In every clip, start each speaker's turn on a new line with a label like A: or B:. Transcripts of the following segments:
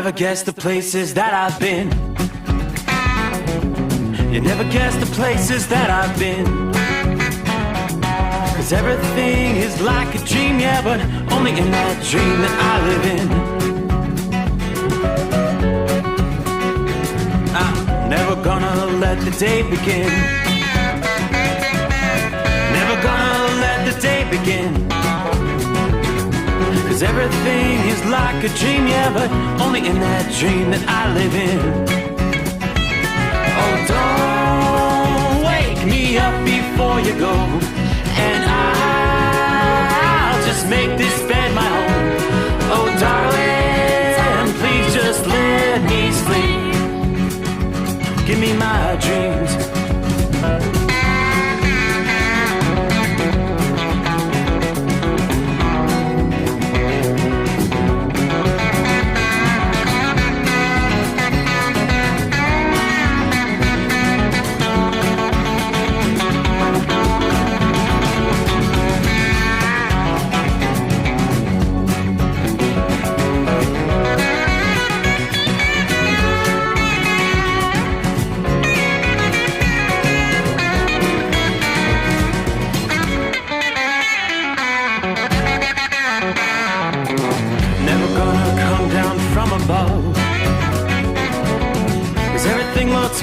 A: never guess the places that I've been. You never guess the places that I've been. 'Cause everything is like a dream, yeah, but only in that dream that I live in. I'm never gonna let the day begin. Never gonna let the day begin. 'Cause everything is like a dream, yeah, but only in that dream that I live in. Oh, don't wake me up before you go, and I'll just make this bed my home. Oh, darling, please just let me sleep. Give me my dreams.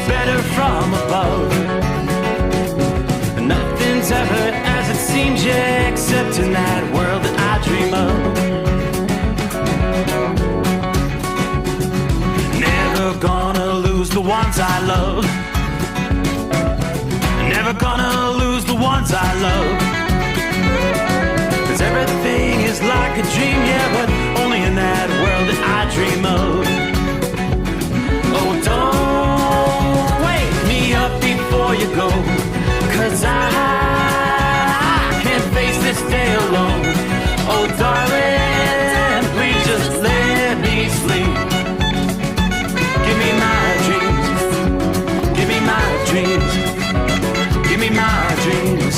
A: Better from above. Nothing's ever as it seems, yeah, except in that world that I dream of. Never gonna lose the ones I love. Never gonna lose the ones I love. 'Cause everything is like a dream, yeah, but only in that world that I dream of. Oh, don't wake me up before you go, 'cause I can't face this day alone. Oh, darling, please just let me sleep. Give me my dreams. Give me my dreams. Give me my dreams.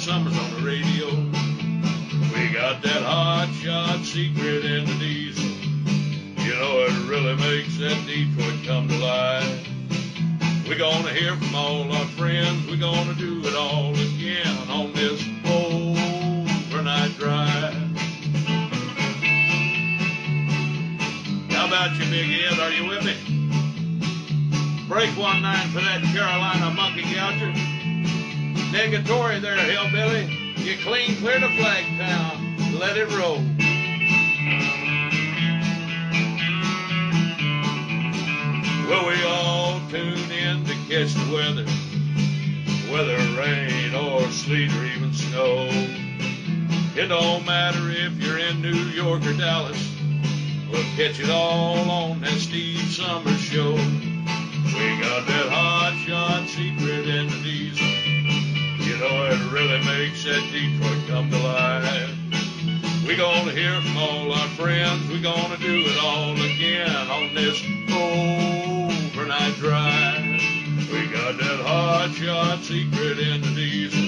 B: Sommers on the radio. We got that hot shot secret in the diesel. You know it really makes that Detroit come to life. We're gonna hear from all our friends. We're gonna do it all again on this overnight drive. How about you, Big Ed? Are you with me? Break 1-9 for that Carolina monkey gouger. Negatory there, hillbilly. You clean clear to Flagtown. Let it roll. Well, we all tune in to catch the weather. Whether rain or sleet or even snow. It don't matter if you're in New York or Dallas. We'll catch it all on that Steve Sommers show. We got that hot shot secret in the diesel. You know it really makes that Detroit come to life. We're gonna hear from all our friends. We're gonna do it all again on this overnight drive. We got that hot shot secret in the diesel.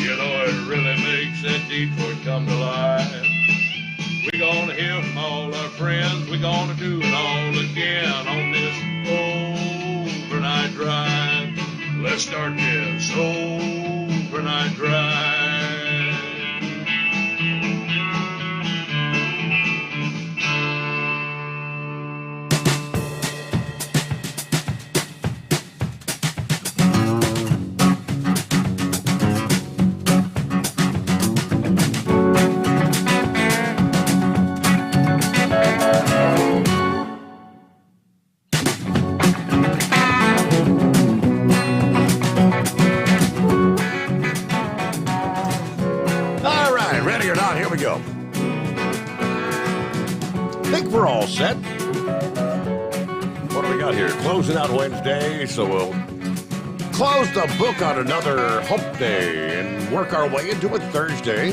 B: You know it really makes that Detroit come to life. We're gonna hear from all our friends. We're gonna do it all again on this overnight drive. Let's start this overnight drive.
C: Set. What do we got here? Closing out Wednesday, so we'll close the book on another hump day and work our way into a Thursday.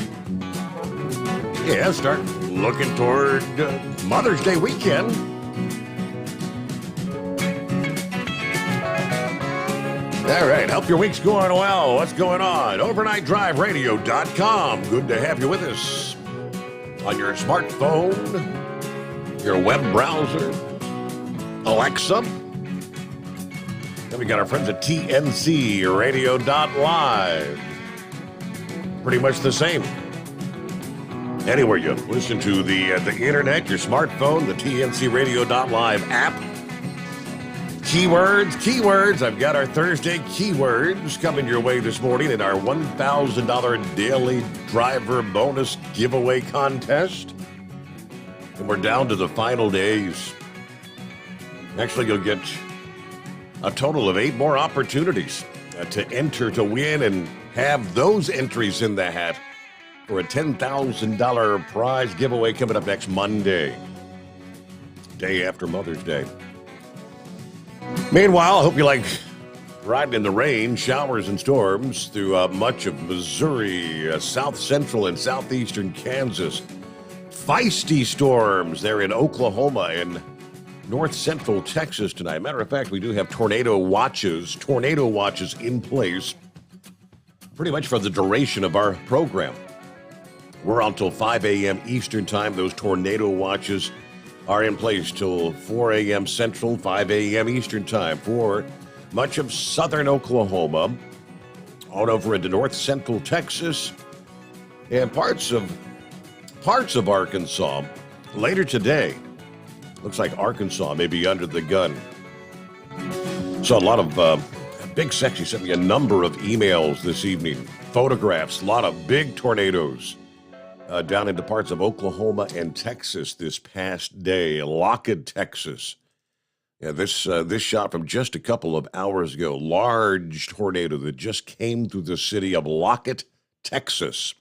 C: Yeah, start looking toward Mother's Day weekend. All right, hope your week's going well. What's going on? OvernightDriveRadio.com. Good to have you with us on your smartphone, your web browser, Alexa. Then we got our friends at TNCRadio.live. Pretty much the same. Anywhere you listen to the internet, your smartphone, the TNCRadio.live app. Keywords. I've got our Thursday keywords coming your way this morning in our $1,000 daily driver bonus giveaway contest. And we're down to the final days. Actually, you'll get a total of 8 more opportunities to enter to win and have those entries in the hat for a $10,000 prize giveaway coming up next Monday, day after Mother's Day. Meanwhile, I hope you like riding in the rain, showers and storms through much of Missouri, south central and southeastern Kansas. Feisty storms there in Oklahoma and north central Texas tonight. Matter of fact, we do have tornado watches in place pretty much for the duration of our program. We're on till 5 a.m. Eastern time. Those tornado watches are in place till 4 a.m. Central, 5 a.m. Eastern time for much of southern Oklahoma, on over into north central Texas, and parts of Arkansas. Later today, looks like Arkansas may be under the gun. So a lot of Big Sexy sent me a number of emails this evening, photographs, a lot of big tornadoes. Down into parts of Oklahoma and Texas this past day, Lockett, Texas. Yeah, this shot from just a couple of hours ago. Large tornado that just came through the city of Lockett, Texas.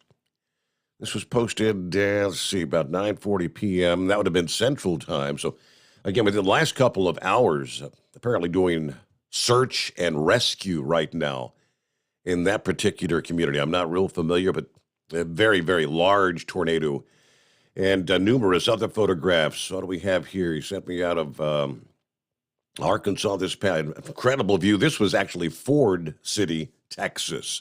C: This was posted, about 9:40 p.m. That would have been Central Time. So, again, within the last couple of hours, apparently doing search and rescue right now in that particular community. I'm not real familiar, but a very, very large tornado, and numerous other photographs. What do we have here? He sent me out of Arkansas this past. Incredible view. This was actually Ford City, Texas.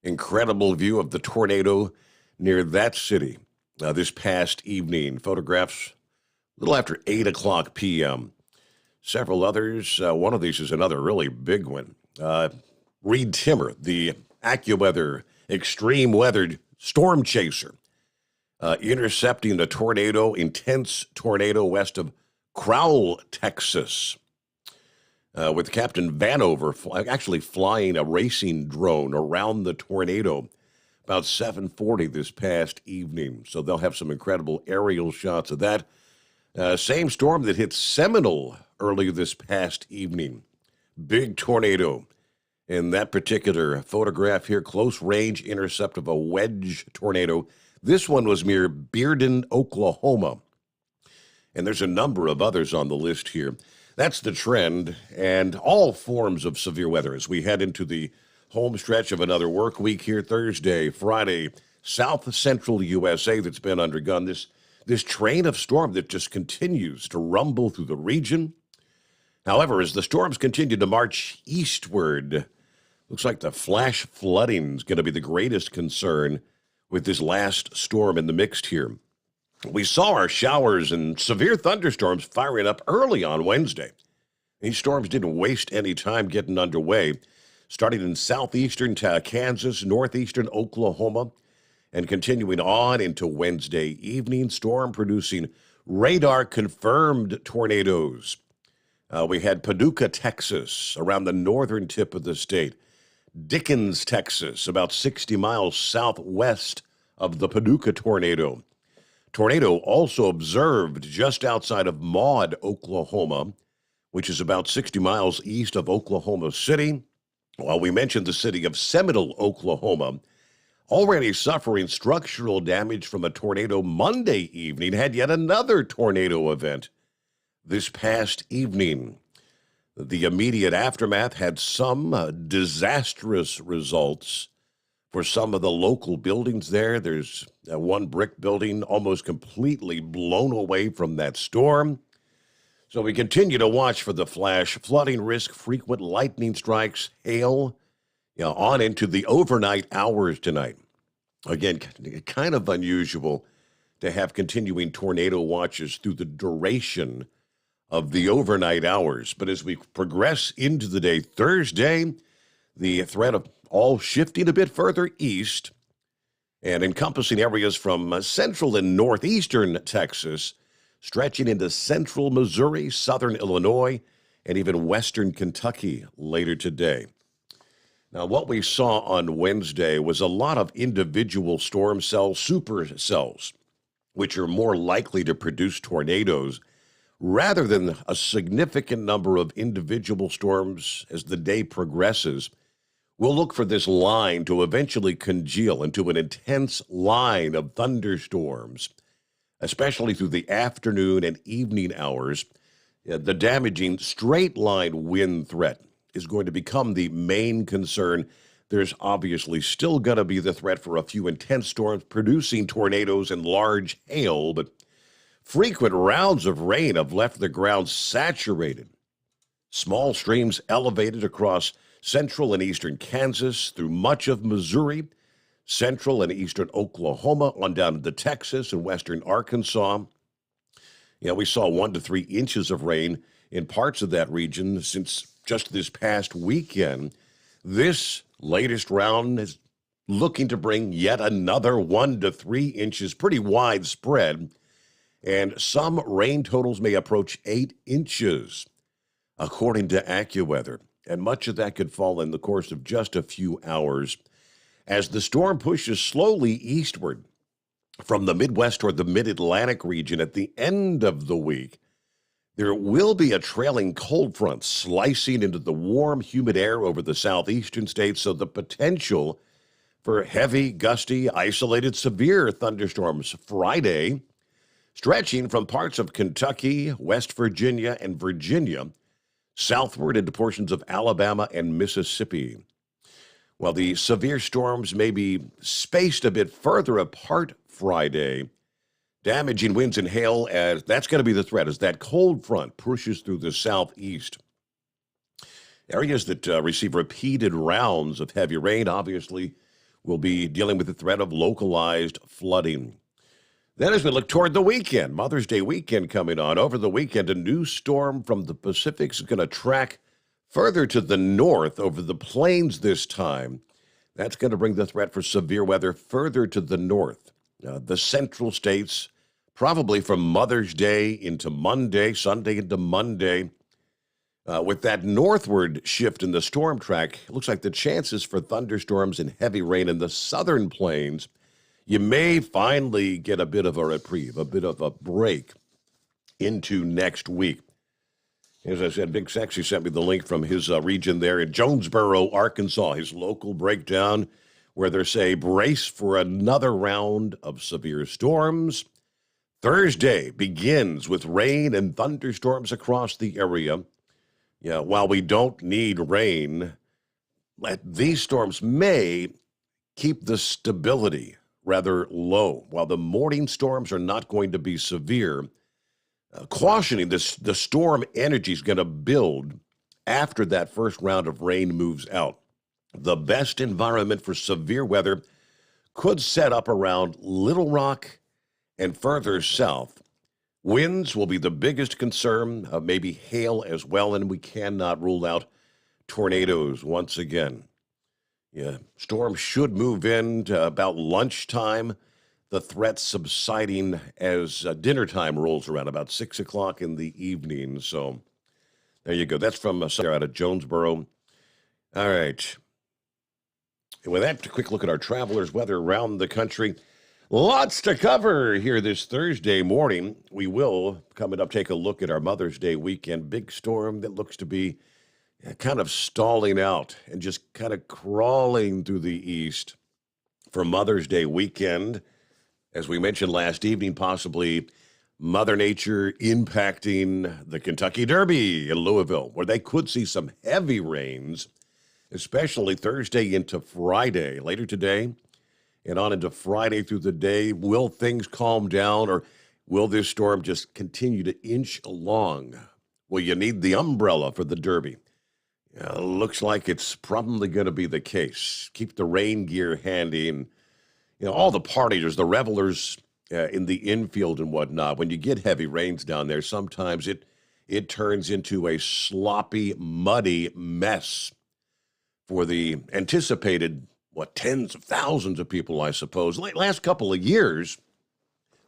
C: Incredible view of the tornado near that city this past evening. Photographs a little after 8 o'clock p.m. Several others. One of these is another really big one. Reed Timmer, the AccuWeather extreme weather storm chaser, intercepting the intense tornado west of Crowell, Texas, with Captain Vanover actually flying a racing drone around the tornado about 7:40 this past evening. So they'll have some incredible aerial shots of that. Same storm that hit Seminole earlier this past evening. Big tornado. In that particular photograph here, close range intercept of a wedge tornado. This one was near Bearden, Oklahoma. And there's a number of others on the list here. That's the trend and all forms of severe weather as we head into the home stretch of another work week here Thursday, Friday, south central USA that's been undergone. This train of storm that just continues to rumble through the region. However, as the storms continue to march eastward, looks like the flash flooding is going to be the greatest concern with this last storm in the mix here. We saw our showers and severe thunderstorms firing up early on Wednesday. These storms didn't waste any time getting underway, starting in southeastern Kansas, northeastern Oklahoma, and continuing on into Wednesday evening. Storm producing radar-confirmed tornadoes. We had Paducah, Texas, around the northern tip of the state. Dickens, Texas, about 60 miles southwest of the Paducah tornado. Tornado also observed just outside of Maud, Oklahoma, which is about 60 miles east of Oklahoma City. While we mentioned the city of Seminole, Oklahoma, already suffering structural damage from a tornado Monday evening, had yet another tornado event this past evening. The immediate aftermath had some disastrous results for some of the local buildings there. There's one brick building almost completely blown away from that storm. So we continue to watch for the flash flooding risk, frequent lightning strikes, hail, on into the overnight hours tonight. Again, kind of unusual to have continuing tornado watches through the duration of the overnight hours. But as we progress into the day, Thursday, the threat of all shifting a bit further east and encompassing areas from central and northeastern Texas, stretching into central Missouri, southern Illinois, and even western Kentucky later today. Now, what we saw on Wednesday was a lot of individual storm cells, supercells, which are more likely to produce tornadoes rather than a significant number of individual storms as the day progresses. We'll look for this line to eventually congeal into an intense line of thunderstorms, especially through the afternoon and evening hours. The damaging straight-line wind threat is going to become the main concern. There's obviously still going to be the threat for a few intense storms producing tornadoes and large hail, but frequent rounds of rain have left the ground saturated. Small streams elevated across central and eastern Kansas through much of Missouri, central and eastern Oklahoma, on down into Texas and western Arkansas. We saw 1 to 3 inches of rain in parts of that region since just this past weekend. This latest round is looking to bring yet another 1 to 3 inches, pretty widespread, and some rain totals may approach 8 inches, according to AccuWeather. And much of that could fall in the course of just a few hours as the storm pushes slowly eastward from the Midwest toward the Mid-Atlantic region. At the end of the week, there will be a trailing cold front slicing into the warm, humid air over the southeastern states, so the potential for heavy, gusty, isolated, severe thunderstorms Friday, stretching from parts of Kentucky, West Virginia, and Virginia, southward into portions of Alabama and Mississippi. While the severe storms may be spaced a bit further apart Friday, damaging winds and hail, as that's going to be the threat as that cold front pushes through the southeast. Areas that receive repeated rounds of heavy rain obviously will be dealing with the threat of localized flooding. Then as we look toward the weekend, Mother's Day weekend coming on, over the weekend, a new storm from the Pacific is going to track further to the north over the plains this time. That's going to bring the threat for severe weather further to the north. The central states, probably from Mother's Day into Monday, Sunday into Monday. With that northward shift in the storm track, it looks like the chances for thunderstorms and heavy rain in the southern plains, you may finally get a bit of a reprieve, a bit of a break into next week. As I said, Big Sexy sent me the link from his region there in Jonesboro, Arkansas, his local breakdown, where they say brace for another round of severe storms. Thursday begins with rain and thunderstorms across the area. While we don't need rain, these storms may keep the stability rather low. While the morning storms are not going to be severe, cautioning the storm energy is going to build after that first round of rain moves out. The best environment for severe weather could set up around Little Rock and further south. Winds will be the biggest concern, maybe hail as well, and we cannot rule out tornadoes once again. Storms should move in to about lunchtime, the threat subsiding as dinner time rolls around about 6 o'clock in the evening. So there you go. That's from Sarah out of Jonesboro. All right. And with that, a quick look at our travelers' weather around the country. Lots to cover here this Thursday morning. We will, coming up, take a look at our Mother's Day weekend. Big storm that looks to be kind of stalling out and just kind of crawling through the east for Mother's Day weekend. As we mentioned last evening, possibly Mother Nature impacting the Kentucky Derby in Louisville, where they could see some heavy rains, especially Thursday into Friday. Later today and on into Friday through the day, will things calm down, or will this storm just continue to inch along? Well, you need the umbrella for the Derby. Looks like it's probably going to be the case. Keep the rain gear handy, and all the partiers, the revelers in the infield and whatnot. When you get heavy rains down there, sometimes it turns into a sloppy, muddy mess for the anticipated tens of thousands of people, I suppose. Last couple of years,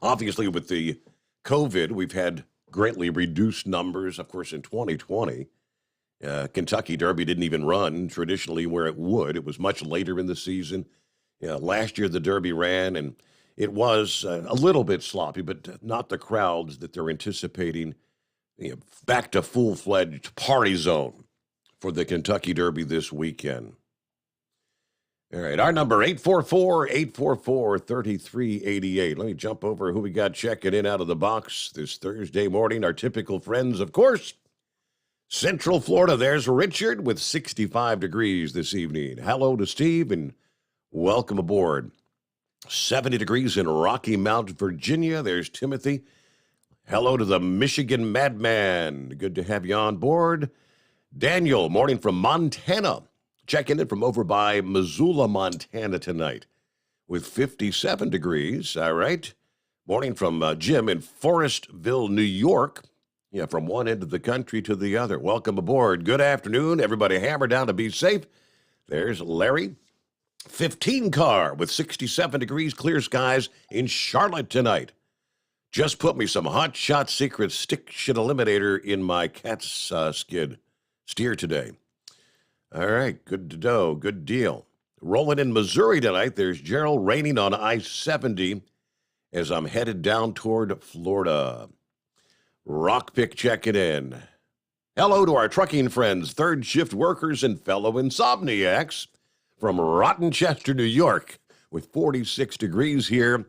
C: obviously with the COVID, we've had greatly reduced numbers. Of course, in 2020. Kentucky Derby didn't even run traditionally where it would. It was much later in the season. Last year the Derby ran, and it was a little bit sloppy, but not the crowds that they're anticipating. Back to full-fledged party zone for the Kentucky Derby this weekend. All right, our number, 844-844-3388. Let me jump over who we got checking in out of the box this Thursday morning. Our typical friends, of course. Central Florida, there's Richard with 65 degrees this evening. Hello to Steve and welcome aboard. 70 degrees in Rocky Mount, Virginia. There's Timothy. Hello to the Michigan Madman. Good to have you on board. Daniel, morning from Montana. Checking in from over by Missoula, Montana tonight with 57 degrees. All right. Morning from Jim in Forestville, New York. From one end of the country to the other. Welcome aboard. Good afternoon. Everybody hammer down to be safe. There's Larry. 15 car with 67 degrees, clear skies in Charlotte tonight. Just put me some Hot Shot Secret stick shit eliminator in my cat's steer today. All right, good to know. Good deal. Rolling in Missouri tonight, there's Gerald, raining on I-70 as I'm headed down toward Florida. Rockpick checking in. Hello to our trucking friends, third shift workers and fellow insomniacs from Rottenchester, New York, with 46 degrees here.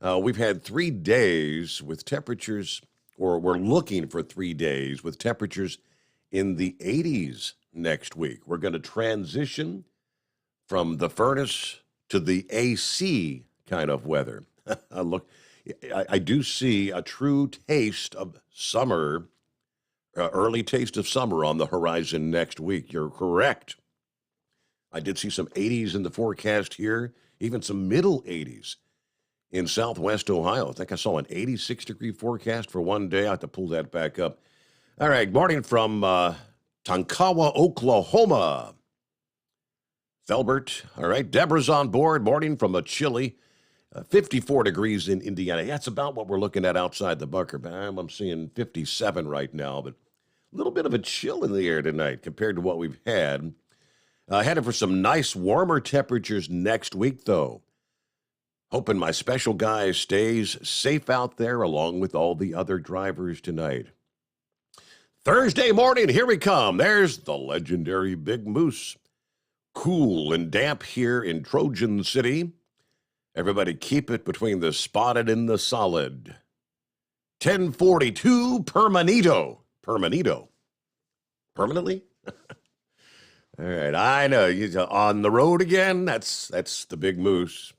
C: We've had 3 days with temperatures, or we're looking for 3 days with temperatures in the 80s next week. We're going to transition from the furnace to the AC kind of weather. Look. I do see a true taste of summer, early taste of summer on the horizon next week. You're correct. I did see some 80s in the forecast here, even some middle 80s in southwest Ohio. I think I saw an 86-degree forecast for one day. I have to pull that back up. All right, morning from Tonkawa, Oklahoma. Felbert, all right. Deborah's on board. Morning from a chilly 54 degrees in Indiana. That's about what we're looking at outside the bunker. I'm seeing 57 right now, but a little bit of a chill in the air tonight compared to what we've had. Headed for some nice warmer temperatures next week, though. Hoping my special guy stays safe out there along with all the other drivers tonight. Thursday morning, here we come. There's the legendary Big Moose. Cool and damp here in Trojan City. Everybody keep it between the spotted and the solid. 1042 Permanito. Permanently? All right, I know. You're on the road again? That's the Big Moose.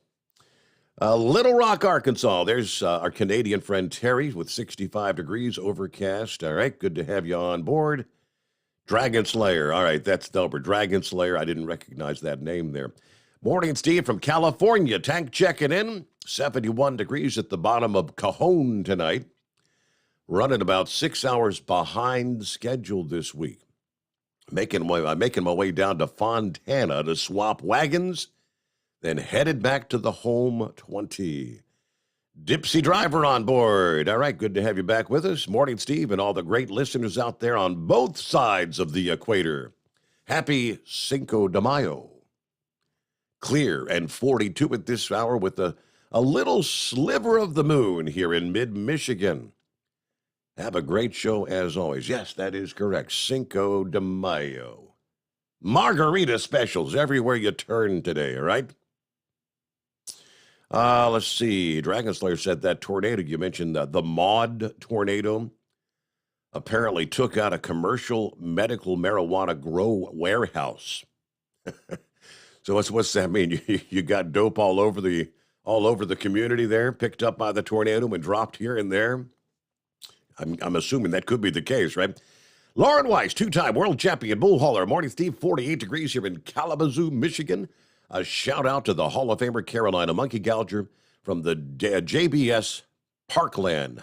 C: Little Rock, Arkansas. There's our Canadian friend Terry with 65 degrees, overcast. All right, good to have you on board. Dragon Slayer. All right, that's Delbert. Dragon Slayer. I didn't recognize that name there. Morning, Steve, from California. Tank checking in. 71 degrees at the bottom of Cajon tonight. Running about 6 hours behind schedule this week. Making my way down to Fontana to swap wagons, then headed back to the home 20. Dipsy Driver on board. All right, good to have you back with us. Morning, Steve, and all the great listeners out there on both sides of the equator. Happy Cinco de Mayo. Clear and 42 at this hour with a little sliver of the moon here in mid-Michigan. Have a great show as always. Yes, that is correct. Cinco de Mayo. Margarita specials everywhere you turn today, all right? Let's see. Dragon Slayer said that tornado you mentioned, the Maud tornado, apparently took out a commercial medical marijuana grow warehouse. So what's that mean? You got dope all over the community there, picked up by the tornado and dropped here and there. I'm assuming that could be the case, right? Lauren Weiss, two-time world champion bull hauler. Morning, Steve. 48 degrees here in Kalamazoo, Michigan. A shout out to the Hall of Famer Carolina Monkey Gouger from the JBS Packerland.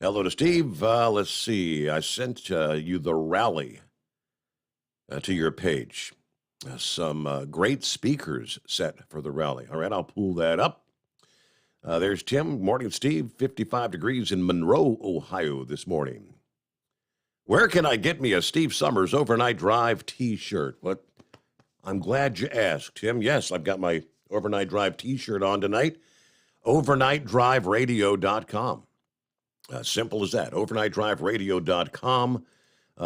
C: Hello to Steve. Let's see. I sent you the rally to your page. Some great speakers set for the rally. All right, I'll pull that up. There's Tim. Morning, Steve. 55 degrees in Monroe, Ohio this morning. Where can I get me a Steve Sommers Overnight Drive T-shirt? What? I'm glad you asked, Tim. Yes, I've got my Overnight Drive T-shirt on tonight. OvernightDriveRadio.com. Simple as that. OvernightDriveRadio.com.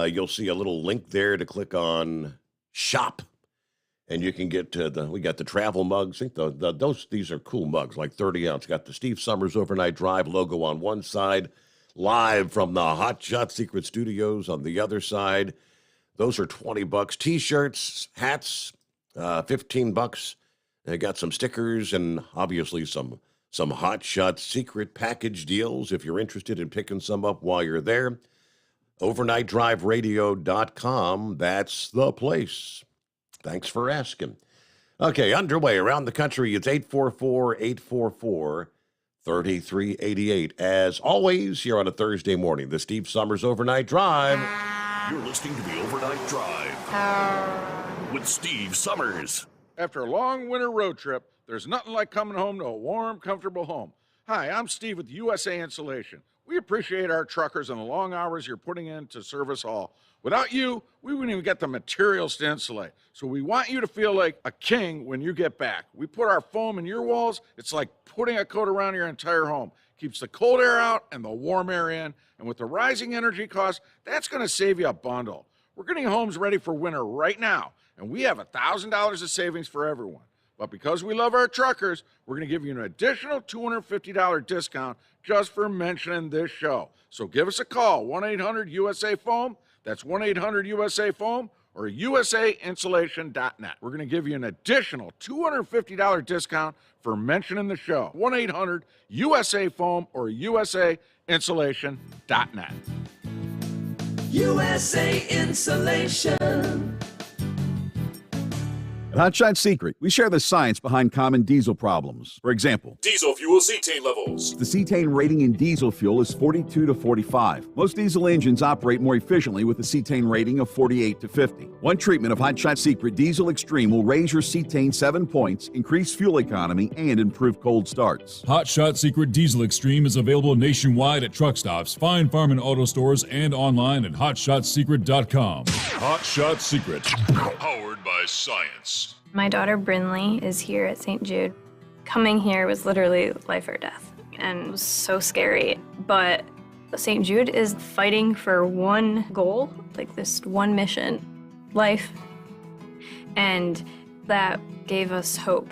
C: You'll see a little link there to click on Shop. And you can get we got the travel mugs. I think these are cool mugs, like 30 ounce. Got the Steve Sommers Overnight Drive logo on one side, live from the Hot Shot Secret Studios on the other side. Those are $20. T-shirts, hats, $15. They got some stickers and obviously some Hot Shot Secret package deals if you're interested in picking some up while you're there. OvernightDriveRadio.com. That's the place. Thanks for asking. Okay, underway around the country. It's 844-844-3388. As always, here on a Thursday morning, the Steve Sommers Overnight Drive.
D: You're listening to the Overnight Drive with Steve Sommers.
E: After a long winter road trip, there's nothing like coming home to a warm, comfortable home. Hi, I'm Steve with USA Insulation. We appreciate our truckers and the long hours you're putting in to serve us all. Without you, we wouldn't even get the materials to insulate. So we want you to feel like a king when you get back. We put our foam in your walls. It's like putting a coat around your entire home. Keeps the cold air out and the warm air in. And with the rising energy costs, that's going to save you a bundle. We're getting homes ready for winter right now, and we have $1,000 of savings for everyone. But because we love our truckers, we're going to give you an additional $250 discount just for mentioning this show. So give us a call, 1-800-USA-FOAM. That's 1-800-USA-FOAM or usainsulation.net. We're going to give you an additional $250 discount for mentioning the show. 1-800-USA-FOAM or usainsulation.net.
A: USA Insulation.
F: At Hot Shot Secret, we share the science behind common diesel problems. For example,
D: Diesel fuel cetane levels.
F: the cetane rating in diesel fuel is 42 to 45. Most diesel engines operate more efficiently with a cetane rating of 48 to 50. One treatment of Hot Shot Secret Diesel Extreme will raise your cetane 7 points, increase fuel economy, and improve cold starts.
G: Hot Shot Secret Diesel Extreme is available nationwide at truck stops, fine farm and auto stores, and online at hotshotsecret.com. Hot Shot Secret.
D: Powered by science.
H: My daughter Brinley is here at St. Jude. Coming here was literally life or death, and it was so scary. But St. Jude is fighting for one goal, like this one mission, life. And that gave us hope.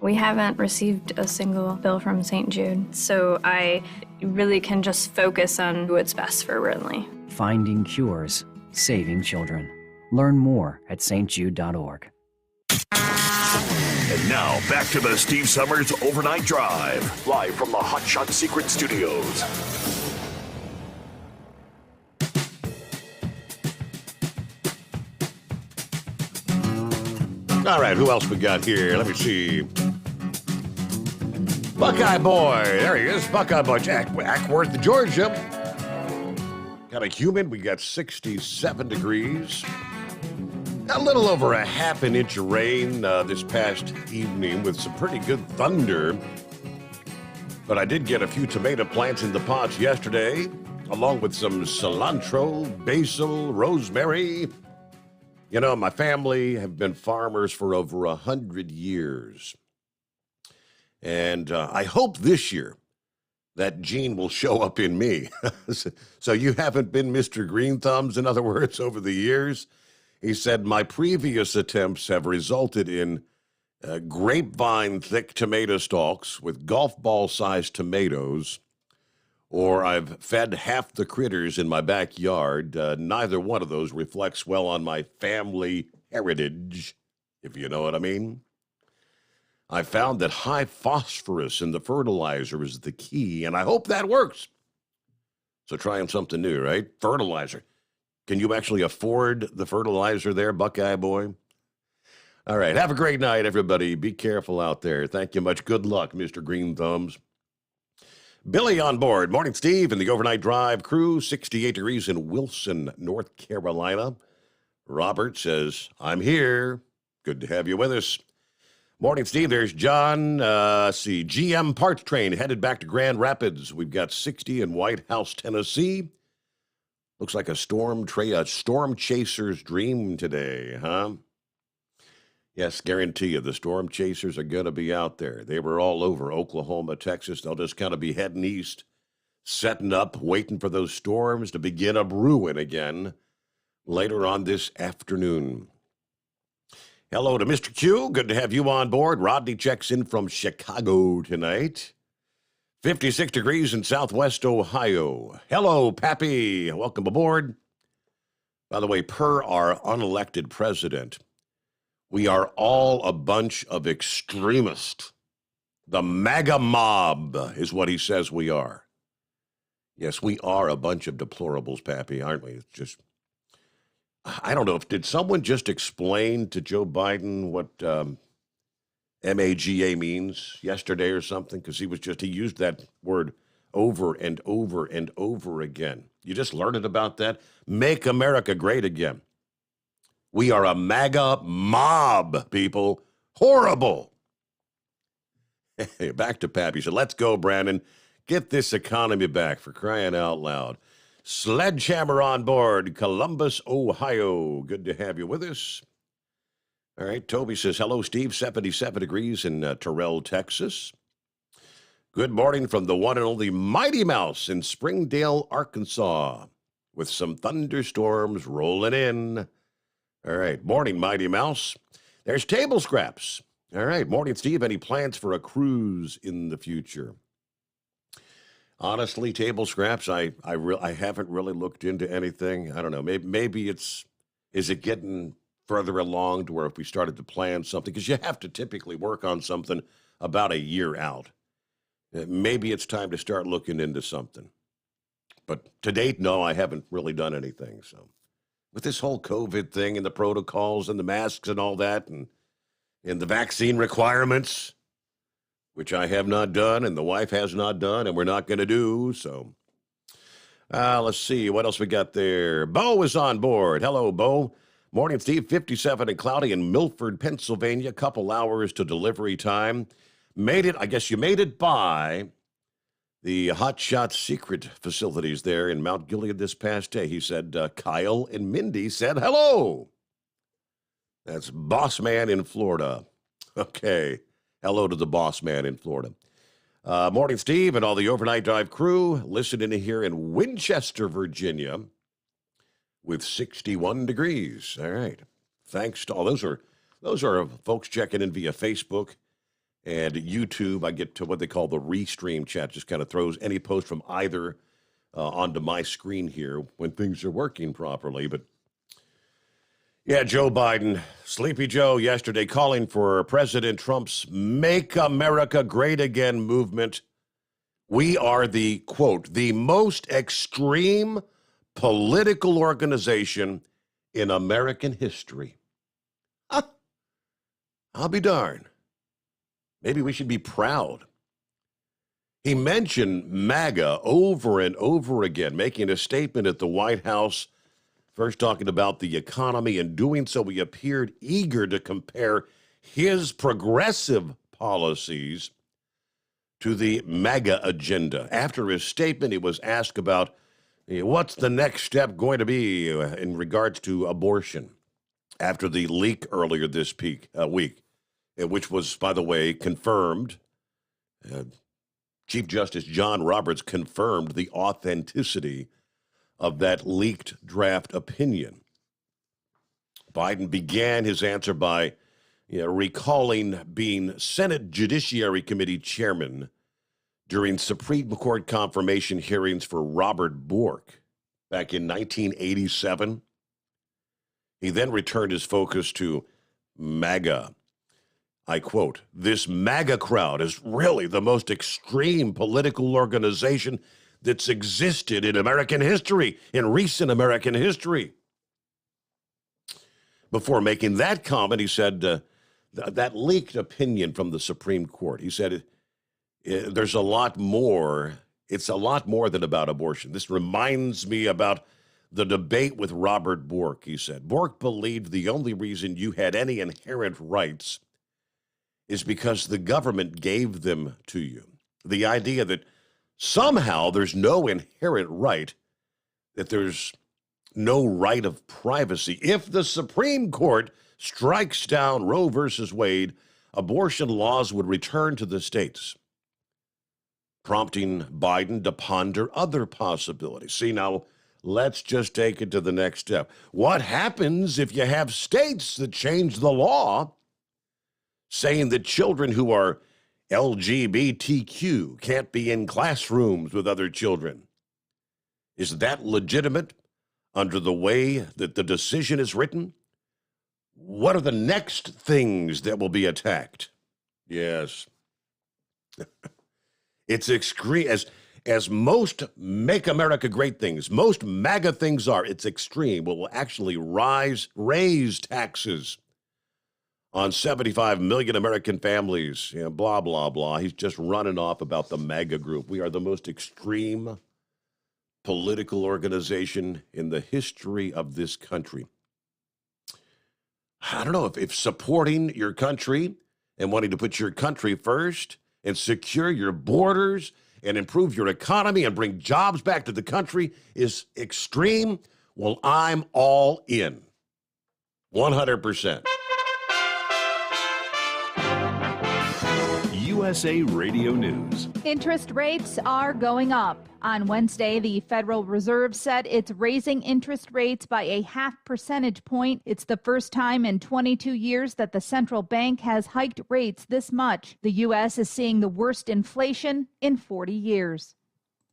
H: We haven't received a single bill from St. Jude, so I really can just focus on what's best for Brinley.
I: Finding cures, saving children. Learn more at stjude.org.
D: And now, back to the Steve Sommers Overnight Drive, live from the Hot Shot Secret Studios.
C: All right, who else we got here? Let me see. Buckeye Boy. There he is. Buckeye Boy. Jack Ackworth, Georgia. Got a humid. We got 67 degrees. A little over a half an inch of rain this past evening with some pretty good thunder. But I did get a few tomato plants in the pots yesterday, along with some cilantro, basil, rosemary. You know, my family have been farmers for over 100 years. And I hope this year that gene will show up in me. So you haven't been Mr. Green Thumbs, in other words, over the years? He said, my previous attempts have resulted in grapevine thick tomato stalks with golf ball sized tomatoes, or I've fed half the critters in my backyard. Neither one of those reflects well on my family heritage, if you know what I mean. I found that high phosphorus in the fertilizer is the key, and I hope that works. So trying something new, right? Fertilizer. Can you actually afford the fertilizer there, Buckeye boy? All right, have a great night, everybody. Be careful out there. Thank you much. Good luck, Mr. Green Thumbs. Billy on board. Morning, Steve, and the Overnight Drive crew. 68 degrees in Wilson, North Carolina. Robert says, I'm here. Good to have you with us. Morning, Steve. There's John. GM parts train headed back to Grand Rapids. We've got 60 in White House, Tennessee. Looks like a storm chaser's dream today, huh? Yes, guarantee you the storm chasers are going to be out there. They were all over Oklahoma, Texas. They'll just kind of be heading east, setting up, waiting for those storms to begin a brewing again later on this afternoon. Hello to Mr. Q. Good to have you on board. Rodney checks in from Chicago tonight. 56 degrees in Southwest Ohio. Hello, Pappy. Welcome aboard. By the way, per our unelected president, we are all a bunch of extremists. The MAGA mob is what he says we are. Yes, we are a bunch of deplorables, Pappy, aren't we? It's just, I don't know, did someone just explain to Joe Biden what MAGA means yesterday or something? Because he used that word over and over and over again. You just learned about that? Make America great again. We are a MAGA mob, people. Horrible. Back to Pappy. He said, let's go, Brandon. Get this economy back, for crying out loud. Sledgehammer on board, Columbus, Ohio. Good to have you with us. All right, Toby says, hello, Steve. 77 degrees in Terrell, Texas. Good morning from the one and only Mighty Mouse in Springdale, Arkansas, with some thunderstorms rolling in. All right, morning, Mighty Mouse. There's table scraps. All right, morning, Steve. Any plans for a cruise in the future? Honestly, table scraps, I haven't really looked into anything. I don't know. Maybe is it getting further along to where if we started to plan something, because you have to typically work on something about a year out. Maybe it's time to start looking into something. But to date, no, I haven't really done anything. So with this whole COVID thing and the protocols and the masks and all that and the vaccine requirements, which I have not done and the wife has not done and we're not going to do. So let's see. What else we got there? Bo is on board. Hello, Bo. Morning, Steve. 57 and cloudy in Milford, Pennsylvania. Couple hours to delivery time. Made it. I guess you made it by the Hot Shot Secret facilities there in Mount Gilead this past day. He said, Kyle and Mindy said hello. That's Boss Man in Florida. Okay. Hello to the Boss Man in Florida. Morning, Steve, and all the Overnight Drive crew. Listening here in Winchester, Virginia, with 61 degrees. All right. Thanks to all those are folks checking in via Facebook and YouTube. I get to what they call the restream chat. Just kind of throws any post from either onto my screen here when things are working properly. But yeah, Joe Biden, Sleepy Joe yesterday calling for President Trump's Make America Great Again movement. We are the, quote, the most extreme political organization in American history. I'll be darned. Maybe we should be proud. He mentioned MAGA over and over again, making a statement at the White House, first talking about the economy, and doing so he appeared eager to compare his progressive policies to the MAGA agenda. After his statement, he was asked about what's the next step going to be in regards to abortion after the leak earlier this week, which was, by the way, confirmed. Chief Justice John Roberts confirmed the authenticity of that leaked draft opinion. Biden began his answer by recalling being Senate Judiciary Committee chairman during Supreme Court confirmation hearings for Robert Bork back in 1987. He then returned his focus to MAGA. I quote, "This MAGA crowd is really the most extreme political organization that's existed in American history, in recent American history." Before making that comment, he said that leaked opinion from the Supreme Court. He said there's a lot more. It's a lot more than about abortion. This reminds me about the debate with Robert Bork, he said. Bork believed the only reason you had any inherent rights is because the government gave them to you. The idea that somehow there's no inherent right, that there's no right of privacy. If the Supreme Court strikes down Roe versus Wade, abortion laws would return to the states, prompting Biden to ponder other possibilities. See, now, let's just take it to the next step. What happens if you have states that change the law saying that children who are LGBTQ can't be in classrooms with other children? Is that legitimate under the way that the decision is written? What are the next things that will be attacked? Yes. It's extreme. As most Make America Great things, most MAGA things are, it's extreme. Will actually raise taxes on 75 million American families, blah, blah, blah. He's just running off about the MAGA group. We are the most extreme political organization in the history of this country. I don't know if supporting your country and wanting to put your country first and secure your borders and improve your economy and bring jobs back to the country is extreme. Well, I'm all in. 100%.
F: USA Radio News.
J: Interest rates are going up. On Wednesday, the Federal Reserve said it's raising interest rates by a 0.5 percentage point. It's the first time in 22 years that the central bank has hiked rates this much. The U.S. is seeing the worst inflation in 40 years.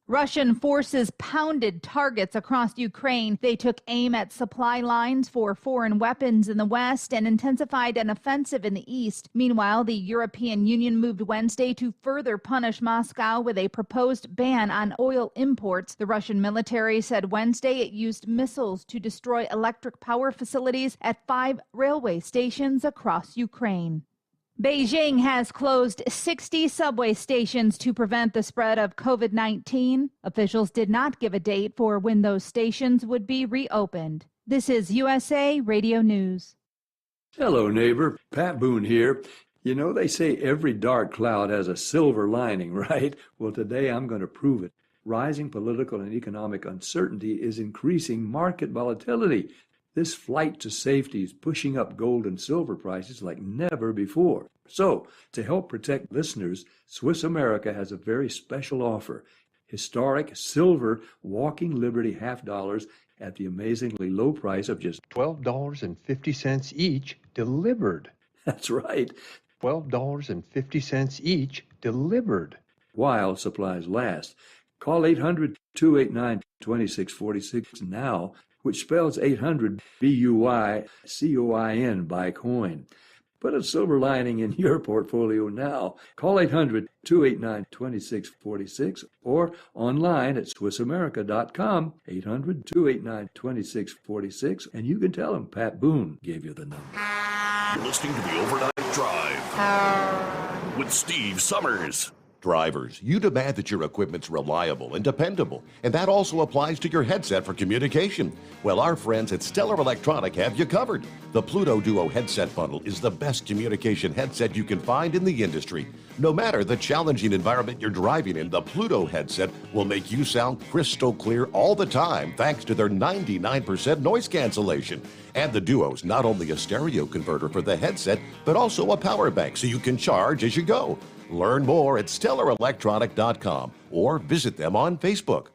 J: Russian forces pounded targets across Ukraine. They took aim at supply lines for foreign weapons in the west and intensified an offensive in the east. Meanwhile, the European Union moved Wednesday to further punish Moscow with a proposed ban on oil imports. The Russian military said Wednesday it used missiles to destroy electric power facilities at 5 railway stations across Ukraine. Beijing has closed 60 subway stations to prevent the spread of COVID-19. Officials did not give a date for when those stations would be reopened. This is USA Radio News.
K: Hello, neighbor. Pat Boone here. You know, they say every dark cloud has a silver lining, right? Well, today I'm going to prove it. Rising political and economic uncertainty is increasing market volatility. This flight to safety is pushing up gold and silver prices like never before. So, to help protect listeners, Swiss America has a very special offer. Historic silver Walking Liberty $half at the amazingly low price of just
L: $12.50 each delivered.
K: That's right,
L: $12.50 each delivered.
K: while supplies last. Call 800-289-2646 now, which spells 800 BUYCOIN by coin. Put a silver lining in your portfolio now. Call 800-289-2646 or online at SwissAmerica.com, 800-289-2646, and you can tell them Pat Boone gave you the number.
D: You're listening to the Overnight Drive with Steve Summers.
C: Drivers, you demand that your equipment's reliable and dependable, and that also applies to your headset for communication. Well, our friends at Stellar Electronic have you covered. The Pluto Duo headset bundle is the best communication headset you can find in the industry. No matter the challenging environment you're driving in, the Pluto headset will make you sound crystal clear all the time thanks to their 99% noise cancellation. And the Duo's not only a stereo converter for the headset, but also a power bank so you can charge as you go. Learn more at StellarElectronic.com or visit them on Facebook.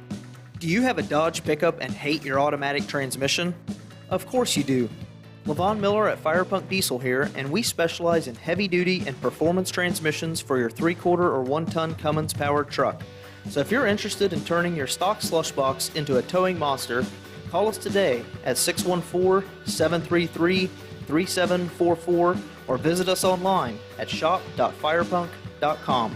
M: Do you have a Dodge pickup and hate your automatic transmission? Of course you do. Levon Miller at Firepunk Diesel here, and we specialize in heavy-duty and performance transmissions for your 3/4 or 1-ton Cummins-powered truck. So if you're interested in turning your stock slush box into a towing monster, call us today at 614-733-3744 or visit us online at shop.firepunk.com.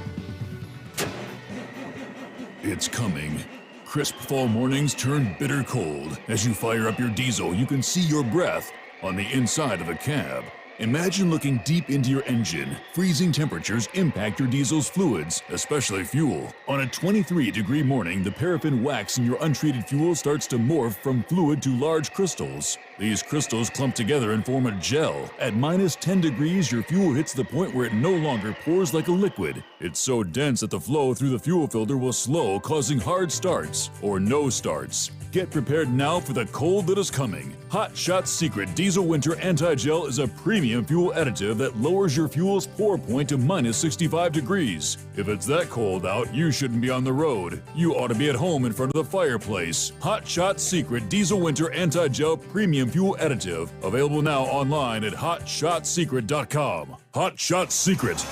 G: It's coming. Crisp fall mornings turn bitter cold. As you fire up your diesel, you can see your breath on the inside of a cab. Imagine looking deep into your engine. Freezing temperatures impact your diesel's fluids, especially fuel. On a 23-degree morning, the paraffin wax in your untreated fuel starts to morph from fluid to large crystals. These crystals clump together and form a gel. At minus 10 degrees, your fuel hits the point where it no longer pours like a liquid. It's so dense that the flow through the fuel filter will slow, causing hard starts or no starts. Get prepared now for the cold that is coming. Hot Shot Secret Diesel Winter Anti-Gel is a premium fuel additive that lowers your fuel's pour point to minus 65 degrees. If it's that cold out, you shouldn't be on the road. You ought to be at home in front of the fireplace. Hot Shot Secret Diesel Winter Anti-Gel Premium Fuel Additive. Available now online at hotshotsecret.com. Hot Shot Secret.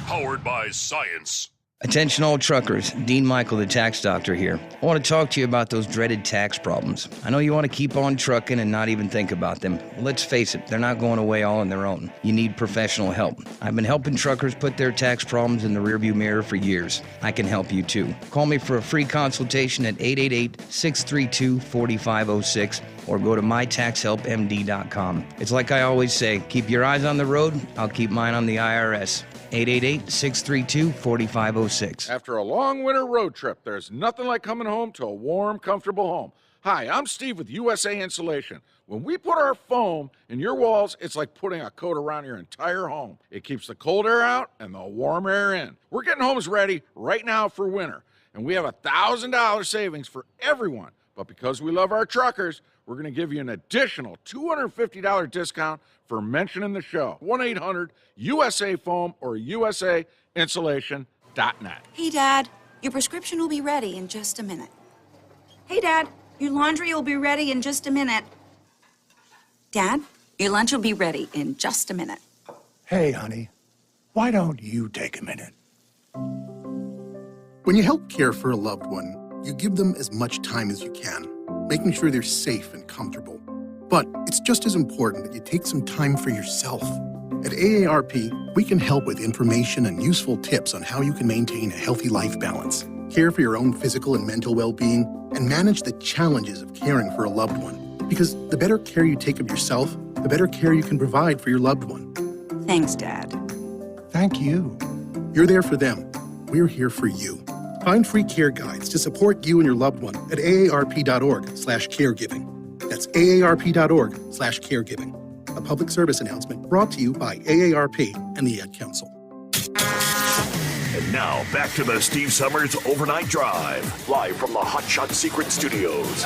G: Powered by science.
N: Attention all truckers, Dean Michael, the tax doctor here. I want to talk to you about those dreaded tax problems. I know you want to keep on trucking and not even think about them. Well, let's face it, they're not going away all on their own. You need professional help. I've been helping truckers put their tax problems in the rearview mirror for years. I can help you too. Call me for a free consultation at 888-632-4506 or go to mytaxhelpmd.com. It's like I always say, keep your eyes on the road, I'll keep mine on the IRS. 888-632-4506.
E: After a long winter road trip, there's nothing like coming home to a warm, comfortable home. Hi, I'm Steve with USA Insulation. When we put our foam in your walls, it's like putting a coat around your entire home. It keeps the cold air out and the warm air in. We're getting homes ready right now for winter, and we have $1,000 savings for everyone. But because we love our truckers, we're going to give you an additional $250 discount for mentioning the show. 1-800-USA-FOAM or USAinsulation.net.
O: Hey, Dad, your prescription will be ready in just a minute. Hey, Dad, your laundry will be ready in just a minute. Dad, your lunch will be ready in just a minute.
P: Hey, honey, why don't you take a minute? When you help care for a loved one, you give them as much time as you can, making sure they're safe and comfortable. But it's just as important that you take some time for yourself. At AARP, we can help with information and useful tips on how you can maintain a healthy life balance, care for your own physical and mental well-being, and manage the challenges of caring for a loved one. Because the better care you take of yourself, the better care you can provide for your loved one.
O: Thanks, Dad.
P: Thank you. You're there for them. We're here for you. Find free care guides to support you and your loved one at aarp.org/caregiving. That's aarp.org/caregiving. A public service announcement brought to you by AARP and the Ad Council.
D: And now, back to the Steve Summers Overnight Drive, live from the Hot Shot Secret Studios.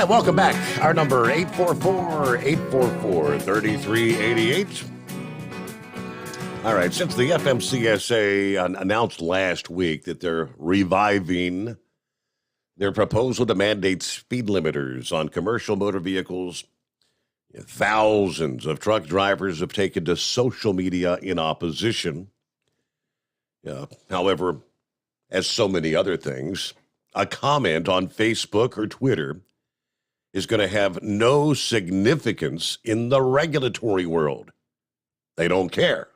C: Welcome back. Our number 844-844-3388. All right, since the FMCSA announced last week that they're reviving their proposal to mandate speed limiters on commercial motor vehicles, thousands of truck drivers have taken to social media in opposition. However, as so many other things, a comment on Facebook or Twitter is going to have no significance in the regulatory world. They don't care.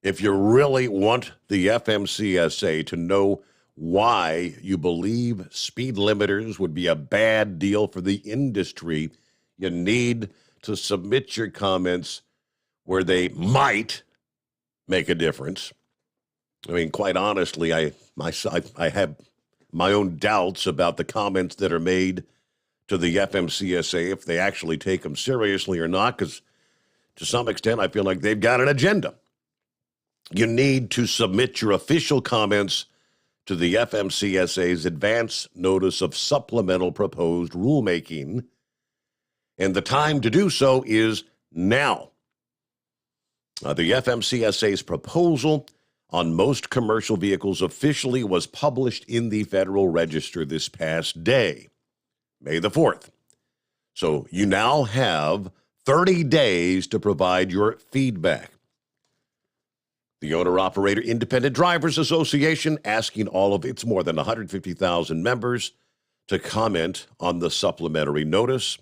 C: If you really want the FMCSA to know why you believe speed limiters would be a bad deal for the industry, you need to submit your comments where they might make a difference. I mean, quite honestly, I have my own doubts about the comments that are made to the FMCSA, if they actually take them seriously or not, because to some extent I feel like they've got an agenda. You need to submit your official comments to the FMCSA's advance notice of supplemental proposed rulemaking, and the time to do so is now. The FMCSA's proposal on most commercial vehicles officially was published in the Federal Register this past day, May the 4th. So you now have 30 days to provide your feedback. The Owner-Operator Independent Drivers Association asking all of its more than 150,000 members to comment on the supplementary notice.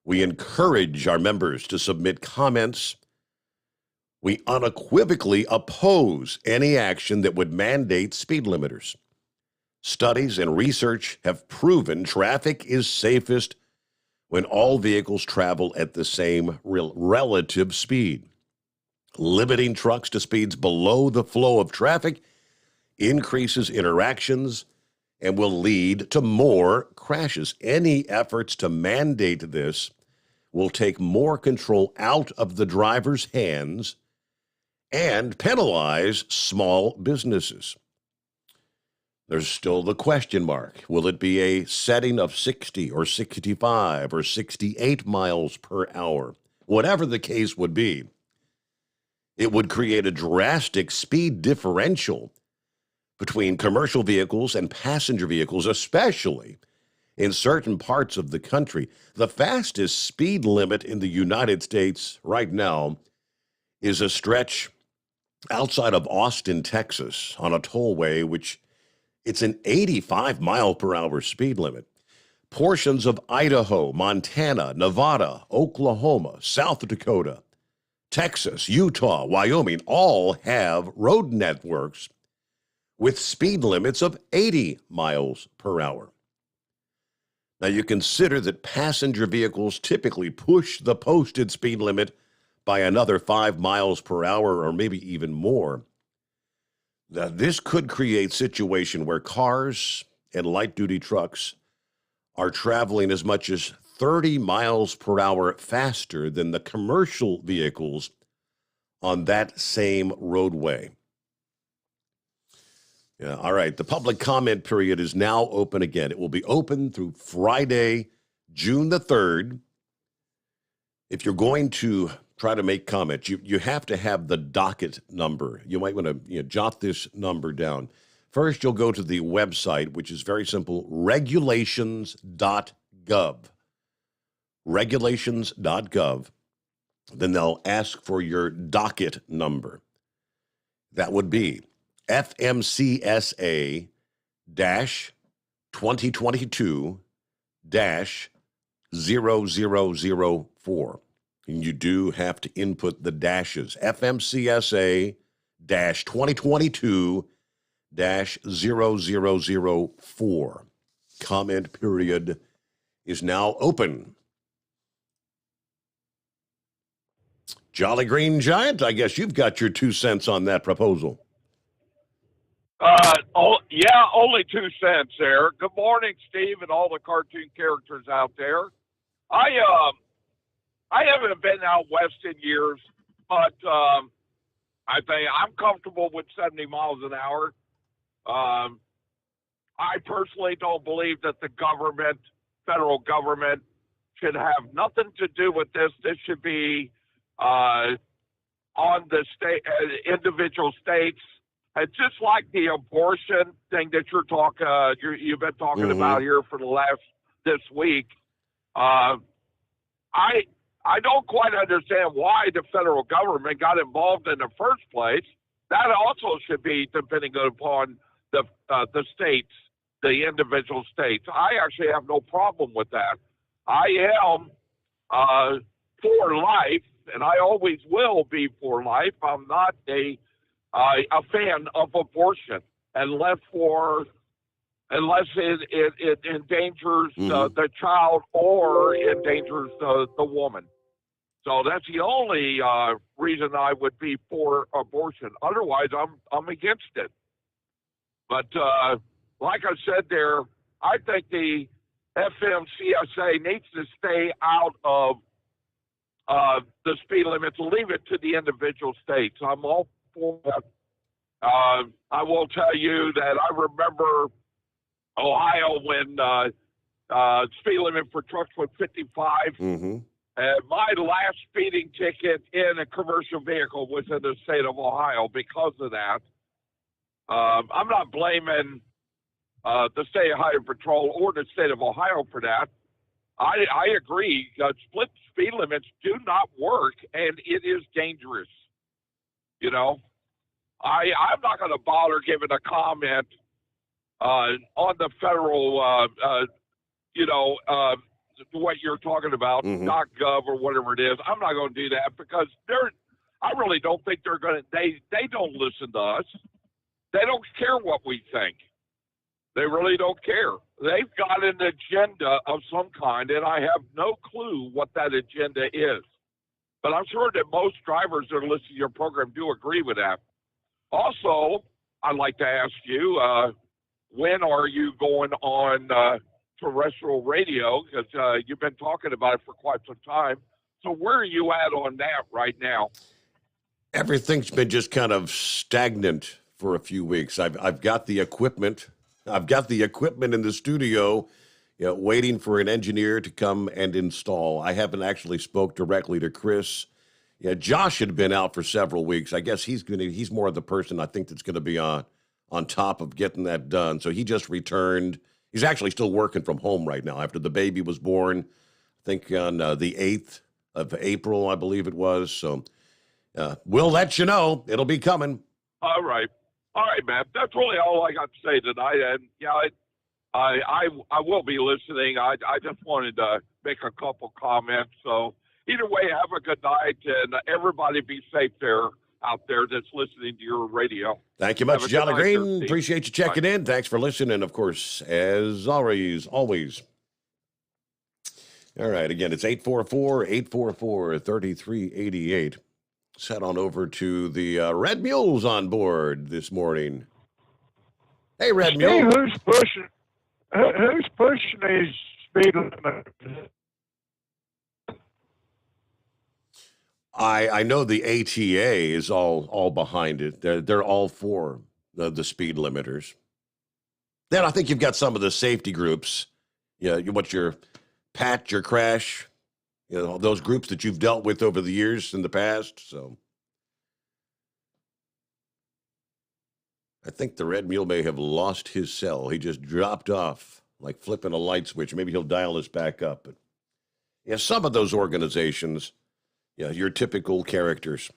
C: We encourage our members to submit comments. We unequivocally oppose any action that would mandate speed limiters. Studies and research have proven traffic is safest when all vehicles travel at the same relative speed. Limiting trucks to speeds below the flow of traffic increases interactions and will lead to more crashes. Any efforts to mandate this will take more control out of the driver's hands and penalize small businesses. There's still the question mark. Will it be a setting of 60 or 65 or 68 miles per hour? Whatever the case would be, it would create a drastic speed differential between commercial vehicles and passenger vehicles, especially in certain parts of the country. The fastest speed limit in the United States right now is a stretch outside of Austin, Texas, on a tollway, which it's an 85 mile per hour speed limit. Portions of Idaho, Montana, Nevada, Oklahoma, South Dakota, Texas, Utah, Wyoming all have road networks with speed limits of 80 miles per hour. Now, you consider that passenger vehicles typically push the posted speed limit by another 5 miles per hour or maybe even more. Now, this could create a situation where cars and light-duty trucks are traveling as much as 30 miles per hour faster than the commercial vehicles on that same roadway. Yeah, all right, the public comment period is now open again. It will be open through Friday, June the 3rd. If you're going to try to make comments, you have to have the docket number. You might want to jot this number down. First, you'll go to the website, which is very simple, regulations.gov. Regulations.gov. Then they'll ask for your docket number. That would be FMCSA-2022-0004. And you do have to input the dashes. FMCSA-2022-0004. Comment period is now open. Jolly Green Giant, I guess you've got your 2 cents on that proposal.
B: Only 2 cents there. Good morning, Steve, and all the cartoon characters out there. I haven't been out west in years, but I think I'm comfortable with 70 miles an hour. I personally don't believe that the government, federal government, should have nothing to do with this. This should be on the state, individual states. It's just like the abortion thing that you've been talking about here for this week. I don't quite understand why the federal government got involved in the first place. That also should be depending upon the states, the individual states. I actually have no problem with that. I am for life, and I always will be for life. I'm not a fan of abortion unless it endangers the child or endangers the woman. So that's the only reason I would be for abortion. Otherwise, I'm against it. But like I said there, I think the FMCSA needs to stay out of the speed limits, leave it to the individual states. I'm all for that. I will tell you that I remember Ohio when speed limit for trucks was 55.
C: Mm-hmm.
B: And my last speeding ticket in a commercial vehicle was in the state of Ohio because of that. I'm not blaming the state of Highway Patrol or the state of Ohio for that. I agree. Split speed limits do not work, and it is dangerous. You know, I'm not going to bother giving a comment on the federal, what you're talking about, .gov or whatever it is. I'm not going to do that because I really don't think they're going to. They don't listen to us. They don't care what we think. They really don't care. They've got an agenda of some kind, and I have no clue what that agenda is. But I'm sure that most drivers that are listening to your program do agree with that. Also, I'd like to ask you, when are you going on terrestrial radio? Because you've been talking about it for quite some time. So where are you at on that right now?
C: Everything's been just kind of stagnant for a few weeks. I've got the equipment. I've got the equipment in the studio, waiting for an engineer to come and install. I haven't actually spoke directly to Chris. Yeah, Josh had been out for several weeks. I guess he's more of the person I think that's going to be on top of getting that done. So he just returned. He's actually still working from home right now after the baby was born, I think on the 8th of April, I believe it was. So we'll let you know. It'll be coming.
B: All right, man. That's really all I got to say tonight. And I will be listening. I just wanted to make a couple comments. So either way, have a good night, and everybody be safe out there that's listening to your radio.
C: Thank you much, Jolly Green. Appreciate you checking in. Thanks for listening. And, of course, as always. All right, again, it's 844-844-3388. Let's head on over to the Red Mule's on board this morning. Hey, Red Mule.
Q: Who's pushing these speed limits?
C: I know the ATA is all behind it. They're all for the speed limiters. Then I think you've got some of the safety groups. What's your Pat, your Crash, those groups that you've dealt with over the years in the past. So I think the Red Mule may have lost his cell. He just dropped off like flipping a light switch. Maybe he'll dial us back up. But some of those organizations, your typical characters.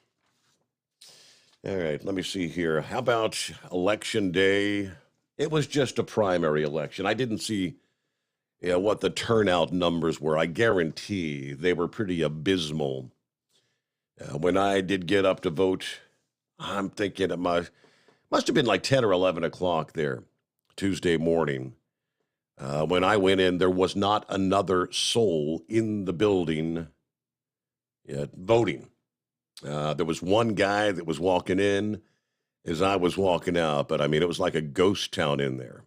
C: All right, let me see here. How about Election Day? It was just a primary election. I didn't see what the turnout numbers were. I guarantee they were pretty abysmal. When I did get up to vote, I'm thinking it must have been like 10 or 11 o'clock there, Tuesday morning. When I went in, there was not another soul in the building voting. There was one guy that was walking in as I was walking out, but it was like a ghost town in there.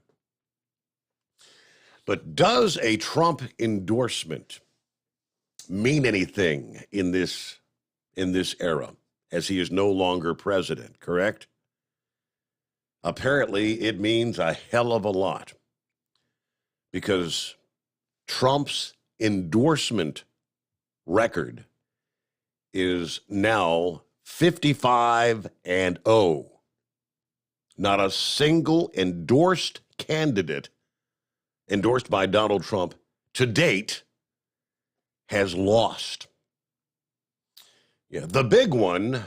C: But does a Trump endorsement mean anything in this era, as he is no longer president, correct? Apparently, it means a hell of a lot, because Trump's endorsement record is now 55-0. Not a single endorsed candidate endorsed by Donald Trump to date has lost. The big one,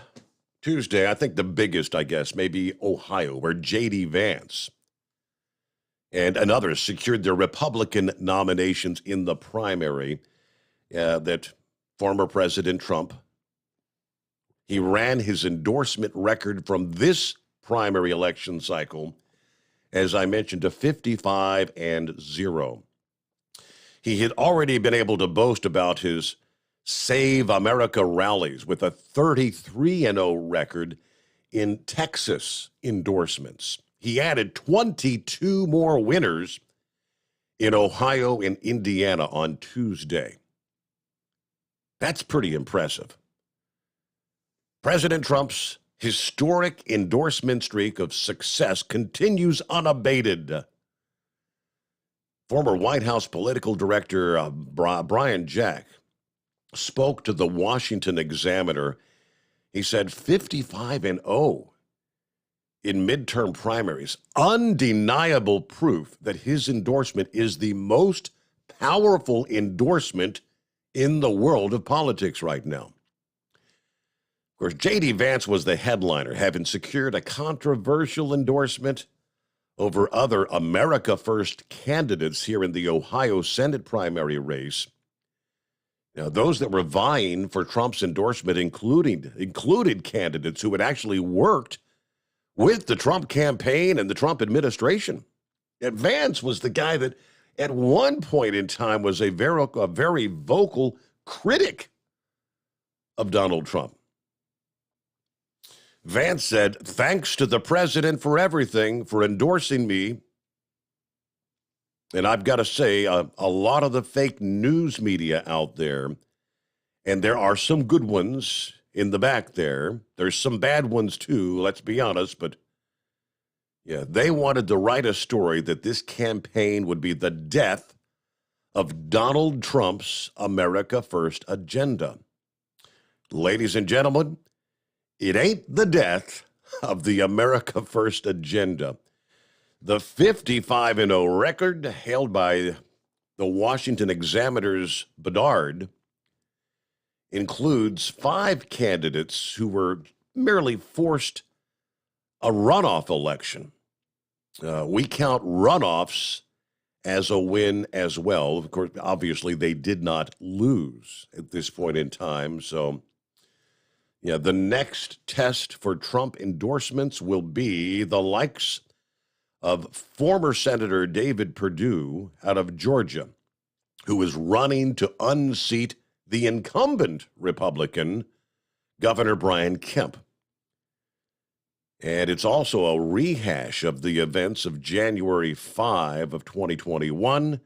C: Tuesday, I think the biggest, maybe Ohio, where J.D. Vance and others secured their Republican nominations in the primary that former President Trump, he ran his endorsement record from this primary election cycle, as I mentioned, to 55-0. He had already been able to boast about his Save America rallies with a 33-0 record in Texas endorsements. He added 22 more winners in Ohio and Indiana on Tuesday. That's pretty impressive. President Trump's historic endorsement streak of success continues unabated. Former White House political director Brian Jack spoke to the Washington Examiner. He said 55-0 in midterm primaries, undeniable proof that his endorsement is the most powerful endorsement in the world of politics right now. Of course, J.D. Vance was the headliner, having secured a controversial endorsement over other America First candidates here in the Ohio Senate primary race. Now, those that were vying for Trump's endorsement included candidates who had actually worked with the Trump campaign and the Trump administration. And Vance was the guy that at one point in time was a very vocal critic of Donald Trump. Vance said, "Thanks to the president for everything, for endorsing me." And I've got to say, a lot of the fake news media out there, and there are some good ones in the back there. There's some bad ones too, let's be honest, but yeah, they wanted to write a story that this campaign would be the death of Donald Trump's America First agenda. Ladies and gentlemen, it ain't the death of the America First agenda. The 55-0 record held by the Washington Examiner's Bedard includes 5 candidates who were merely forced a runoff election. We count runoffs as a win as well. Of course, obviously, they did not lose at this point in time. So, yeah, the next test for Trump endorsements will be the likes of former Senator David Perdue out of Georgia, who is running to unseat the incumbent Republican, Governor Brian Kemp. And it's also a rehash of the events of January 5 of 2021,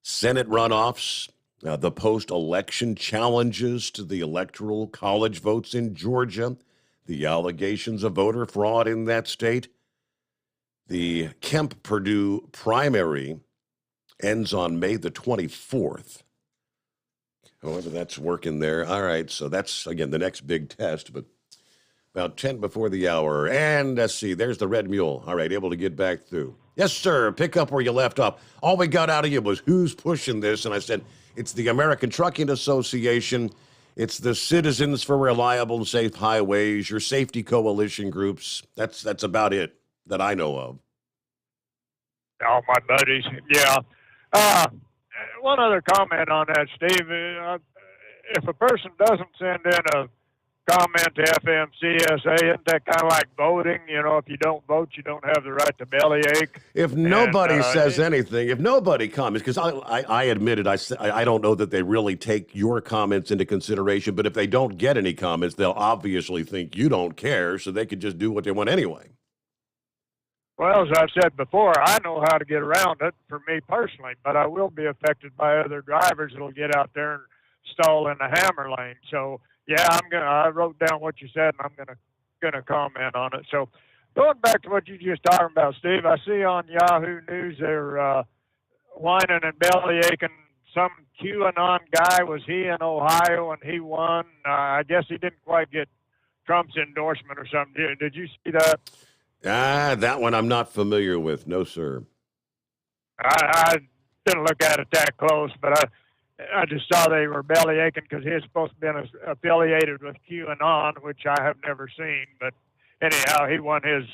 C: Senate runoffs, the post-election challenges to the Electoral College votes in Georgia, the allegations of voter fraud in that state. The Kemp-Perdue primary ends on May the 24th. However, that's working there. All right, so that's, again, the next big test, but about 10 before the hour. And let's see, there's the red mule. All right, able to get back through. Yes, sir, pick up where you left off. All we got out of you was who's pushing this, and I said, it's the American Trucking Association. It's the Citizens for Reliable and Safe Highways, your safety coalition groups. That's about it that I know of.
Q: All my buddies, yeah. One other comment on that, Steve. If a person doesn't send in a comment to FMCSA, isn't that kind of like voting? You know, if you don't vote, you don't have the right to bellyache.
C: If nobody says anything, if nobody comments, because I admitted, I don't know that they really take your comments into consideration, but if they don't get any comments, they'll obviously think you don't care, so they could just do what they want anyway.
Q: Well, as I've said before, I know how to get around it for me personally, but I will be affected by other drivers that'll get out there and stall in the hammer lane. So, yeah, I wrote down what you said, and I'm gonna comment on it. So, going back to what you just talking about, Steve, I see on Yahoo News they're whining and bellyaching. Some QAnon guy, was he in Ohio and he won? I guess he didn't quite get Trump's endorsement or something. Did you see that?
C: That one I'm not familiar with. No, sir.
Q: I didn't look at it that close, but I just saw they were bellyaching because he was supposed to be affiliated with QAnon, which I have never seen. But anyhow, he won his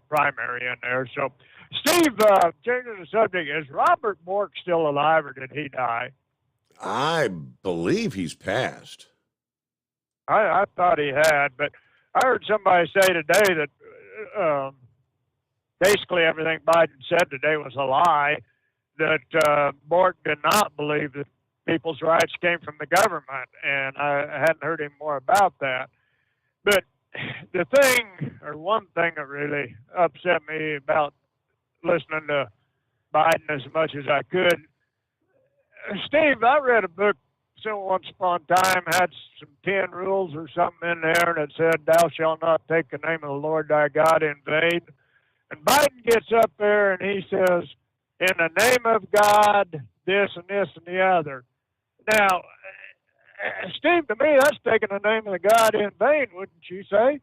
Q: primary in there. So, Steve, changing the subject, is Robert Bork still alive or did he die?
C: I believe he's passed.
Q: I thought he had, but I heard somebody say today that basically everything Biden said today was a lie, that Bork did not believe that people's rights came from the government, and I hadn't heard any more about that. But the thing, or one thing that really upset me about listening to Biden as much as I could, Steve, I read a book so once upon a time had some 10 rules or something in there, and it said, "Thou shalt not take the name of the Lord thy God in vain." And Biden gets up there and he says, "In the name of God, this and this and the other." Now, Steve, to me, that's taking the name of the God in vain, wouldn't you say?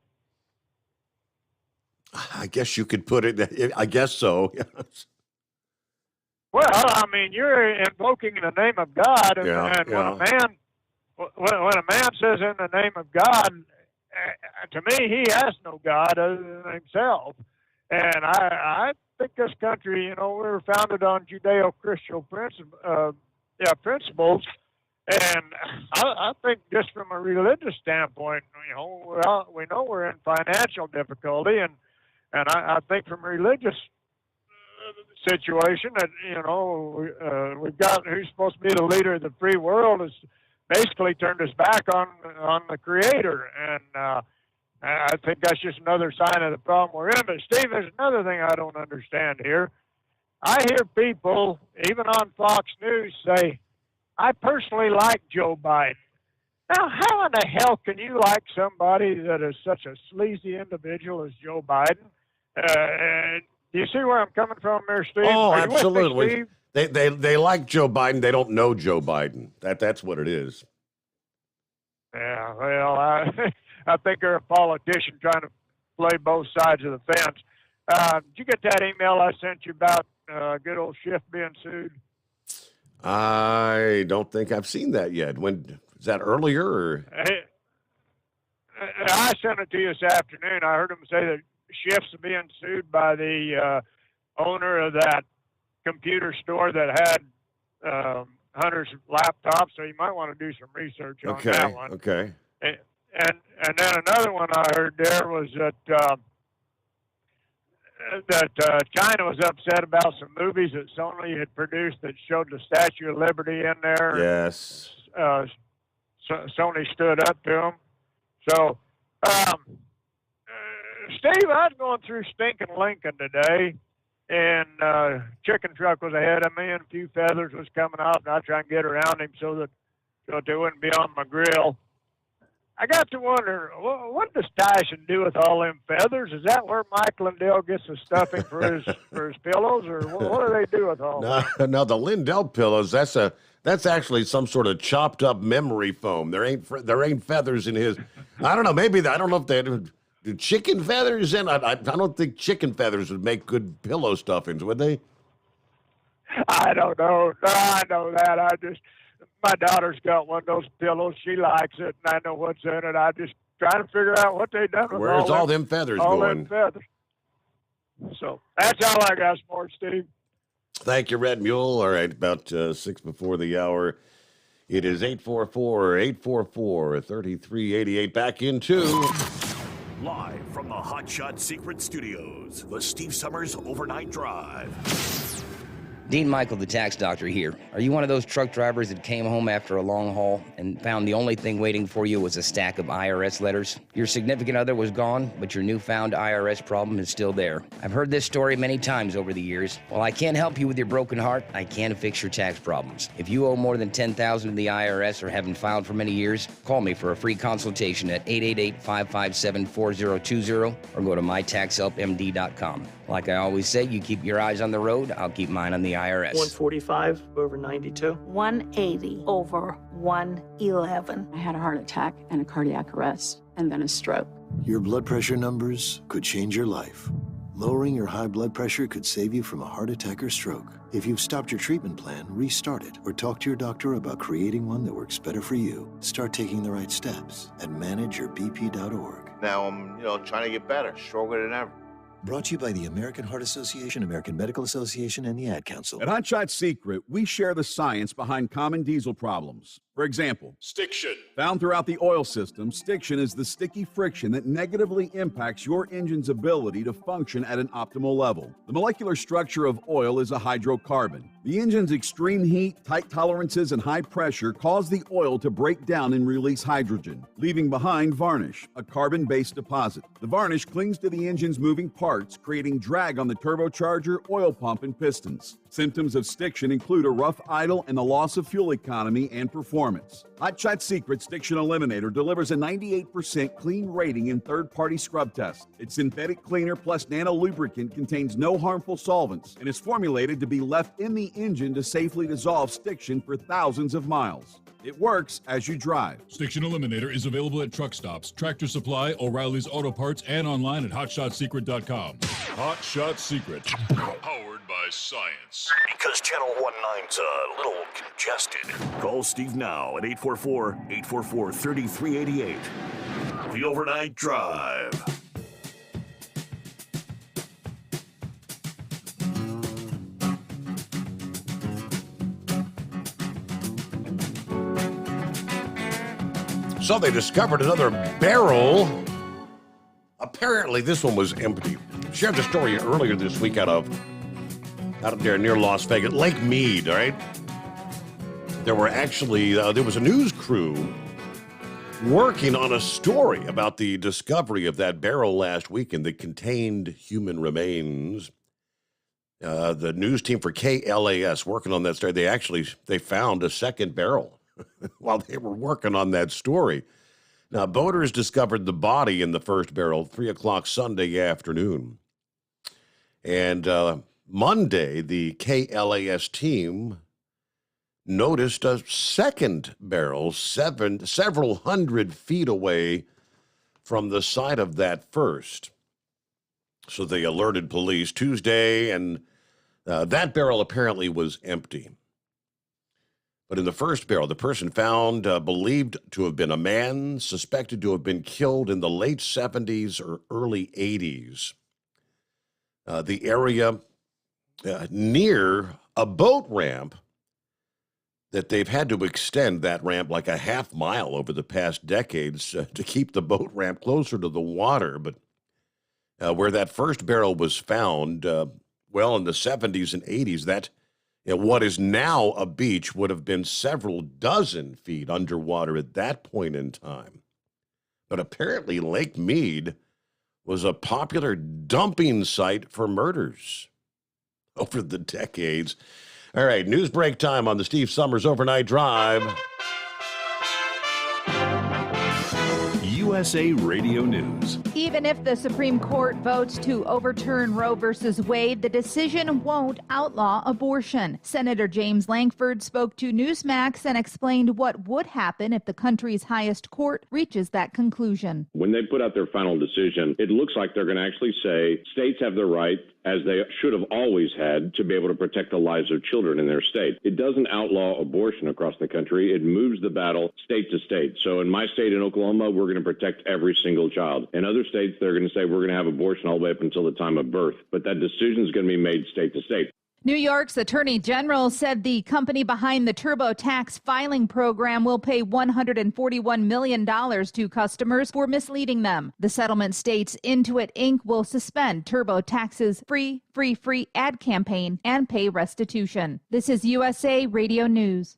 C: I guess you could put it. I guess so. Yes.
Q: Well, I mean, you're invoking the name of God, and,
C: Yeah,
Q: when a man says in the name of God, to me, he has no God other than himself. And I think this country, we were founded on Judeo-Christian principles, and I think just from a religious standpoint, we know we're in financial difficulty, and I think from a religious situation that we've got who's supposed to be the leader of the free world has basically turned his back on the Creator, and I think that's just another sign of the problem we're in. But Steve, there's another thing I don't understand here. I hear people, even on Fox News, say, "I personally like Joe Biden." Now, how in the hell can you like somebody that is such a sleazy individual as Joe Biden? Do you see where I'm coming from there, Steve?
C: Oh,
Q: Are you with me,
C: absolutely.
Q: Steve?
C: They like Joe Biden. They don't know Joe Biden. That's what it is.
Q: Yeah, well, I think they're a politician trying to play both sides of the fence. Did you get that email I sent you about good old Schiff being sued?
C: I don't think I've seen that yet. When is that earlier? Or?
Q: I sent it to you this afternoon. I heard him say that Schiff's being sued by the owner of that computer store that had Hunter's laptop, so you might want to do some research on that one.
C: Okay.
Q: And then another one I heard there was that China was upset about some movies that Sony had produced that showed the Statue of Liberty in there.
C: Yes.
Q: Sony stood up to them. So, Steve, I was going through stinking Lincoln today, and chicken truck was ahead of me, and a few feathers was coming off, and I tried to get around him so they wouldn't be on my grill. I got to wonder, what does Tyson do with all them feathers? Is that where Mike Lindell gets the stuffing for his pillows, or what do they do with all that?
C: No, the Lindell pillows. That's actually some sort of chopped up memory foam. There ain't feathers in his. I don't know. Maybe I don't know if they do chicken feathers in. I don't think chicken feathers would make good pillow stuffings, would they?
Q: I don't know. I know that. My daughter's got one of those pillows. She likes it, and I know what's in it. I just try to figure out what they done with
C: Where's all them feathers going?
Q: Them feathers. So that's all I got for it, Steve.
C: Thank you, Red Mule. All right, about 6 before the hour. It is 844-3388. Back into
D: Live from the Hot Shot Secret Studios, the Steve Summers Overnight Drive.
N: Dean Michael, the tax doctor here. Are you one of those truck drivers that came home after a long haul and found the only thing waiting for you was a stack of IRS letters? Your significant other was gone, but your newfound IRS problem is still there. I've heard this story many times over the years. While I can't help you with your broken heart, I can fix your tax problems. If you owe more than $10,000 to the IRS or haven't filed for many years, call me for a free consultation at 888-557-4020 or go to mytaxhelpmd.com. Like I always say, you keep your eyes on the road, I'll keep mine on the IRS.
R: 145 over 92.
S: 180 over 111. I had a heart attack and a cardiac arrest and then a stroke.
T: Your blood pressure numbers could change your life. Lowering your high blood pressure could save you from a heart attack or stroke. If you've stopped your treatment plan, restart it or talk to your doctor about creating one that works better for you. Start taking the right steps at manageyourbp.org.
U: Now I'm, trying to get better, stronger than ever.
T: Brought to you by the American Heart Association, American Medical Association, and the Ad Council.
F: At Hot Shot Secret, we share the science behind common diesel problems. For example,
G: stiction.
F: Found throughout the oil system, stiction is the sticky friction that negatively impacts your engine's ability to function at an optimal level. The molecular structure of oil is a hydrocarbon. The engine's extreme heat, tight tolerances, and high pressure cause the oil to break down and release hydrogen, leaving behind varnish, a carbon-based deposit. The varnish clings to the engine's moving parts parts, creating drag on the turbocharger, oil pump, and pistons. Symptoms of stiction include a rough idle and the loss of fuel economy and performance. Hot Shot Secret Stiction Eliminator delivers a 98% clean rating in third-party scrub tests. Its synthetic cleaner plus nano lubricant contains no harmful solvents and is formulated to be left in the engine to safely dissolve stiction for thousands of miles. It works as you drive.
G: Stiction Eliminator is available at truck stops, Tractor Supply, O'Reilly's Auto Parts, and online at hotshotsecret.com. Hot Shot Secret. Powered by science.
D: Because Channel 19's a little congested. Call Steve now at 844-844-3388. The Overnight Drive.
C: So they discovered another barrel. Apparently, this one was empty. Shared the story earlier this week out there near Las Vegas, Lake Mead. All right, there were actually there was a news crew working on a story about the discovery of that barrel last weekend that contained human remains. The news team for KLAS working on that story. They found a second barrel while they were working on that story. Now, boaters discovered the body in the first barrel 3 o'clock Sunday afternoon. And Monday, the KLAS team noticed a second barrel several hundred feet away from the site of that first. So they alerted police Tuesday, and that barrel apparently was empty. But in the first barrel, the person found believed to have been a man, suspected to have been killed in the late 70s or early 80s. The area near a boat ramp that they've had to extend that ramp like a half mile over the past decades to keep the boat ramp closer to the water. But where that first barrel was found, in the 70s and 80s, what is now a beach would have been several dozen feet underwater at that point in time. But apparently Lake Mead was a popular dumping site for murders over the decades. All right, news break time on the Steve Sommers Overnight Drive.
F: USA Radio News.
J: Even if the Supreme Court votes to overturn Roe v. Wade, the decision won't outlaw abortion. Senator James Lankford spoke to Newsmax and explained what would happen if the country's highest court reaches that conclusion.
A: When they put out their final decision, it looks like they're going to actually say states have the right, as they should have always had, to be able to protect the lives of children in their state. It doesn't outlaw abortion across the country. It moves the battle state to state. So in my state, in Oklahoma, we're going to protect every single child. In other states, they're going to say we're going to have abortion all the way up until the time of birth. But that decision is going to be made state to state.
J: New York's Attorney General said the company behind the TurboTax filing program will pay $141 million to customers for misleading them. The settlement states Intuit Inc. will suspend TurboTax's free ad campaign and pay restitution. This is USA Radio News.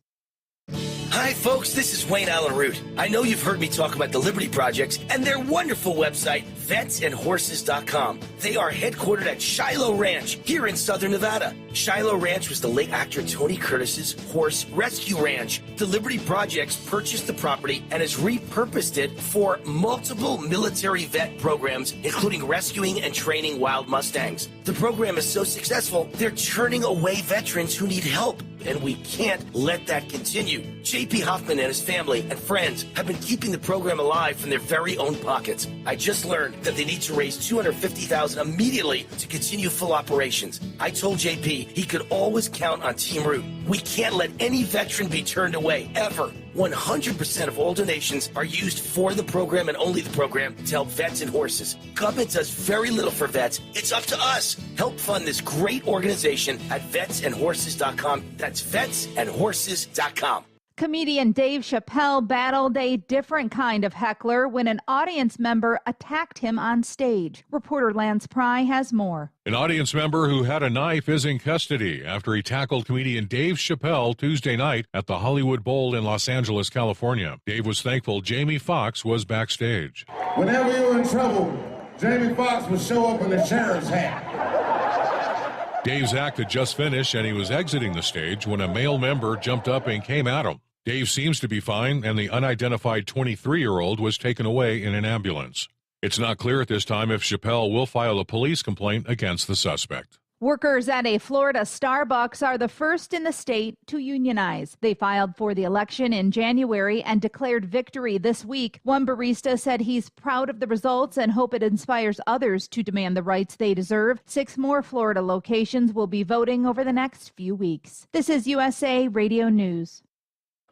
V: Hi, folks. This is Wayne Allen Root. I know you've heard me talk about the Liberty Projects and their wonderful website, vetsandhorses.com. They are headquartered at Shiloh Ranch here in southern Nevada. Shiloh Ranch was the late actor Tony Curtis's horse rescue ranch. The Liberty Projects purchased the property and has repurposed it for multiple military vet programs, including rescuing and training wild Mustangs. The program is so successful, they're turning away veterans who need help, and we can't let that continue. J.P. Hoffman and his family and friends have been keeping the program alive from their very own pockets. I just learned that they need to raise $250,000 immediately to continue full operations. I told J.P. he could always count on Team Root. We can't let any veteran be turned away, ever. 100% of all donations are used for the program and only the program to help vets and horses. Government does very little for vets. It's up to us. Help fund this great organization at vetsandhorses.com. That's vetsandhorses.com.
J: Comedian Dave Chappelle battled a different kind of heckler when an audience member attacked him on stage. Reporter Lance Pry has more.
W: An audience member who had a knife is in custody after he tackled comedian Dave Chappelle Tuesday night at the Hollywood Bowl in Los Angeles, California. Dave was thankful Jamie Foxx was backstage.
X: Whenever you're in trouble,
H: Jamie Foxx would show up in a sheriff's hat.
W: Dave's act had just finished, and he was exiting the stage when a male member jumped up and came at him. Dave seems to be fine, and the unidentified 23-year-old was taken away in an ambulance. It's not clear at this time if Chappelle will file a police complaint against the suspect.
J: Workers at a Florida Starbucks are the first in the state to unionize. They filed for the election in January and declared victory this week. One barista said he's proud of the results and hope it inspires others to demand the rights they deserve. 6 more Florida locations will be voting over the next few weeks. This is USA Radio News.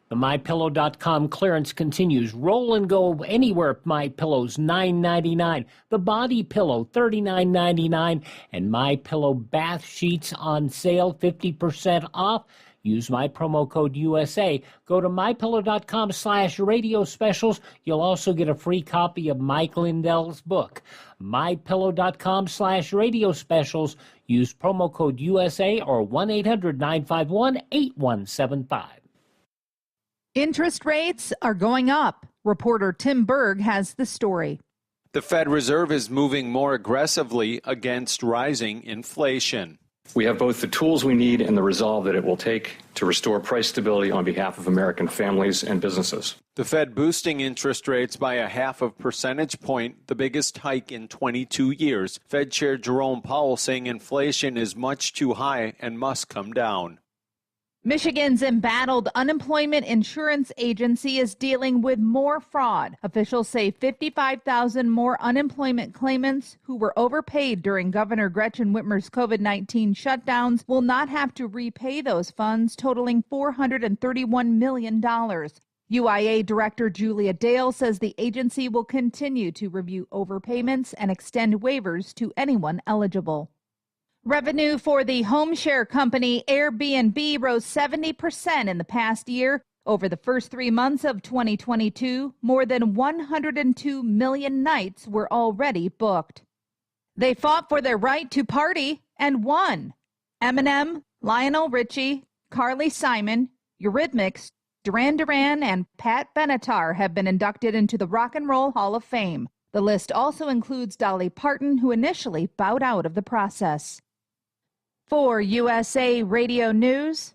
I: The MyPillow.com clearance continues. Roll and go anywhere MyPillows, $9.99. The Body Pillow, $39.99. And MyPillow bath sheets on sale, 50% off. Use my promo code USA. Go to MyPillow.com/radio specials. You'll also get a free copy of Mike Lindell's book. MyPillow.com/radio specials. Use promo code USA or 1-800-951-8175.
J: Interest rates are going up. Reporter Tim Berg has the story.
L: The Fed Reserve is moving more aggressively against rising inflation.
X: We have both the tools we need and the resolve that it will take to restore price stability on behalf of American families and businesses.
L: The Fed boosting interest rates by a 0.5 percentage point, the biggest hike in 22 years. Fed Chair Jerome Powell saying inflation is much too high and must come down.
J: Michigan's embattled unemployment insurance agency is dealing with more fraud. Officials say 55,000 more unemployment claimants who were overpaid during Governor Gretchen Whitmer's COVID-19 shutdowns will not have to repay those funds, totaling $431 million. UIA Director Julia Dale says the agency will continue to review overpayments and extend waivers to anyone eligible. Revenue for the home share company Airbnb rose 70% in the past year. Over the first 3 months of 2022, more than 102 million nights were already booked. They fought for their right to party and won. Eminem, Lionel Richie, Carly Simon, Eurythmics, Duran Duran, and Pat Benatar have been inducted into the Rock and Roll Hall of Fame. The list also includes Dolly Parton, who initially bowed out of the process. For USA Radio News,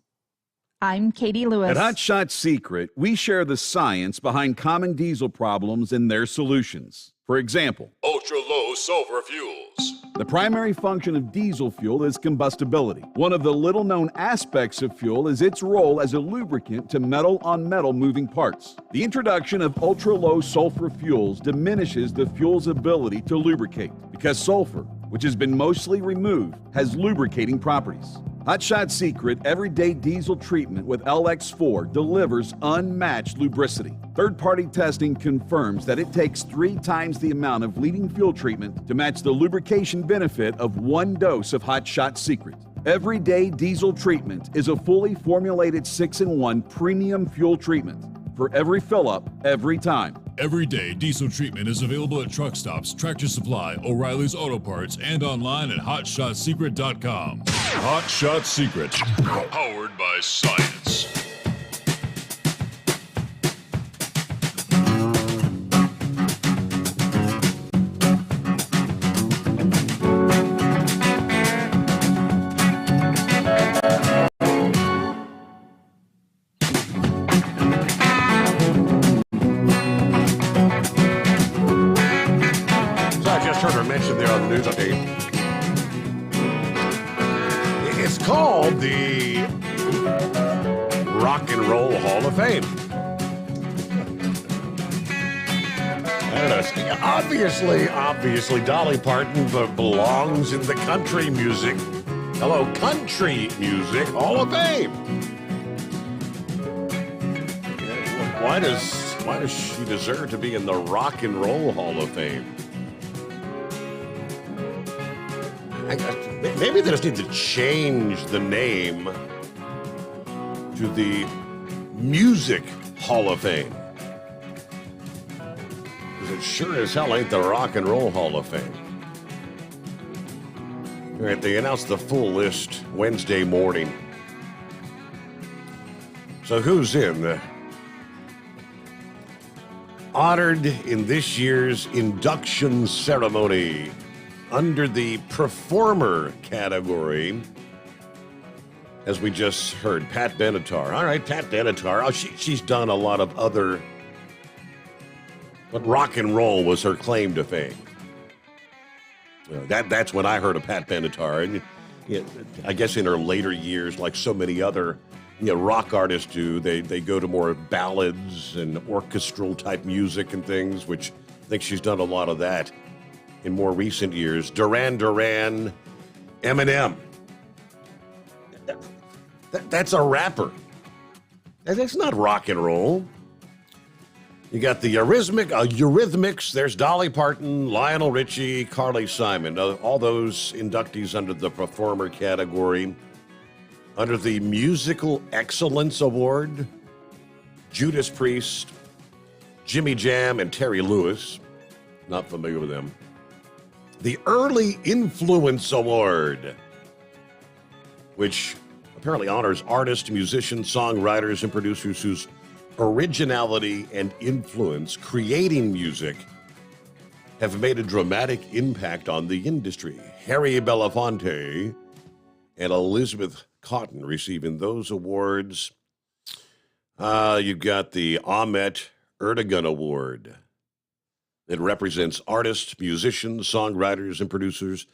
J: I'm Katie Lewis.
F: At Hot Shot Secret, we share the science behind common diesel problems and their solutions. For example,
G: ultra-low sulfur fuels.
F: The primary function of diesel fuel is combustibility. One of the little-known aspects of fuel is its role as a lubricant to metal-on-metal moving parts. The introduction of ultra-low sulfur fuels diminishes the fuel's ability to lubricate because sulfur, which has been mostly removed, has lubricating properties. Hot Shot Secret Everyday Diesel Treatment with LX4 delivers unmatched lubricity. Third-party testing confirms that it takes 3 times the amount of leading fuel treatment to match the lubrication benefit of 1 dose of Hot Shot Secret. Everyday Diesel Treatment is a fully formulated 6-in-1 premium fuel treatment for every fill-up, every time.
G: Everyday Diesel Treatment is available at truck stops, Tractor Supply, O'Reilly's Auto Parts, and online at HotShotSecret.com. Hot Shot Secret, powered by science.
C: It's called the Rock and Roll Hall of Fame. Obviously, Dolly Parton belongs in the country music. Hello, Country Music Hall of Fame. Why does she deserve to be in the Rock and Roll Hall of Fame? Maybe they just need to change the name to the Music Hall of Fame. Because it sure as hell ain't the Rock and Roll Hall of Fame. All right, they announced the full list Wednesday morning. So who's in? honored in this year's induction ceremony under the performer category. As we just heard, Pat Benatar. All right, Pat Benatar. Oh, she's done a lot of other, but rock and roll was her claim to fame. That's when I heard of Pat Benatar. And I guess in her later years, like so many other rock artists do, they go to more ballads and orchestral type music and things, which I think she's done a lot of that in more recent years. Duran Duran, Eminem. That's a rapper. That's not rock and roll. You got the Eurythmics. There's Dolly Parton, Lionel Richie, Carly Simon. All those inductees under the performer category. Under the Musical Excellence Award, Judas Priest, Jimmy Jam, and Terry Lewis. Not familiar with them. The Early Influence Award, which apparently honors artists, musicians, songwriters, and producers whose originality and influence creating music have made a dramatic impact on the industry. Harry Belafonte and Elizabeth Cotton receiving those awards. You've got the Ahmet Erdogan Award. It represents artists, musicians, songwriters, and producers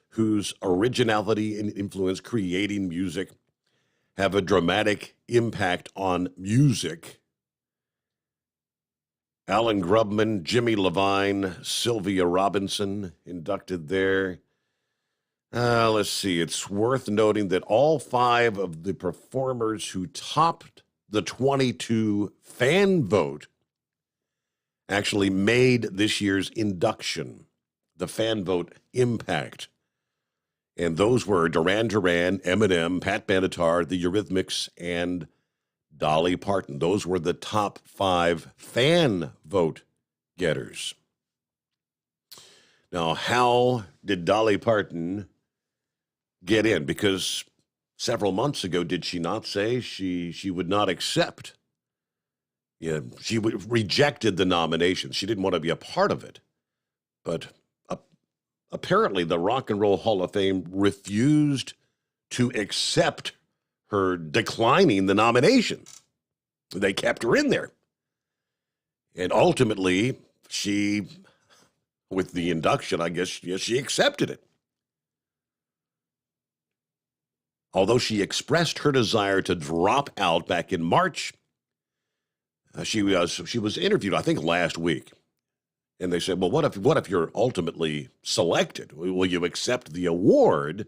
C: whose originality and influence creating music have a dramatic impact on music. Alan Grubman, Jimmy Levine, Sylvia Robinson inducted there. Let's see. It's worth noting that all 5 of the performers who topped the 22 fan vote actually made this year's induction, the fan vote impact. And those were Duran Duran, Eminem, Pat Benatar, the Eurythmics, and Dolly Parton. Those were the top 5 fan vote getters. Now, how did Dolly Parton get in? Because several months ago, did she not say she would not accept? Yeah, she rejected the nomination. She didn't want to be a part of it. But apparently, the Rock and Roll Hall of Fame refused to accept her declining the nomination. They kept her in there. And ultimately, she, with the induction, I guess, yes, she accepted it. Although she expressed her desire to drop out back in March, she was interviewed, I think, last week. And they said, well, what if you're ultimately selected? Will you accept the award?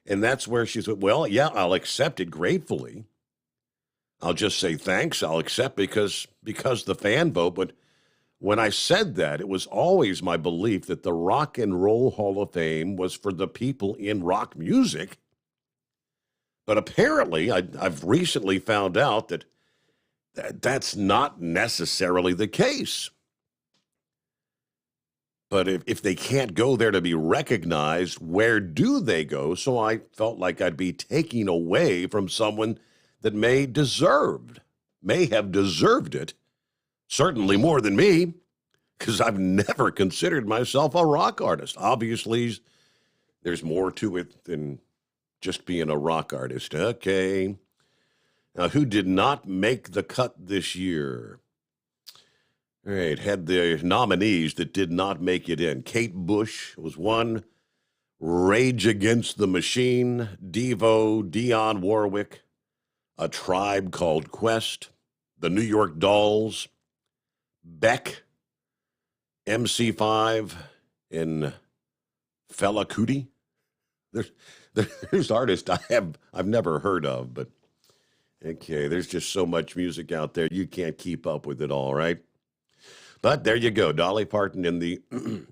C: And that's where she said, well, yeah, I'll accept it gratefully. I'll just say thanks. I'll accept because the fan vote. But when I said that, it was always my belief that the Rock and Roll Hall of Fame was for the people in rock music. But apparently, I've recently found out that that's not necessarily the case. But if they can't go there to be recognized, where do they go? So I felt like I'd be taking away from someone that may have deserved it, certainly more than me, because I've never considered myself a rock artist. Obviously, there's more to it than just being a rock artist. Okay. Now, who did not make the cut this year? All right, had the nominees that did not make it in. Kate Bush was one. Rage Against the Machine, Devo, Dionne Warwick, A Tribe Called Quest, the New York Dolls, Beck, MC5, and Fela Kuti. There's artists I've never heard of, but okay, there's just so much music out there, you can't keep up with it all, right? But there you go, Dolly Parton in the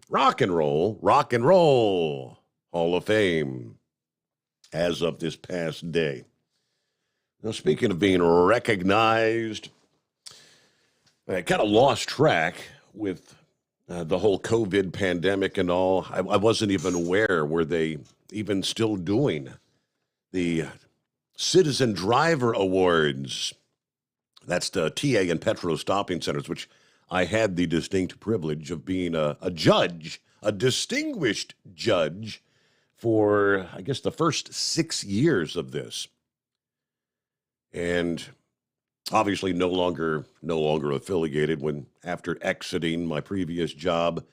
C: Rock and Roll Hall of Fame as of this past day. Now, speaking of being recognized, I kind of lost track with the whole COVID pandemic and all. I wasn't even aware, were they even still doing the Citizen Driver Awards? That's the TA and Petro stopping centers, which I had the distinct privilege of being a judge, a distinguished judge for, I guess, the first 6 years of this. And obviously no longer affiliated when after exiting my previous job.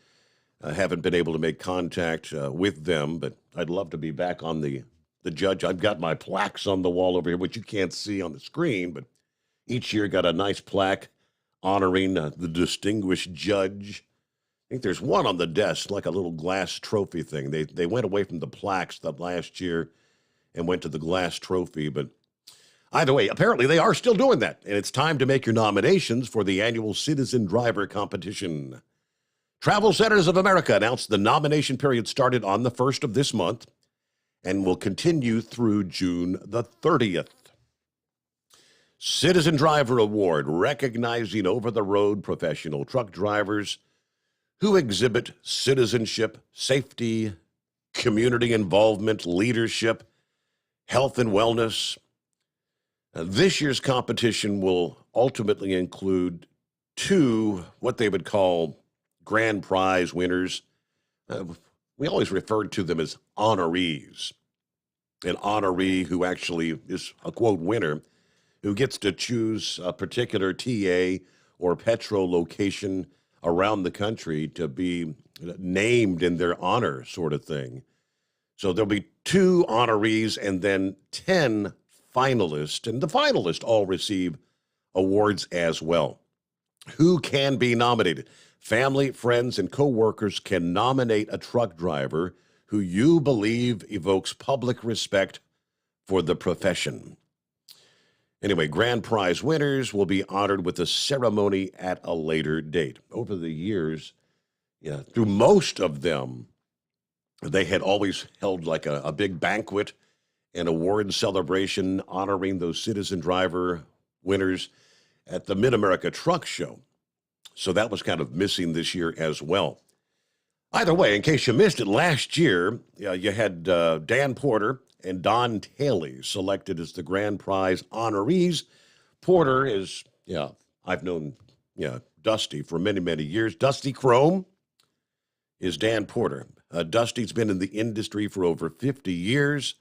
C: I haven't been able to make contact with them, but I'd love to be back on the judge. I've got my plaques on the wall over here, which you can't see on the screen, but each year got a nice plaque honoring the distinguished judge. I think there's one on the desk, like a little glass trophy thing. They went away from the plaques that last year and went to the glass trophy, but either way, apparently they are still doing that, and it's time to make your nominations for the annual Citizen Driver Competition. Travel Centers of America announced the nomination period started on the 1st of this month and will continue through June the 30th. Citizen Driver Award, recognizing over-the-road professional truck drivers who exhibit citizenship, safety, community involvement, leadership, health and wellness. This year's competition will ultimately include 2, what they would call grand prize winners. We always referred to them as honorees. An honoree who actually is a, quote, winner, who gets to choose a particular TA or petro location around the country to be named in their honor, sort of thing. So there'll be 2 honorees and then 10 finalists, and the finalists all receive awards as well. Who can be nominated? Family, friends, and co-workers can nominate a truck driver who you believe evokes public respect for the profession. Anyway, grand prize winners will be honored with a ceremony at a later date. Over the years, through most of them, they had always held like a big banquet, an award celebration honoring those citizen driver winners at the Mid-America Truck Show. So that was kind of missing this year as well. Either way, in case you missed it, last year, you had Dan Porter and Don Taylor selected as the grand prize honorees. Porter is, I've known, Dusty for many, many years. Dusty Chrome is Dan Porter. Dusty's been in the industry for over 50 years.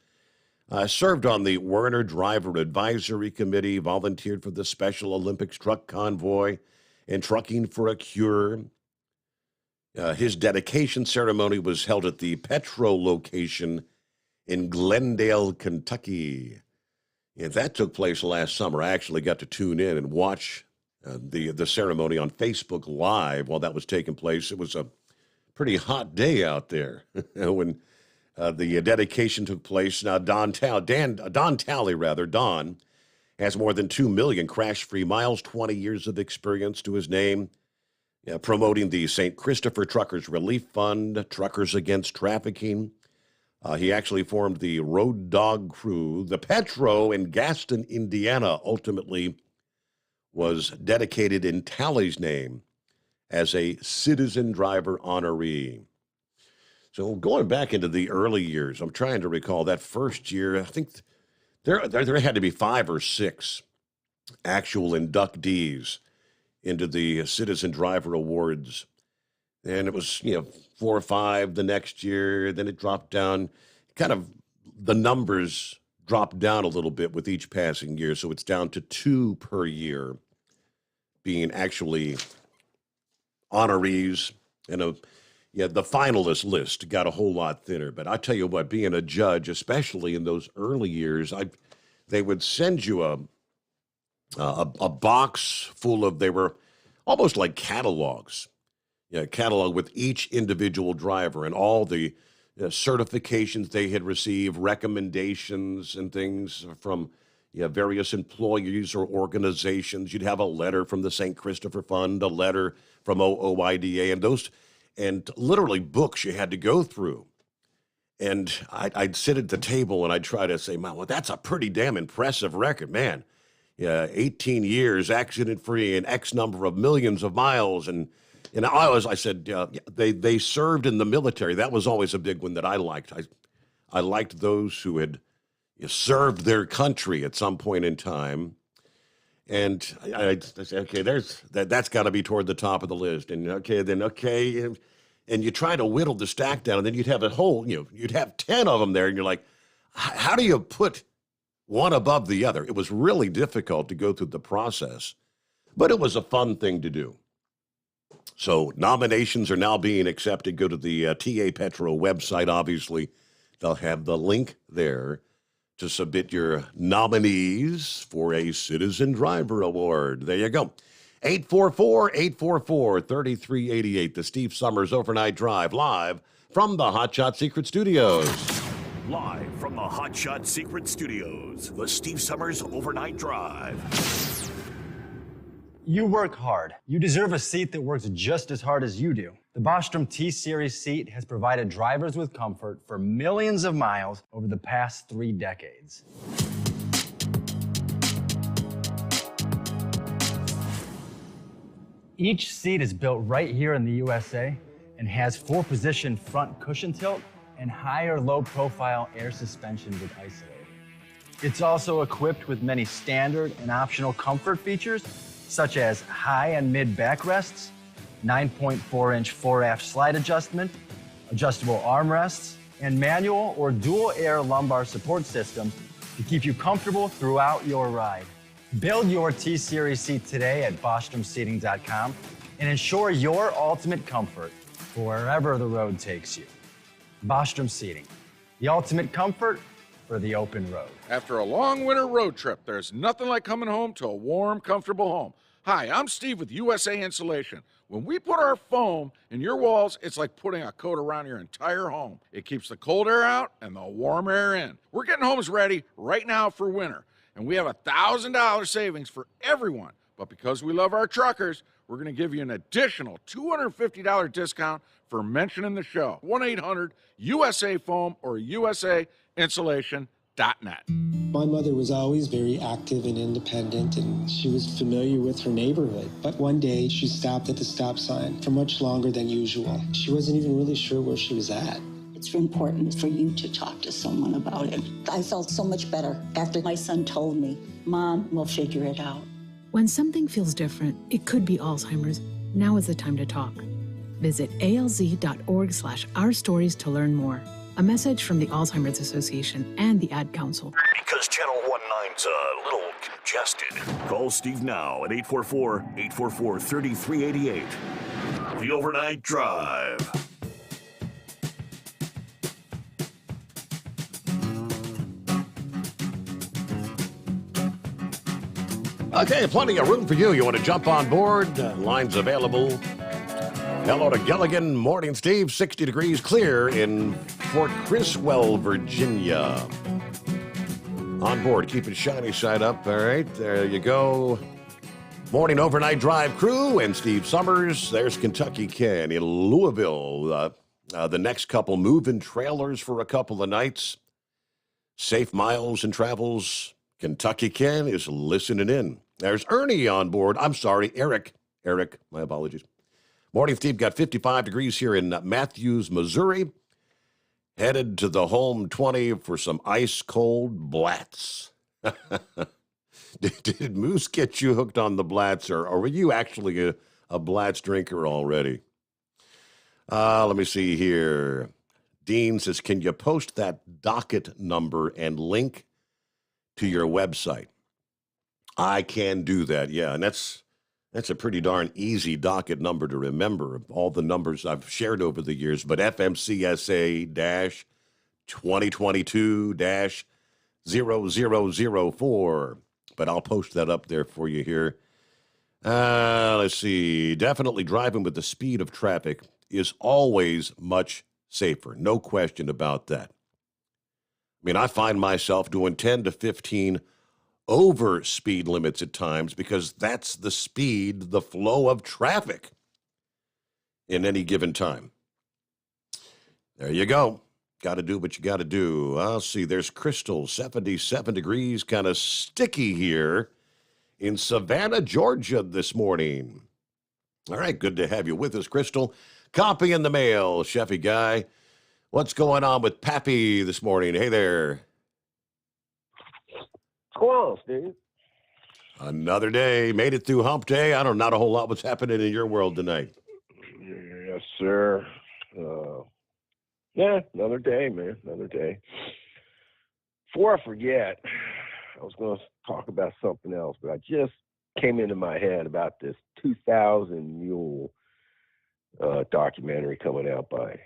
C: Served on the Werner Driver Advisory Committee, volunteered for the Special Olympics Truck Convoy and Trucking for a Cure. His dedication ceremony was held at the Petro location in Glendale, Kentucky. And that took place last summer. I actually got to tune in and watch the ceremony on Facebook Live while that was taking place. It was a pretty hot day out there when the dedication took place. Now, Don has more than 2 million crash-free miles, 20 years of experience to his name, promoting the St. Christopher Truckers Relief Fund, Truckers Against Trafficking. He actually formed the Road Dog Crew. The Petro in Gaston, Indiana, ultimately was dedicated in Tally's name as a citizen driver honoree. So going back into the early years, I'm trying to recall that first year, I think there had to be 5 or 6 actual inductees into the Citizen Driver Awards. And it was, 4 or 5 the next year. Then it dropped down. Kind of the numbers dropped down a little bit with each passing year. So it's down to 2 per year being actually honorees. And the finalist list got a whole lot thinner. But I tell you what, being a judge, especially in those early years, they would send you a box full of, they were almost like catalogs. Catalog with each individual driver and all the certifications they had received, recommendations and things from various employees or organizations. You'd have a letter from the St. Christopher Fund, a letter from OOIDA, and literally books you had to go through. And I'd sit at the table and I'd try to say, well, that's a pretty damn impressive record, man. 18 years, accident-free, and X number of millions of miles. And I said, they served in the military. That was always a big one that I liked. I liked those who had served their country at some point in time. And I say, okay, that's got to be toward the top of the list. And and you try to whittle the stack down, and then you'd have you'd have 10 of them there, and you're like, how do you put one above the other? It was really difficult to go through the process, but it was a fun thing to do. So nominations are now being accepted. Go to the TA Petro website, obviously. They'll have the link there to submit your nominees for a Citizen Driver Award. There you go. 844-844-3388, the Steve Sommers Overnight Drive, live from the Hot Shot Secret Studios.
D: Live from the Hot Shot Secret Studios, the Steve Sommers Overnight Drive.
E: You work hard. You deserve a seat that works just as hard as you do. The Bostrom T-Series seat has provided drivers with comfort for millions of miles over the past 3 decades. Each seat is built right here in the USA and has 4-position front cushion tilt and higher low-profile air suspension with isolator. It's also equipped with many standard and optional comfort features, such as high and mid backrests, 9.4-inch fore-aft slide adjustment, adjustable armrests, and manual or dual air lumbar support system to keep you comfortable throughout your ride. Build your T-Series seat today at BostromSeating.com and ensure your ultimate comfort for wherever the road takes you. Bostrom Seating, the ultimate comfort for the open road.
K: After a long winter road trip, there's nothing like coming home to a warm, comfortable home. Hi, I'm Steve with USA Insulation. When we put our foam in your walls, it's like putting a coat around your entire home. It keeps the cold air out and the warm air in. We're getting homes ready right now for winter, and we have $1,000 savings for everyone. But because we love our truckers, we're going to give you an additional $250 discount for mentioning the show. 1-800-USA-FOAM or USAinsulation.net.
M: My mother was always very active and independent, and she was familiar with her neighborhood. But one day, she stopped at the stop sign for much longer than usual. She wasn't even really sure where she was at.
O: It's important for you to talk to someone about it. I felt so much better after my son told me, Mom, we'll figure it out.
Y: When something feels different, it could be Alzheimer's. Now is the time to talk. Visit alz.org/ourstories to learn more. A message from the Alzheimer's Association and the Ad Council.
D: Because Channel 19's a little congested. Call Steve now at 844-844-3388. The Overnight Drive.
C: Okay, plenty of room for you. You want to jump on board? Lines available. Hello to Gilligan. Morning, Steve. 60 degrees clear in Fort Criswell, Virginia. On board. Keep it shiny side up. All right, there you go. Morning Overnight Drive crew and Steve Sommers. There's Kentucky Ken in Louisville. The next couple moving trailers for a couple of nights. Safe miles and travels. Kentucky Ken is listening in. There's Ernie on board. I'm sorry, Eric. My apologies. Morning, Steve. Got 55 degrees here in Matthews, Missouri. Headed to the home 20 for some ice-cold Blatz. Did Moose get you hooked on the Blatz, or were you actually a Blatz drinker already? Let me see here. Dean says, can you post that docket number and link to your website? I can do that, yeah, and that's a pretty darn easy docket number to remember, all the numbers I've shared over the years, but FMCSA-2022-0004, but I'll post that up there for you here. Let's see, definitely driving with the speed of traffic is always much safer, no question about that. I mean, I find myself doing 10 to 15 over speed limits at times because that's the speed, the flow of traffic in any given time. There you go. Got to do what you got to do. I'll see. There's Crystal, 77 degrees, kind of sticky here in Savannah, Georgia this morning. All right, good to have you with us, Crystal. Copy in the mail, Chefy Guy. What's going on with Pappy this morning? Hey there.
Z: What's going on, Steve?
C: Another day. Made it through hump day. I don't know, not a whole lot what's happening in your world tonight.
B: Yes, sir. Yeah, another day, man. Another day. Before I forget, I was going to talk about something else, but I just came into my head about this 2,000 Mule documentary coming out by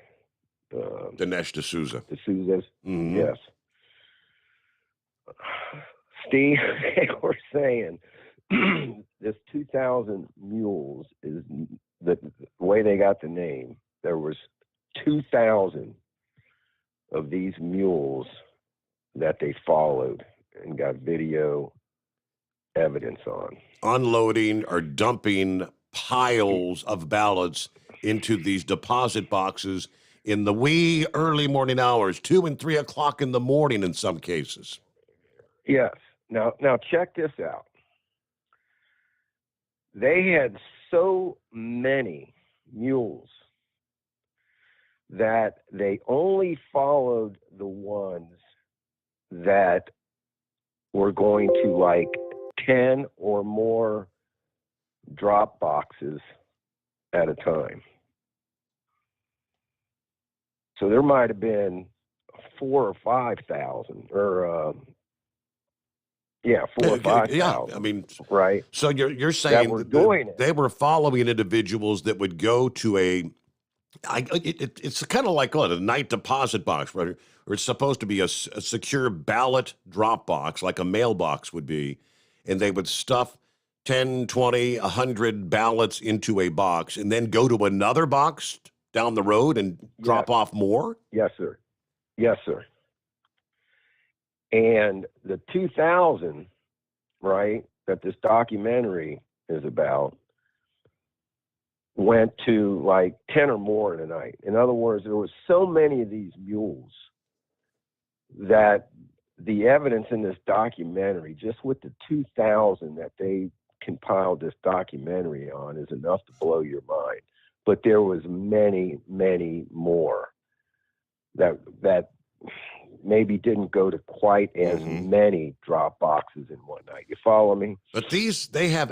C: Dinesh D'Souza.
B: D'Souza's.
C: Mhm.
B: Yes. Steve, they were saying this 2,000 Mules is the way they got the name. There was 2,000 of these mules that they followed and got video evidence on.
C: Unloading or dumping piles of ballots into these deposit boxes in the wee early morning hours, 2 and 3 o'clock in the morning in some cases.
B: Yes. Now check this out. They had so many mules that they only followed the ones that were going to like 10 or more drop boxes at a time. So there might have been 4,000 or 5,000 or 4,000 or 5,000.
C: Yeah, I mean,
B: right.
C: So you're saying
B: were doing it.
C: They were following individuals that would go to it's kind of like a night deposit box, right? Or it's supposed to be a secure ballot drop box, like a mailbox would be, and they would stuff 10, 20, 100 ballots into a box and then go to another box down the road and drop off more?
B: Yes, sir. Yes, sir. And the 2,000, right, that this documentary is about, went to like 10 or more in a night. In other words, there was so many of these mules that the evidence in this documentary, just with the 2,000 that they compiled this documentary on, is enough to blow your mind. But there was many, many more that maybe didn't go to quite as many drop boxes in one night. You follow me?
C: But they have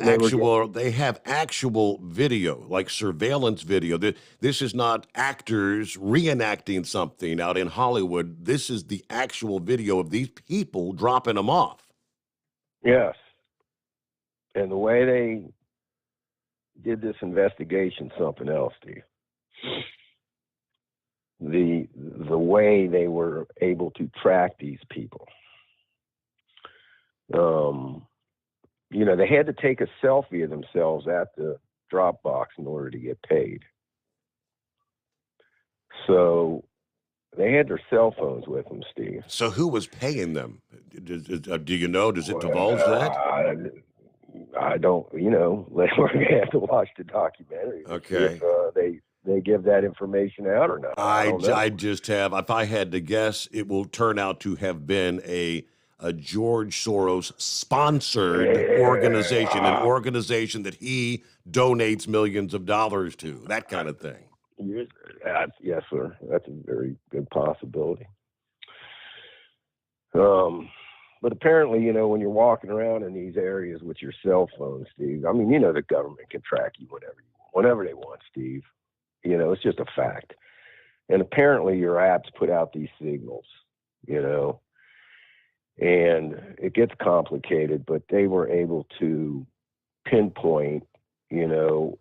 C: actual video, like surveillance video. This is not actors reenacting something out in Hollywood. This is the actual video of these people dropping them off.
B: Yes. And the way they did this investigation, something else, Steve. The way they were able to track these people. They had to take a selfie of themselves at the drop box in order to get paid. So they had their cell phones with them, Steve.
C: So who was paying them? Do you know? Does it divulge that?
B: I don't, we're going to have to watch the documentary.
C: Okay.
B: If they give that information out or not.
C: I just have, if I had to guess, it will turn out to have been a George Soros sponsored organization, an organization that he donates millions of dollars to, that kind of thing.
B: Yes, sir. That's a very good possibility. But apparently, when you're walking around in these areas with your cell phone, Steve, I mean, the government can track you whenever they want, Steve. It's just a fact. And apparently your apps put out these signals, and it gets complicated, but they were able to pinpoint,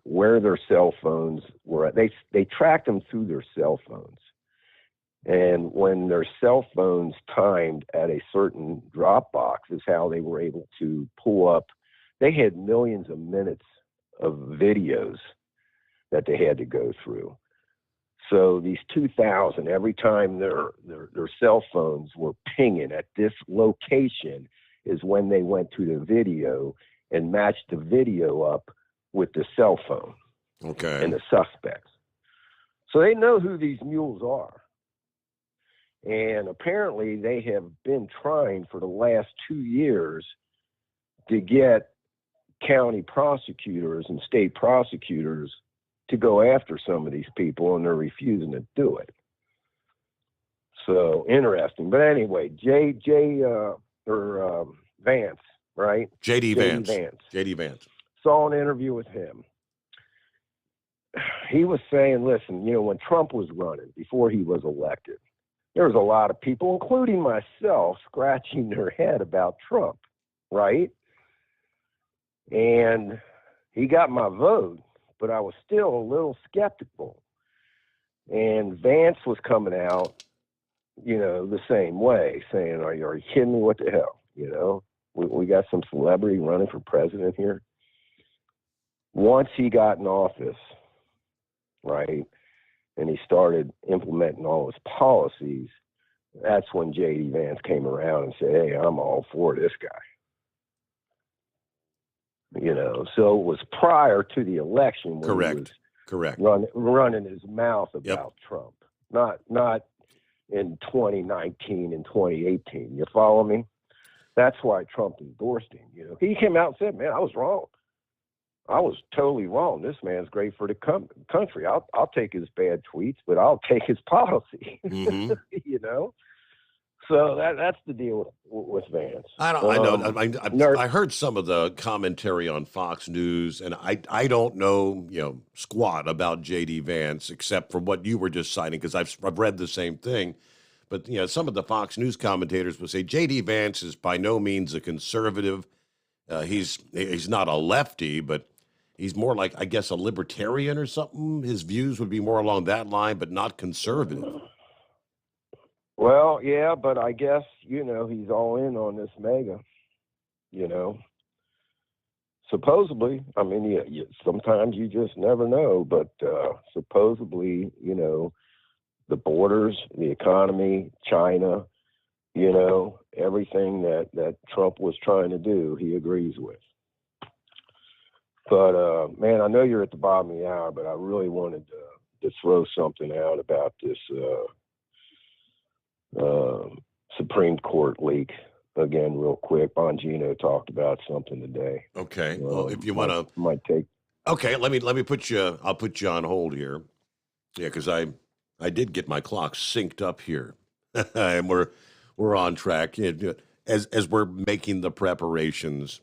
B: where their cell phones were. They tracked them through their cell phones. And when their cell phones timed at a certain drop box is how they were able to pull up. They had millions of minutes of videos that they had to go through. So these 2,000, every time their cell phones were pinging at this location is when they went to the video and matched the video up with the cell phone and the suspects. So they know who these mules are. And apparently they have been trying for the last 2 years to get county prosecutors and state prosecutors to go after some of these people, and they're refusing to do it. So interesting. But anyway, Vance, right?
C: J.D. Vance. J.D. Vance.
B: Saw an interview with him. He was saying, listen, when Trump was running, before he was elected, there was a lot of people, including myself, scratching their head about Trump, right? And he got my vote, but I was still a little skeptical. And Vance was coming out, the same way, saying, are you kidding me? What the hell? We got some celebrity running for president here. Once he got in office, right, and he started implementing all his policies, that's when J.D. Vance came around and said, hey, I'm all for this guy. So it was prior to the election when he was running his mouth about Trump, not in 2019 and 2018. You follow me? That's why Trump endorsed him. He came out and said, man, I was wrong. I was totally wrong. This man's great for the country. I'll take his bad tweets, but I'll take his policy.
C: Mm-hmm.
B: So that's the deal with Vance.
C: I know. I heard some of the commentary on Fox News, and I don't know squat about J.D. Vance except for what you were just citing, because I've read the same thing. But some of the Fox News commentators would say J.D. Vance is by no means a conservative. He's not a lefty, but he's more like, I guess, a libertarian or something. His views would be more along that line, but not conservative.
B: Well, yeah, but I guess, he's all in on this mega, Supposedly, I mean, sometimes you just never know, but supposedly, the borders, the economy, China, everything that Trump was trying to do, he agrees with. But, man, I know you're at the bottom of the hour, but I really wanted to throw something out about this Supreme Court leak again, real quick. Bongino talked about something today.
C: Okay. Well, if you want to,
B: might take.
C: Okay, let me put you. I'll put you on hold here. Yeah, because I did get my clock synced up here, and we're on track as we're making the preparations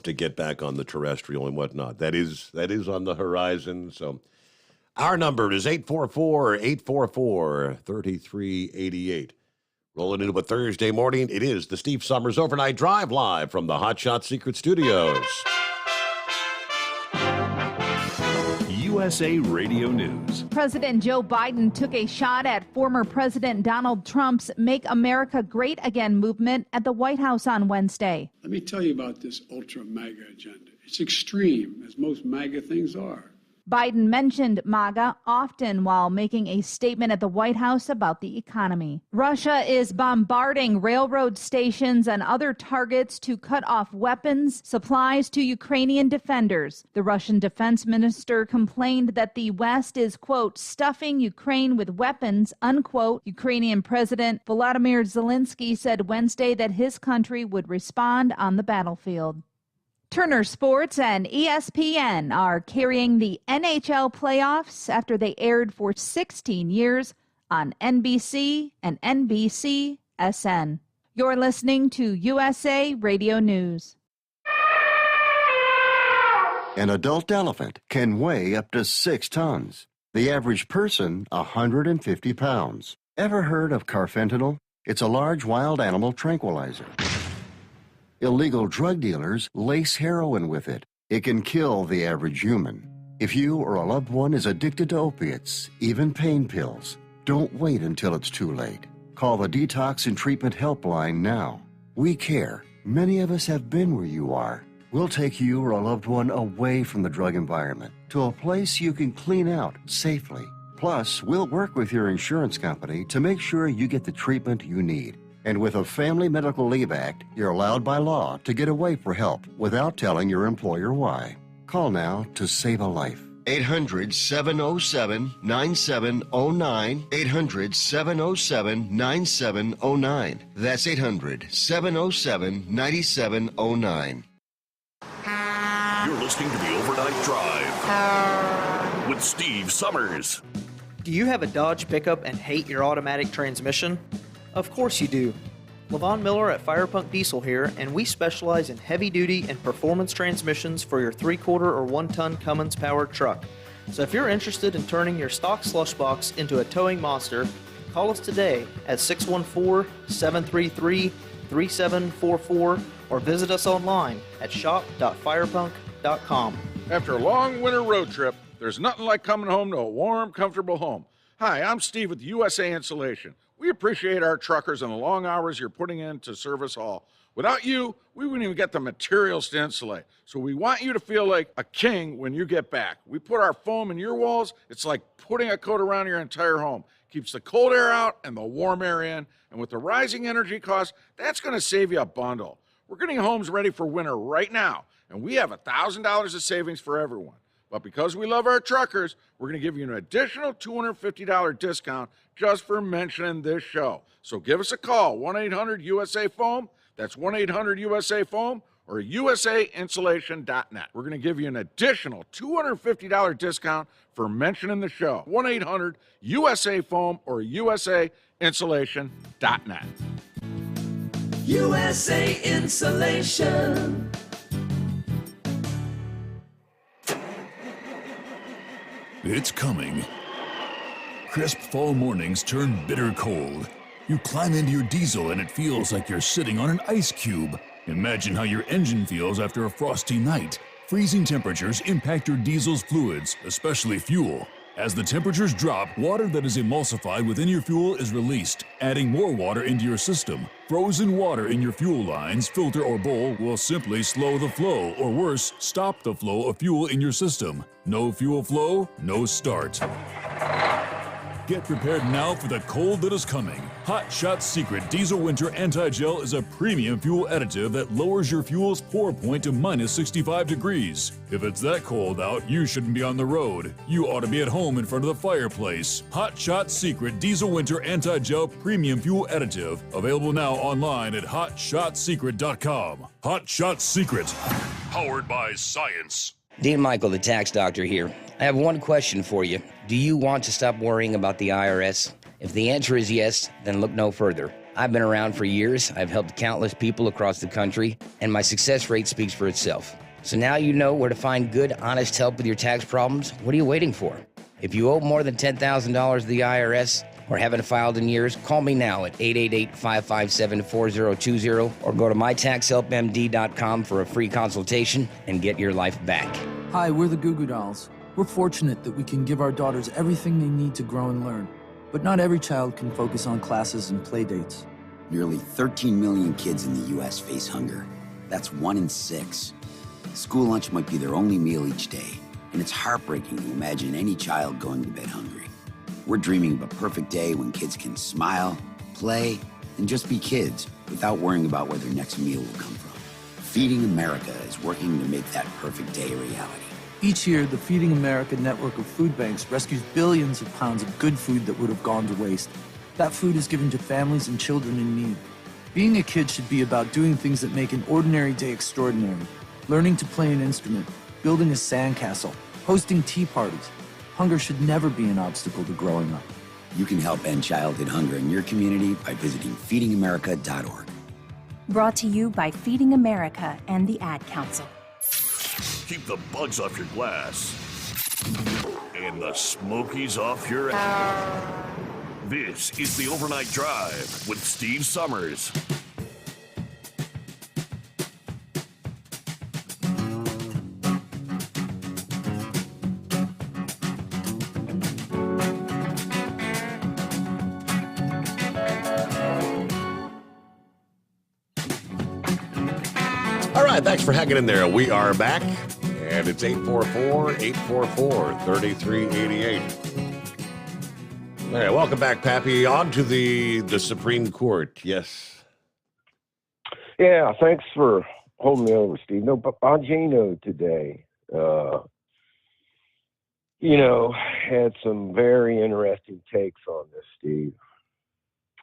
C: to get back on the terrestrial and whatnot. That is on the horizon. So. Our number is 844-844-3388. Rolling into a Thursday morning, it is the Steve Sommers Overnight Drive live from the Hot Shot Secret Studios.
N: USA Radio News.
J: President Joe Biden took a shot at former President Donald Trump's Make America Great Again movement at the White House on Wednesday.
P: Let me tell you about this ultra MAGA agenda. It's extreme, as most MAGA things are.
J: Biden mentioned MAGA often while making a statement at the White House about the economy. Russia is bombarding railroad stations and other targets to cut off weapons, supplies to Ukrainian defenders. The Russian defense minister complained that the West is, quote, stuffing Ukraine with weapons, unquote. Ukrainian President Volodymyr Zelensky said Wednesday that his country would respond on the battlefield. Turner Sports and ESPN are carrying the NHL playoffs after they aired for 16 years on NBC and NBCSN. You're listening to USA Radio News.
Q: An adult elephant can weigh up to 6 tons. The average person, 150 pounds. Ever heard of carfentanil? It's a large wild animal tranquilizer. Illegal drug dealers lace heroin with it. It can kill the average human. If you or a loved one is addicted to opiates, even pain pills, don't wait until it's too late. Call the Detox and Treatment Helpline now. We care. Many of us have been where you are. We'll take you or a loved one away from the drug environment to a place you can clean out safely. Plus, we'll work with your insurance company to make sure you get the treatment you need. And with a Family Medical Leave Act, you're allowed by law to get away for help without telling your employer why. Call now to save a life. 800-707-9709. 800-707-9709. That's 800-707-9709.
D: You're listening to the Overnight Drive with Steve Sommers.
R: Do you have a Dodge pickup and hate your automatic transmission? Of course you do.
N: Levon Miller at Firepunk Diesel here, and we specialize in heavy-duty and performance transmissions for your 3-quarter or 1-ton Cummins-powered truck. So if you're interested in turning your stock slush box into a towing monster, call us today at 614-733-3744 or visit us online at shop.firepunk.com.
K: After a long winter road trip, there's nothing like coming home to a warm, comfortable home. Hi, I'm Steve with USA Insulation. We appreciate our truckers and the long hours you're putting in to serve us all. Without you, we wouldn't even get the materials to insulate. So we want you to feel like a king when you get back. We put our foam in your walls. It's like putting a coat around your entire home. Keeps the cold air out and the warm air in. And with the rising energy costs, that's going to save you a bundle. We're getting homes ready for winter right now, and we have $1,000 of savings for everyone. But because we love our truckers, we're going to give you an additional $250 discount just for mentioning this show. So give us a call, 1-800-USA-FOAM. That's 1-800-USA-FOAM or usainsulation.net. We're going to give you an additional $250 discount for mentioning the show. 1-800-USA-FOAM or usainsulation.net.
R: USA Insulation.
G: It's coming. Crisp fall mornings turn bitter cold. You climb into your diesel and it feels like you're sitting on an ice cube. Imagine how your engine feels after a frosty night. Freezing temperatures impact your diesel's fluids, especially fuel. As the temperatures drop, water that is emulsified within your fuel is released, adding more water into your system. Frozen water in your fuel lines, filter, or bowl will simply slow the flow, or worse, stop the flow of fuel in your system. No fuel flow, no start. Get prepared now for the cold that is coming. Hot Shot's Secret Diesel Winter Anti-Gel is a premium fuel additive that lowers your fuel's pour point to minus 65 degrees. If it's that cold out, you shouldn't be on the road. You ought to be at home in front of the fireplace. Hot Shot's Secret Diesel Winter Anti-Gel Premium Fuel Additive. Available now online at hotshotsecret.com. Hot Shot Secret. Powered by science.
S: Dean Michael, the tax doctor here. I have one question for you. Do you want to stop worrying about the IRS? If the answer is yes, then look no further. I've been around for years, I've helped countless people across the country, and my success rate speaks for itself. So now you know where to find good, honest help with your tax problems. What are you waiting for? If you owe more than $10,000 to the IRS or haven't filed in years, call me now at 888-557-4020 or go to mytaxhelpmd.com for a free consultation and get your life back.
T: Hi, we're the Goo Goo Dolls. We're fortunate that we can give our daughters everything they need to grow and learn. But not every child can focus on classes and play dates.
U: Nearly 13 million kids in the U.S. face hunger. That's 1 in 6. School lunch might be their only meal each day, and it's heartbreaking to imagine any child going to bed hungry. We're dreaming of a perfect day when kids can smile, play, and just be kids without worrying about where their next meal will come from. Feeding America is working to make that perfect day a reality.
T: Each year, the Feeding America network of food banks rescues billions of pounds of good food that would have gone to waste. That food is given to families and children in need. Being a kid should be about doing things that make an ordinary day extraordinary. Learning to play an instrument, building a sandcastle, hosting tea parties. Hunger should never be an obstacle to growing up.
U: You can help end childhood hunger in your community by visiting feedingamerica.org.
Z: Brought to you by Feeding America and the Ad Council.
D: Keep the bugs off your glass and the smokies off your ass. This is the Overnight Drive with Steve Sommers.
C: All right, thanks for hanging in there. We are back, and it's 844-844-3388. All right, welcome back, Pappy. On to the Supreme Court. Yes.
B: Yeah, thanks for holding me over, Steve. No, but Bongino today, had some very interesting takes on this, Steve.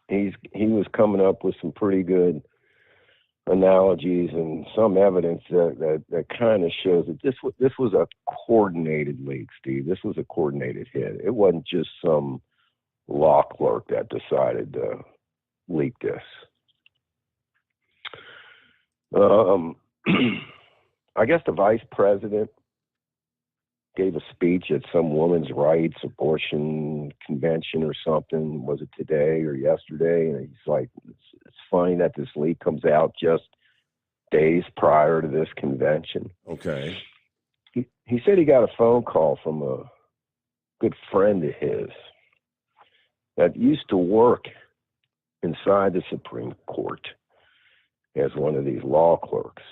B: He was coming up with some pretty good analogies and some evidence that kind of shows that this was a coordinated leak, Steve. This was a coordinated hit. It wasn't just some law clerk that decided to leak this. I guess the vice president gave a speech at some women's rights abortion convention or something. Was it today or yesterday? And he's like, it's funny that this leak comes out just days prior to this convention.
C: Okay.
B: He said he got a phone call from a good friend of his that used to work inside the Supreme Court as one of these law clerks.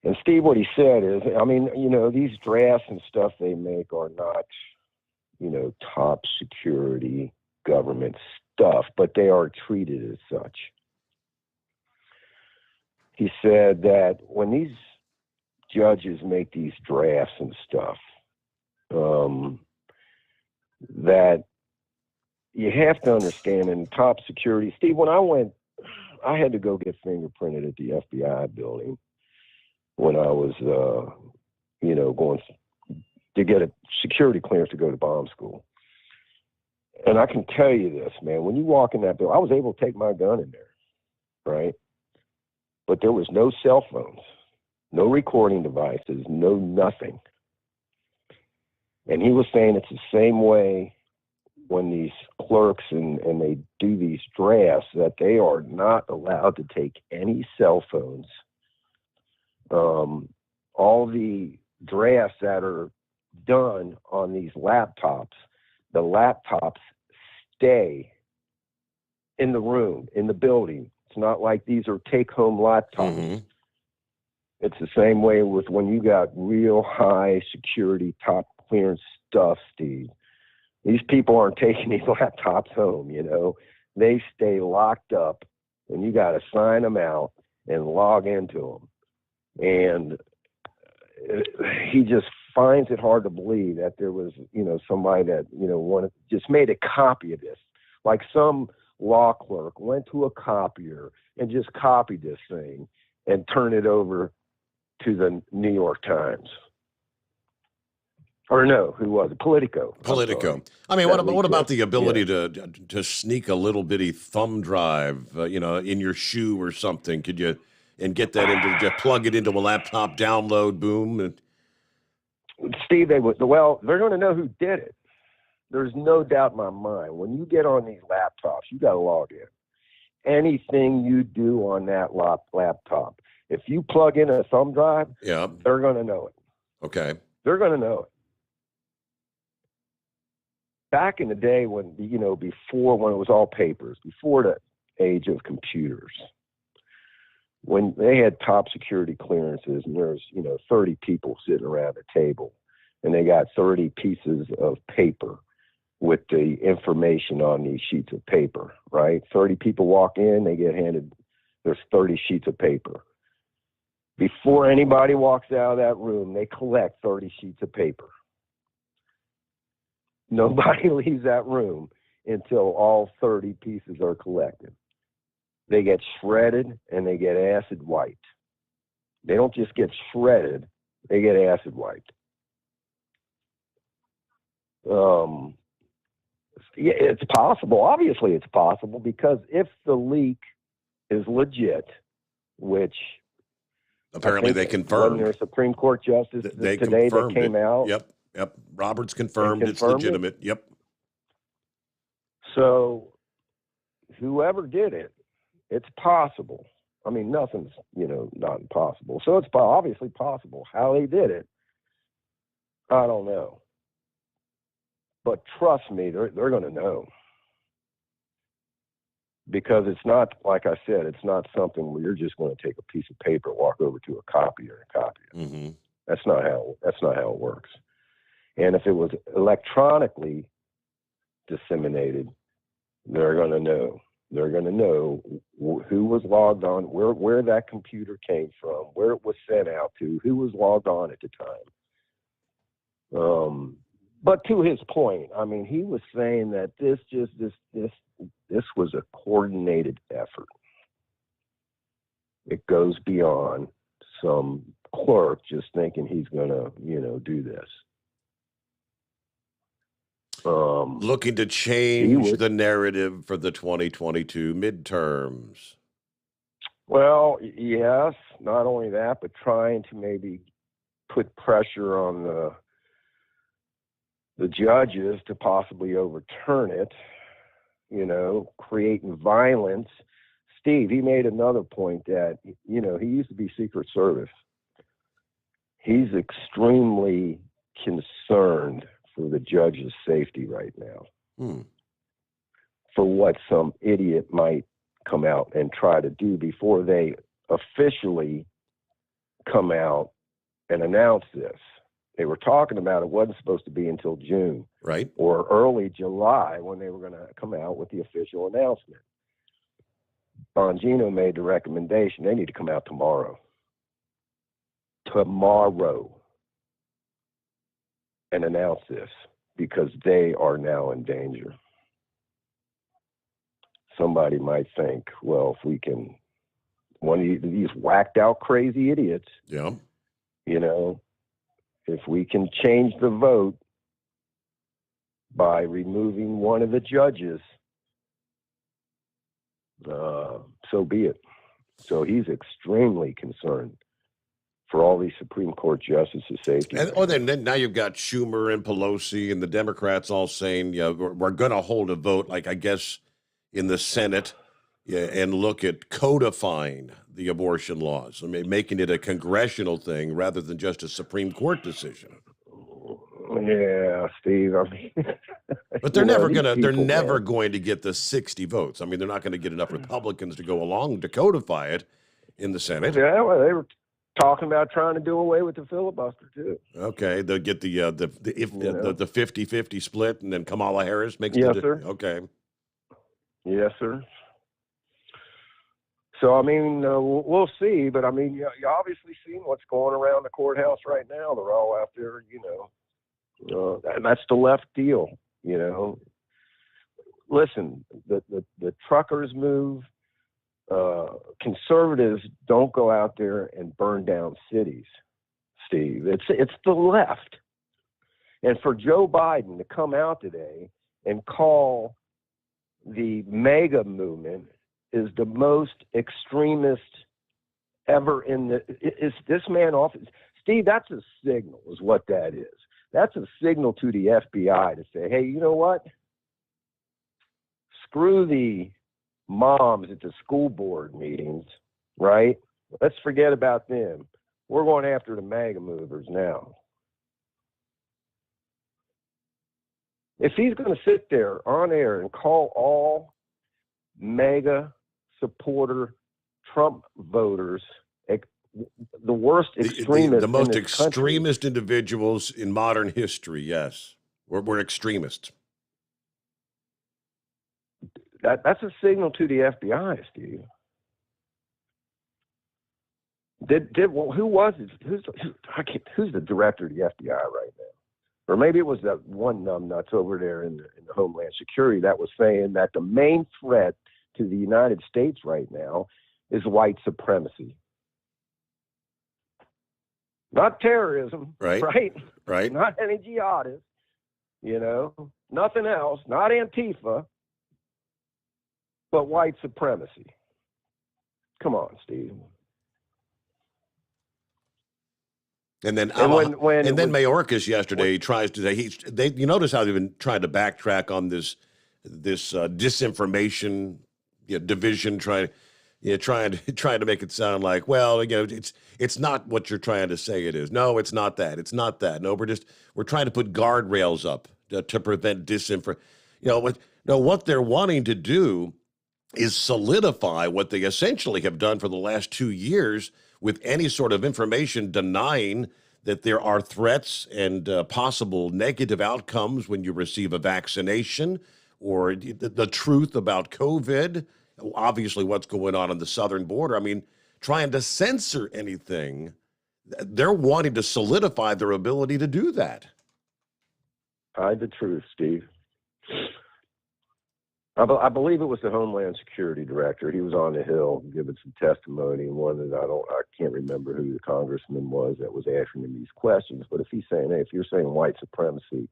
B: And Steve, what he said is, I mean, these drafts and stuff they make are not, top security government stuff, but they are treated as such. He said that when these judges make these drafts and stuff, that you have to understand in top security. Steve, when I had to go get fingerprinted at the FBI building when I was, going to get a security clearance to go to bomb school. And I can tell you this, man, when you walk in that building, I was able to take my gun in there, right? But there was no cell phones, no recording devices, no nothing. And he was saying it's the same way when these clerks and they do these drafts, that they are not allowed to take any cell phones. All the drafts that are done on these laptops, the laptops stay in the room, in the building. It's not like these are take-home laptops. Mm-hmm. It's the same way with when you got real high security, top clearance stuff, Steve. These people aren't taking these laptops home, They stay locked up, and you got to sign them out and log into them. And he just finds it hard to believe that there was, somebody that, just made a copy of this. Like some law clerk went to a copier and just copied this thing and turned it over to the New York Times. Or no, who was it? Politico.
C: I mean, what about the ability to sneak a little bitty thumb drive, in your shoe or something? Could you and get that into, just plug it into a laptop, download, boom? And...
B: Steve, they're going to know who did it. There's no doubt in my mind. When you get on these laptops, you got to log in. Anything you do on that laptop, if you plug in a thumb drive, they're going to know it.
C: Okay.
B: They're going to know it. Back in the day when, before when it was all papers, before the age of computers, when they had top security clearances and there's, 30 people sitting around a table and they got 30 pieces of paper with the information on these sheets of paper, right? 30 people walk in, they get handed, there's 30 sheets of paper. Before anybody walks out of that room, they collect 30 sheets of paper. Nobody leaves that room until all 30 pieces are collected. They get shredded and they get acid wiped. They don't just get shredded, they get acid wiped. It's possible. Obviously, it's possible because if the leak is legit, which
C: apparently they confirmed,
B: their Supreme Court justice today that came out.
C: Yep. Roberts confirmed it's legitimate. Yep.
B: So, whoever did it, it's possible. I mean, nothing's not impossible. So it's obviously possible. How they did it, I don't know. But trust me, they're going to know. Because it's not, like I said, it's not something where you're just going to take a piece of paper, walk over to a copier and copy it.
C: Mm-hmm.
B: That's not how it works. And if it was electronically disseminated, they're going to know. They're going to know who was logged on, where that computer came from, where it was sent out to, who was logged on at the time. But to his point, I mean, he was saying that this was a coordinated effort. It goes beyond some clerk just thinking he's going to, do this.
C: Looking to change the narrative for the 2022 midterms.
B: Well, yes, not only that, but trying to maybe put pressure on the judges to possibly overturn it, creating violence. Steve, he made another point that, he used to be Secret Service. He's extremely concerned for the judge's safety right now. For what some idiot might come out and try to do before they officially come out and announce this. They were talking about it wasn't supposed to be until June,
C: right,
B: or early July when they were going to come out with the official announcement. Bongino made the recommendation they need to come out tomorrow, and announce this because they are now in danger. Somebody might think, well, if we can, one of these whacked out crazy idiots, if we can change the vote by removing one of the judges, so be it. So he's extremely concerned for all these Supreme Court justices' safety.
C: Then now you've got Schumer and Pelosi and the Democrats all saying, we're going to hold a vote, like I guess in the Senate, and look at codifying the abortion laws. I mean, making it a congressional thing rather than just a Supreme Court decision.
B: Yeah, Steve. I mean,
C: but they're never going to get the 60 votes. I mean, they're not going to get enough Republicans to go along to codify it in the Senate.
B: Yeah, well, they were talking about trying to do away with the filibuster too.
C: Okay, they'll get the 50-50 split, and then Kamala Harris makes
B: yes, sir.
C: Okay.
B: Yes, sir. So, I mean, we'll see. But, I mean, you obviously seen what's going around the courthouse right now. They're all out there, and that's the left deal, Listen, the truckers move. Conservatives don't go out there and burn down cities, Steve. It's the left. And for Joe Biden to come out today and call the MAGA movement is the most extremist ever is this man off? Steve, that's a signal is what that is. That's a signal to the FBI to say, hey, you know what? Screw the moms at the school board meetings, right? Let's forget about them. We're going after the MAGA movers now. If he's going to sit there on air and call all MAGA supporter Trump voters the worst extremists,
C: the most
B: in this
C: extremist
B: country,
C: individuals in modern history, yes. We're extremists.
B: That's a signal to the FBI, Steve. Who was it? Who's the director of the FBI right now? Or maybe it was that one numbnuts over there in the Homeland Security that was saying that the main threat to the United States right now is white supremacy. Not terrorism,
C: right?
B: Not any jihadists, nothing else, not Antifa, but white supremacy. Come on, Steve.
C: And then Mayorkas yesterday tries to say you notice how they've been trying to backtrack on this disinformation division, trying to make it sound like, well, it's not what you're trying to say it is. No, it's not that. It's not that. No, we're trying to put guardrails up to prevent disinformation. What they're wanting to do is solidify what they essentially have done for the last 2 years with any sort of information denying that there are threats and possible negative outcomes when you receive a vaccination, or the truth about COVID, obviously what's going on the southern border. I mean, trying to censor anything, they're wanting to solidify their ability to do that.
B: Hide the truth, Steve. I believe it was the Homeland Security Director. He was on the Hill giving some testimony, and I can't remember who the congressman was that was asking him these questions. But if he's saying, hey, if you're saying white supremacy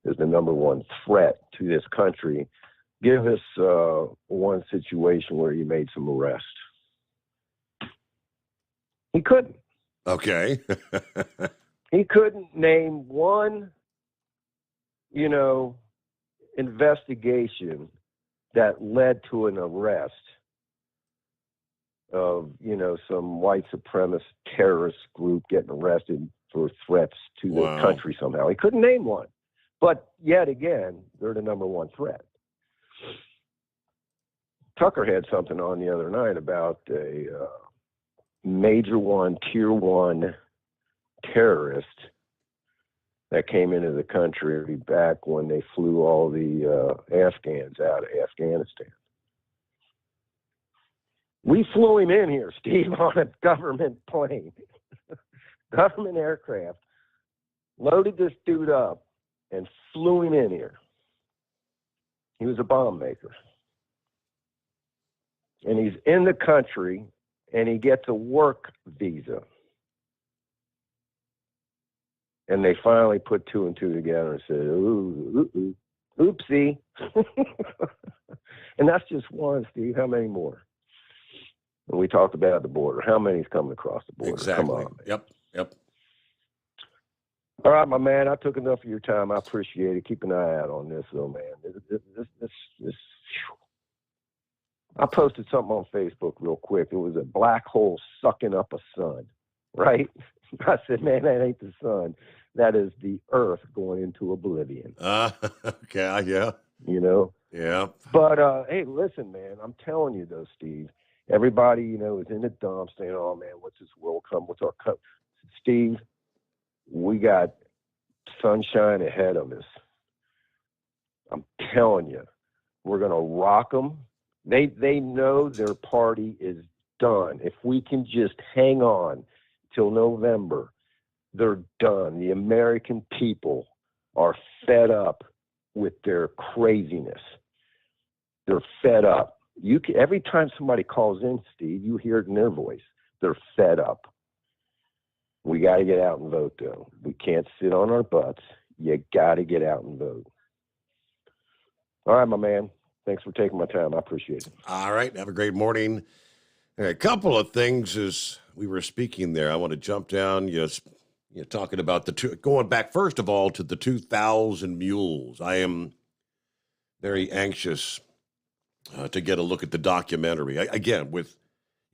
B: is the number one threat to this country, give us one situation where you made some arrests. He couldn't.
C: Okay.
B: He couldn't name one, investigation that led to an arrest of, some white supremacist terrorist group getting arrested for threats to the country somehow. He couldn't name one. But yet again, they're the number one threat. Tucker had something on the other night about a major one, tier one terrorist that came into the country back when they flew all the Afghans out of Afghanistan. We flew him in here, Steve, on a government plane, government aircraft, loaded this dude up and flew him in here. He was a bomb maker. And he's in the country, and he gets a work visa. And they finally put two and two together and said, ooh, oopsie. And that's just one, Steve. How many more? And we talked about the border. How many's coming across the border?
C: Exactly.
B: Come on.
C: Yep.
B: All right, my man. I took enough of your time. I appreciate it. Keep an eye out on this, though, man. This I posted something on Facebook real quick. It was a black hole sucking up a sun, right? I said, man, that ain't the sun. That is the Earth going into oblivion.
C: Okay, yeah. Yeah.
B: But, hey, listen, man, I'm telling you, though, Steve, everybody, is in the dumps saying, oh, man, what's this world come? What's our cup? Steve, we got sunshine ahead of us. I'm telling you, we're going to rock them. They know their party is done. If we can just hang on till November, they're done. The American people are fed up with their craziness. They're fed up. Every time somebody calls in, Steve, you hear it in their voice. They're fed up. We got to get out and vote, though. We can't sit on our butts. You got to get out and vote. All right, my man. Thanks for taking my time. I appreciate it.
C: All right. Have a great morning. A couple of things as we were speaking there. I want to jump down. You're talking about going back, first of all, to the 2,000 mules. I am very anxious to get a look at the documentary. Again, with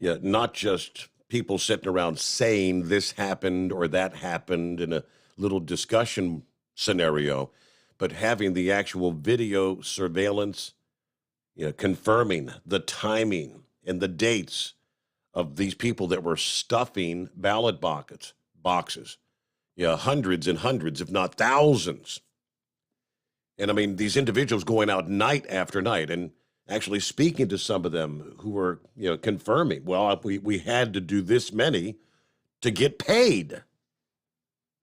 C: not just people sitting around saying this happened or that happened in a little discussion scenario, but having the actual video surveillance, confirming the timing and the dates of these people that were stuffing ballot boxes. Hundreds and hundreds, if not thousands. And I mean, these individuals going out night after night and actually speaking to some of them who were, confirming, well, we had to do this many to get paid.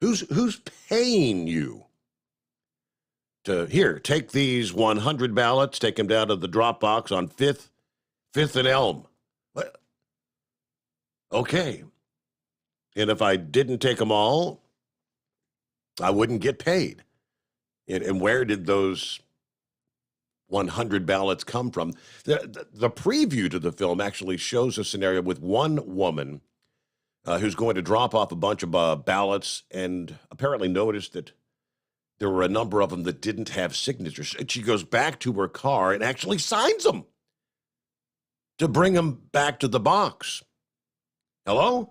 C: Who's paying you? Here, take these 100 ballots, take them down to the drop box on 5th and Elm. What? Okay. And if I didn't take them all, I wouldn't get paid. And where did those 100 ballots come from? The preview to the film actually shows a scenario with one woman who's going to drop off a bunch of ballots and apparently noticed that there were a number of them that didn't have signatures. And she goes back to her car and actually signs them to bring them back to the box. Hello?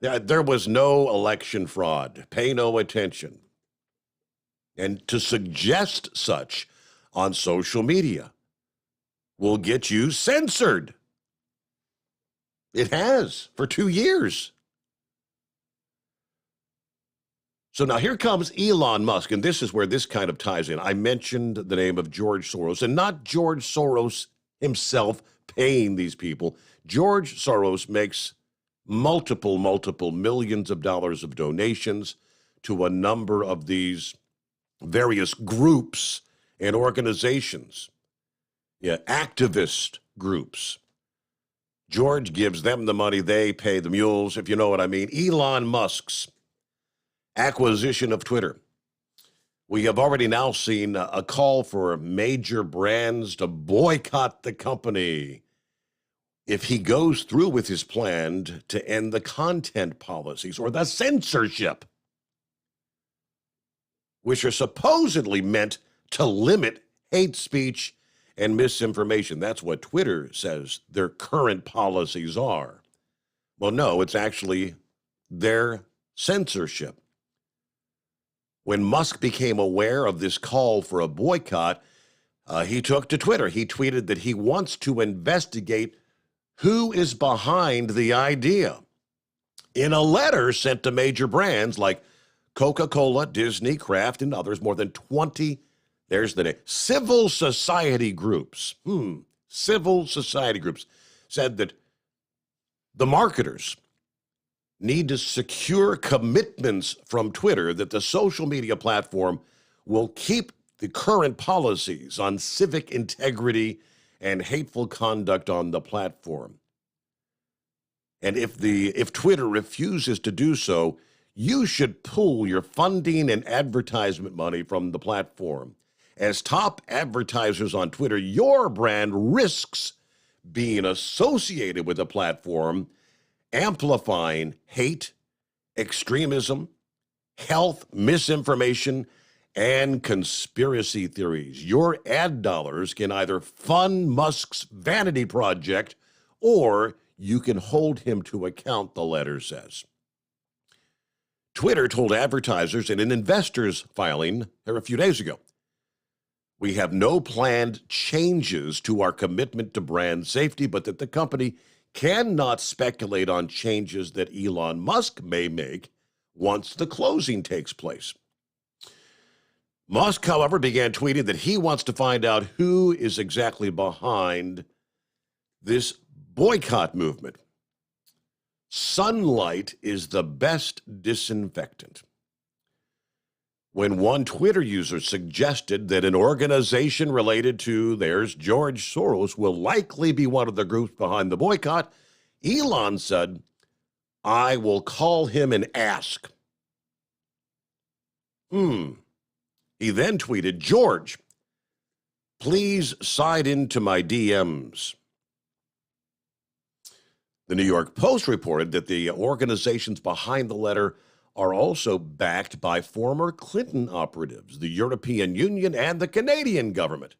C: There was no election fraud. Pay no attention. And to suggest such on social media will get you censored. It has for 2 years. So now here comes Elon Musk, and this is where this kind of ties in. I mentioned the name of George Soros, and not George Soros himself paying these people. George Soros makes multiple millions of dollars of donations to a number of these various groups and organizations, activist groups. George gives them the money, they pay the mules, if you know what I mean. Elon Musk's acquisition of Twitter. We have already now seen a call for major brands to boycott the company. if he goes through with his plan to end the content policies or the censorship, which are supposedly meant to limit hate speech and misinformation. That's what Twitter says their current policies are. Well, no, it's actually their censorship. When Musk became aware of this call for a boycott, he took to Twitter. He tweeted that he wants to investigate who is behind the idea. In a letter sent to major brands like Coca-Cola, Disney, Kraft, and others, more than 20, there's the name, civil society groups, civil society groups said that the marketers need to secure commitments from Twitter that the social media platform will keep the current policies on civic integrity and hateful conduct on the platform. And if Twitter refuses to do so, you should pull your funding and advertisement money from the platform. As top advertisers on Twitter, your brand risks being associated with a platform amplifying hate, extremism, health, misinformation, and conspiracy theories. Your ad dollars can either fund Musk's vanity project or you can hold him to account, the letter says. Twitter told advertisers in an investors filing a few days ago, we have no planned changes to our commitment to brand safety, but that the company cannot speculate on changes that Elon Musk may make once the closing takes place. Musk, however, began tweeting that he wants to find out who is exactly behind this boycott movement. Sunlight is the best disinfectant. When one Twitter user suggested that an organization related to theirs, George Soros, will likely be one of the groups behind the boycott, Elon said, I will call him and ask. He then tweeted, George, please slide into my DMs. The New York Post reported that the organizations behind the letter are also backed by former Clinton operatives, the European Union, and the Canadian government.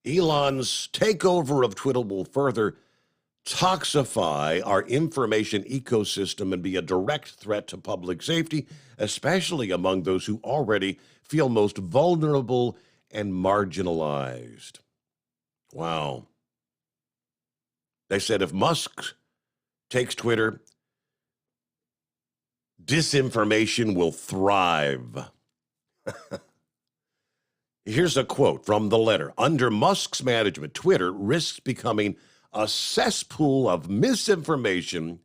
C: Elon's takeover of Twitter will further toxify our information ecosystem and be a direct threat to public safety, especially among those who already feel most vulnerable and marginalized. Wow. They said if Musk takes Twitter, disinformation will thrive. Here's a quote from the letter. Under Musk's management, Twitter risks becoming a cesspool of misinformation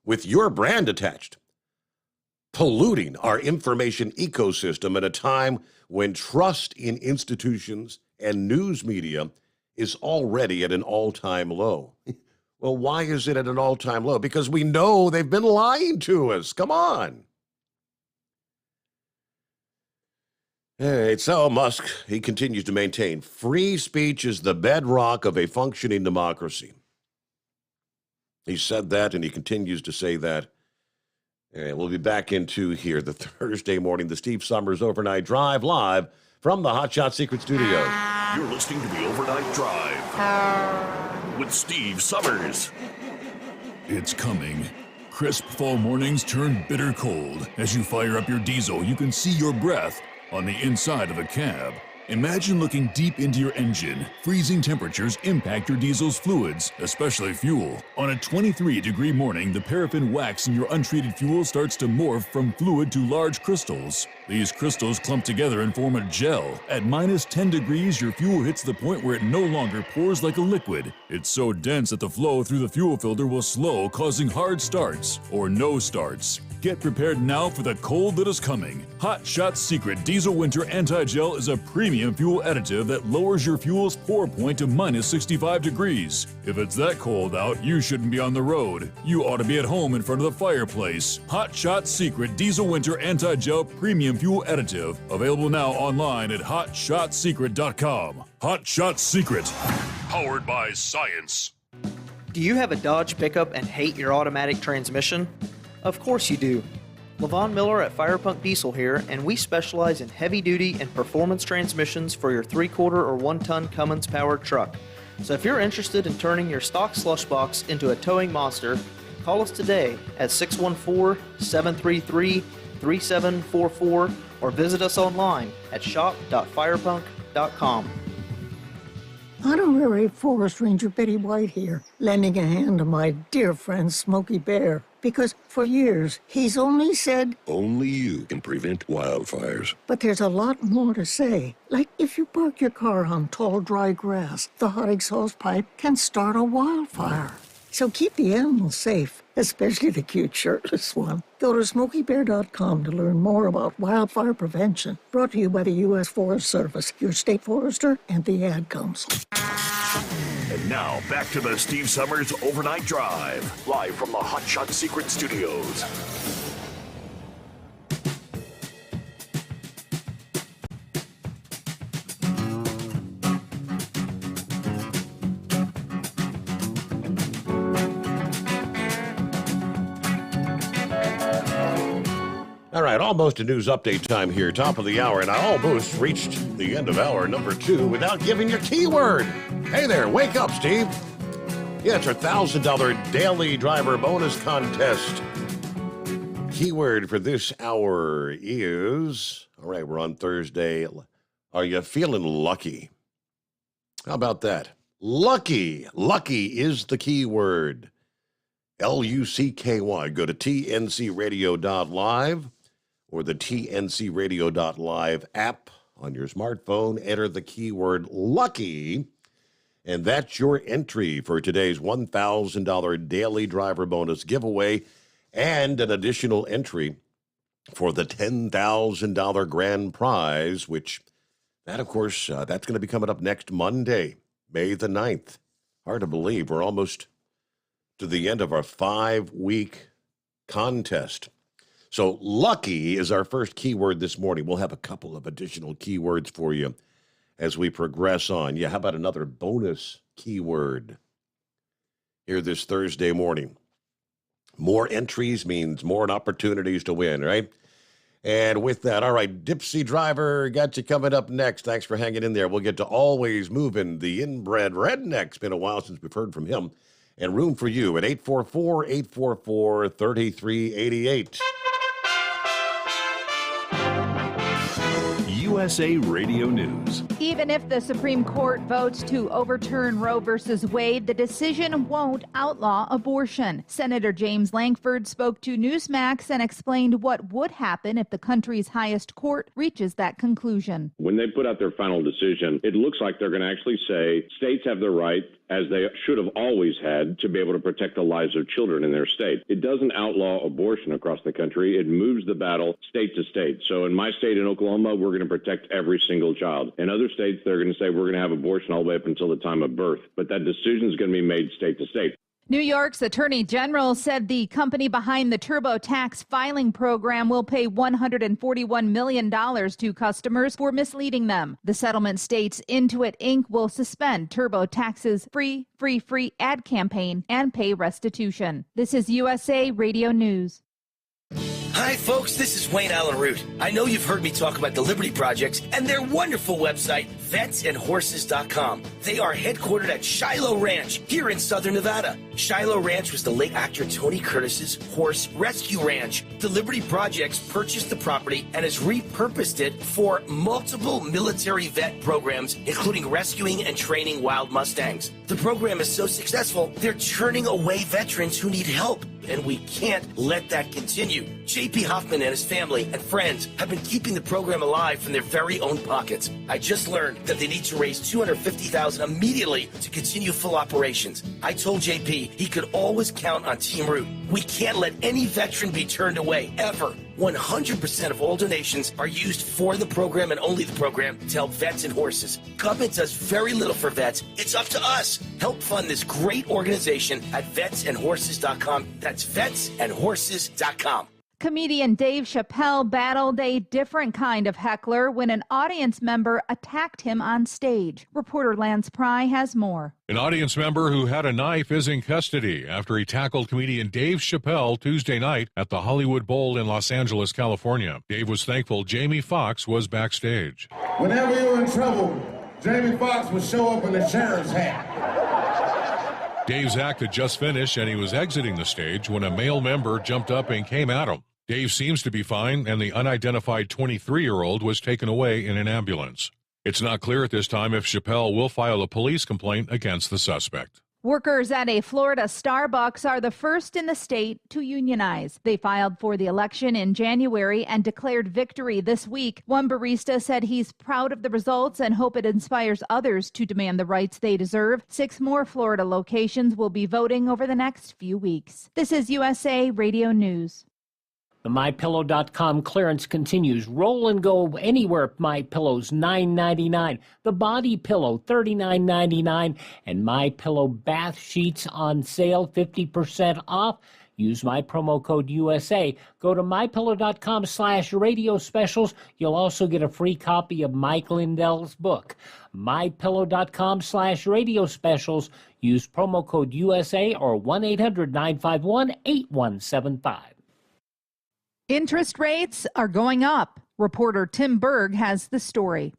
C: with your brand attached, polluting our information ecosystem at a time when trust in institutions and news media is already at an all-time low. Well, why is it at an all-time low? Because we know they've been lying to us. Come on. Hey, so Musk, he continues to maintain free speech is the bedrock of a functioning democracy. He said that, and he continues to say that. And we'll be back into here the Thursday morning, the Steve Sommers Overnight Drive, live from the Hot Shot Secret Studios.
D: You're listening to the Overnight Drive with Steve Sommers.
G: It's coming. Crisp fall mornings turn bitter cold. As you fire up your diesel, you can see your breath on the inside of a cab. Imagine looking deep into your engine. Freezing temperatures impact your diesel's fluids, especially fuel. On a 23-degree morning, the paraffin wax in your untreated fuel starts to morph from fluid to large crystals. These crystals clump together and form a gel. At minus 10 degrees, your fuel hits the point where it no longer pours like a liquid. It's so dense that the flow through the fuel filter will slow, causing hard starts or no starts. Get prepared now for the cold that is coming. Hot Shot Secret Diesel Winter Anti-Gel is a premium fuel additive that lowers your fuel's pour point to minus 65 degrees. If it's that cold out, you shouldn't be on the road. You ought to be at home in front of the fireplace. Hot Shot Secret Diesel Winter Anti-Gel Premium Fuel Additive. Available now online at hotshotsecret.com. Hot Shot Secret. Powered by science.
N: Do you have a Dodge pickup and hate your automatic transmission? Of course you do. LaVon Miller at Firepunk Diesel here, and we specialize in heavy-duty and performance transmissions for your 3-quarter or 1-ton Cummins-powered truck. So if you're interested in turning your stock slush box into a towing monster, call us today at 614-733-3744 or visit us online at shop.firepunk.com.
A: Honorary Forest Ranger Betty White here, lending a hand to my dear friend Smokey Bear. Because for years, he's only said,
H: only you can prevent wildfires.
A: But there's a lot more to say. Like if you park your car on tall, dry grass, the hot exhaust pipe can start a wildfire. So keep the animals safe, especially the cute shirtless one. Go to SmokeyBear.com to learn more about wildfire prevention. Brought to you by the U.S. Forest Service, your state forester, and the Ad Council.
D: And now, back to the Steve Sommers Overnight Drive, live from the Hot Shot Secret Studios.
C: All right, almost a news update time here, top of the hour, and I almost reached the end of hour number 2 without giving your keyword. Hey there, wake up, Steve. Yeah, it's our $1,000 daily driver bonus contest. Keyword for this hour is, all right, we're on Thursday. Are you feeling lucky? How about that? Lucky. Lucky is the keyword. Lucky. Go to tncradio.live. or the tncradio.live app on your smartphone. Enter the keyword lucky, and that's your entry for today's $1,000 daily driver bonus giveaway and an additional entry for the $10,000 grand prize, which that, of course, that's going to be coming up next Monday, May the 9th. Hard to believe. We're almost to the end of our 5-week contest. So lucky is our first keyword this morning. We'll have a couple of additional keywords for you as we progress on. Yeah, how about another bonus keyword here this Thursday morning? More entries means more opportunities to win, right? And with that, all right, Dipsy Driver, got you coming up next. Thanks for hanging in there. We'll get to Always Moving, the inbred redneck. It's been a while since we've heard from him. And room for you at 844-844-3388.
I: USA Radio News.
J: Even if the Supreme Court votes to overturn Roe v. Wade, the decision won't outlaw abortion. Senator James Lankford spoke to Newsmax and explained what would happen if the country's highest court reaches that conclusion.
V: When they put out their final decision, it looks like they're going to actually say states have the right, as they should have always had, to be able to protect the lives of children in their state. It doesn't outlaw abortion across the country. It moves the battle state to state. So in my state, in Oklahoma, we're going to protect every single child. In other states, they're going to say we're going to have abortion all the way up until the time of birth. But that decision is going to be made state to state.
J: New York's Attorney General said the company behind the TurboTax filing program will pay $141 million to customers for misleading them. The settlement states Intuit Inc. will suspend TurboTax's free ad campaign and pay restitution. This is USA Radio News.
W: Hi, folks. This is Wayne Allen Root. I know you've heard me talk about the Liberty Projects and their wonderful website, vetsandhorses.com. They are headquartered at Shiloh Ranch here in southern Nevada. Shiloh Ranch was the late actor Tony Curtis's horse rescue ranch. The Liberty Projects purchased the property and has repurposed it for multiple military vet programs, including rescuing and training wild Mustangs. The program is so successful, they're turning away veterans who need help, and we can't let that continue. J.P. Hoffman and his family and friends have been keeping the program alive from their very own pockets. I just learned that they need to raise $250,000 immediately to continue full operations. I told J.P. he could always count on Team Root. We can't let any veteran be turned away, ever. 100% of all donations are used for the program and only the program to help vets and horses. Government does very little for vets. It's up to us. Help fund this great organization at vetsandhorses.com. That's vetsandhorses.com.
J: Comedian Dave Chappelle battled a different kind of heckler when an audience member attacked him on stage. Reporter Lance Pry has more.
E: An audience member who had a knife is in custody after he tackled comedian Dave Chappelle Tuesday night at the Hollywood Bowl in Los Angeles, California. Dave was thankful Jamie Foxx was backstage.
F: Whenever you're in trouble, Jamie Foxx would show up in a sheriff's hat.
E: Dave's act had just finished and he was exiting the stage when a male member jumped up and came at him. Dave seems to be fine, and the unidentified 23-year-old was taken away in an ambulance. It's not clear at this time if Chappelle will file a police complaint against the suspect.
J: Workers at a Florida Starbucks are the first in the state to unionize. They filed for the election in January and declared victory this week. One barista said he's proud of the results and hope it inspires others to demand the rights they deserve. 6 more Florida locations will be voting over the next few weeks. This is USA Radio News.
L: The MyPillow.com clearance continues. Roll and go anywhere. MyPillow's $9.99. The Body Pillow $39.99. And MyPillow bath sheets on sale 50% off. Use my promo code USA. Go to MyPillow.com/radio specials. You'll also get a free copy of Mike Lindell's book. MyPillow.com/radio specials. Use promo code USA or 1-800-951-8175.
J: Interest rates are going up. Reporter Tim Berg has the story.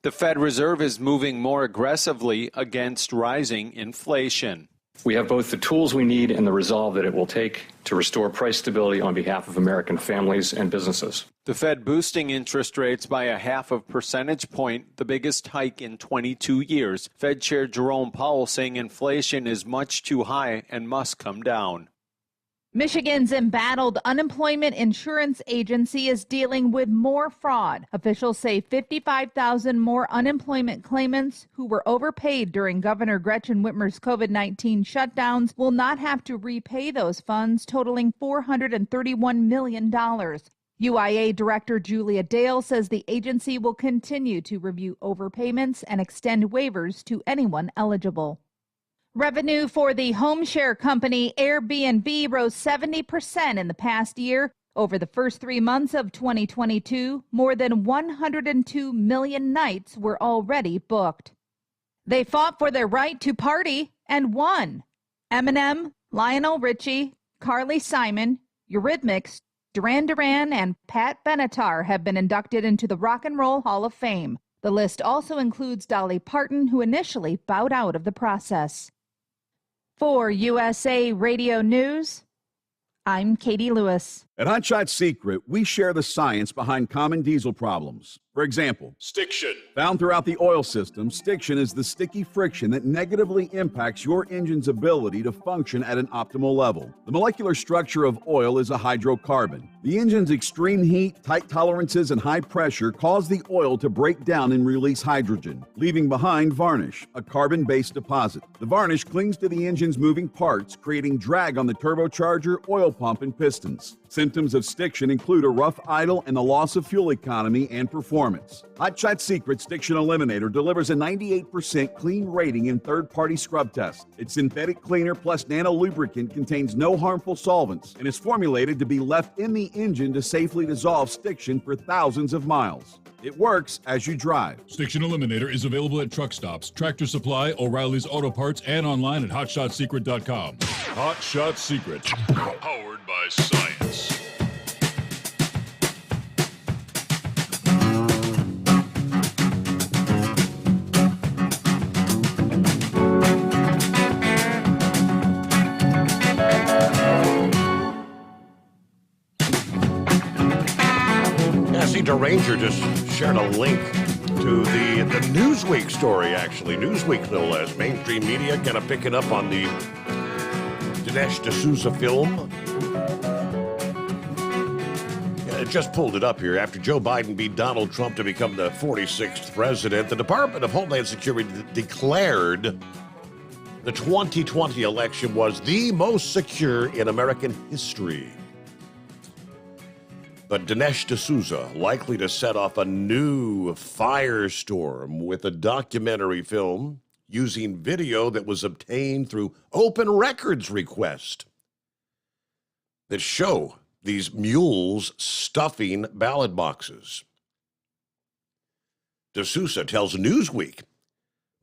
M: The Fed Reserve is moving more aggressively against rising inflation.
O: We have both the tools we need and the resolve that it will take to restore price stability on behalf of American families and businesses.
M: The Fed boosting interest rates by 0.5 percentage point, the biggest hike in 22 years. Fed Chair Jerome Powell saying inflation is much too high and must come down.
J: Michigan's embattled unemployment insurance agency is dealing with more fraud. Officials say 55,000 more unemployment claimants who were overpaid during Governor Gretchen Whitmer's COVID-19 shutdowns will not have to repay those funds, totaling $431 million. UIA Director Julia Dale says the agency will continue to review overpayments and extend waivers to anyone eligible. Revenue for the home share company Airbnb rose 70% in the past year. Over the first 3 months of 2022, more than 102 million nights were already booked. They fought for their right to party and won. Eminem, Lionel Richie, Carly Simon, Eurythmics, Duran Duran, and Pat Benatar have been inducted into the Rock and Roll Hall of Fame. The list also includes Dolly Parton, who initially bowed out of the process. For USA Radio News, I'm Katie Lewis.
I: At Hot Shot Secret, we share the science behind common diesel problems. For example,
G: stiction.
I: Found throughout the oil system, stiction is the sticky friction that negatively impacts your engine's ability to function at an optimal level. The molecular structure of oil is a hydrocarbon. The engine's extreme heat, tight tolerances, and high pressure cause the oil to break down and release hydrogen, leaving behind varnish, a carbon-based deposit. The varnish clings to the engine's moving parts, creating drag on the turbocharger, oil pump, and pistons. Symptoms of stiction include a rough idle and the loss of fuel economy and performance. Hot Shot Secret Stiction Eliminator delivers a 98% clean rating in third-party scrub tests. Its synthetic cleaner plus nano lubricant contains no harmful solvents and is formulated to be left in the engine to safely dissolve stiction for thousands of miles. It works as you drive.
G: Stiction Eliminator is available at truck stops, Tractor Supply, O'Reilly's Auto Parts, and online at HotShotSecret.com. Hot Shot Secret, powered by science.
C: Ranger just shared a link to the Newsweek story, actually. Newsweek, no less. Mainstream media kind of picking up on the Dinesh D'Souza film. It just pulled it up here. After Joe Biden beat Donald Trump to become the 46th president, the Department of Homeland Security declared the 2020 election was the most secure in American history. But Dinesh D'Souza likely to set off a new firestorm with a documentary film using video that was obtained through open records request that show these mules stuffing ballot boxes. D'Souza tells Newsweek,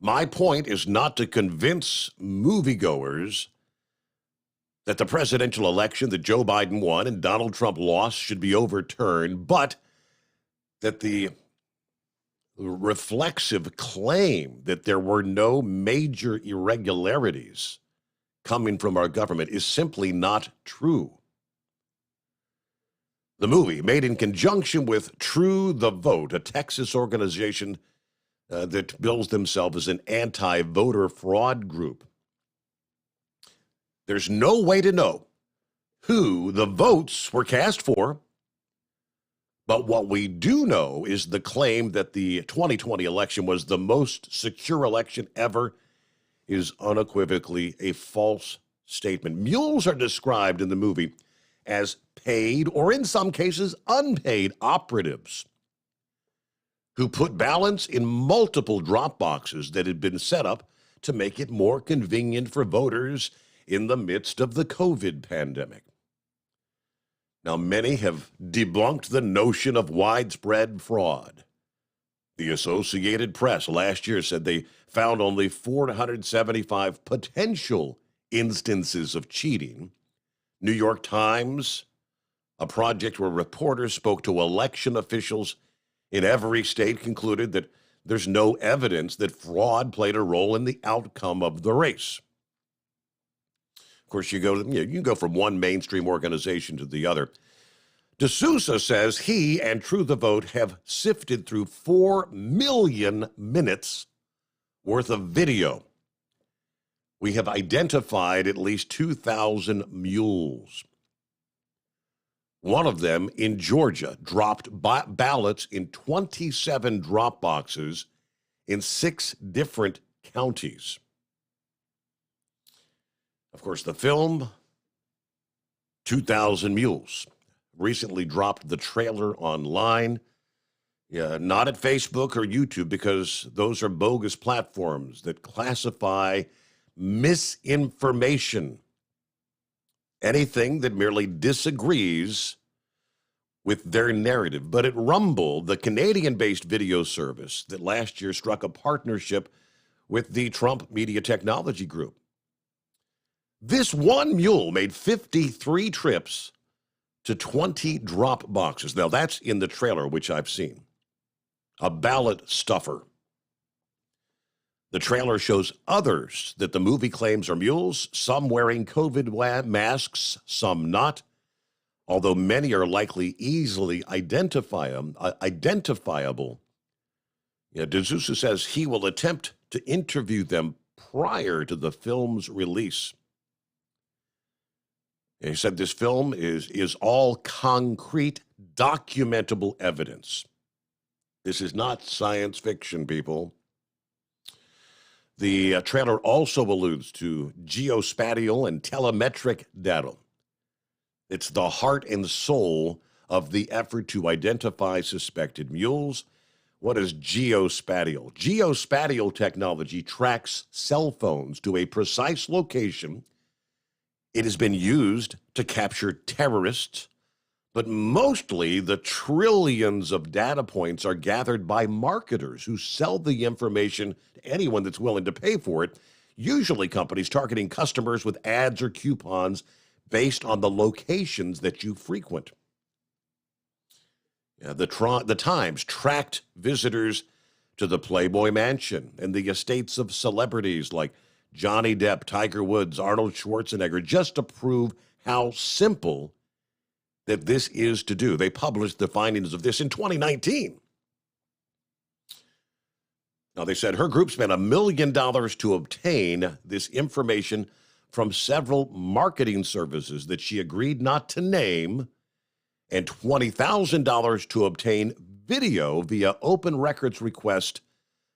C: my point is not to convince moviegoers that the presidential election that Joe Biden won and Donald Trump lost should be overturned, but that the reflexive claim that there were no major irregularities coming from our government is simply not true. The movie, made in conjunction with True the Vote, a Texas organization that bills themselves as an anti-voter fraud group. There's no way to know who the votes were cast for, but what we do know is the claim that the 2020 election was the most secure election ever is unequivocally a false statement. Mules are described in the movie as paid, or in some cases unpaid, operatives who put ballots in multiple drop boxes that had been set up to make it more convenient for voters in the midst of the COVID pandemic. Now, many have debunked the notion of widespread fraud. The Associated Press last year said they found only 475 potential instances of cheating. New York Times, a project where reporters spoke to election officials in every state, concluded that there's no evidence that fraud played a role in the outcome of the race. Of course, you can go from one mainstream organization to the other. D'Souza says he and True the Vote have sifted through 4 million minutes worth of video. We have identified at least 2,000 mules. One of them in Georgia dropped ballots in 27 drop boxes in 6 different counties. Of course, the film, 2,000 Mules, recently dropped the trailer online. Not at Facebook or YouTube, because those are bogus platforms that classify misinformation, anything that merely disagrees with their narrative. But at Rumble, the Canadian-based video service that last year struck a partnership with the Trump Media Technology Group, this one mule made 53 trips to 20 drop boxes. Now, that's in the trailer, which I've seen. A ballot stuffer. The trailer shows others that the movie claims are mules, some wearing COVID masks, some not, although many are likely easily identifiable. D'Souza says he will attempt to interview them prior to the film's release. And he said this film is all concrete, documentable evidence. This is not science fiction, people. The trailer also alludes to geospatial and telemetric data. It's the heart and soul of the effort to identify suspected mules. What is geospatial? Geospatial technology tracks cell phones to a precise location. It has been used to capture terrorists, but mostly the trillions of data points are gathered by marketers who sell the information to anyone that's willing to pay for it, usually companies targeting customers with ads or coupons based on the locations that you frequent. The Times tracked visitors to the Playboy Mansion and the estates of celebrities like Johnny Depp, Tiger Woods, Arnold Schwarzenegger, just to prove how simple that this is to do. They published the findings of this in 2019. Now, they said her group spent $1 million to obtain this information from several marketing services that she agreed not to name, and $20,000 to obtain video via open records request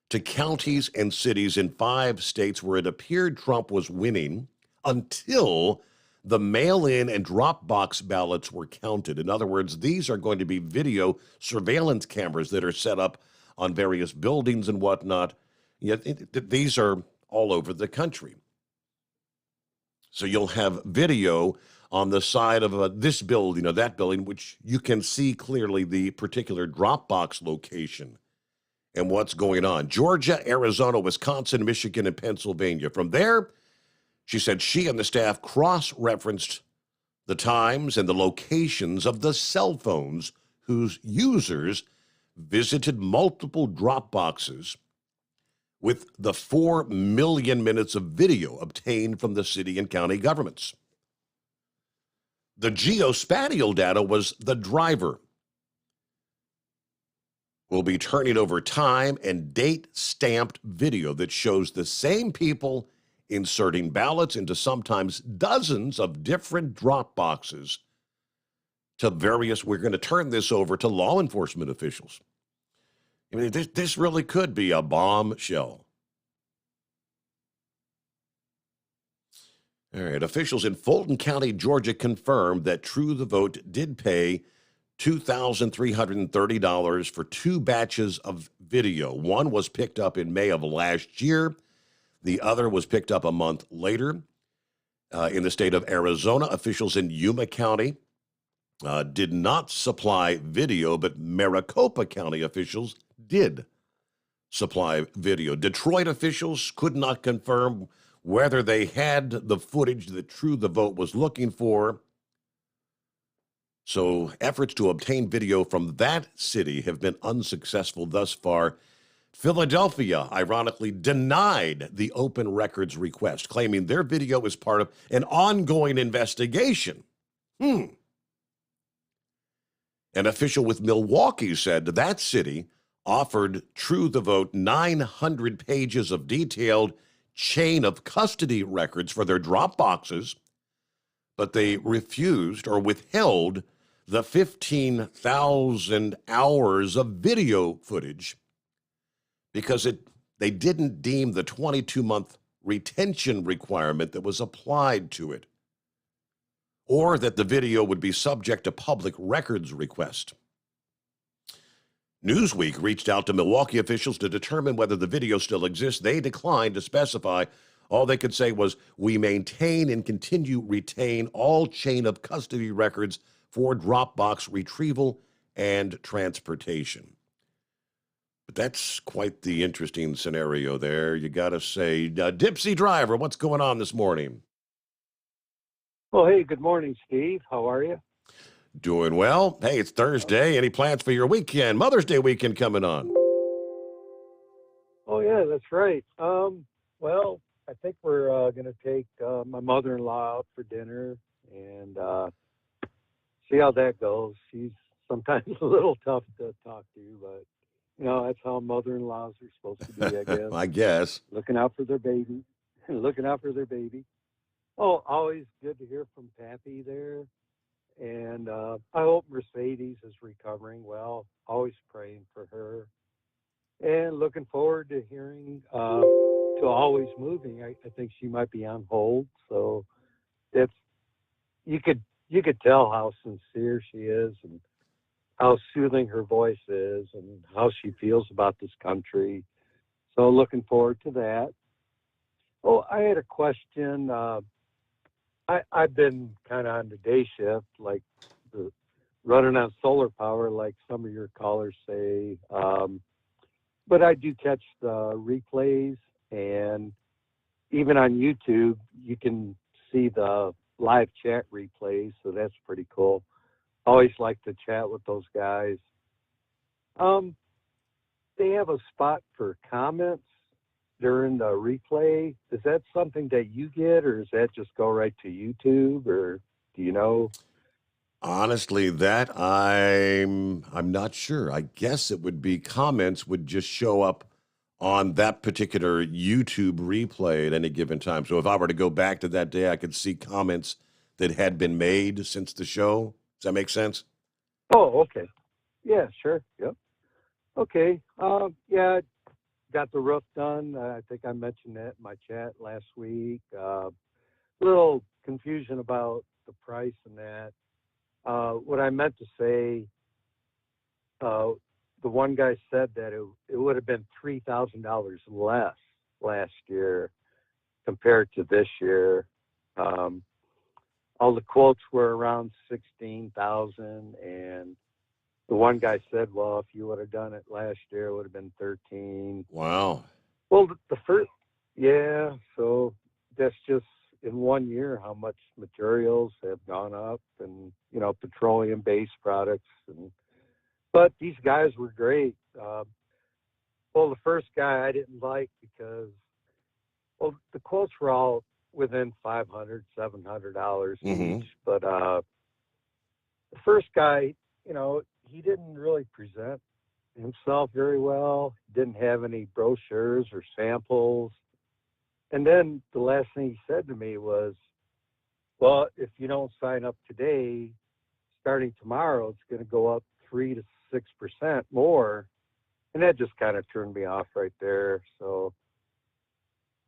C: to counties and cities in 5 states where it appeared Trump was winning until the mail-in and drop box ballots were counted. In other words, these are going to be video surveillance cameras that are set up on various buildings and whatnot. Yet these are all over the country. So you'll have video on the side of this building or that building, which you can see clearly the particular Dropbox location and what's going on. Georgia, Arizona, Wisconsin, Michigan, and Pennsylvania. From there, she said she and the staff cross-referenced the times and the locations of the cell phones whose users visited multiple Dropboxes with the 4 million minutes of video obtained from the city and county governments. The geospatial data was the driver. We'll be turning over time and date-stamped video that shows the same people inserting ballots into sometimes dozens of different drop boxes to various. We're going to turn this over to law enforcement officials. I mean, this really could be a bombshell. All right, officials in Fulton County, Georgia, confirmed that True the Vote did pay $2,330 for 2 batches of video. One was picked up in May of last year. The other was picked up a month later. In the state of Arizona, officials in Yuma County did not supply video, but Maricopa County officials did supply video. Detroit officials could not confirm whether they had the footage that True the Vote was looking for. So efforts to obtain video from that city have been unsuccessful thus far. Philadelphia, ironically, denied the open records request, claiming their video is part of an ongoing investigation. An official with Milwaukee said that city offered True the Vote 900 pages of detailed chain of custody records for their drop boxes, but they refused or withheld the 15,000 hours of video footage because they didn't deem the 22-month retention requirement that was applied to it, or that the video would be subject to public records request. Newsweek reached out to Milwaukee officials to determine whether the video still exists. They declined to specify. All they could say was, we maintain and retain all chain of custody records for Dropbox retrieval and transportation. But that's quite the interesting scenario there, you got to say. Dipsy Driver, what's going on this morning?
K: Well, hey, good morning, Steve. How are you?
C: Doing well. Hey, it's Thursday. Any plans for your weekend? Mother's Day weekend coming on.
K: Oh, yeah, that's right. Well, I think we're going to take my mother-in-law out for dinner and see how that goes. She's sometimes a little tough to talk to, but, you know, that's how mother-in-laws are supposed to be, I guess.
C: I guess.
K: Looking out for their baby. Oh, always good to hear from Pappy there. And I hope Mercedes is recovering well. Always praying for her. And looking forward to hearing to Always Moving. I think she might be on hold. So that's you could tell how sincere she is and how soothing her voice is and how she feels about this country. So looking forward to that. Oh, I had a question. I've been kind of on the day shift, like running on solar power, like some of your callers say. But I do catch the replays, and even on YouTube, you can see the live chat replays, so that's pretty cool. Always like to chat with those guys. They have a spot for comments during the replay. Is that something that you get, or does that just go right to YouTube, or do you know?
C: Honestly, that I'm not sure. I guess it would be comments would just show up on that particular YouTube replay at any given time. So if I were to go back to that day, I could see comments that had been made since the show. Does that make sense?
K: Oh, okay. Yeah, sure. Yep. Okay. Yeah, got the roof done. I think I mentioned that in my chat last week. Little confusion about the price and that. What I meant to say, the one guy said that it would have been $3,000 less last year compared to this year. all the quotes were around 16,000, and the one guy said, well, if you would have done it last year, it would have been 13.
C: Wow.
K: Well, the first, yeah, so that's just in 1 year how much materials have gone up, and, you know, petroleum-based products. But these guys were great. Well, the first guy I didn't like because, well, the quotes were all within $500, $700 each. But the first guy, you know, he didn't really present himself very well. Didn't have any brochures or samples. And then the last thing he said to me was, well, if you don't sign up today, starting tomorrow, it's going to go up 3 to 6% more. And that just kind of turned me off right there. So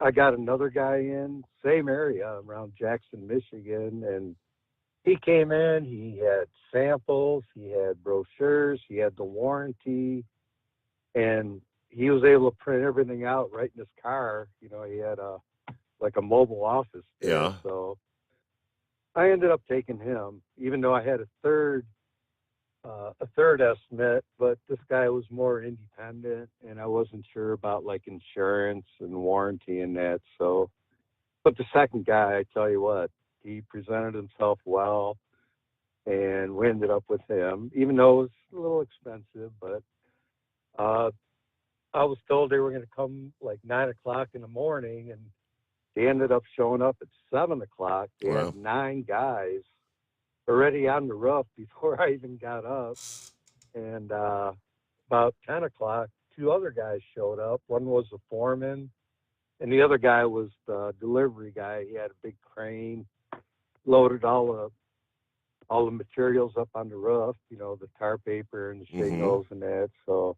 K: I got another guy in, same area around Jackson, Michigan, and he came in, he had samples, he had brochures, he had the warranty, and he was able to print everything out right in his car. You know, he had like a mobile office there.
C: Yeah.
K: So I ended up taking him, even though I had a third estimate, but this guy was more independent, and I wasn't sure about like insurance and warranty and that. So, but the second guy, I tell you what, he presented himself well, and we ended up with him, even though it was a little expensive. But I was told they were going to come like 9 o'clock in the morning, and they ended up showing up at 7 o'clock. They had 9 guys already on the roof before I even got up. And about 10 o'clock, 2 other guys showed up. One was the foreman, and the other guy was the delivery guy. He had a big crane, loaded all the materials up on the roof, you know, the tar paper and the shingles and that. So,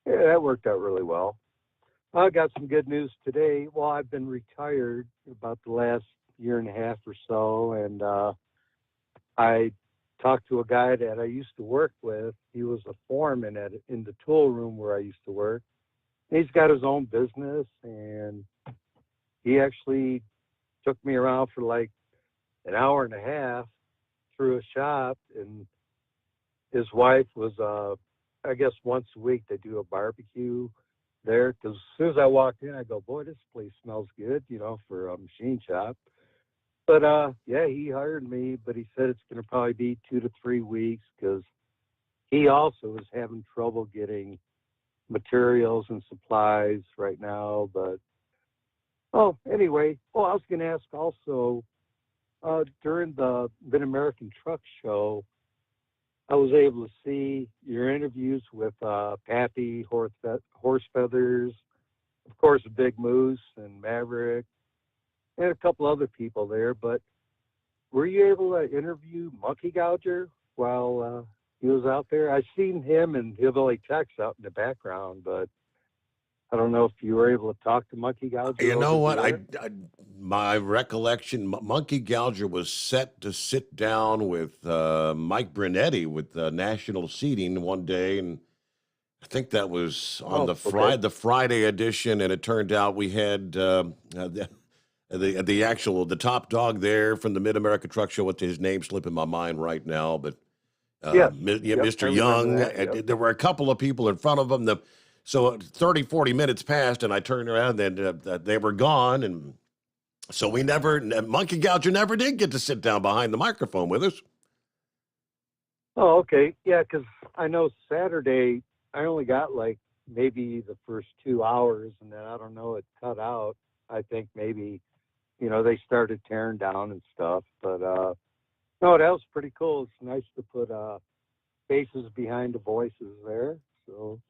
K: yeah, that worked out really well. I got some good news today. Well, I've been retired about the last year and a half or so, and I talked to a guy that I used to work with. He was a foreman in the tool room where I used to work. He's got his own business, and he actually took me around for like an hour and a half through a shop, and his wife was, I guess once a week they do a barbecue there, because as soon as I walked in, I go, boy, this place smells good, you know, for a machine shop. But, yeah, he hired me, but he said it's going to probably be 2 to 3 weeks, because he also is having trouble getting materials and supplies right now. But, oh, anyway, I was going to ask also, during the Mid-American Truck Show, I was able to see your interviews with Pappy, Horse Feathers, of course, Big Moose and Maverick, and a couple other people there. But were you able to interview Monkey Gouger while he was out there? I seen him and Hillbilly Tex out in the background, but I don't know if you were able to talk to Monkey Gouger.
C: You know what? My recollection, Monkey Gouger was set to sit down with Mike Brunetti with National Seating one day, and I think that was on the Friday edition, and it turned out we had the top dog there from the Mid-America Truck Show. What his name slipping my mind right now, but Mr. Young. There were a couple of people in front of him. So 30, 40 minutes passed, and I turned around, and they were gone, and so Monkey Gouger never did get to sit down behind the microphone with us.
K: Oh, okay. Yeah, because I know Saturday I only got like maybe the first 2 hours, and then I don't know, it cut out. I think maybe, you know, they started tearing down and stuff. But no, that was pretty cool. It's nice to put faces behind the voices there. So,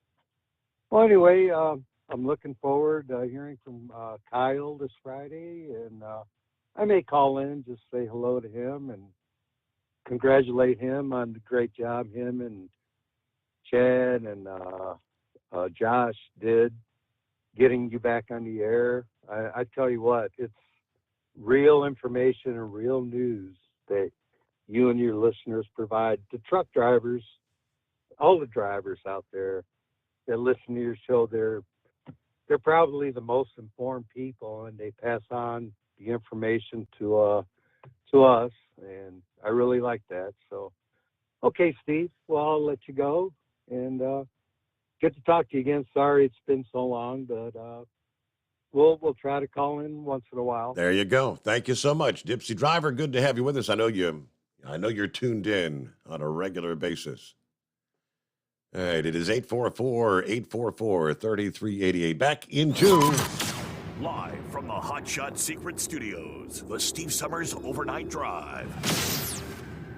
K: well, anyway, I'm looking forward to hearing from Kyle this Friday, and I may call in, just say hello to him and congratulate him on the great job him and Chad and Josh did getting you back on the air. I tell you what, it's real information and real news that you and your listeners provide to truck drivers, all the drivers out there that listen to your show. They're probably the most informed people, and they pass on the information to to us, and I really like that. So, okay, Steve, well, I'll let you go, and good to talk to you again. Sorry it's been so long, but we'll try to call in once in a while.
C: There you go. Thank you so much, Dipsy Driver. Good to have you with us. I know you're tuned in on a regular basis. All right, it is 844-844-3388. Back into
D: live from the Hotshot Secret Studios, the Steve Sommers Overnight Drive.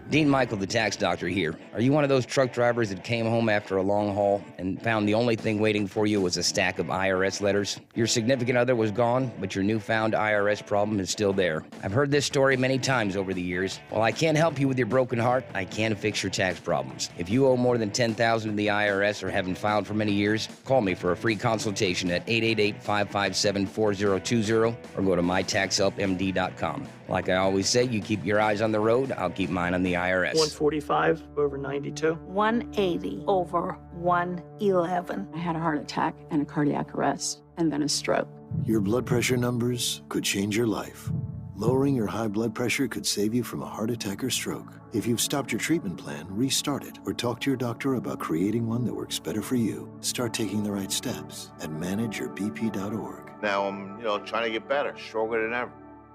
P: Dean Michael, the tax doctor here. Are you one of those truck drivers that came home after a long haul and found the only thing waiting for you was a stack of IRS letters? Your significant other was gone, but your newfound IRS problem is still there. I've heard this story many times over the years. While I can't help you with your broken heart, I can fix your tax problems. If you owe more than $10,000 to the IRS or haven't filed for many years, call me for a free consultation at 888-557-4020 or go to mytaxhelpmd.com. Like I always say, you keep your eyes on the road, I'll keep mine on the IRS.
Q: 145 over 92.
R: 180 over 111. I had a heart attack and a cardiac arrest and then a stroke.
S: Your blood pressure numbers could change your life. Lowering your high blood pressure could save you from a heart attack or stroke. If you've stopped your treatment plan, restart it or talk to your doctor about creating one that works better for you. Start taking the right steps at manageyourbp.org.
X: Now I'm, trying to get better, stronger than ever.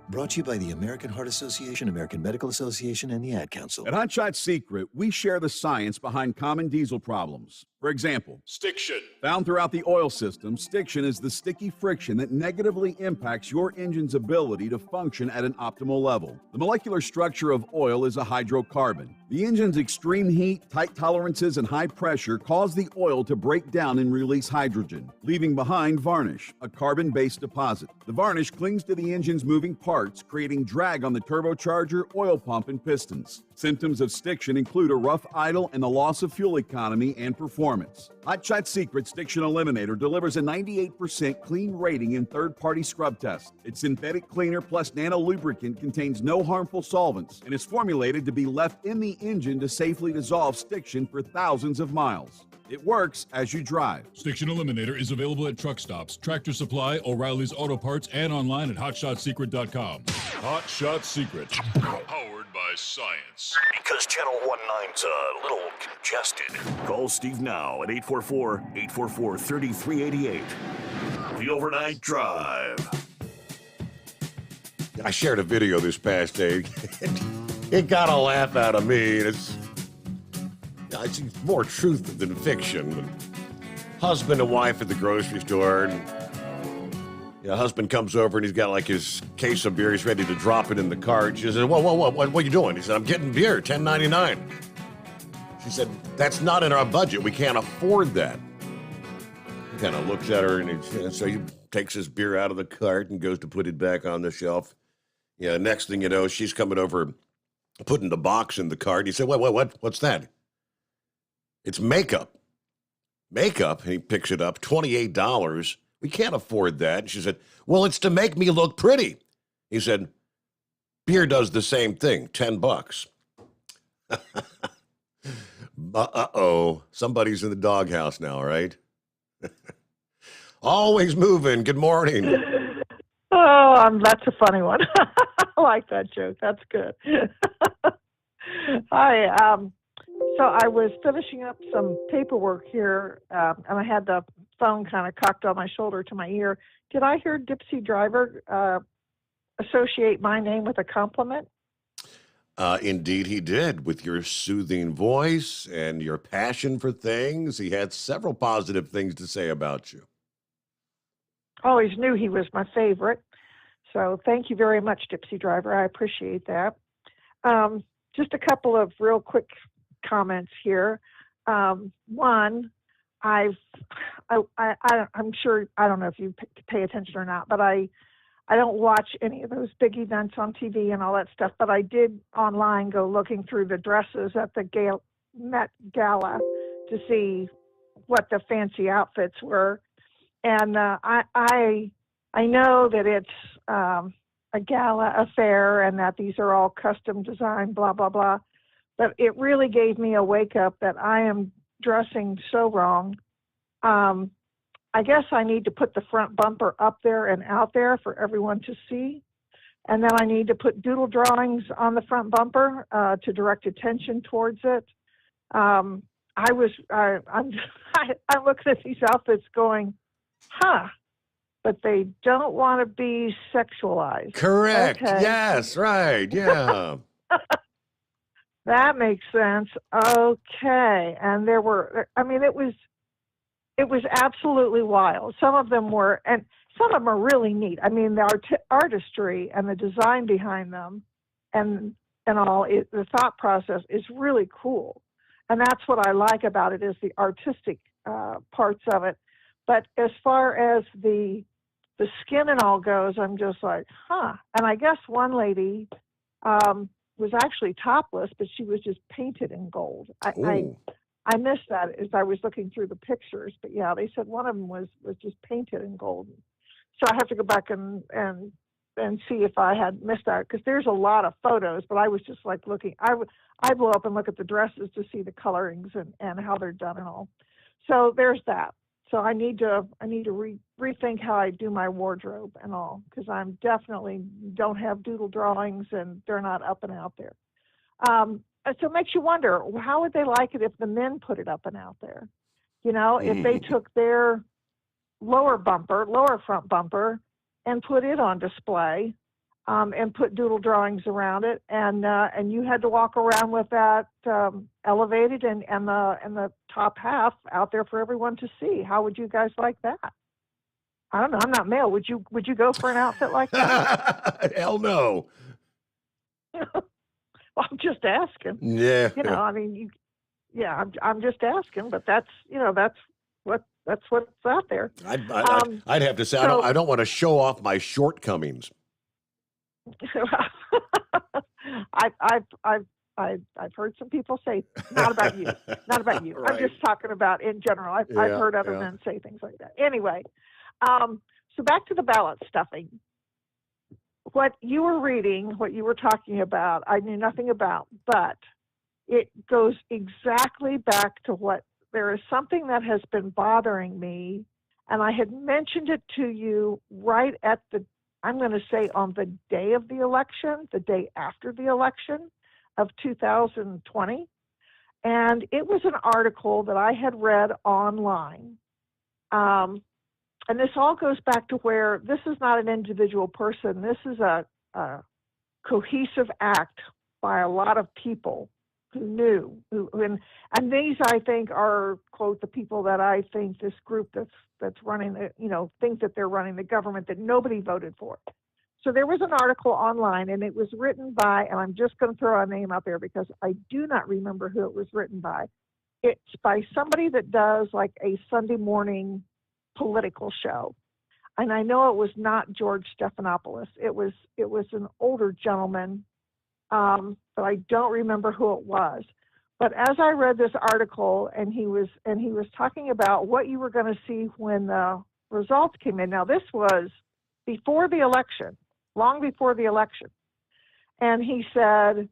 S: Brought to you by the American Heart Association, American Medical Association, and the Ad Council.
I: At Hotshot Secret, we share the science behind common diesel problems. For example,
G: stiction.
I: Found throughout the oil system, stiction is the sticky friction that negatively impacts your engine's ability to function at an optimal level. The molecular structure of oil is a hydrocarbon. The engine's extreme heat, tight tolerances, and high pressure cause the oil to break down and release hydrogen, leaving behind varnish, a carbon-based deposit. The varnish clings to the engine's moving parts, creating drag on the turbocharger, oil pump, and pistons. Symptoms of stiction include a rough idle and the loss of fuel economy and performance. Hotshot Secret Stiction Eliminator delivers a 98% clean rating in third-party scrub tests. Its synthetic cleaner plus nano lubricant contains no harmful solvents and is formulated to be left in the engine to safely dissolve stiction for thousands of miles. It works as you drive.
G: Stiction Eliminator is available at truck stops, Tractor Supply, O'Reilly's Auto Parts, and online at hotshotsecret.com. Hotshot Secret. Powered by science.
D: Because Channel 19's a little congested. Call Steve now at 844-844-3388. The Overnight Drive.
C: I shared a video this past day. It got a laugh out of me. It's more truth than fiction. Husband and wife at the grocery store. And, husband comes over and he's got like his case of beer. He's ready to drop it in the cart. She said, what are you doing? He said, I'm getting beer, $10.99. She said, that's not in our budget. We can't afford that. He kind of looks at her and so he takes his beer out of the cart and goes to put it back on the shelf. Next thing you know, she's coming over, putting the box in the cart. He said, what's that? It's makeup. Makeup? And he picks it up, $28. We can't afford that. And she said, well, it's to make me look pretty. He said, beer does the same thing, $10. Uh-oh. Somebody's in the doghouse now, right? Always moving. Good morning.
Y: Oh, that's a funny one. I like that joke. That's good. Hi. So I was finishing up some paperwork here, and I had the phone kind of cocked on my shoulder to my ear. Did I hear Dipsy Driver associate my name with a compliment?
C: Indeed he did. With your soothing voice and your passion for things, he had several positive things to say about you.
Y: Always knew he was my favorite. So thank you very much, Dipsy Driver. I appreciate that. Just a couple of real quick comments here. One, I'm sure, I don't know if you pay attention or not, but I don't watch any of those big events on TV and all that stuff, but I did online go looking through the dresses at the Met Gala to see what the fancy outfits were. And I know that it's a gala affair and that these are all custom designed, blah, blah, blah. But it really gave me a wake up that I am dressing so wrong. I guess I need to put the front bumper up there and out there for everyone to see. And then I need to put doodle drawings on the front bumper to direct attention towards it. I'm looking at these outfits going, but they don't want to be sexualized.
C: Correct.
Y: Okay.
C: Yes, right. Yeah.
Y: That makes sense. Okay. And it was absolutely wild. Some of them were, and some of them are really neat. I mean, the artistry and the design behind them and all, the thought process is really cool. And that's what I like about it, is the artistic parts of it. But as far as the skin and all goes, I'm just like, And I guess one lady was actually topless, but she was just painted in gold. I missed that as I was looking through the pictures. But yeah, they said one of them was just painted in gold. So I have to go back and see if I had missed that, because there's a lot of photos, but I was just like looking. I blow up and look at the dresses to see the colorings and how they're done and all. So there's that. So I need to rethink how I do my wardrobe and all, because I'm definitely don't have doodle drawings and they're not up and out there. So it makes you wonder, how would they like it if the men put it up and out there? You know, if they took their lower front bumper, and put it on display, and put doodle drawings around it, and you had to walk around with that elevated and the top half out there for everyone to see. How would you guys like that? I don't know. I'm not male. Would you go for an outfit like that?
C: Hell no.
Y: Well, I'm just asking.
C: Yeah.
Y: You know, I mean, I'm just asking, but that's what's out there.
C: I'd have to say, I don't want to show off my shortcomings.
Y: I've heard some people say, not about you. Right. I'm just talking about in general. I've heard other men say things like that. Anyway, so back to the ballot stuffing. What you were reading, what you were talking about, I knew nothing about, but it goes exactly back to what there is something that has been bothering me, and I had mentioned it to you right at I'm going to say on the day of the election, the day after the election of 2020. And it was an article that I had read online. And this all goes back to where this is not an individual person. This is a cohesive act by a lot of people who knew. And these, I think, are, quote, the people that I think this group that's running, think that they're running the government that nobody voted for. So there was an article online, and it was written by, and I'm just going to throw a name out there because I do not remember who it was written by. It's by somebody that does like a Sunday morning political show. And I know it was not George Stephanopoulos. It was an older gentleman, but I don't remember who it was. But as I read this article, and he was talking about what you were going to see when the results came in. Now, this was before the election, long before the election. And he said,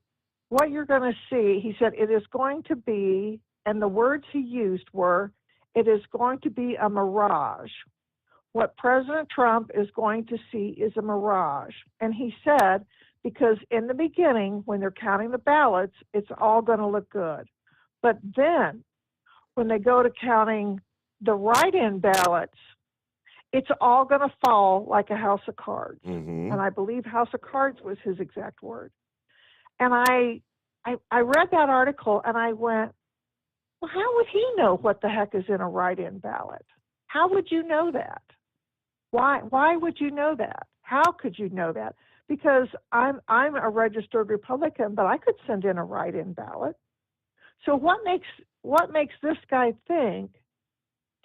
Y: what you're going to see, he said, it is going to be, and the words he used were, it is going to be a mirage. What President Trump is going to see is a mirage. And he said, because in the beginning, when they're counting the ballots, it's all going to look good. But then, when they go to counting the write-in ballots, it's all going to fall like a house of cards. Mm-hmm. And I believe house of cards was his exact word. And I read that article, and I went, well, how would he know what the heck is in a write-in ballot? How would you know that? Why would you know that? How could you know that? Because I'm a registered Republican, but I could send in a write-in ballot. So what makes this guy think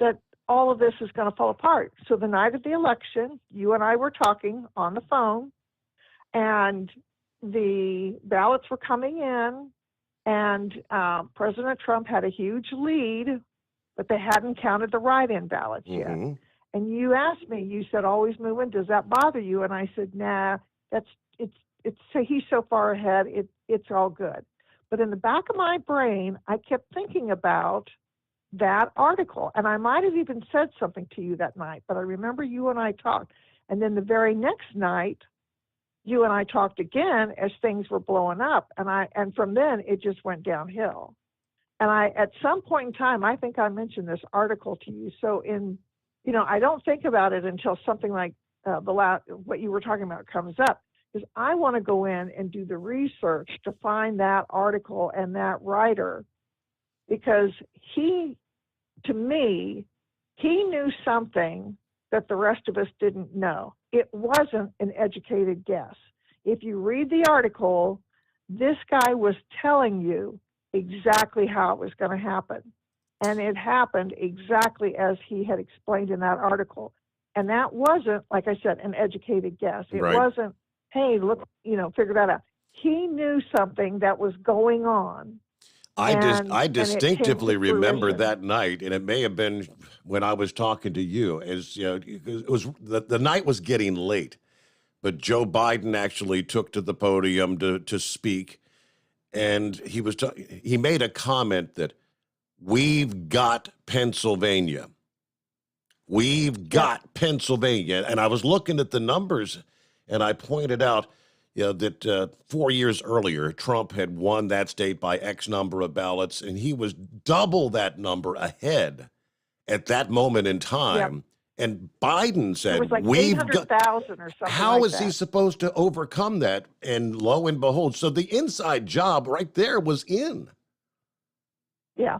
Y: that all of this is going to fall apart? So the night of the election, you and I were talking on the phone, and the ballots were coming in, and President Trump had a huge lead, but they hadn't counted the write-in ballots yet. And you asked me, you said, always moving, does that bother you? And I said, nah, he's so far ahead, it's all good. But in the back of my brain, I kept thinking about that article. And I might have even said something to you that night, but I remember you and I talked. And then the very next night, you and I talked again as things were blowing up, and from then it just went downhill. And at some point in time, I think I mentioned this article to you. So I don't think about it until something like what you were talking about comes up, because I want to go in and do the research to find that article and that writer, because to me, he knew something that the rest of us didn't know. It wasn't an educated guess. If you read the article, this guy was telling you exactly how it was going to happen. And it happened exactly as he had explained in that article. And that wasn't, like I said, an educated guess. It wasn't, hey, look, figure that out. He knew something that was going on.
C: I distinctly remember that night, and it may have been when I was talking to you. It was the night was getting late, but Joe Biden actually took to the podium to speak, and he made a comment that we've got Pennsylvania. We've got Pennsylvania, and I was looking at the numbers, and I pointed out that 4 years earlier, Trump had won that state by X number of ballots, and he was double that number ahead at that moment in time. Yep. And Biden said,
Y: it was like 800,000 or something.
C: How is he supposed to overcome that? And lo and behold, so the inside job right there was in.
Y: Yeah.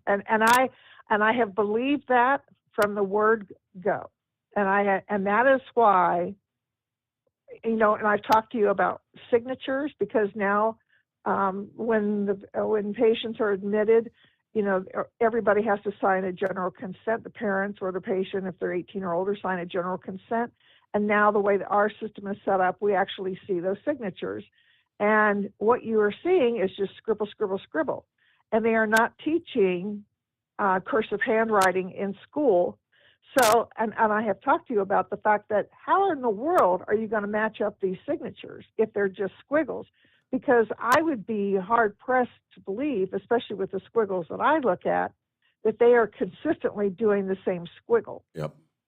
Y: And I have believed that from the word go. And that is why, and I've talked to you about signatures, because now when patients are admitted, everybody has to sign a general consent. The parents or the patient, if they're 18 or older, sign a general consent. And now the way that our system is set up, we actually see those signatures. And what you are seeing is just scribble, scribble, scribble. And they are not teaching cursive handwriting in school. So, and I have talked to you about the fact that how in the world are you going to match up these signatures if they're just squiggles? Because I would be hard-pressed to believe, especially with the squiggles that I look at, that they are consistently doing the same squiggle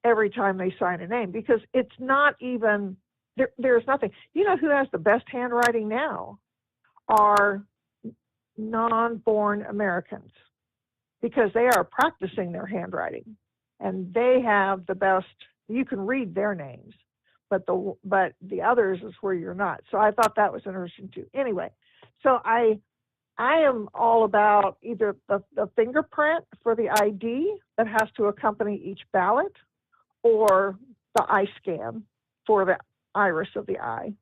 Y: every time they sign a name, because it's not even, there's nothing. You know who has the best handwriting now? Are non-born Americans, because they are practicing their handwriting. And they have the best, you can read their names, but the others is where you're not. So I thought that was interesting too. Anyway, so I am all about either the fingerprint for the ID that has to accompany each ballot, or the eye scan for the iris of the eye.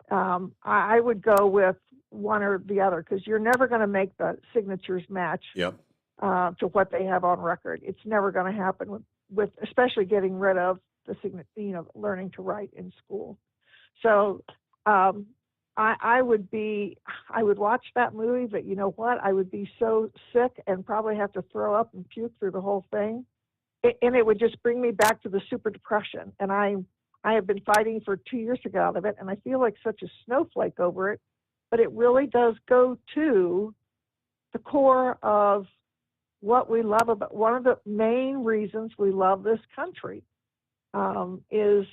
Y: I would go with one or the other, because you're never going to make the signatures match.
C: Yep.
Y: To what they have on record. It's never going to happen with especially getting rid of the learning to write in school. So I would watch that movie, but you know what? I would be so sick and probably have to throw up and puke through the whole thing. And it would just bring me back to the super depression. And I have been fighting for 2 years to get out of it, and I feel like such a snowflake over it. But it really does go to the core of what we love about, one of the main reasons we love this country is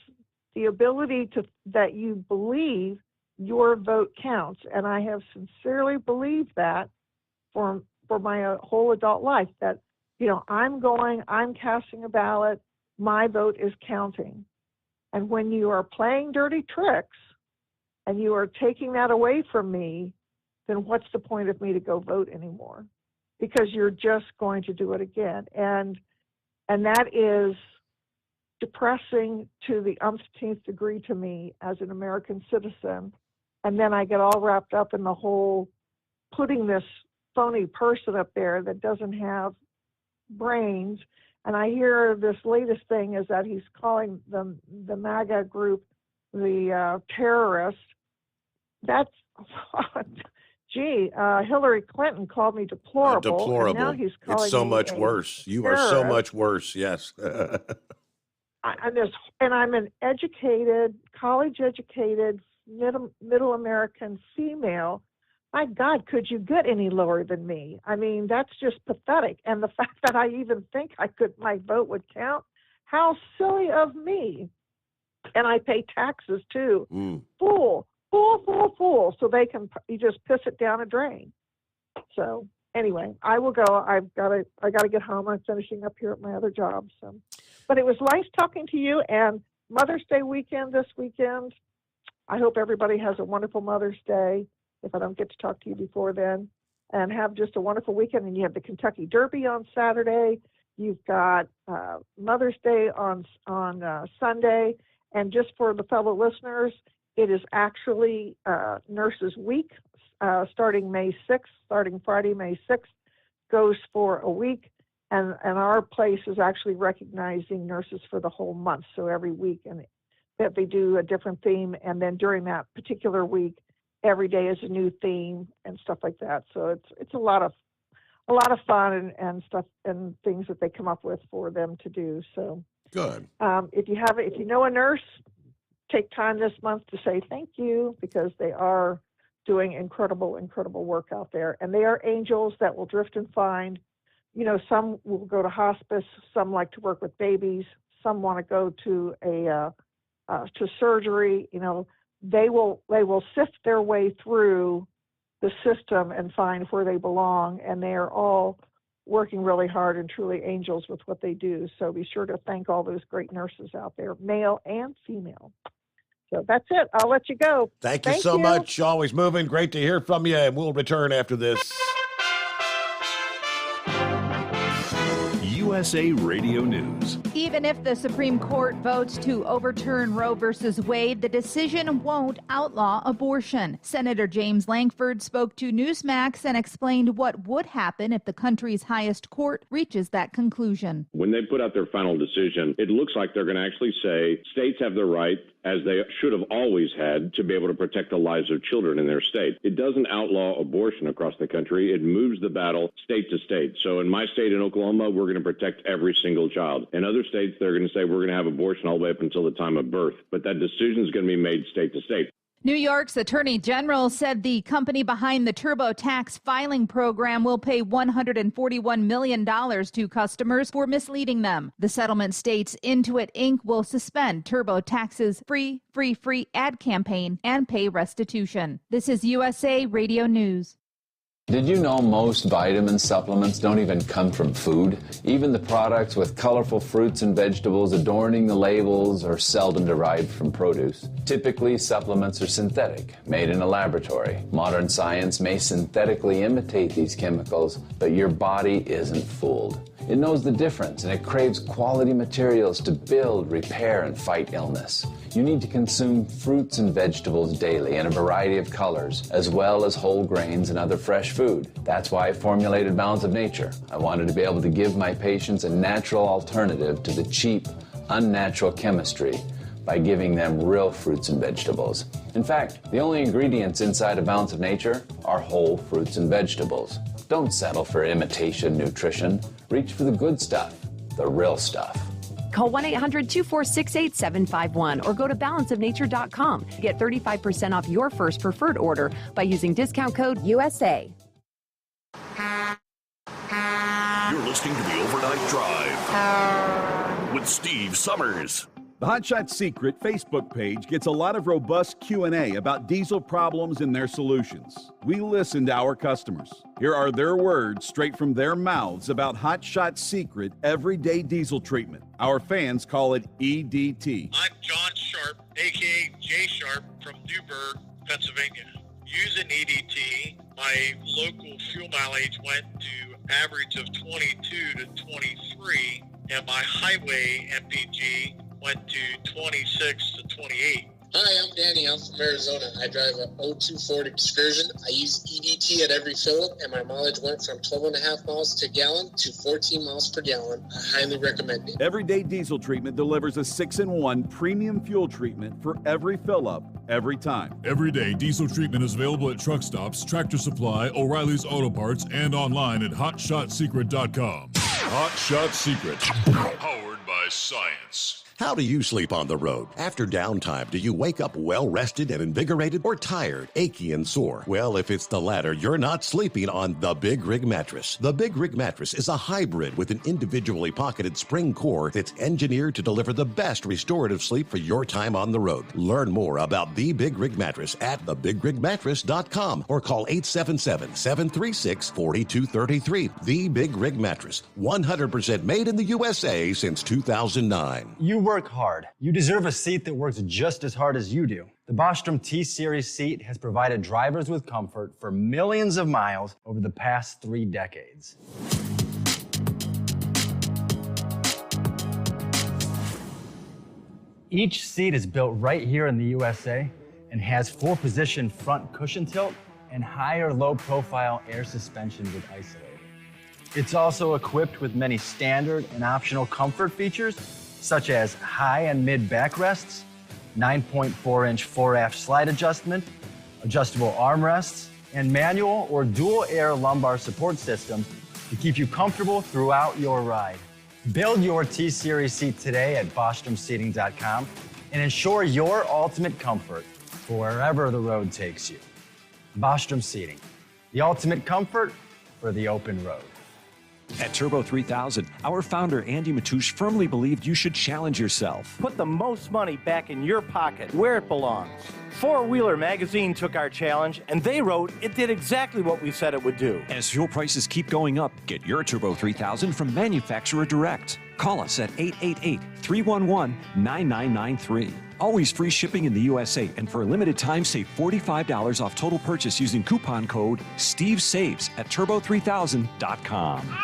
Y: the ability that you believe your vote counts. And I have sincerely believed that for my whole adult life, that, I'm casting a ballot, my vote is counting. And when you are playing dirty tricks and you are taking that away from me, then what's the point of me to go vote anymore? Because you're just going to do it again. And that is depressing to the umpteenth degree to me as an American citizen. And then I get all wrapped up in the whole putting this phony person up there that doesn't have brains. And I hear this latest thing is that he's calling the MAGA group the terrorist. That's Hillary Clinton called me deplorable.
C: Deplorable.
Y: And now he's calling
C: it's so
Y: me
C: much
Y: a
C: worse. You
Y: terrorist.
C: are so much worse. Yes.
Y: I'm an educated, college-educated, middle American female. My God, could you get any lower than me? I mean, that's just pathetic. And the fact that I even think my vote would count, how silly of me. And I pay taxes too.
C: Mm.
Y: Full. So you just piss it down a drain. So anyway, I will go. I gotta get home. I'm finishing up here at my other job. So, but it was nice talking to you. And Mother's Day weekend this weekend. I hope everybody has a wonderful Mother's Day. If I don't get to talk to you before then, and have just a wonderful weekend. And you have the Kentucky Derby on Saturday. You've got Mother's Day on Sunday. And just for the fellow listeners, it is actually Nurses Week starting May 6th, starting Friday, May 6th, goes for a week. And our place is actually recognizing nurses for the whole month. So every week, and that they do a different theme. And then during that particular week, every day is a new theme and stuff like that. So it's a lot of fun and stuff and things that they come up with for them to do. So
C: good.
Y: If you know a nurse, take time this month to say thank you, because they are doing incredible work out there, and they are angels that will drift and find. You know, some will go to hospice, some like to work with babies, some want to go to to surgery. You know, they will sift their way through the system and find where they belong, and they are all working really hard and truly angels with what they do. So be sure to thank all those great nurses out there, male and female. So that's it. I'll let you go.
C: Thank you so much. Always moving. Great to hear from you, and we'll return after this.
B: USA Radio News.
J: Even if the Supreme Court votes to overturn Roe v. Wade, the decision won't outlaw abortion. Senator James Lankford spoke to Newsmax and explained what would happen if the country's highest court reaches that conclusion.
V: When they put out their final decision, it looks like they're going to actually say states have the right, as they should have always had, to be able to protect the lives of children in their state. It doesn't outlaw abortion across the country. It moves the battle state to state. So in my state, in Oklahoma, we're going to protect every single child. In other states, they're going to say we're going to have abortion all the way up until the time of birth. But that decision is going to be made state to state.
J: New York's Attorney General said the company behind the TurboTax filing program will pay $141 million to customers for misleading them. The settlement states Intuit Inc. will suspend TurboTax's free ad campaign and pay restitution. This is USA Radio News.
H: Did you know most vitamin supplements don't even come from food? Even the products with colorful fruits and vegetables adorning the labels are seldom derived from produce. Typically, supplements are synthetic, made in a laboratory. Modern science may synthetically imitate these chemicals, but your body isn't fooled. It knows the difference, and it craves quality materials to build, repair, and fight illness. You need to consume fruits and vegetables daily in a variety of colors, as well as whole grains and other fresh food. That's why I formulated Balance of Nature. I wanted to be able to give my patients a natural alternative to the cheap, unnatural chemistry by giving them real fruits and vegetables. In fact, the only ingredients inside a Balance of Nature are whole fruits and vegetables. Don't settle for imitation nutrition. Reach for the good stuff, the real stuff.
N: Call 1-800-246-8751 or go to balanceofnature.com. Get 35% off your first preferred order by using discount code USA.
D: You're listening to the Overnight Drive with Steve Sommers.
I: The Hotshot Secret Facebook page gets a lot of robust Q&A about diesel problems and their solutions. We listen to our customers. Here are their words straight from their mouths about Hotshot Secret everyday diesel treatment. Our fans call it EDT.
T: I'm John Sharp, a.k.a. Jay Sharp from Newburgh, Pennsylvania. Using EDT, my local fuel mileage went to average of 22 to 23, and my highway MPG went to 26 to 28.
U: Hi, I'm Danny. I'm from Arizona. I drive a 02 Ford Excursion. I use EDT at every fill-up, and my mileage went from 12.5 miles to gallon to 14 miles per gallon. I highly recommend it.
I: Everyday diesel treatment delivers a 6-in-1 premium fuel treatment for every fill-up, every time.
G: Everyday diesel treatment is available at truck stops, Tractor Supply, O'Reilly's Auto Parts, and online at HotShotSecret.com. Hot Shot Secret, powered by science.
C: How do you sleep on the road? After downtime, do you wake up well-rested and invigorated or tired, achy, and sore? Well, if it's the latter, you're not sleeping on the Big Rig Mattress. The Big Rig Mattress is a hybrid with an individually pocketed spring core that's engineered to deliver the best restorative sleep for your time on the road. Learn more about the Big Rig Mattress at thebigrigmattress.com or call 877-736-4233. The Big Rig Mattress, 100% made in the USA since 2009.
A: You work hard. You deserve a seat that works just as hard as you do. The Bostrom T-Series seat has provided drivers with comfort for millions of miles over the past 3 decades. Each seat is built right here in the USA and has 4-position front cushion tilt and higher low-profile air suspension with isolator. It's also equipped with many standard and optional comfort features, such as high and mid backrests, 9.4-inch fore-aft slide adjustment, adjustable armrests, and manual or dual air lumbar support systems to keep you comfortable throughout your ride. Build your T-Series seat today at BostromSeating.com and ensure your ultimate comfort for wherever the road takes you. Bostrom Seating, the ultimate comfort for the open road.
E: At Turbo 3000, our founder Andy Matouche firmly believed you should challenge yourself.
F: Put the most money back in your pocket, where it belongs. Four Wheeler magazine took our challenge, and they wrote it did exactly what we said it would do.
E: As fuel prices keep going up, get your Turbo 3000 from manufacturer direct. Call us at 888-311-9993. Always free shipping in the USA, and for a limited time, save $45 off total purchase using coupon code STEVESAVES at turbo3000.com.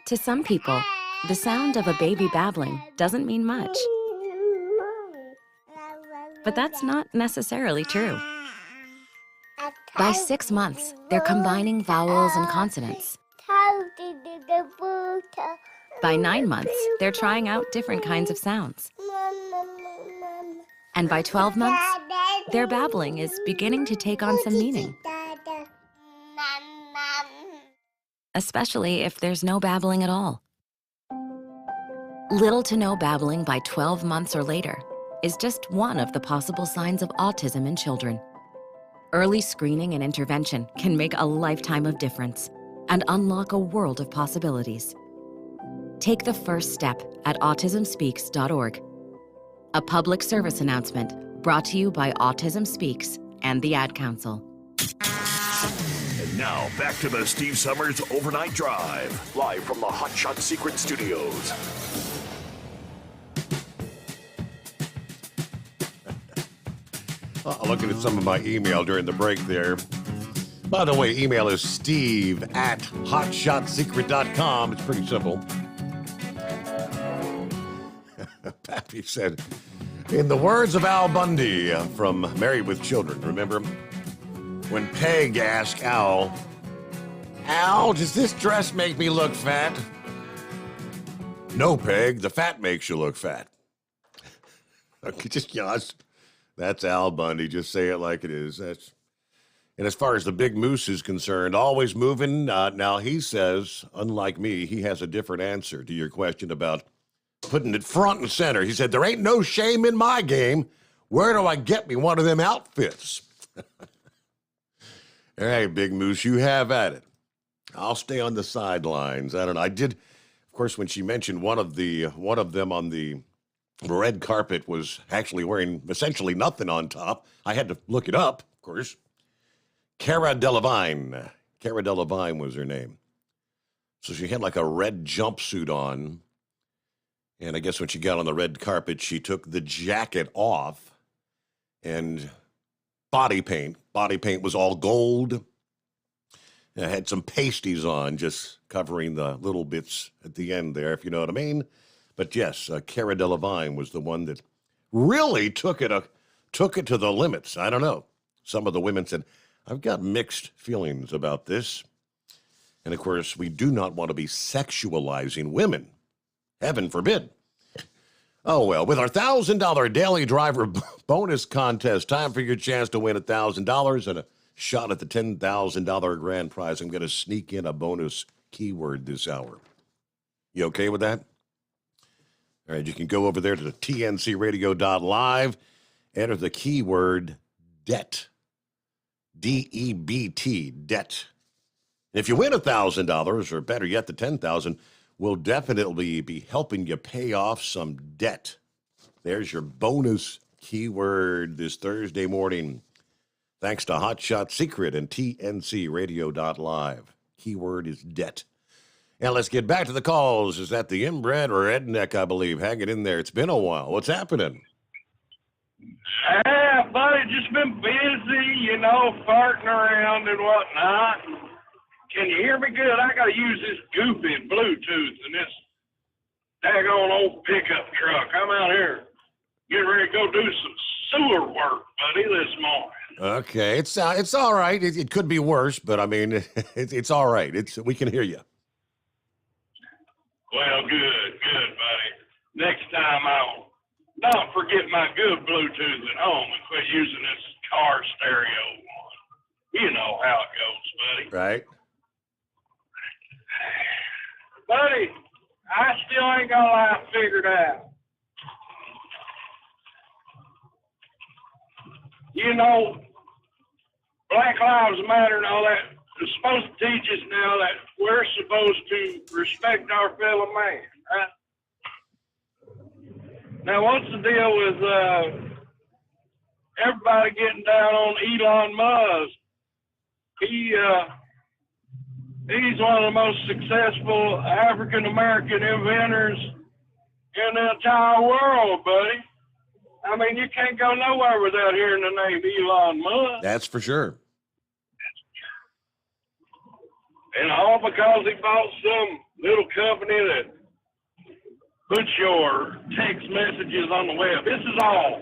L: To some people, the sound of a baby babbling doesn't mean much. But that's not necessarily true. By 6 months, they're combining vowels and consonants. By 9 months, they're trying out different kinds of sounds. And by 12 months, their babbling is beginning to take on some meaning. Especially if there's no babbling at all. Little to no babbling by 12 months or later is just one of the possible signs of autism in children. Early screening and intervention can make a lifetime of difference and unlock a world of possibilities. Take the first step at autismspeaks.org. A public service announcement brought to you by Autism Speaks and the Ad Council.
D: And now, back to the Steve Sommers Overnight Drive, live from the Hot Shot Secret Studios.
C: Looking at some of my email during the break there. By the way, email is steve@hotshotsecret.com. It's pretty simple. Pappy said, in the words of Al Bundy from Married with Children, remember? When Peg asked Al, Al, does this dress make me look fat? No, Peg, the fat makes you look fat. Okay, just, that's Al Bundy. Just say it like it is. And as far as the big moose is concerned, always moving. Now, he says, unlike me, he has a different answer to your question about putting it front and center. He said, there ain't no shame in my game. Where do I get me one of them outfits? All right, Big Moose, you have at it. I'll stay on the sidelines. I don't know. I did, of course, when she mentioned one of them on the red carpet was actually wearing essentially nothing on top. I had to look it up, of course. Cara Delevingne. Cara Delevingne was her name. So she had like a red jumpsuit on. And I guess when she got on the red carpet, she took the jacket off and body paint. Body paint was all gold. And I had some pasties on, just covering the little bits at the end there, if you know what I mean. But yes, Cara Delevingne was the one that really took it to the limits. I don't know. Some of the women said, I've got mixed feelings about this. And of course, we do not want to be sexualizing women. Heaven forbid. Oh, well, with our $1,000 daily driver bonus contest, time for your chance to win $1,000 and a shot at the $10,000 grand prize. I'm going to sneak in a bonus keyword this hour. You okay with that? All right, you can go over there to the tncradio.live, enter the keyword debt. D-E-B-T, debt. And if you win $1,000, or better yet, the $10,000, we'll definitely be helping you pay off some debt. There's your bonus keyword this Thursday morning. Thanks to Hotshot Secret and tncradio.live. Keyword is debt. And let's get back to the calls. Is that the inbred or redneck, I believe? Hang it in there. It's been a while. What's happening?
K: Yeah, buddy, just been busy, farting around and whatnot. Can you hear me good? I got to use this goofy Bluetooth in this daggone old pickup truck. I'm out here getting ready to go do some sewer work, buddy, this morning.
C: Okay, it's all right. It could be worse, but I mean, it's all right. We can hear you.
K: Well, good, buddy. Next time I'll not forget my good Bluetooth at home and quit using this car stereo one. You know how it goes, buddy.
C: Right.
K: Buddy, I still ain't got life figured out. Black Lives Matter and all that is supposed to teach us now that we're supposed to respect our fellow man, right? Now, what's the deal with everybody getting down on Elon Musk? He's one of the most successful African-American inventors in the entire world, buddy. I mean, you can't go nowhere without hearing the name Elon Musk.
C: That's for sure.
K: And all because he bought some little company that puts your text messages on the web. This is all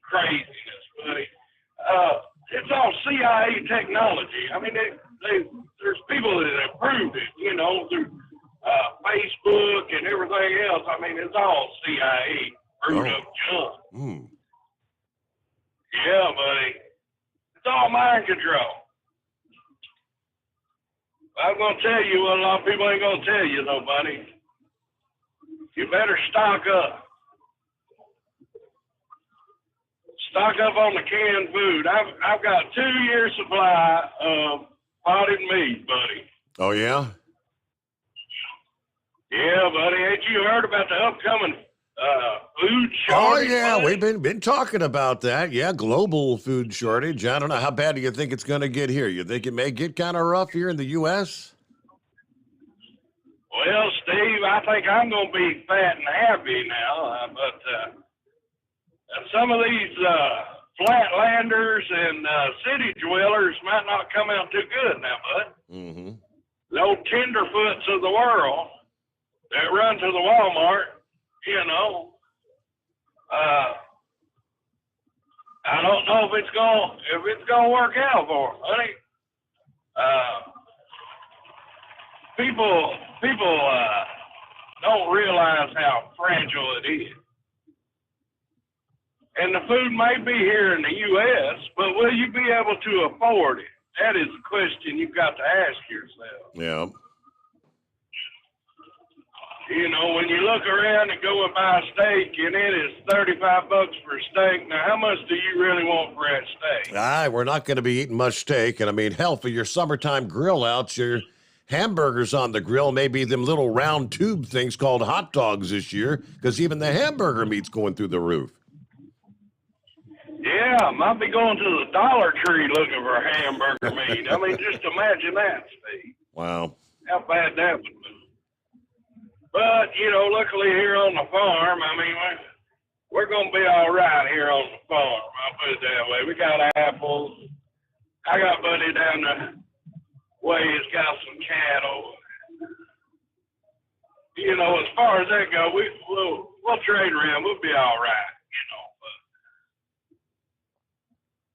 K: craziness, buddy. It's all CIA technology. I mean, there's people that have proved it, through Facebook and everything else. I mean, it's all CIA proved up junk. Yeah, buddy. It's all mind control. I'm going to tell you what a lot of people ain't going to tell you, though, buddy. You better stock up. Stock up on the canned food. I've got 2 years supply of potted meat, buddy.
C: Oh, yeah?
K: Yeah, buddy. Ain't you heard about the upcoming food shortage?
C: Oh, yeah.
K: Buddy?
C: We've been talking about that. Yeah, global food shortage. I don't know. How bad do you think it's going to get here? You think it may get kind of rough here in the U.S.?
K: Well, Steve, I think I'm going to be fat and happy now, but some of these flatlanders and city dwellers might not come out too good now, bud.
C: Mm-hmm.
K: The old tenderfoots of the world that run to the Walmart, I don't know if it's gonna work out for them, honey. People don't realize how fragile it is. And the food may be here in the U.S., but will you be able to afford it? That is the question you've got to ask yourself.
C: Yeah.
K: When you look around and go and buy a steak, and it is $35 for a steak. Now, how much do you really want for that steak?
C: We're not going to be eating much steak. And I mean, hell, for your summertime grill outs, your hamburgers on the grill, maybe them little round tube things called hot dogs this year, because even the hamburger meat's going through the roof.
K: Yeah, I might be going to the Dollar Tree looking for hamburger meat. I mean, just imagine that, Steve.
C: Wow.
K: How bad that would be. But, luckily here on the farm, I mean, we're going to be all right here on the farm. I'll put it that way. We got apples. I got buddy down the way that's got some cattle. As far as that goes, we'll trade around. We'll be all right,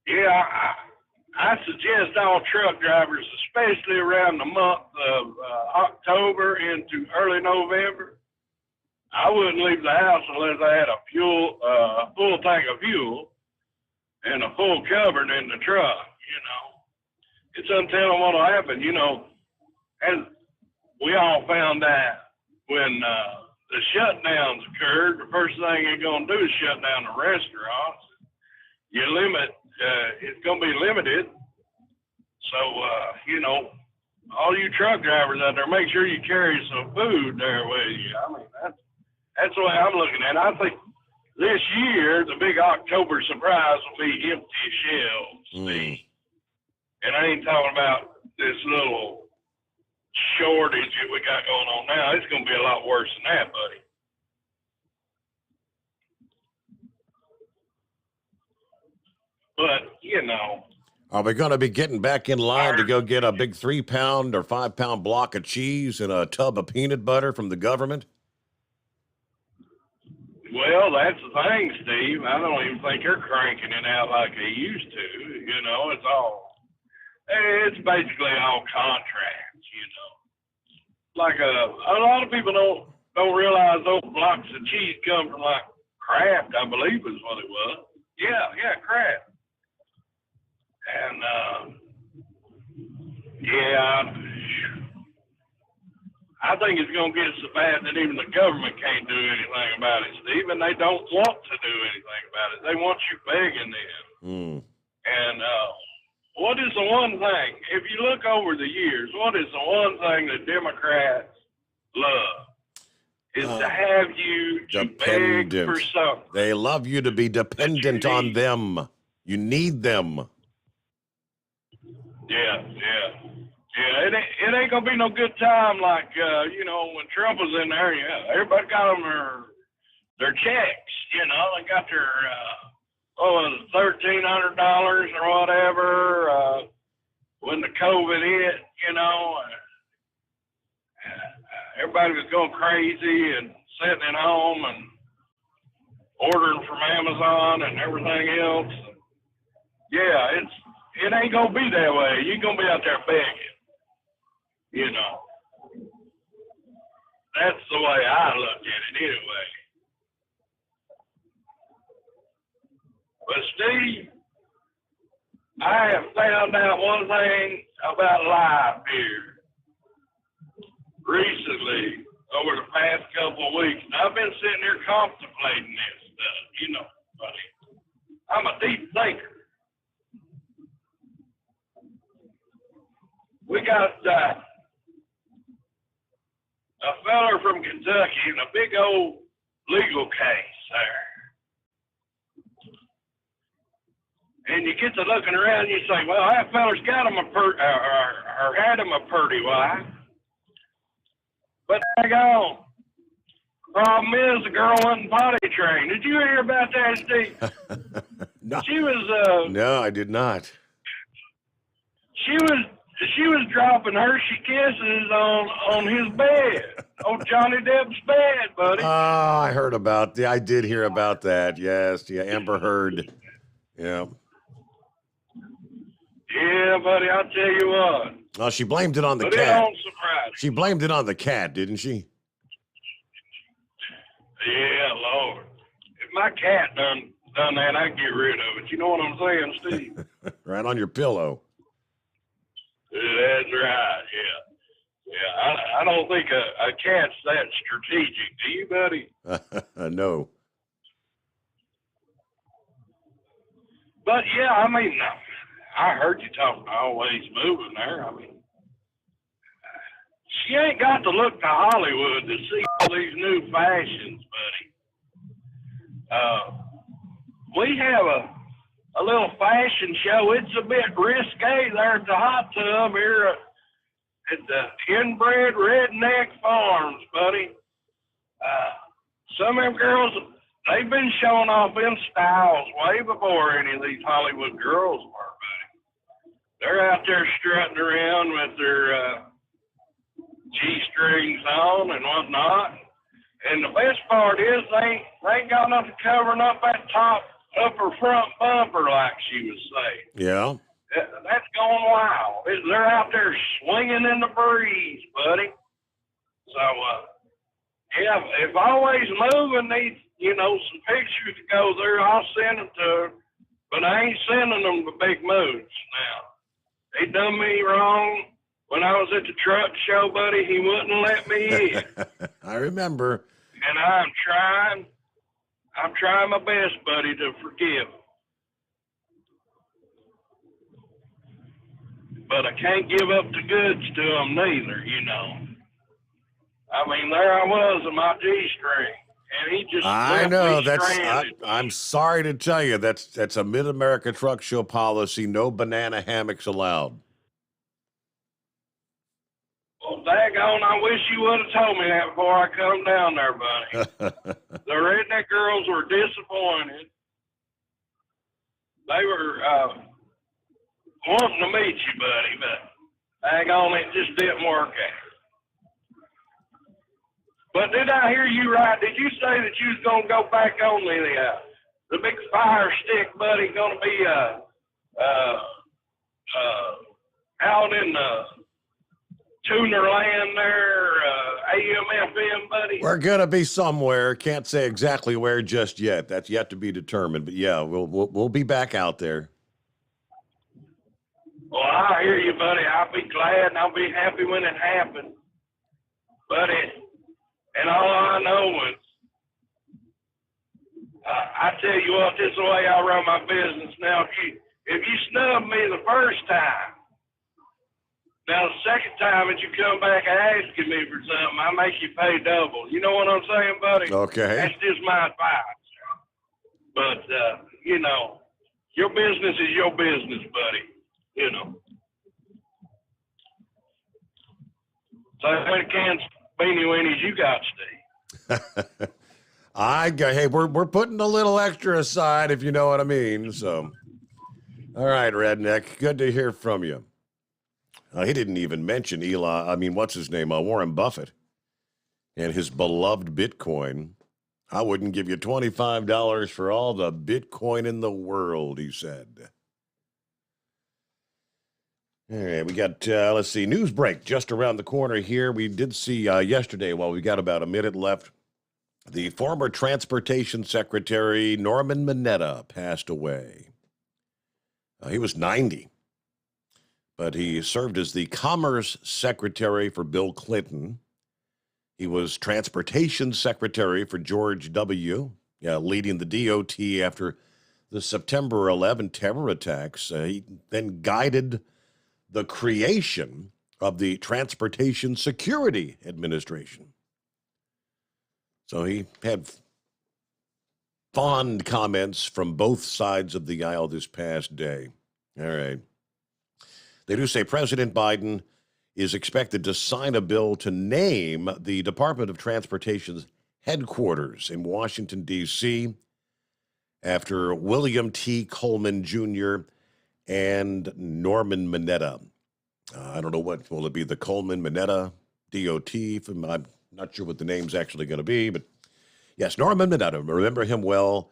K: But, yeah, I suggest all truck drivers, especially around the month of October into early November, I wouldn't leave the house unless I had a full tank of fuel and a full cupboard in the truck, It's untelling what'll happen, as we all found out when the shutdowns occurred, the first thing they're going to do is shut down the restaurants. It's going to be limited. So, all you truck drivers out there, make sure you carry some food there with you. I mean, that's the way I'm looking at it. I think this year, the big October surprise will be empty shelves. And I ain't talking about this little shortage that we got going on now. It's going to be a lot worse than that, buddy. But,
C: Are we going to be getting back in line to go get a big 3-pound or 5-pound block of cheese and a tub of peanut butter from the government?
K: Well, that's the thing, Steve. I don't even think they're cranking it out like they used to. It's basically all contracts, Like a lot of people don't realize those blocks of cheese come from like Kraft, I believe is what it was. Yeah, Kraft. And I think it's going to get so bad that even the government can't do anything about it, Steve, and they don't want to do anything about it. They want you begging them. And what is the one thing, if you look over the years, what is the one thing that Democrats love? Is to have you to beg for something.
C: They love you to be dependent on them. You need them.
K: Yeah. It ain't gonna be no good time like when Trump was in there. Yeah, everybody got them their checks. They got their $1,300 or whatever when the COVID hit. Everybody was going crazy and sitting at home and ordering from Amazon and everything else. Yeah, it ain't gonna be that way. You're gonna be out there begging. That's the way I look at it anyway. But Steve, I have found out one thing about life here recently over the past couple of weeks. And I've been sitting here contemplating this stuff, buddy. I'm a deep thinker. We got a feller from Kentucky in a big old legal case there. And you get to looking around and you say, well, that feller's got him or had him a pretty wife. But daggone. Problem is the girl wasn't potty trained. Did you hear about that, Steve?
C: No.
K: She was
C: No, I did not.
K: She was dropping Hershey Kisses on his bed, on Johnny Depp's bed, buddy.
C: Oh, I heard about I did hear about that. Yes, Amber Heard. Yeah.
K: Yeah, buddy, I'll tell you what.
C: Oh, she blamed it on the
K: But it
C: cat.
K: don't surprise me.
C: She blamed it on the cat, didn't she?
K: Yeah, Lord. If my cat done that, I'd get rid of it. You know what I'm saying, Steve?
C: Right on your pillow.
K: That's right, yeah. Yeah, I don't think a cat's that strategic. Do you, buddy?
C: No.
K: But, yeah, I mean, I heard you talking always moving there. I mean, she ain't got to look to Hollywood to see all these new fashions, buddy. We have a little fashion show. It's a bit risque there at the hot tub here at the Inbred Redneck Farms, buddy. Some of them girls, they've been showing off in styles way before any of these Hollywood girls were, buddy. They're out there strutting around with their G-strings on and whatnot. And the best part is they ain't got nothing covering up that top upper front bumper like she was saying.
C: Yeah.
K: That's going wild. They're out there swinging in the breeze, buddy. So, yeah, if Always Moving needs, some pictures to go there, I'll send them to her. But I ain't sending them to Big Moods now. They done me wrong when I was at the truck show, buddy, he wouldn't let me in.
C: I remember.
K: And I'm trying my best, buddy, to forgive. But I can't give up the goods to him neither, you know. I mean, there I was in my G-string, and he just
C: I know that's.
K: stranded.
C: I'm sorry to tell you that's a Mid-America Truck Show policy. No banana hammocks allowed.
K: Well, daggone, I wish you would have told me that before I come down there, buddy. The redneck girls were disappointed. They were wanting to meet you, buddy, but daggone, it just didn't work out. But did I hear you right? Did you say that you was going to go back on the big fire stick, buddy, going to be out in the tuner land there, AM/FM, buddy?
C: We're gonna be somewhere. Can't say exactly where just yet. That's yet to be determined. But yeah, we'll be back out there.
K: Well, I hear you, buddy. I'll be glad and I'll be happy when it happens, buddy. And all I know is, I tell you what, this is the way I run my business now. If you snub me the first time, now the second time that you come back asking me for something, I make you pay double. You know what I'm saying, buddy?
C: Okay.
K: That's just my advice. But, you know, your business is your business, buddy. You know. So how many cans of beanie weenies you got, Steve?
C: Hey, we're putting a little extra aside, if you know what I mean. So, all right, Redneck, good to hear from you. He didn't even mention Elon. I mean, what's his name? Warren Buffett and his beloved Bitcoin. I wouldn't give you $25 for all the Bitcoin in the world, he said. All right, we got, let's see, news break just around the corner here. We did see yesterday, while we got about a minute left, the former Transportation Secretary Norman Mineta passed away. He was 90, but he served as the Commerce Secretary for Bill Clinton. He was Transportation Secretary for George W., leading the DOT after the September 11 terror attacks. He then guided the creation of the Transportation Security Administration. So he had fond comments from both sides of the aisle this past day. All right. They do say President Biden is expected to sign a bill to name the Department of Transportation's headquarters in Washington, D.C., after William T. Coleman Jr. and Norman Mineta. I don't know what will it be, the Coleman Mineta DOT. I'm not sure what the name's actually going to be, but yes, Norman Mineta. Remember him well,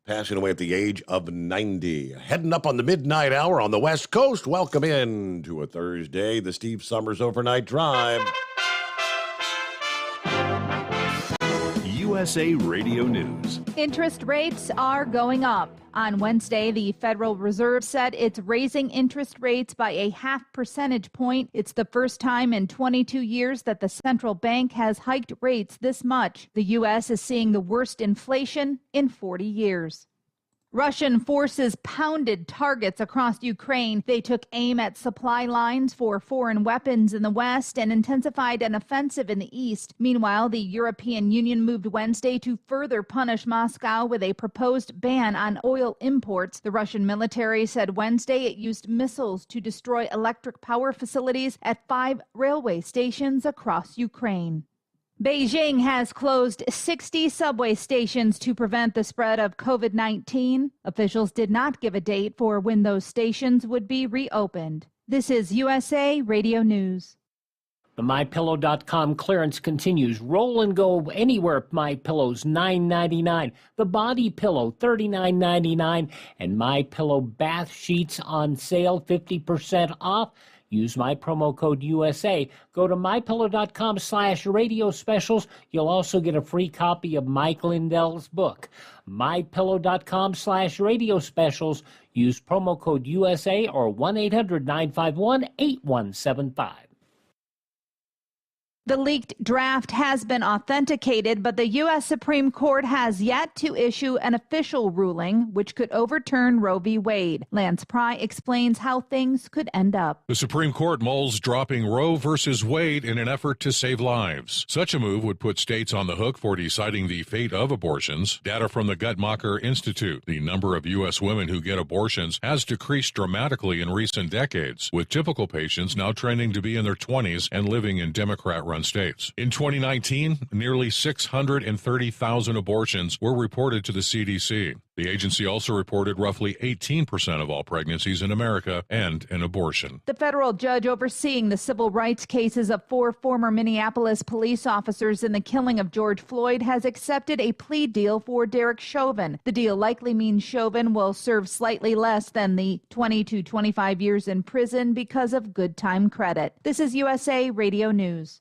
C: passing away at the age of 90. Heading up on the midnight hour on the West Coast. Welcome in to a Thursday, the Steve Sommers Overnight Drive.
B: USA Radio News.
J: Interest rates are going up. On Wednesday, the Federal Reserve said it's raising interest rates by a 0.5 percentage point. It's the first time in 22 years that the central bank has hiked rates this much. The U.S. is seeing the worst inflation in 40 years. Russian forces pounded targets across Ukraine. They took aim at supply lines for foreign weapons in the west and intensified an offensive in the east. Meanwhile, the European Union moved Wednesday to further punish Moscow with a proposed ban on oil imports. The Russian military said Wednesday it used missiles to destroy electric power facilities at 5 railway stations across Ukraine. Beijing has closed 60 subway stations to prevent the spread of COVID-19. Officials did not give a date for when those stations would be reopened. This is USA Radio News.
M: The MyPillow.com clearance continues. Roll and go anywhere. MyPillow's $9.99. The Body Pillow $39.99. And MyPillow bath sheets on sale 50% off. Use my promo code USA. Go to MyPillow.com/radio specials. You'll also get a free copy of Mike Lindell's book. MyPillow.com/radio specials. Use promo code USA or 1-800-951-8175.
J: The leaked draft has been authenticated, but the U.S. Supreme Court has yet to issue an official ruling which could overturn Roe v. Wade. Lance Pry explains how things could end up.
O: The Supreme Court mulls dropping Roe versus Wade in an effort to save lives. Such a move would put states on the hook for deciding the fate of abortions. Data from the Guttmacher Institute. The number of U.S. women who get abortions has decreased dramatically in recent decades, with typical patients now trending to be in their 20s and living in Democrat-run states. In 2019, nearly 630,000 abortions were reported to the CDC. The agency also reported roughly 18% of all pregnancies in America end in abortion.
J: The federal judge overseeing the civil rights cases of 4 former Minneapolis police officers in the killing of George Floyd has accepted a plea deal for Derek Chauvin. The deal likely means Chauvin will serve slightly less than the 20 to 25 years in prison because of good time credit. This is USA Radio News.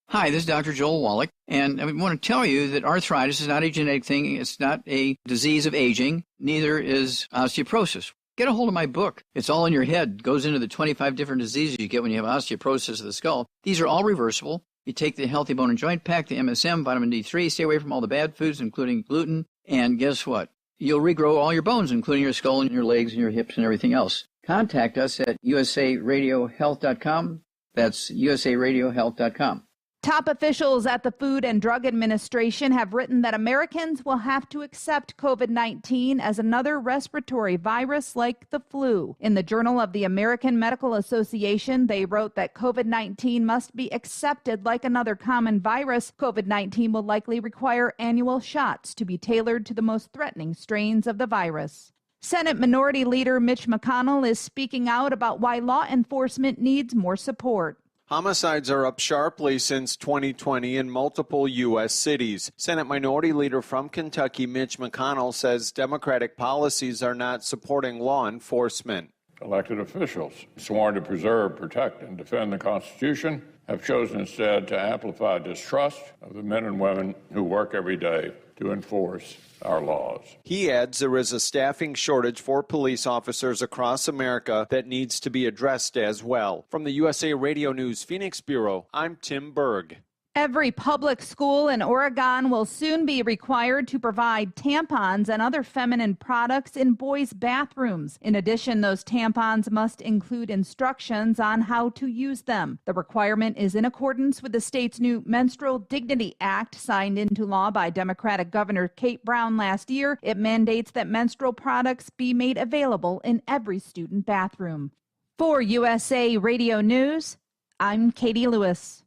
P: Hi, this is Dr. Joel Wallach, and I want to tell you that arthritis is not a genetic thing. It's not a disease of aging. Neither is osteoporosis. Get a hold of my book. It's all in your head. It goes into the 25 different diseases you get when you have osteoporosis of the skull. These are all reversible. You take the Healthy Bone and Joint Pack, the MSM, vitamin D3, stay away from all the bad foods, including gluten, and guess what? You'll regrow all your bones, including your skull and your legs and your hips and everything else. Contact us at usaradiohealth.com. That's usaradiohealth.com.
J: Top officials at the Food and Drug Administration have written that Americans will have to accept COVID-19 as another respiratory virus like the flu. In the Journal of the American Medical Association, they wrote that COVID-19 must be accepted like another common virus. COVID-19 will likely require annual shots to be tailored to the most threatening strains of the virus. Senate Minority Leader Mitch McConnell is speaking out about why law enforcement needs more support.
Q: Homicides are up sharply since 2020 in multiple U.S. cities. Senate Minority Leader from Kentucky, Mitch McConnell, says Democratic policies are not supporting law enforcement.
R: Elected officials sworn to preserve, protect, and defend the Constitution have chosen instead to amplify distrust of the men and women who work every day to enforce our laws.
Q: He adds there is a staffing shortage for police officers across America that needs to be addressed as well. From the USA Radio News Phoenix Bureau, I'm Tim Berg.
J: Every public school in Oregon will soon be required to provide tampons and other feminine products in boys' bathrooms. In addition, those tampons must include instructions on how to use them. The requirement is in accordance with the state's new Menstrual Dignity Act, signed into law by Democratic Governor Kate Brown last year. It mandates that menstrual products be made available in every student bathroom. For USA Radio News, I'm Katie Lewis.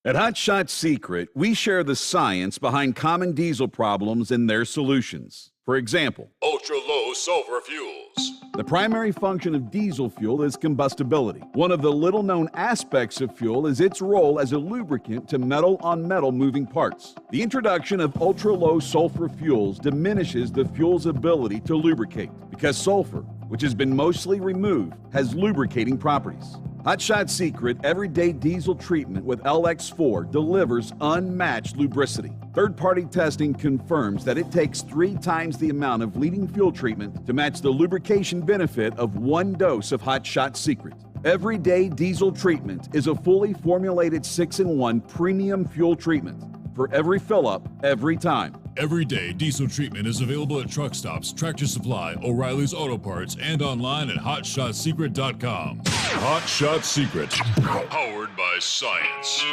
I: At Hot Shot Secret, we share the science behind common diesel problems and their solutions. For example,
G: ultra-low sulfur fuels.
I: The primary function of diesel fuel is combustibility. One of the little-known aspects of fuel is its role as a lubricant to metal-on-metal moving parts. The introduction of ultra-low sulfur fuels diminishes the fuel's ability to lubricate because sulfur, which has been mostly removed, has lubricating properties. Hot Shot Secret Everyday Diesel Treatment with LX4 delivers unmatched lubricity. Third-party testing confirms that it takes 3 times the amount of leading fuel treatment to match the lubrication benefit of 1 dose of Hot Shot Secret. Everyday Diesel Treatment is a fully formulated 6-in-1 premium fuel treatment for every fill-up, every time.
G: Everyday Diesel Treatment is available at truck stops, Tractor Supply, O'Reilly's Auto Parts, and online at HotShotSecret.com. Hot Shot Secret, powered by science.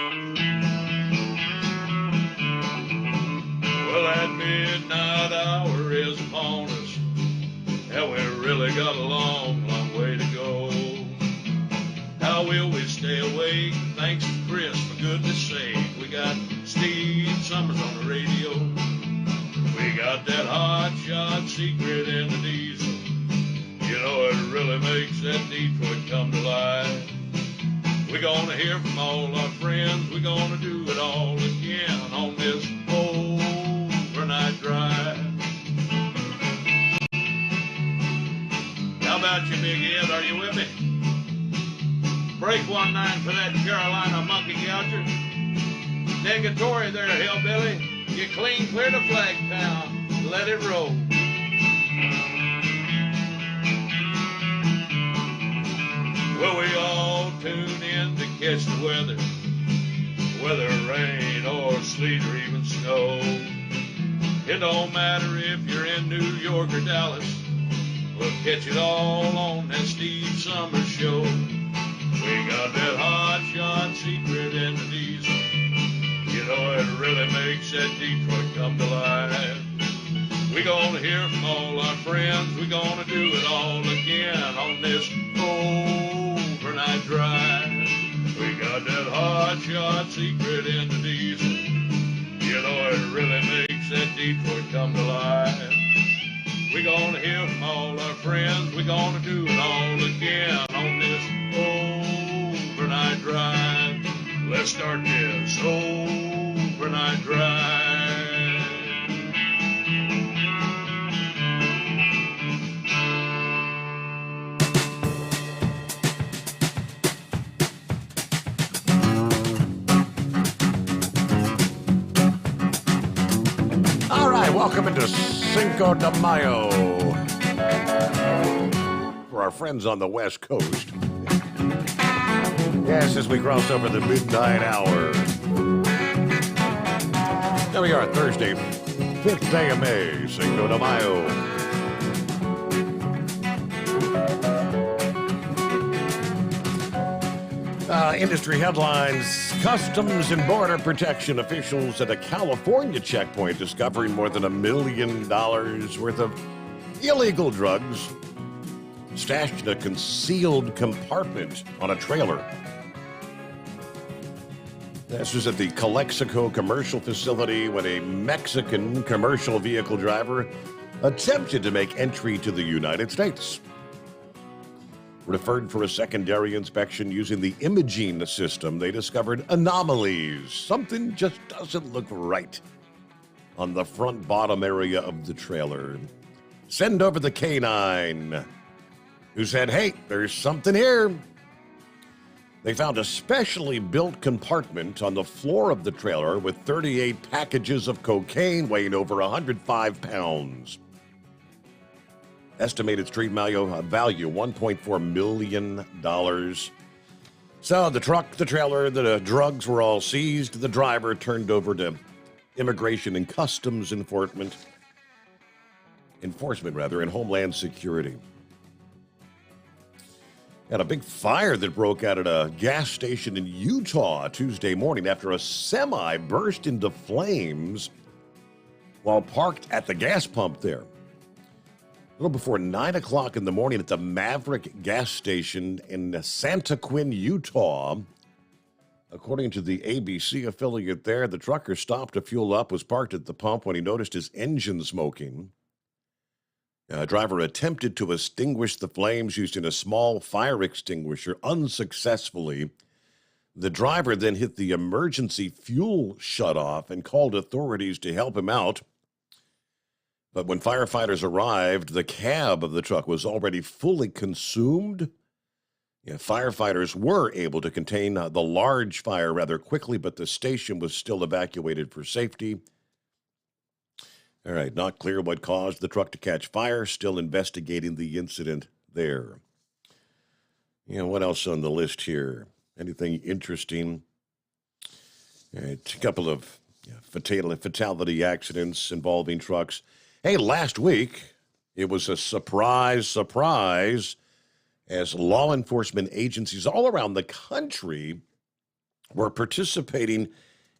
K: Well, that midnight hour is upon us, and we really got a long, long way to go. How will we stay awake? Thanks to Chris, for goodness sake. We got Steve Sommers on the radio. We got that hot shot secret in the diesel. You know, it really makes that Detroit come to life. We're gonna hear from all our friends. We're gonna do it all again on this overnight drive. How about you, Big Ed? Are you with me? Break 1-9 for that Carolina monkey gouger. Negatory there, hillbilly. You clean clear to Flagtown. Let it roll. Well, we all tune in to catch the weather.
S: whether rain or sleet or even snow. It don't matter if you're in New York or Dallas, we'll catch it all on that Steve Sommers show. We got that hot shot secret in the diesel. You know it really makes that Detroit come to life. We gonna hear from all our friends. We gonna do it all again on this overnight drive. We got that hot shot secret in the diesel. You know it really makes that Detroit come to life. We gonna hear from all our friends. We gonna do it all again on this overnight drive. Let's start this overnight drive.
C: All right, welcome into Cinco de Mayo for our friends on the West Coast. Yes, as we cross over the midnight hour. There we are, Thursday, 5th day of May, Cinco de Mayo. Industry headlines. Customs and Border Protection officials at a California checkpoint discovering more than $1 million worth of illegal drugs stashed in a concealed compartment on a trailer. This was at the Calexico commercial facility when a Mexican commercial vehicle driver attempted to make entry to the United States. Referred for a secondary inspection using the imaging system, they discovered anomalies. Something just doesn't look right on the front bottom area of the trailer. Send over the canine, who said, hey, there's something here. They found a specially built compartment on the floor of the trailer with 38 packages of cocaine weighing over 105 pounds. Estimated street value, $1.4 million. So the truck, the trailer, the drugs were all seized. The driver turned over to Immigration and Customs Enforcement, and Homeland Security. Had a big fire that broke out at a gas station in Utah Tuesday morning after a semi burst into flames while parked at the gas pump there. A little before 9 o'clock in the morning at the Maverick gas station in Santa Quin, Utah. According to the ABC affiliate there, the trucker stopped to fuel up, was parked at the pump when he noticed his engine smoking. A driver attempted to extinguish the flames using a small fire extinguisher unsuccessfully. The driver then hit the emergency fuel shutoff and called authorities to help him out. But when firefighters arrived, the cab of the truck was already fully consumed. Firefighters were able to contain the large fire rather quickly, but the station was still evacuated for safety. All right, not clear what caused the truck to catch fire. Still investigating the incident there. What else on the list here? Anything interesting? All right, a couple of fatality accidents involving trucks. Hey, last week, it was a surprise, as law enforcement agencies all around the country were participating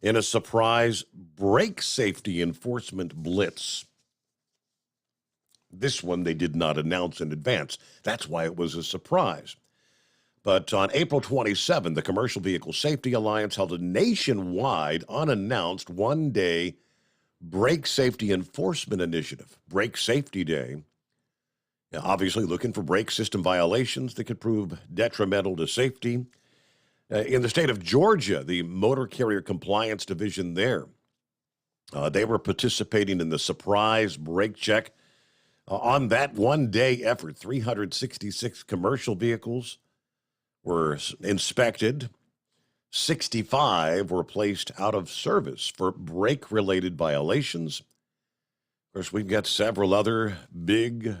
C: in a surprise brake safety enforcement blitz. This one they did not announce in advance. That's why it was a surprise. But on April 27, the Commercial Vehicle Safety Alliance held a nationwide, unannounced, one-day Brake Safety Enforcement Initiative, Brake Safety Day. Now, obviously looking for brake system violations that could prove detrimental to safety. In the state of Georgia, the Motor Carrier Compliance Division there, they were participating in the surprise brake check. On that one-day effort, 366 commercial vehicles were inspected. 65 were placed out of service for brake-related violations. Of course, we've got several other big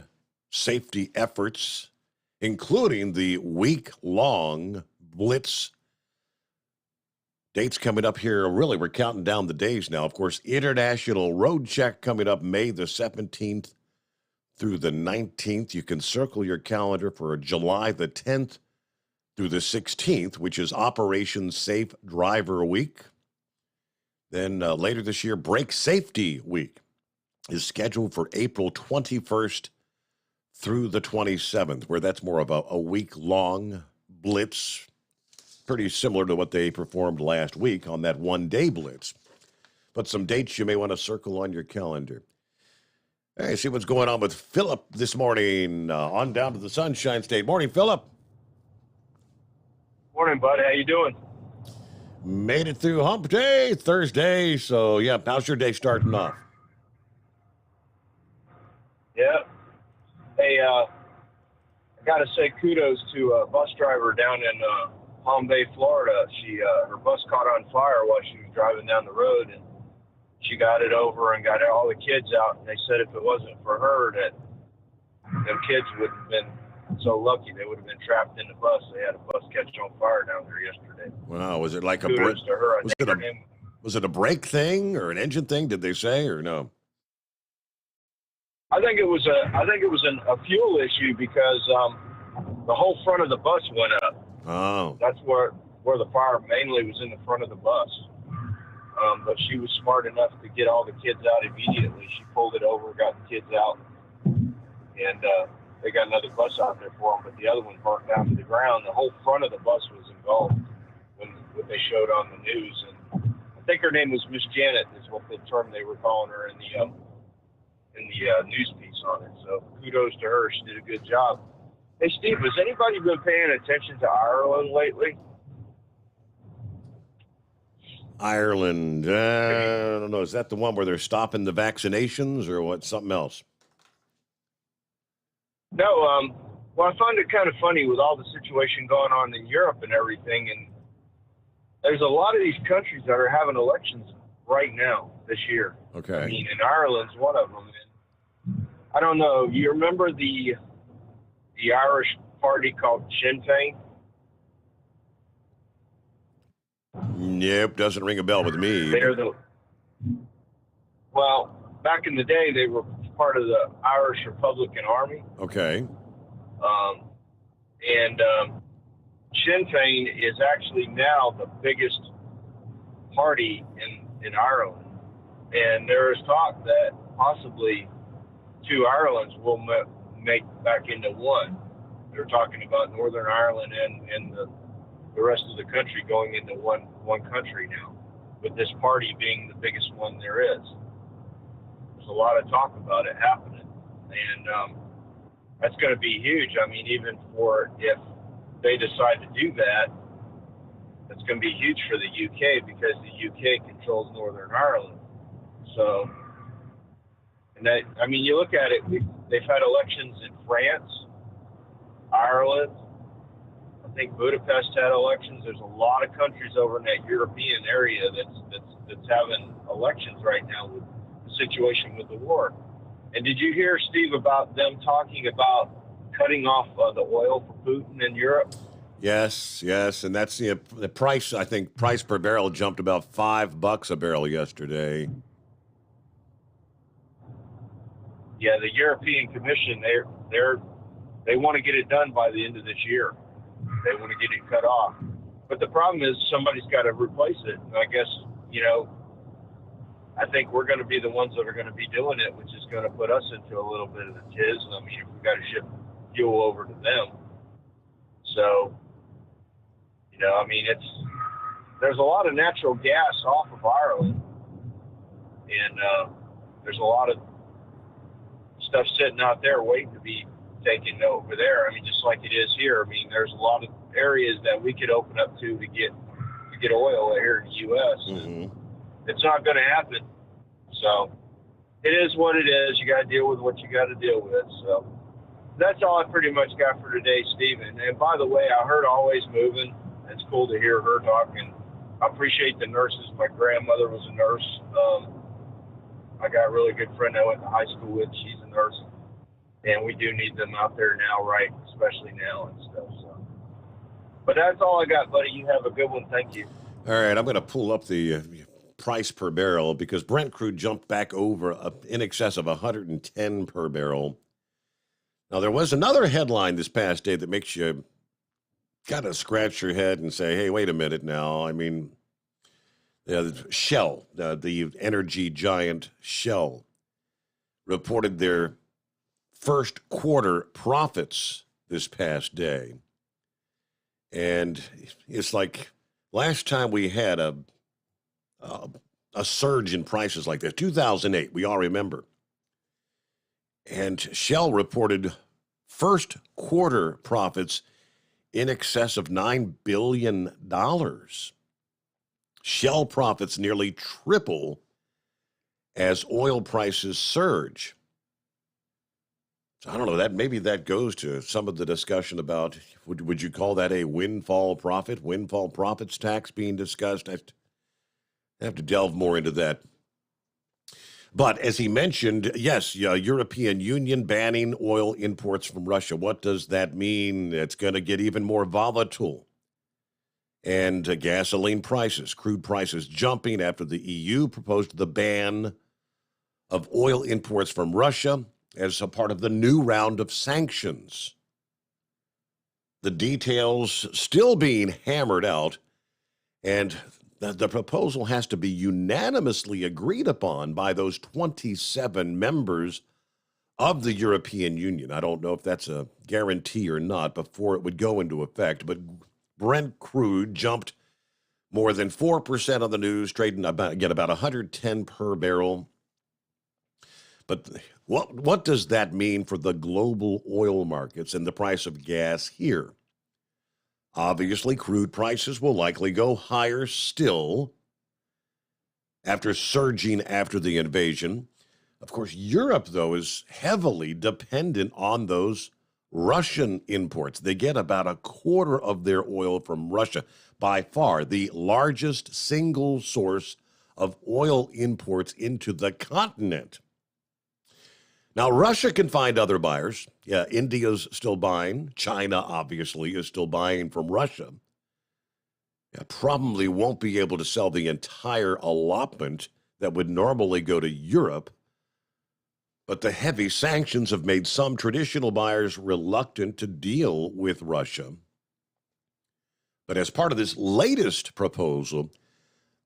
C: safety efforts, including the week-long Blitz Dates coming up here. Really, we're counting down the days now. Of course, International Road Check coming up May the 17th through the 19th. You can circle your calendar for July the 10th through the 16th, which is Operation Safe Driver Week. Then later this year, Brake Safety Week is scheduled for April 21st through the 27th, where that's more of a week-long blitz, pretty similar to what they performed last week on that one-day blitz. But some dates you may want to circle on your calendar. Hey, see what's going on with Philip this morning. On down to the Sunshine State. Morning, Philip.
H: Morning, bud. How you doing?
C: Made it through Hump Day, Thursday. So, yeah, how's your day starting off?
H: Yeah. Hey, I got to say kudos to a bus driver down in Palm Bay, Florida. Her bus caught on fire while she was driving down the road, and she got it over and got all the kids out. And they said if it wasn't for her, that them kids would have been so lucky they would have been trapped in the bus. They had a bus catch on fire down there yesterday.
C: Wow, was it like a
H: Kudos to her.
C: was it a brake thing or an engine thing? Did they say or no?
H: I think it was a fuel issue because the whole front of the bus went up.
C: Oh,
H: that's where the fire mainly was, in the front of the bus. But she was smart enough to get all the kids out immediately. She pulled it over, got the kids out, and they got another bus out there for them. But the other one burnt down to the ground. The whole front of the bus was engulfed when they showed on the news. And I think her name was Miss Janet, is what the term they were calling her in the news piece on it. So kudos to her. She did a good job. Hey, Steve, has anybody been paying attention to Ireland lately?
C: Ireland, I don't know. Is that the one where they're stopping the vaccinations or what? Something else?
H: No. Well, I find it kind of funny with all the situation going on in Europe and everything. And there's a lot of these countries that are having elections right now this year.
C: Okay.
H: I mean, and Ireland's one of them. And I don't know. You remember the Irish party called Sinn Féin?
C: Yep, doesn't ring a bell with me.
H: Well, back in the day, they were part of the Irish Republican Army.
C: Okay.
H: And Sinn Féin is actually now the biggest party in Ireland. And there is talk that possibly two Irelands will make back into one. They're talking about Northern Ireland and the rest of the country going into one country now, with this party being the biggest one there is. There's a lot of talk about it happening, and that's going to be huge. I mean, even for if they decide to do that, that's going to be huge for the UK because the UK controls Northern Ireland. So, and that, I mean, you look at it, they've had elections in France, Ireland. I think Budapest had elections. There's a lot of countries over in that European area that's having elections right now with the situation with the war. And did you hear, Steve, about them talking about cutting off the oil for Putin in Europe?
C: Yes, and that's the price. I think price per barrel jumped about $5 a barrel yesterday.
H: Yeah, the European Commission, they want to get it done by the end of this year. They want to get it cut off. But the problem is somebody's got to replace it. And I guess, I think we're going to be the ones that are going to be doing it, which is going to put us into a little bit of the tiz. I mean, if we've got to ship fuel over to them. So, I mean, there's a lot of natural gas off of Ireland. And there's a lot of stuff sitting out there waiting to be taken over there. I mean, just like it is here. I mean, there's a lot of areas that we could open up to get oil here in the U.S.
C: Mm-hmm.
H: It's not going to happen. So it is what it is. You got to deal with what you got to deal with. So that's all I pretty much got for today, Stephen. And by the way, I heard Always Moving. It's cool to hear her talk, and I appreciate the nurses. My grandmother was a nurse. I got a really good friend I went to high school with. She's a nurse. And we do need them out there now, right? Especially now and stuff. So, but that's all I got, buddy. You have a good one. Thank you.
C: All right, I'm going to pull up the price per barrel because Brent crude jumped back over in excess of 110 per barrel. Now, there was another headline this past day that makes you kind of scratch your head and say, hey, wait a minute now. I mean, Shell, the energy giant Shell, reported their first quarter profits this past day. And it's like last time we had a surge in prices like this, 2008, we all remember. And Shell reported first quarter profits in excess of $9 billion. Shell profits nearly triple as oil prices surge. So I don't know, maybe that goes to some of the discussion about, would you call that a windfall profit? Windfall profits tax being discussed? I have to delve more into that. But as he mentioned, yes, European Union banning oil imports from Russia. What does that mean? It's going to get even more volatile. And gasoline prices, crude prices jumping after the EU proposed the ban of oil imports from Russia as a part of the new round of sanctions. The details still being hammered out, and the proposal has to be unanimously agreed upon by those 27 members of the European Union. I don't know if that's a guarantee or not before it would go into effect, but Brent crude jumped more than 4% on the news, trading about 110 per barrel. But what does that mean for the global oil markets and the price of gas here? Obviously, crude prices will likely go higher still after surging after the invasion. Of course, Europe, though, is heavily dependent on those Russian imports. They get about a quarter of their oil from Russia, by far the largest single source of oil imports into the continent. Now, Russia can find other buyers. Yeah, India's still buying. China, obviously, is still buying from Russia. Yeah, probably won't be able to sell the entire allotment that would normally go to Europe. But the heavy sanctions have made some traditional buyers reluctant to deal with Russia. But as part of this latest proposal,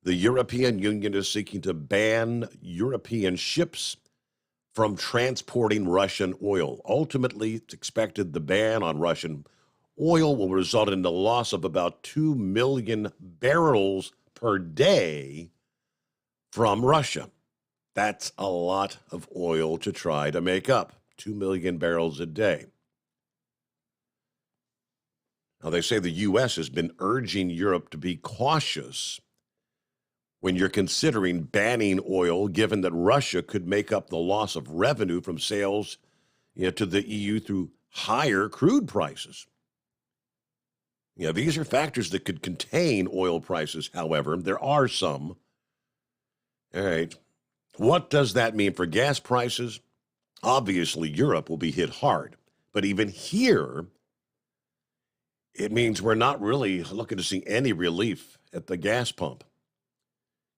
C: the European Union is seeking to ban European ships from transporting Russian oil. Ultimately, it's expected the ban on Russian oil will result in the loss of about 2 million barrels per day from Russia. That's a lot of oil to try to make up, 2 million barrels a day. Now, they say the U.S. has been urging Europe to be cautious when you're considering banning oil, given that Russia could make up the loss of revenue from sales to the EU through higher crude prices. These are factors that could contain oil prices, however. There are some. All right. What does that mean for gas prices? Obviously, Europe will be hit hard. But even here, it means we're not really looking to see any relief at the gas pump.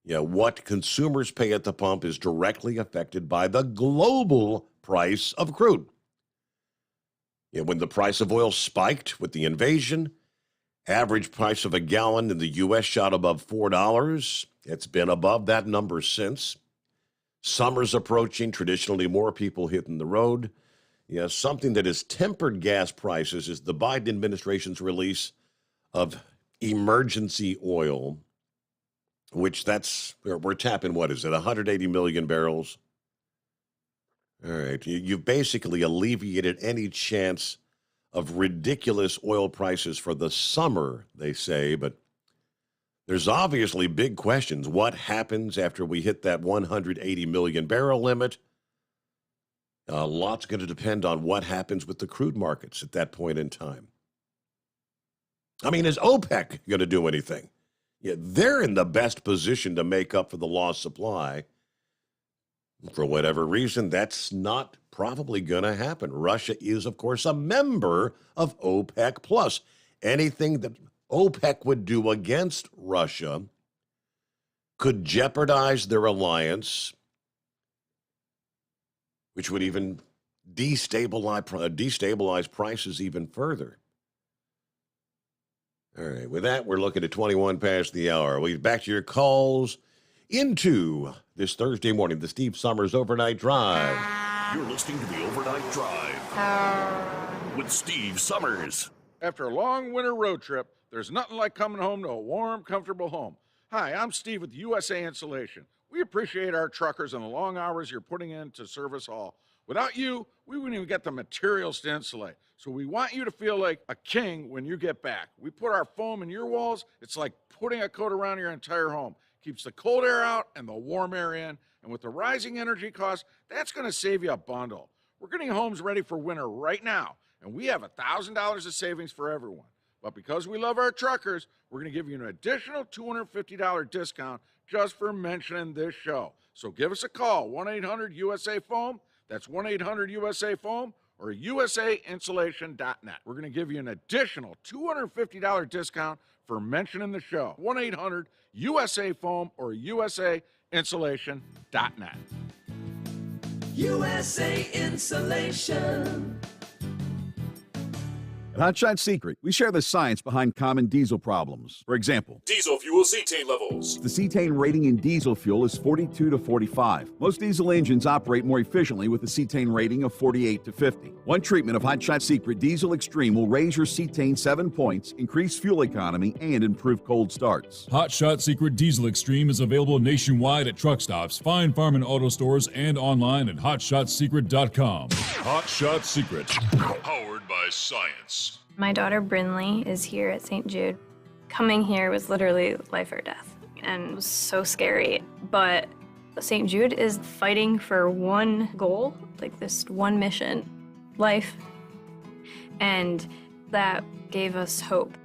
C: What consumers pay at the pump is directly affected by the global price of crude. When the price of oil spiked with the invasion, average price of a gallon in the U.S. shot above $4. It's been above that number since. Summer's approaching, traditionally more people hitting the road. Something that has tempered gas prices is the Biden administration's release of emergency oil, which we're tapping, 180 million barrels? All right, you've basically alleviated any chance of ridiculous oil prices for the summer, they say, but there's obviously big questions. What happens after we hit that 180 million barrel limit? A lot's going to depend on what happens with the crude markets at that point in time. I mean, is OPEC going to do anything? They're in the best position to make up for the lost supply. For whatever reason, that's not probably going to happen. Russia is, of course, a member of OPEC+. Anything that OPEC would do against Russia could jeopardize their alliance, which would even destabilize prices even further. All right, with that, we're looking at 21 past the hour. We'll get back to your calls into this Thursday morning, the Steve Sommers Overnight Drive.
D: You're listening to the Overnight Drive with Steve Sommers.
N: After a long winter road trip, there's nothing like coming home to a warm, comfortable home. Hi, I'm Steve with USA Insulation. We appreciate our truckers and the long hours you're putting in to service all. Without you, we wouldn't even get the materials to insulate. So we want you to feel like a king when you get back. We put our foam in your walls. It's like putting a coat around your entire home. Keeps the cold air out and the warm air in. And with the rising energy costs, that's going to save you a bundle. We're getting homes ready for winter right now, and we have $1,000 of savings for everyone. But because we love our truckers, we're going to give you an additional $250 discount just for mentioning this show. So give us a call, 1-800-USA-FOAM. That's 1-800-USA-FOAM or usainsulation.net. We're going to give you an additional $250 discount for mentioning the show. 1-800-USA-FOAM or usainsulation.net.
V: USA Insulation.
I: At Hotshot Secret, we share the science behind common diesel problems. For example,
G: Diesel fuel cetane levels.
I: the cetane rating in diesel fuel is 42 to 45. Most diesel engines operate more efficiently with a cetane rating of 48 to 50. One treatment of Hotshot Secret Diesel Extreme will raise your cetane 7 points, increase fuel economy, and improve cold starts.
G: Hotshot Secret Diesel Extreme is available nationwide at truck stops, fine farm and auto stores, and online at hotshotsecret.com. Hotshot Secret, powered by science.
W: My daughter Brinley is here at St. Jude. Coming here was literally life or death, and it was so scary. But St. Jude is fighting for one goal, like this one mission, life. And that gave us hope.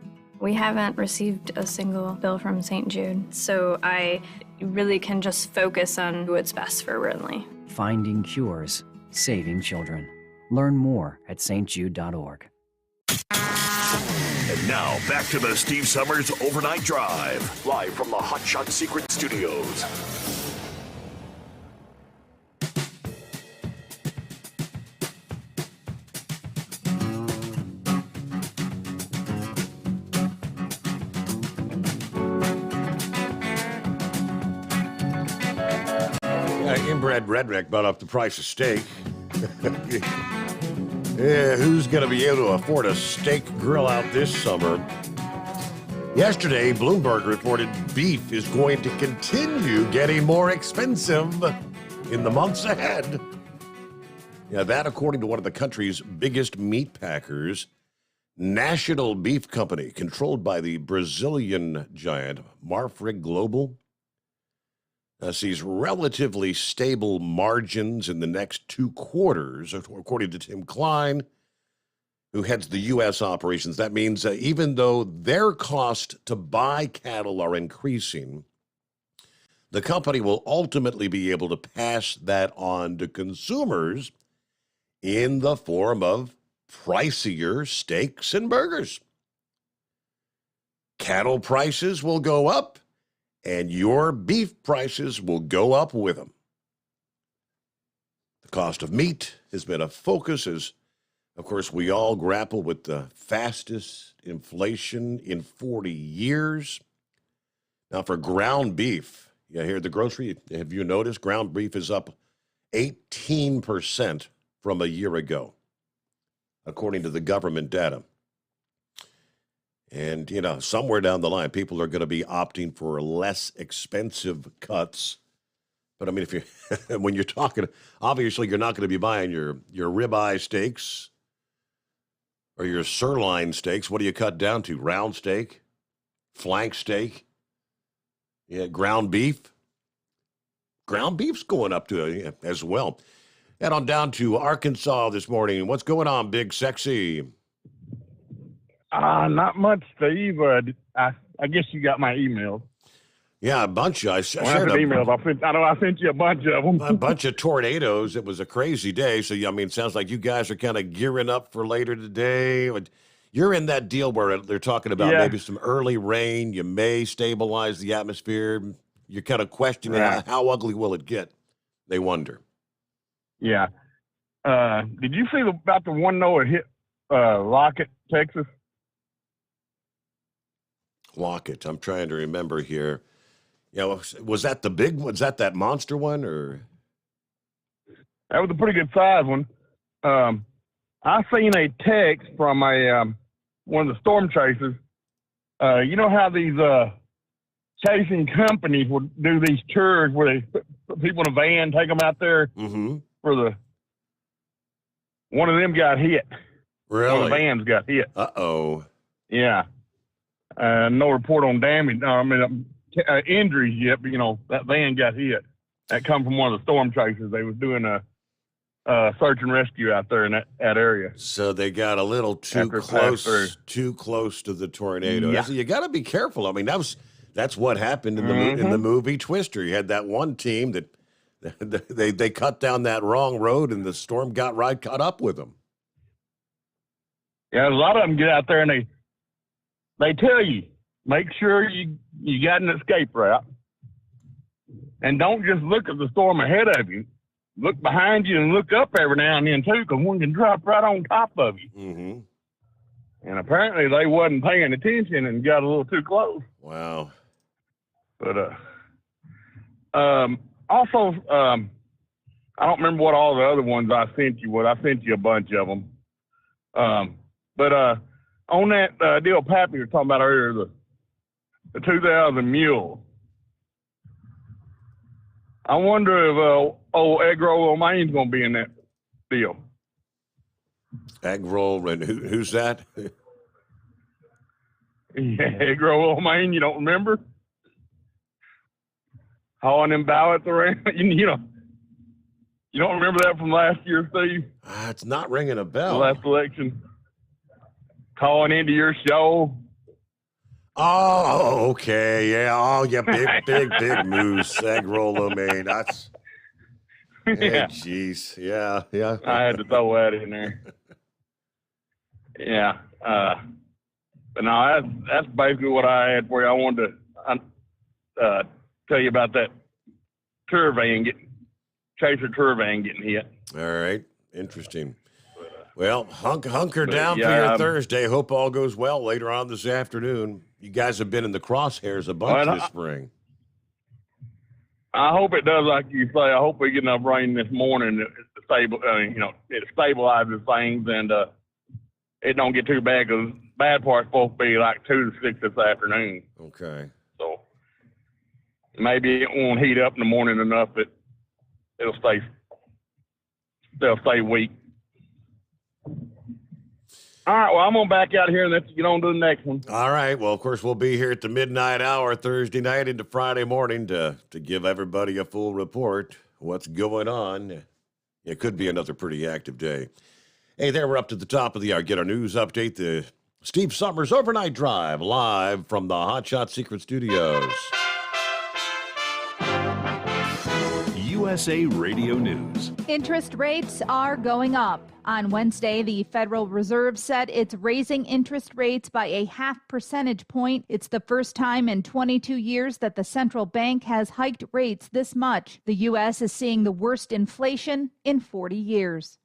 W: We haven't received a single bill from St. Jude, so I really can just focus on what's best for Brinley.
X: Finding cures, saving children. Learn more at stjude.org.
D: And now, back to the Steve Sommers Overnight Drive, live from the Hotshot Secret Studios.
C: Inbred redneck brought up the price of steak. Yeah, who's going to be able to afford a steak grill out this summer? Yesterday, Bloomberg reported beef is going to continue getting more expensive in the months ahead. Yeah, that according to one of the country's biggest meat packers, National Beef Company, controlled by the Brazilian giant Marfrig Global, sees relatively stable margins in the next 2 quarters, according to Tim Klein, who heads the U.S. operations. That means even though their cost to buy cattle are increasing, the company will ultimately be able to pass that on to consumers in the form of pricier steaks and burgers. Cattle prices will go up, and your beef prices will go up with them. The cost of meat has been a focus as, of course, we all grapple with the fastest inflation in 40 years. Now, for ground beef, here at the grocery, have you noticed ground beef is up 18% from a year ago, according to the government data. And, somewhere down the line, people are going to be opting for less expensive cuts. But, I mean, when you're talking, obviously you're not going to be buying your ribeye steaks or your sirloin steaks. What do you cut down to? Round steak? Flank steak? Yeah, ground beef? Ground beef's going up to as well. Head on down to Arkansas this morning. What's going on, Big Sexy?
Y: Not much, Steve. I guess you got my email.
C: Yeah, a bunch. I shared
Y: emails. I sent you a bunch of them.
C: A bunch of tornadoes. It was a crazy day. So, it sounds like you guys are kind of gearing up for later today. You You're in that deal where they're talking about
Y: Yeah.
C: maybe some early rain. You may stabilize the atmosphere. You're kind of questioning
Y: Right.
C: how ugly will it get? They wonder.
Y: Yeah. Did you see about the one that hit Lockett, Texas?
C: Lockett. I'm trying to remember here. Yeah, was that the big one? Was that monster one, or?
Y: That was a pretty good size one. I seen a text from one of the storm chasers. You know how these chasing companies would do these tours where they put people in a van, take them out there for one of them got hit.
C: Really?
Y: One of the vans got hit.
C: Uh-oh.
Y: Yeah. No report on damage. Injuries yet, but that van got hit. That come from one of the storm chasers. They was doing a search and rescue out there in that area.
C: So they got a little too close to the tornado.
Y: Yeah.
C: So you got to be careful. I mean, that's what happened in the movie Twister. You had that one team that they cut down that wrong road, and the storm got right caught up with them.
Y: Yeah, a lot of them get out there and they tell you, make sure you got an escape route, and don't just look at the storm ahead of you. Look behind you and look up every now and then too, because one can drop right on top of you.
C: Mm-hmm.
Y: And apparently they wasn't paying attention and got a little too close.
C: Wow.
Y: But also, I don't remember what all the other ones I sent you was. I sent you a bunch of them. But on that deal Pappy was talking about earlier, the 2,000 mules. I wonder if old Egg Roll O'Main's going to be in that deal.
C: Egg Roll, and who's that?
Y: Yeah, Egg Roll O'Main, you don't remember? Hauling them ballots around, you don't remember that from last year, Steve?
C: It's not ringing a bell.
Y: The last election. Calling into your show.
C: Oh, okay, yeah. Oh, yeah, big moose, Egg Roll O'Main. That's,
Y: Yeah.
C: Jeez, yeah.
Y: I had to throw that in there. Yeah. But no, that's basically what I had for you. I wanted to tell you about that Chaser tour van getting hit.
C: All right, interesting. Well, hunker down for your Thursday. Hope all goes well later on this afternoon. You guys have been in the crosshairs a bunch this spring.
Y: I hope it does, like you say. I hope we get enough rain this morning it stabilizes things and it don't get too bad, because bad part's supposed to be like 2 to 6 this afternoon.
C: Okay.
Y: So maybe it won't heat up in the morning enough that they'll stay weak. All right, well, I'm going to back out here and let's get on to the next one.
C: All right. Well, of course, we'll be here at the midnight hour Thursday night into Friday morning to give everybody a full report what's going on. It could be another pretty active day. Hey, there, we're up to the top of the hour. Get our news update. The Steve Sommers Overnight Drive live from the Hotshot Secret Studios.
B: USA Radio News.
J: Interest rates are going up. On Wednesday, the Federal Reserve said it's raising interest rates by a 0.5 percentage point. It's the first time in 22 years that the central bank has hiked rates this much. The U.S. is seeing the worst inflation in 40 years.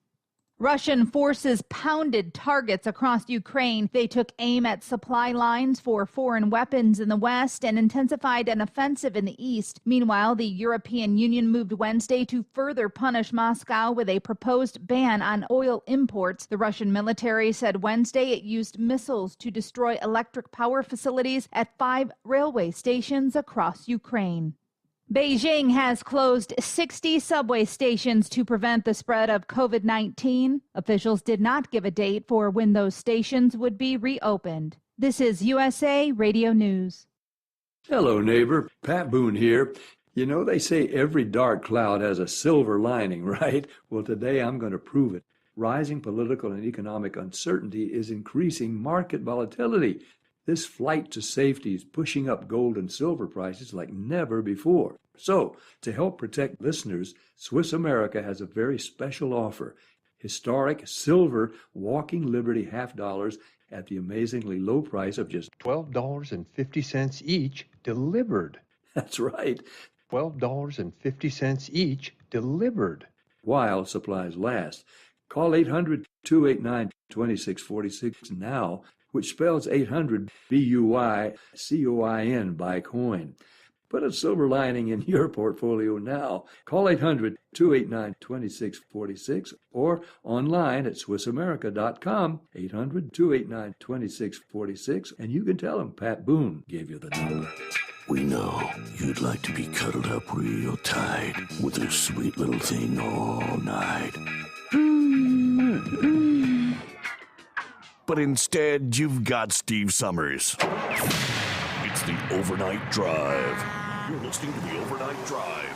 J: Russian forces pounded targets across Ukraine. They took aim at supply lines for foreign weapons in the west and intensified an offensive in the east. Meanwhile, the European Union moved Wednesday to further punish Moscow with a proposed ban on oil imports. The Russian military said Wednesday it used missiles to destroy electric power facilities at 5 railway stations across Ukraine. Beijing has closed 60 subway stations to prevent the spread of COVID-19. Officials did not give a date for when those stations would be reopened. This is USA Radio News.
A: Hello, neighbor. Pat Boone here. You know, they say every dark cloud has a silver lining, right? Well, today I'm going to prove it. Rising political and economic uncertainty is increasing market volatility. This flight to safety is pushing up gold and silver prices like never before. So, to help protect listeners, Swiss America has a very special offer. Historic silver Walking Liberty $50 at the amazingly low price of just
E: $12.50 each delivered.
A: That's right.
E: $12.50 each delivered.
A: While supplies last. Call 800-289-2646 now, which spells 800 BUYCOIN, buy coin. Put a silver lining in your portfolio now. Call 800-289-2646 or online at SwissAmerica.com, 800-289-2646, and you can tell them Pat Boone gave you the number.
D: We know you'd like to be cuddled up real tight with a sweet little thing all night. But instead, you've got Steve Sommers. It's the Overnight Drive. You're listening to the Overnight Drive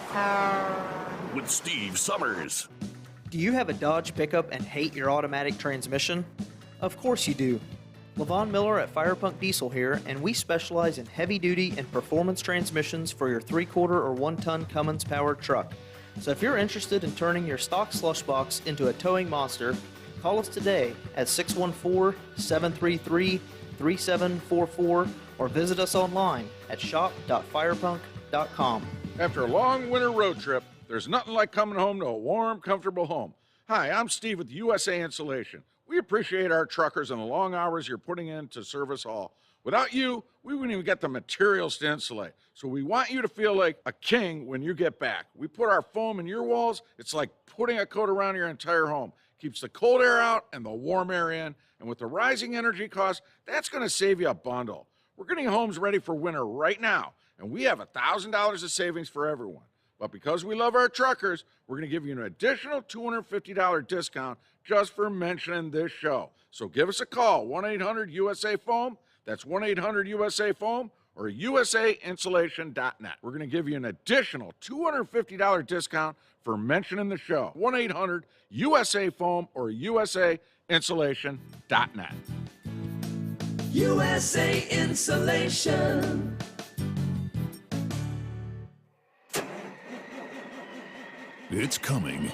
D: with Steve Sommers.
F: Do you have a Dodge pickup and hate your automatic transmission? Of course you do. LaVon Miller at Firepunk Diesel here, and we specialize in heavy-duty and performance transmissions for your 3-quarter or 1-ton Cummins-powered truck. So if you're interested in turning your stock slush box into a towing monster, call us today at 614-733-3744 or visit us online at shop.firepunk.com.
N: After a long winter road trip, there's nothing like coming home to a warm, comfortable home. Hi, I'm Steve with USA Insulation. We appreciate our truckers and the long hours you're putting in to serve us all. Without you, we wouldn't even get the materials to insulate. So we want you to feel like a king when you get back. We put our foam in your walls. It's like putting a coat around your entire home. Keeps the cold air out and the warm air in. And with the rising energy costs, that's going to save you a bundle. We're getting homes ready for winter right now, and we have $1,000 of savings for everyone. But because we love our truckers, we're going to give you an additional $250 discount just for mentioning this show. So give us a call, 1-800-USA-FOAM. That's 1-800-USA-FOAM or usainsulation.net. We're going to give you an additional $250 discount for mentioning the show, 1-800-USA-FOAM or usainsulation.net.
V: USA Insulation.
G: It's coming.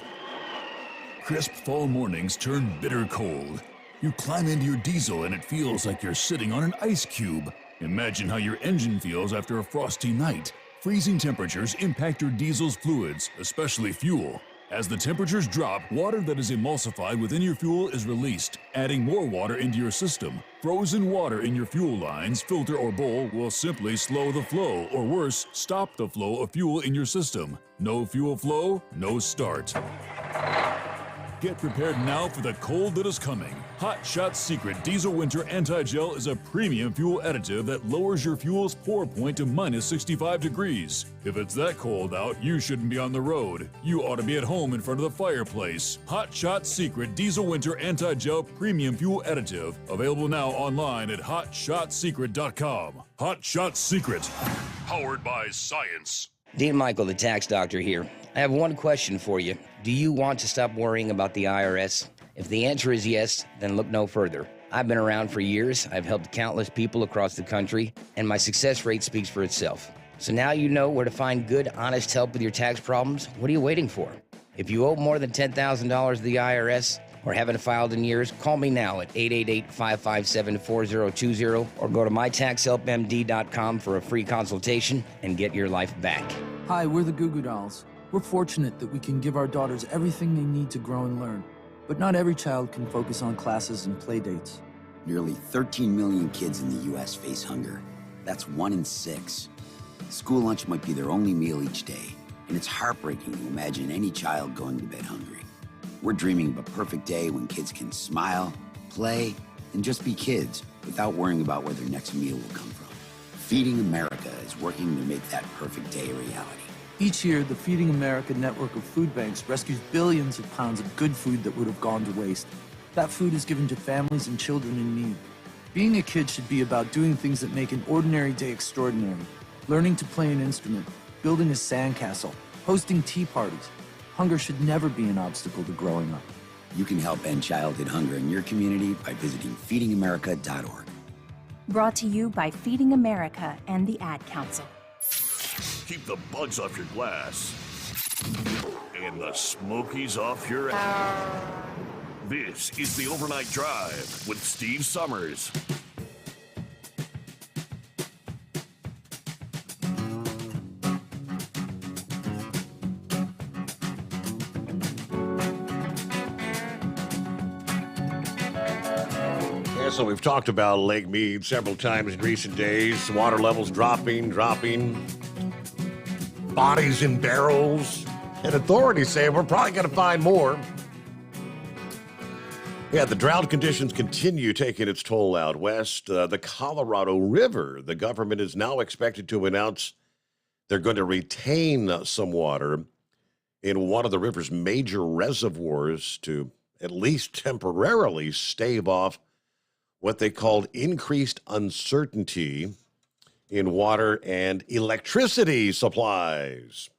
G: Crisp fall mornings turn bitter cold. You climb into your diesel and it feels like you're sitting on an ice cube. Imagine how your engine feels after a frosty night. Freezing temperatures impact your diesel's fluids, especially fuel. As the temperatures drop, water that is emulsified within your fuel is released, adding more water into your system. Frozen water in your fuel lines, filter, or bowl will simply slow the flow, or worse, stop the flow of fuel in your system. No fuel flow, no start. Get prepared now for the cold that is coming. Hot Shot Secret Diesel Winter Anti-Gel is a premium fuel additive that lowers your fuel's pour point to minus 65 degrees. If it's that cold out, you shouldn't be on the road. You ought to be at home in front of the fireplace. Hot Shot Secret Diesel Winter Anti-Gel Premium Fuel Additive. Available now online at hotshotsecret.com. Hot Shot Secret. Powered by science.
L: Dean Michael, the tax doctor here. I have one question for you. Do you want to stop worrying about the IRS? If the answer is yes, then look no further. I've been around for years, I've helped countless people across the country, and my success rate speaks for itself. So now you know where to find good, honest help with your tax problems. What are you waiting for? If you owe more than $10,000 to the IRS or haven't filed in years, call me now at 888-557-4020 or go to mytaxhelpmd.com for a free consultation and get your life back.
T: Hi, we're the Goo Goo Dolls. We're fortunate that we can give our daughters everything they need to grow and learn. But not every child can focus on classes and play dates.
U: Nearly 13 million kids in the U.S. face hunger. That's 1 in 6. School lunch might be their only meal each day, and it's heartbreaking to imagine any child going to bed hungry. We're dreaming of a perfect day when kids can smile, play, and just be kids without worrying about where their next meal will come from. Feeding America is working to make that perfect day a reality.
T: Each year, the Feeding America network of food banks rescues billions of pounds of good food that would have gone to waste. That food is given to families and children in need. Being a kid should be about doing things that make an ordinary day extraordinary. Learning to play an instrument, building a sandcastle, hosting tea parties. Hunger should never be an obstacle to growing up.
U: You can help end childhood hunger in your community by visiting feedingamerica.org.
Z: Brought to you by Feeding America and the Ad Council.
D: Keep the bugs off your glass and the smokies off your ass. This is the Overnight Drive with Steve Summers.
C: Yeah, so we've talked about Lake Mead several times in recent days. Water levels dropping. Bodies in barrels. And authorities say we're probably going to find more. Yeah, the drought conditions continue taking its toll out west. The Colorado River, the government is now expected to announce they're going to retain some water in one of the river's major reservoirs to at least temporarily stave off what they called increased uncertainty in water and electricity supplies.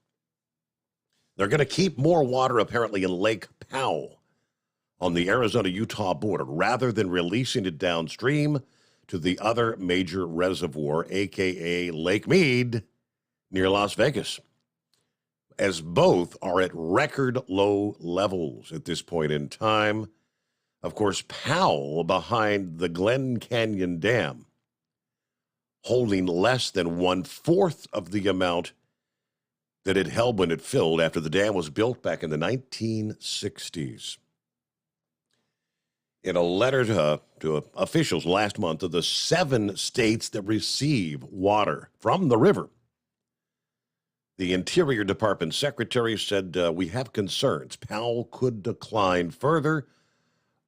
C: They're going to keep more water apparently in Lake Powell on the Arizona-Utah border rather than releasing it downstream to the other major reservoir, a.k.a. Lake Mead, near Las Vegas, as both are at record low levels at this point in time. Of course, Powell, behind the Glen Canyon Dam, holding less than 1/4 of the amount that it held when it filled after the dam was built back in the 1960s. In a letter to officials last month of the 7 states that receive water from the river, the Interior Department Secretary said, we have concerns. Powell could decline further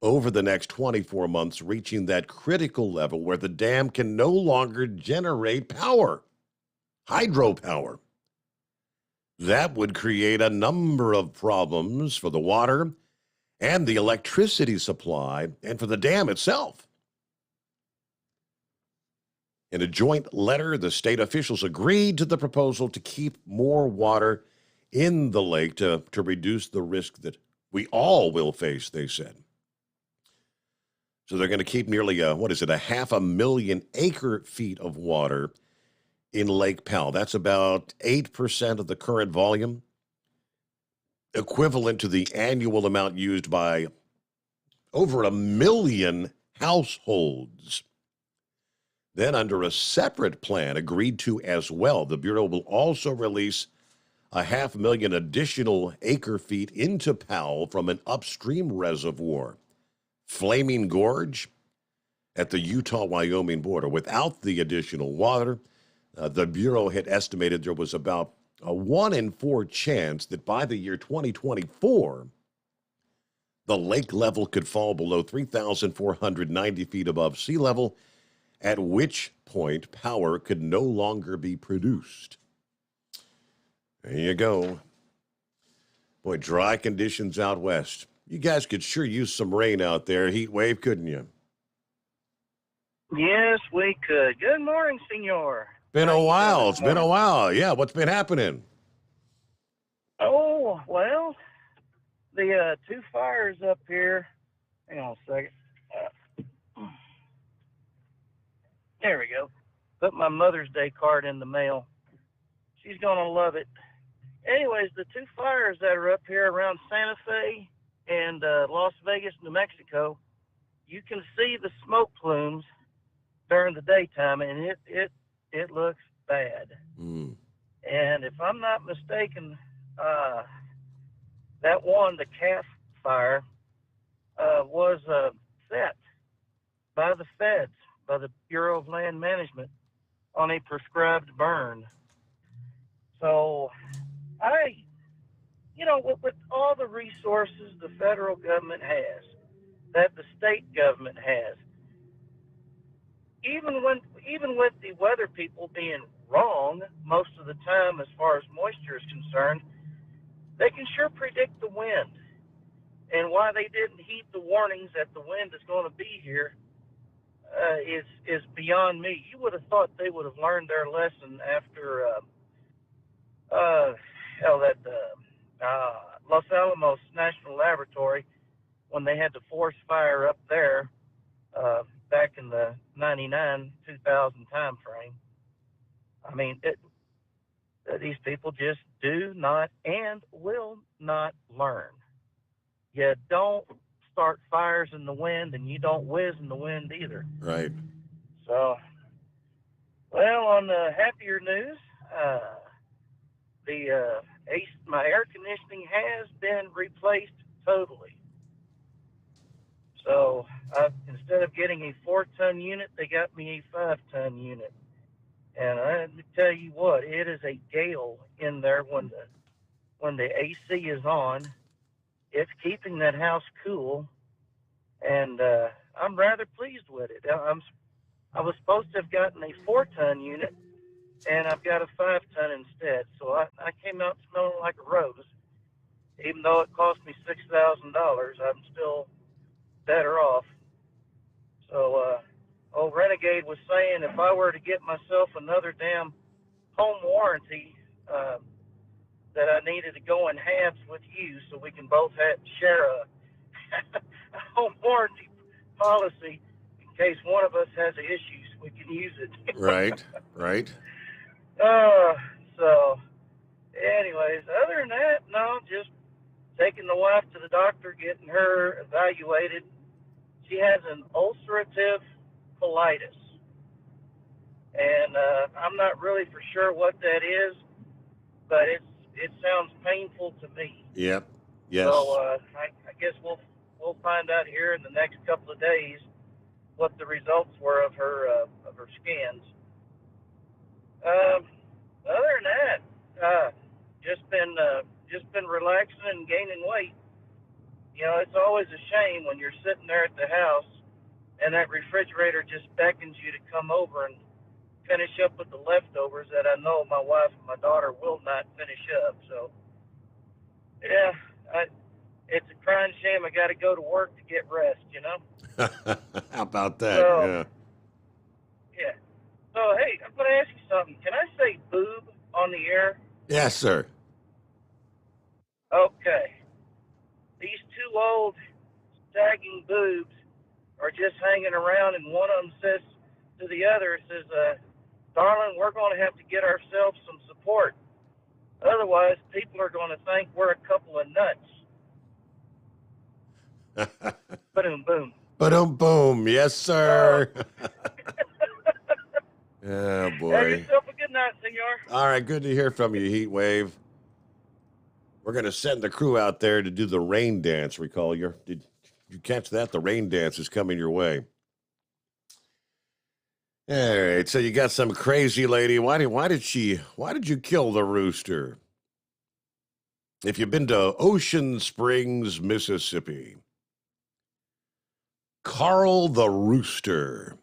C: over the next 24 months, reaching that critical level where the dam can no longer generate power, hydropower. That would create a number of problems for the water and the electricity supply and for the dam itself. In a joint letter, the state officials agreed to the proposal to keep more water in the lake to reduce the risk that we all will face, they said. So they're going to keep nearly, 500,000 acre-feet of water in Lake Powell. That's about 8% of the current volume, equivalent to the annual amount used by over 1 million households. Then, under a separate plan agreed to as well, the Bureau will also release 500,000 additional acre-feet into Powell from an upstream reservoir, Flaming Gorge, at the Utah-Wyoming border. Without the additional water, the Bureau had estimated there was about a 1 in 4 chance that by the year 2024, the lake level could fall below 3,490 feet above sea level, at which point power could no longer be produced. There you go. Boy, dry conditions out west. You guys could sure use some rain out there, heat wave, couldn't you?
K: Yes, we could. Good morning, senor.
C: Been a while. It's been a while. Yeah, what's been happening?
K: Oh, well, the 2 fires up here. Hang on a second. There we go. Put my Mother's Day card in the mail. She's going to love it. Anyways, the 2 fires that are up here around Santa Fe and Las Vegas, New Mexico, you can see the smoke plumes during the daytime, and it looks bad. And if I'm not mistaken, that one, the calf fire, was set by the feds, by the Bureau of Land Management, on a prescribed burn. So with all the resources the federal government has, that the state government has, even with the weather people being wrong most of the time as far as moisture is concerned, they can sure predict the wind. And why they didn't heed the warnings that the wind is going to be here is beyond me. You would have thought they would have learned their lesson after Los Alamos National Laboratory, when they had the forest fire up there back in the 99-2000 time frame. I mean, these people just do not and will not learn. You don't start fires in the wind, and you don't whiz in the wind either.
C: Right.
K: So, well, on the happier news, my air conditioning has been replaced totally. So instead of getting a 4-ton unit, they got me a 5-ton unit. And let me tell you what, it is a gale in there when the AC is on. It's keeping that house cool, and I'm rather pleased with it. I was supposed to have gotten a 4-ton unit, and I've got a 5-ton instead. So I came out smelling like a rose. Even though it cost me $6,000, I'm still better off. So old Renegade was saying if I were to get myself another damn home warranty, that I needed to go in halves with you so we can both share a home warranty policy in case one of us has issues. We can use it.
C: Right, right.
K: So, anyways, other than that, no, just taking the wife to the doctor, getting her evaluated. She has an ulcerative colitis, and I'm not really for sure what that is, but it sounds painful to me.
C: Yep. Yes.
K: So I guess we'll find out here in the next couple of days what the results were of her scans. Other than that, just been relaxing and gaining weight. You know, it's always a shame when you're sitting there at the house and that refrigerator just beckons you to come over and finish up with the leftovers that I know my wife and my daughter will not finish up. So, yeah, it's a crying shame I got to go to work to get rest, you know?
C: How about that?
K: So, yeah. So, hey, I'm going to ask you something. Can I say boob on the air?
C: Yes, sir.
K: Okay. These two old sagging boobs are just hanging around, and one of them says to the other, says, darling, we're going to have to get ourselves some support. Otherwise, people are going to think we're a couple of nuts. Boom, boom.
C: Boom, boom. Yes, sir. Oh, boy.
K: Have yourself a good night, senor.
C: All right, good to hear from you, Heat Wave. We're going to send the crew out there to do the rain dance. Recall, did you catch that? The rain dance is coming your way. All right, so you got some crazy lady. Why did you kill the rooster? If you've been to Ocean Springs, Mississippi, Carl the Rooster.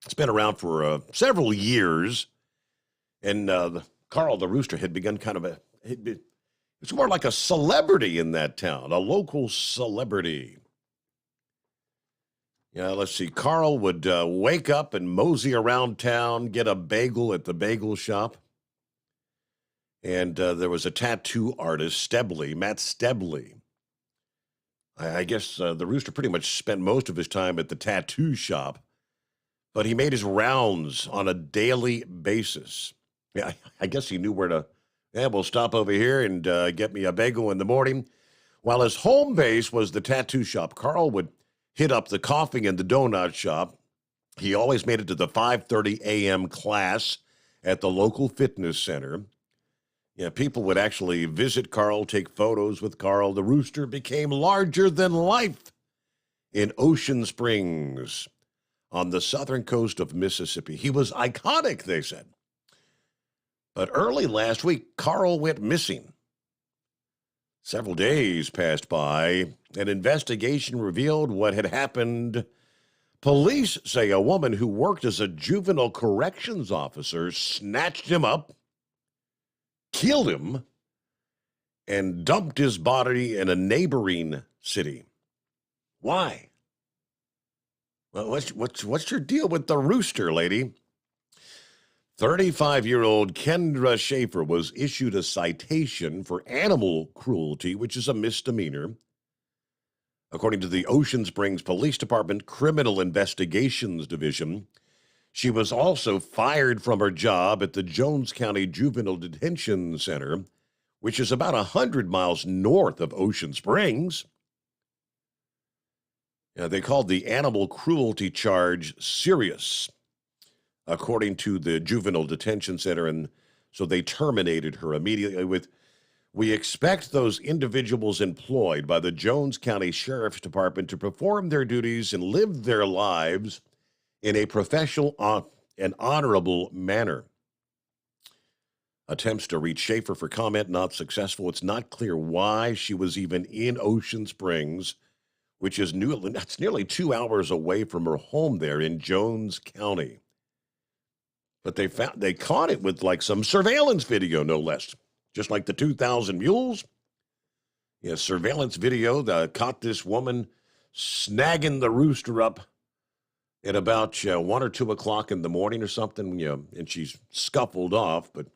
C: It's been around for several years, and Carl the Rooster had begun it's more like a celebrity in that town, a local celebrity. Yeah, let's see. Carl would wake up and mosey around town, get a bagel at the bagel shop. And there was a tattoo artist, Matt Stebley. I guess the Rooster pretty much spent most of his time at the tattoo shop, but he made his rounds on a daily basis. Yeah, I guess he knew where to, we'll stop over here and get me a bagel in the morning. While his home base was the tattoo shop, Carl would hit up the coffee and the donut shop. He always made it to the 5:30 a.m. class at the local fitness center. Yeah, people would actually visit Carl, take photos with Carl. The Rooster became larger than life in Ocean Springs on the southern coast of Mississippi. He was iconic, they said. But early last week, Carl went missing. Several days passed by. An investigation revealed what had happened. Police say a woman who worked as a juvenile corrections officer snatched him up, killed him, and dumped his body in a neighboring city. Why? Well, what's your deal with the Rooster, lady? 35-year-old Kendra Schaefer was issued a citation for animal cruelty, which is a misdemeanor. According to the Ocean Springs Police Department Criminal Investigations Division, she was also fired from her job at the Jones County Juvenile Detention Center, which is about 100 miles north of Ocean Springs. They called the animal cruelty charge serious, according to the Juvenile Detention Center, and so they terminated her immediately with, "We expect those individuals employed by the Jones County Sheriff's Department to perform their duties and live their lives in a professional and honorable manner." Attempts to reach Schaefer for comment not successful. It's not clear why she was even in Ocean Springs, which is that's nearly 2 hours away from her home there in Jones County. But they caught it with like some surveillance video, no less. Just like the 2,000 Mules. Yeah, surveillance video that caught this woman snagging the rooster up at about 1 or 2 o'clock in the morning or something, and she's scuffled off, but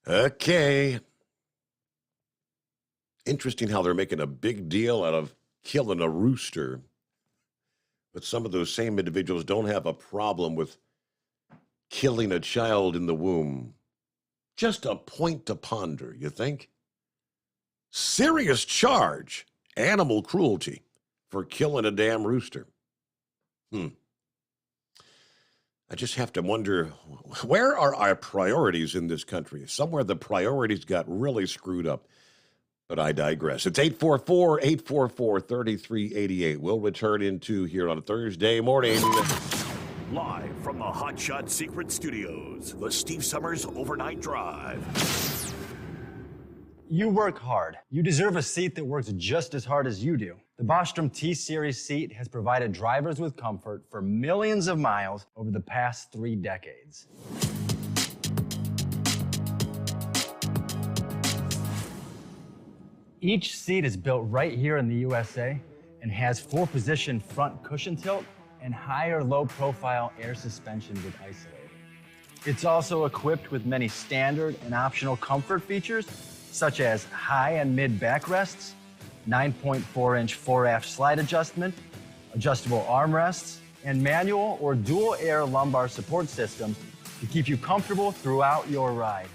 C: okay. Interesting how they're making a big deal out of killing a rooster, but some of those same individuals don't have a problem with killing a child in the womb. Just a point to ponder, you think? Serious charge, animal cruelty, for killing a damn rooster. I just have to wonder, where are our priorities in this country? Somewhere the priorities got really screwed up. But I digress. It's 844-844-3388. We'll return into here on a Thursday morning.
D: Live from the Hotshot Secret Studios, the Steve Summers Overnight Drive.
M: You work hard. You deserve a seat that works just as hard as you do. The Bostrom T-Series seat has provided drivers with comfort for millions of miles over the past 3 decades. Each seat is built right here in the USA and has 4-position front cushion tilt and higher low-profile air suspension with isolator. It's also equipped with many standard and optional comfort features, such as high and mid backrests, 9.4-inch fore-aft slide adjustment, adjustable armrests, and manual or dual air lumbar support systems to keep you comfortable throughout your ride.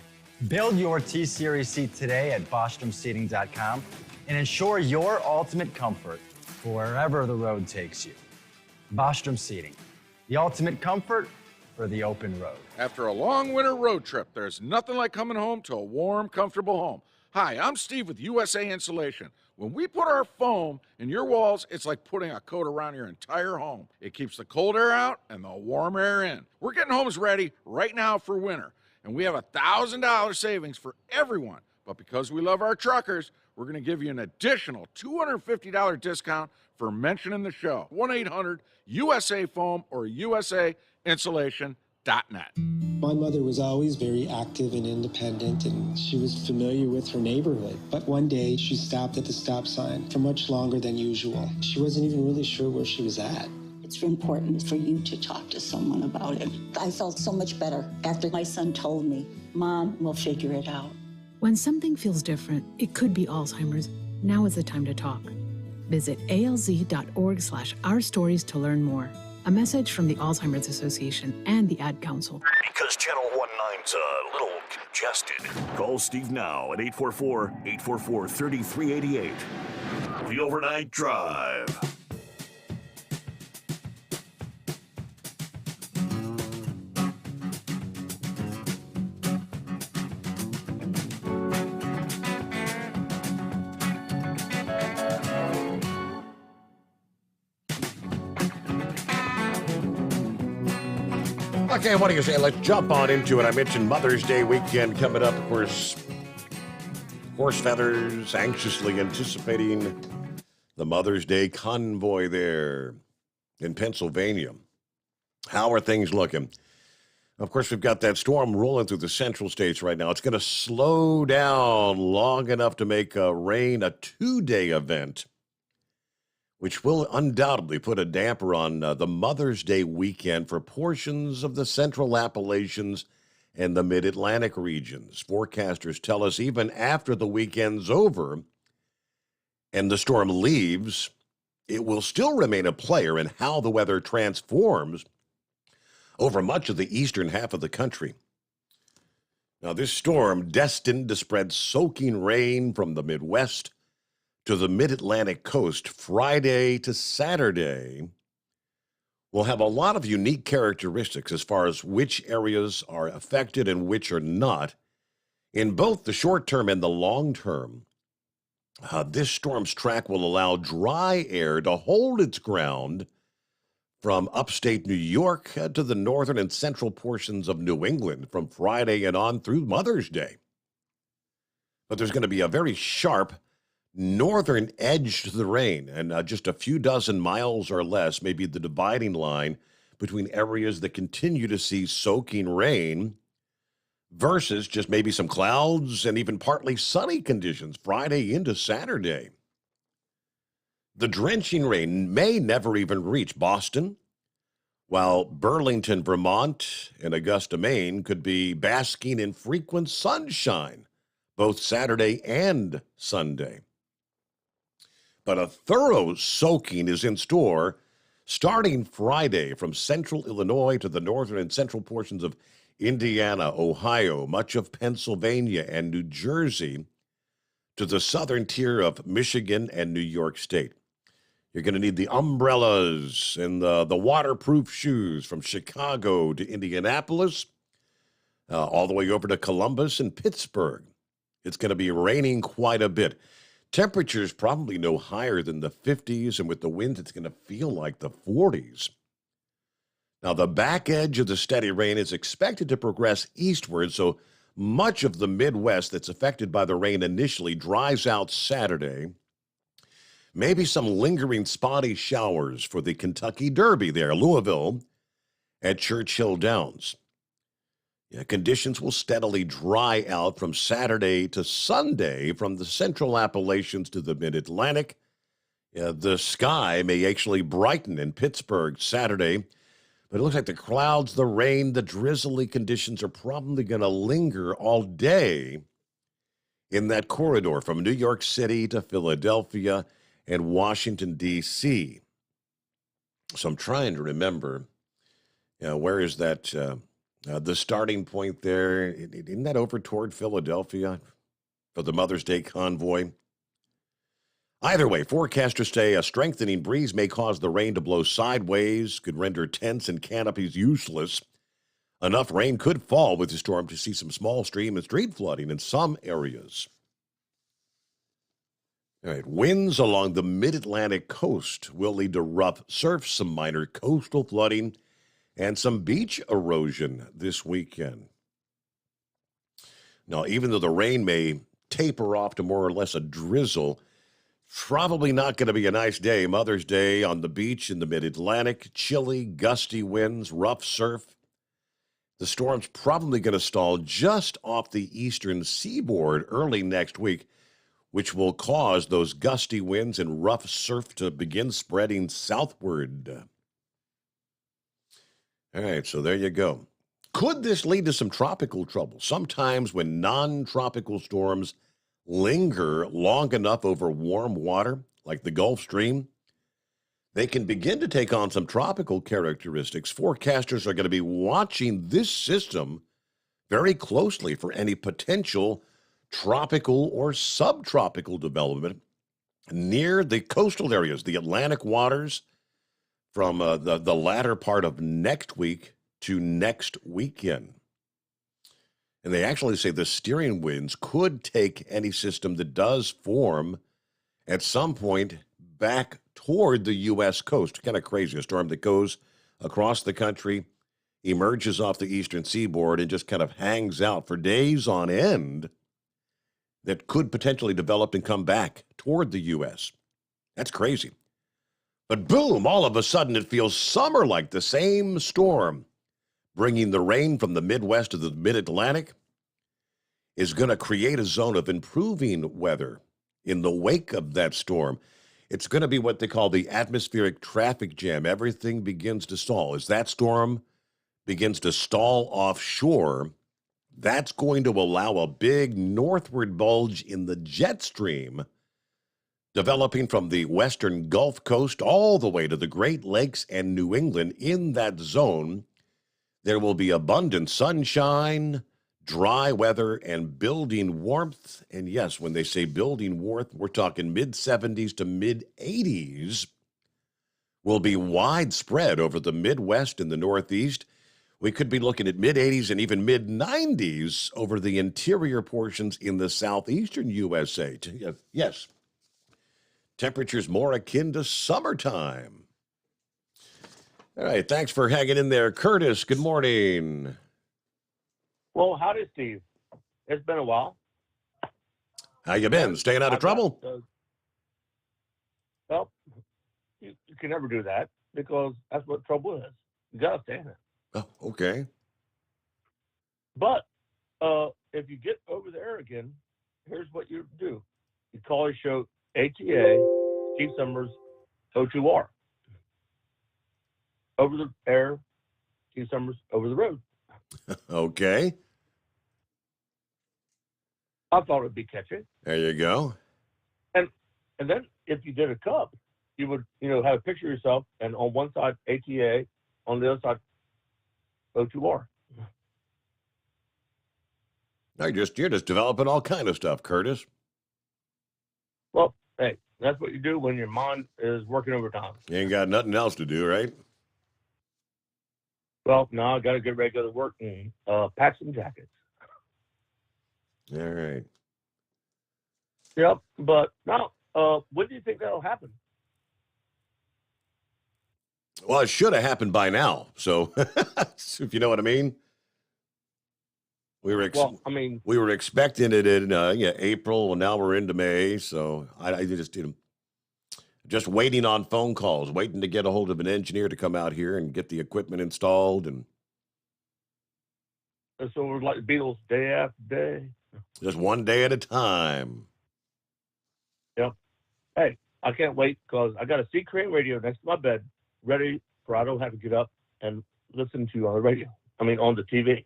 M: Build your T-Series seat today at BostromSeating.com and ensure your ultimate comfort for wherever the road takes you. Bostrom Seating, the ultimate comfort for the open road.
N: After a long winter road trip, there's nothing like coming home to a warm, comfortable home. Hi, I'm Steve with USA Insulation. When we put our foam in your walls, it's like putting a coat around your entire home. It keeps the cold air out and the warm air in. We're getting homes ready right now for winter, and we have $1,000 savings for everyone. But because we love our truckers, we're going to give you an additional $250 discount for mentioning the show. 1-800-USA-FOAM or USAinsulation.net.
O: My mother was always very active and independent, and she was familiar with her neighborhood. But one day, she stopped at the stop sign for much longer than usual. She wasn't even really sure where she was at.
P: It's important for you to talk to someone about it. I felt so much better after my son told me, Mom, we'll figure it out.
Q: When something feels different, it could be Alzheimer's. Now is the time to talk. Visit alz.org/ourstories to learn more. A message from the Alzheimer's Association and the Ad Council.
D: Because Channel 19's a little congested. Call Steve now at 844-844-3388. The Overnight Drive.
C: Okay, what do you say? Let's jump on into it. I mentioned Mother's Day weekend coming up. Of course, horse feathers, anxiously anticipating the Mother's Day convoy there in Pennsylvania. How are things looking? Of course, we've got that storm rolling through the central states right now. It's going to slow down long enough to make rain a 2-day event, which will undoubtedly put a damper on the Mother's Day weekend for portions of the central Appalachians and the mid-Atlantic regions. Forecasters tell us even after the weekend's over and the storm leaves, it will still remain a player in how the weather transforms over much of the eastern half of the country. Now, this storm, destined to spread soaking rain from the Midwest to the mid-Atlantic coast Friday to Saturday will have a lot of unique characteristics as far as which areas are affected and which are not. In both the short term and the long term, this storm's track will allow dry air to hold its ground from upstate New York to the northern and central portions of New England from Friday and on through Mother's Day. But there's going to be a very sharp northern edge to the rain, and just a few dozen miles or less may be the dividing line between areas that continue to see soaking rain versus just maybe some clouds and even partly sunny conditions Friday into Saturday. The drenching rain may never even reach Boston, while Burlington, Vermont, and Augusta, Maine could be basking in frequent sunshine both Saturday and Sunday. But a thorough soaking is in store starting Friday from central Illinois to the northern and central portions of Indiana, Ohio, much of Pennsylvania, and New Jersey to the southern tier of Michigan and New York State. You're going to need the umbrellas and the waterproof shoes from Chicago to Indianapolis, all the way over to Columbus and Pittsburgh. It's going to be raining quite a bit. Temperatures probably no higher than the 50s, and with the winds, it's going to feel like the 40s. Now, the back edge of the steady rain is expected to progress eastward, so much of the Midwest that's affected by the rain initially dries out Saturday. Maybe some lingering spotty showers for the Kentucky Derby there, Louisville, at Churchill Downs. Conditions will steadily dry out from Saturday to Sunday from the central Appalachians to the mid-Atlantic. The sky may actually brighten in Pittsburgh Saturday, but it looks like the clouds, the rain, the drizzly conditions are probably going to linger all day in that corridor from New York City to Philadelphia and Washington, D.C. So I'm trying to remember, where is that... the starting point there, isn't that over toward Philadelphia for the Mother's Day convoy? Either way, forecasters say a strengthening breeze may cause the rain to blow sideways, could render tents and canopies useless. Enough rain could fall with the storm to see some small stream and street flooding in some areas. All right, winds along the mid-Atlantic coast will lead to rough surf, some minor coastal flooding, and some beach erosion this weekend. Now, even though the rain may taper off to more or less a drizzle, probably not going to be a nice day. Mother's Day on the beach in the mid-Atlantic, chilly, gusty winds, rough surf. The storm's probably going to stall just off the eastern seaboard early next week, which will cause those gusty winds and rough surf to begin spreading southward. All right, so there you go. Could this lead to some tropical trouble? Sometimes when non-tropical storms linger long enough over warm water, like the Gulf Stream, they can begin to take on some tropical characteristics. Forecasters are going to be watching this system very closely for any potential tropical or subtropical development near the coastal areas, the Atlantic waters, from the latter part of next week to next weekend. And they actually say the steering winds could take any system that does form at some point back toward the U.S. coast. Kind of crazy, a storm that goes across the country, emerges off the eastern seaboard, and just kind of hangs out for days on end that could potentially develop and come back toward the U.S. That's crazy. But boom, all of a sudden it feels summer-like. The same storm bringing the rain from the Midwest to the mid-Atlantic is going to create a zone of improving weather in the wake of that storm. It's going to be what they call the atmospheric traffic jam. Everything begins to stall. As that storm begins to stall offshore, that's going to allow a big northward bulge in the jet stream developing from the western Gulf Coast all the way to the Great Lakes and New England. In that zone, there will be abundant sunshine, dry weather and building warmth. And yes, when they say building warmth, we're talking mid-70s to mid-80s will be widespread over the Midwest and the Northeast. We could be looking at mid-80s and even mid-90s over the interior portions in the southeastern USA. Yes, temperatures more akin to summertime. All right, thanks for hanging in there. Curtis, good morning.
H: Well, howdy, Steve. It's been a while.
C: How you been? Staying out of trouble?
H: Well, you can never do that because that's what trouble is. You got to stay in it.
C: Oh, okay.
H: But if you get over there again, here's what you do. You call your show ATA, Steve Summers, O2R. Over the air, Steve Summers, over the road.
C: Okay.
H: I thought it'd be catchy.
C: There you go.
H: And then if you did a cup, you would, have a picture of yourself, and on one side ATA, on the other side O2R.
C: Now you're just developing all kind of stuff, Curtis.
H: Well, hey, that's what you do when your mind is working overtime.
C: You ain't got nothing else to do, right?
H: Well, no, I got to get ready to go to work and pack some jackets.
C: All right.
H: Yep, but now, when do you think that'll happen?
C: Well, it should have happened by now. So, if you know what I mean. We were expecting it in April. Well, now we're into May. So I just waiting on phone calls, waiting to get a hold of an engineer to come out here and get the equipment installed. And
H: so we're like the Beatles, day after day.
C: Just one day at a time.
H: Yep. Hey, I can't wait because I got a C-Crane radio next to my bed, ready for I don't have to get up and listen to you on the radio. I mean, on the TV.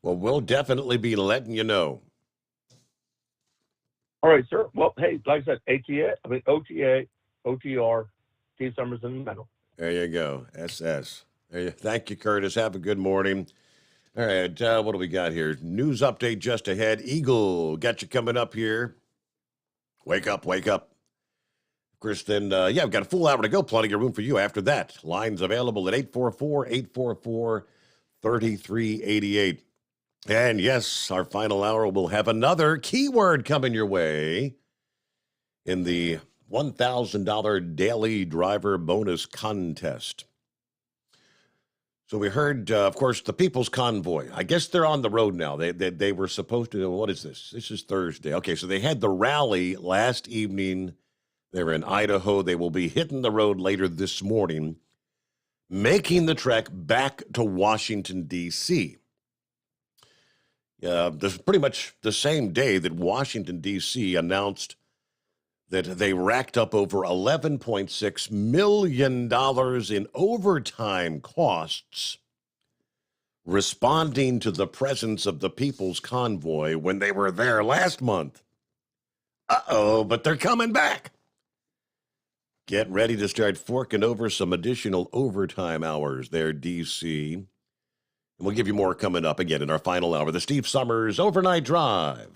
C: Well, we'll definitely be letting you know.
H: All right, sir. Well, hey, like I said, OTA, OTR, Steve Summers in the middle.
C: There you go. SS. Thank you, Curtis. Have a good morning. All right, what do we got here? News update just ahead. Eagle got you coming up here. Wake up, wake up. Of course, then, we've got a full hour to go. Plenty of room for you after that. Lines available at 844-844-3388. And yes, our final hour will have another keyword coming your way in the $1,000 daily driver bonus contest. So we heard, of course, the People's Convoy. I guess they're on the road now. They were supposed to, what is this? This is Thursday. Okay, so they had the rally last evening. They were in Idaho. They will be hitting the road later this morning, making the trek back to Washington, D.C. This is pretty much the same day that Washington, D.C. announced that they racked up over $11.6 million in overtime costs responding to the presence of the People's Convoy when they were there last month. But they're coming back. Get ready to start forking over some additional overtime hours there, D.C. And we'll give you more coming up again in our final hour, the Steve Summers Overnight Drive.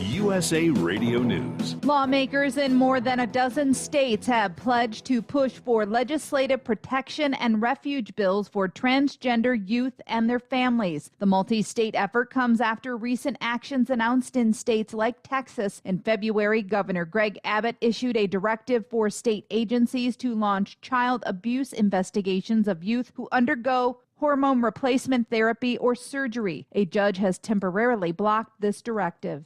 B: USA Radio News.
J: Lawmakers in more than a dozen states have pledged to push for legislative protection and refuge bills for transgender youth and their families. The multi-state effort comes after recent actions announced in states like Texas. In February, Governor Greg Abbott issued a directive for state agencies to launch child abuse investigations of youth who undergo hormone replacement therapy or surgery. A judge has temporarily blocked this directive.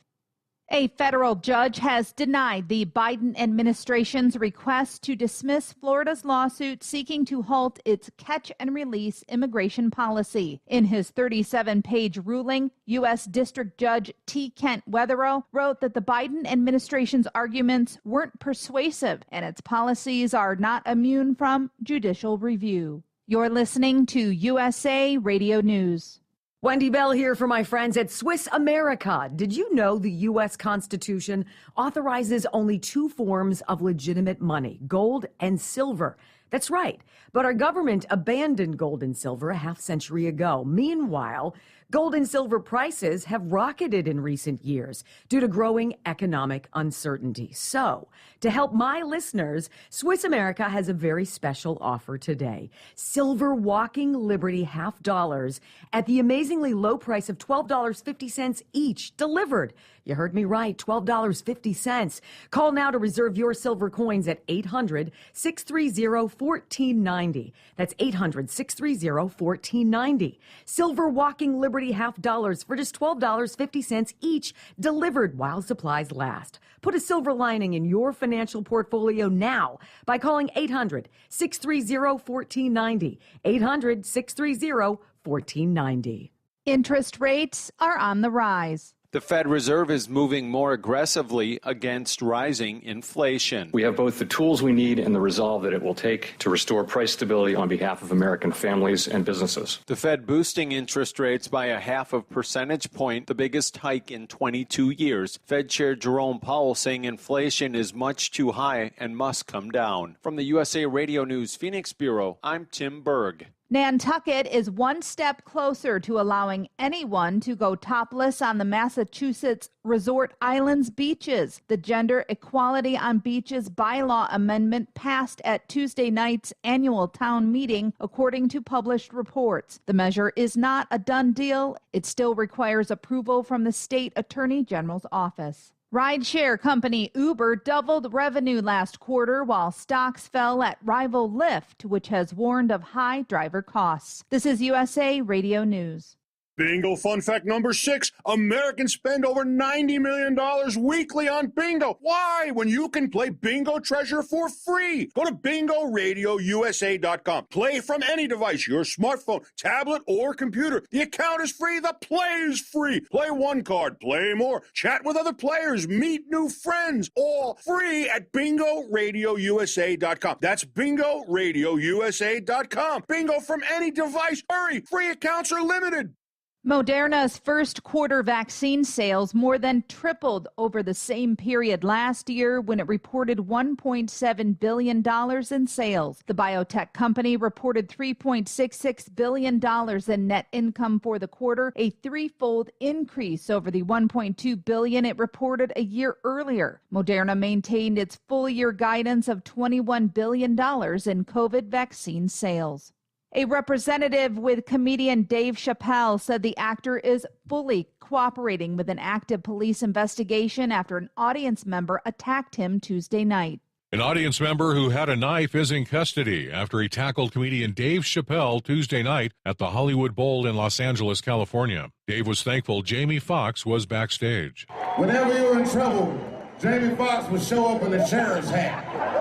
J: A federal judge has denied the Biden administration's request to dismiss Florida's lawsuit seeking to halt its catch and release immigration policy. In his 37-page ruling, U.S. District Judge T. Kent Weatherill wrote that the Biden administration's arguments weren't persuasive and its policies are not immune from judicial review. You're listening to USA Radio News.
I: Wendy Bell here for my friends at Swiss America. Did you know the U.S. Constitution authorizes only two forms of legitimate money, gold and silver? That's right. But our government abandoned gold and silver a half century ago. Meanwhile, gold and silver prices have rocketed in recent years due to growing economic uncertainty. So, to help my listeners, Swiss America has a very special offer today. Silver Walking Liberty $half at the amazingly low price of $12.50 each, delivered. You heard me right, $12.50. Call now to reserve your silver coins at 800-630-1490. That's 800-630-1490. Silver Walking Liberty $half for just $12.50 each, delivered while supplies last. Put a silver lining in your financial portfolio now by calling 800-630-1490. 800-630-1490.
J: Interest rates are on the rise.
E: The Fed Reserve is moving more aggressively against rising inflation.
R: We have both the tools we need and the resolve that it will take to restore price stability on behalf of American families and businesses.
E: The Fed boosting interest rates by 0.5 percentage point, the biggest hike in 22 years. Fed Chair Jerome Powell saying inflation is much too high and must come down. From the USA Radio News Phoenix Bureau, I'm Tim Berg.
J: Nantucket is one step closer to allowing anyone to go topless on the Massachusetts resort islands beaches. The Gender Equality on Beaches bylaw amendment passed at Tuesday night's annual town meeting, according to published reports. The measure is not a done deal. It still requires approval from the state attorney general's office. Rideshare company Uber doubled revenue last quarter while stocks fell at rival Lyft, which has warned of high driver costs. This is USA Radio News.
S: Bingo fun fact number 6. Americans spend over $90 million weekly on bingo. Why? When you can play Bingo Treasure for free. Go to BingoRadioUSA.com. Play from any device, your smartphone, tablet, or computer. The account is free. The play is free. Play one card. Play more. Chat with other players. Meet new friends. All free at BingoRadioUSA.com. That's BingoRadioUSA.com. Bingo from any device. Hurry. Free accounts are limited.
J: Moderna's first quarter vaccine sales more than tripled over the same period last year when it reported $1.7 billion in sales. The biotech company reported $3.66 billion in net income for the quarter, a threefold increase over the $1.2 billion it reported a year earlier. Moderna maintained its full-year guidance of $21 billion in COVID vaccine sales. A representative with comedian Dave Chappelle said the actor is fully cooperating with an active police investigation after an audience member attacked him Tuesday night.
W: An audience member who had a knife is in custody after he tackled comedian Dave Chappelle Tuesday night at the Hollywood Bowl in Los Angeles, California. Dave was thankful Jamie Foxx was backstage.
X: Whenever you're in trouble, Jamie Foxx would show up in a sheriff's hat.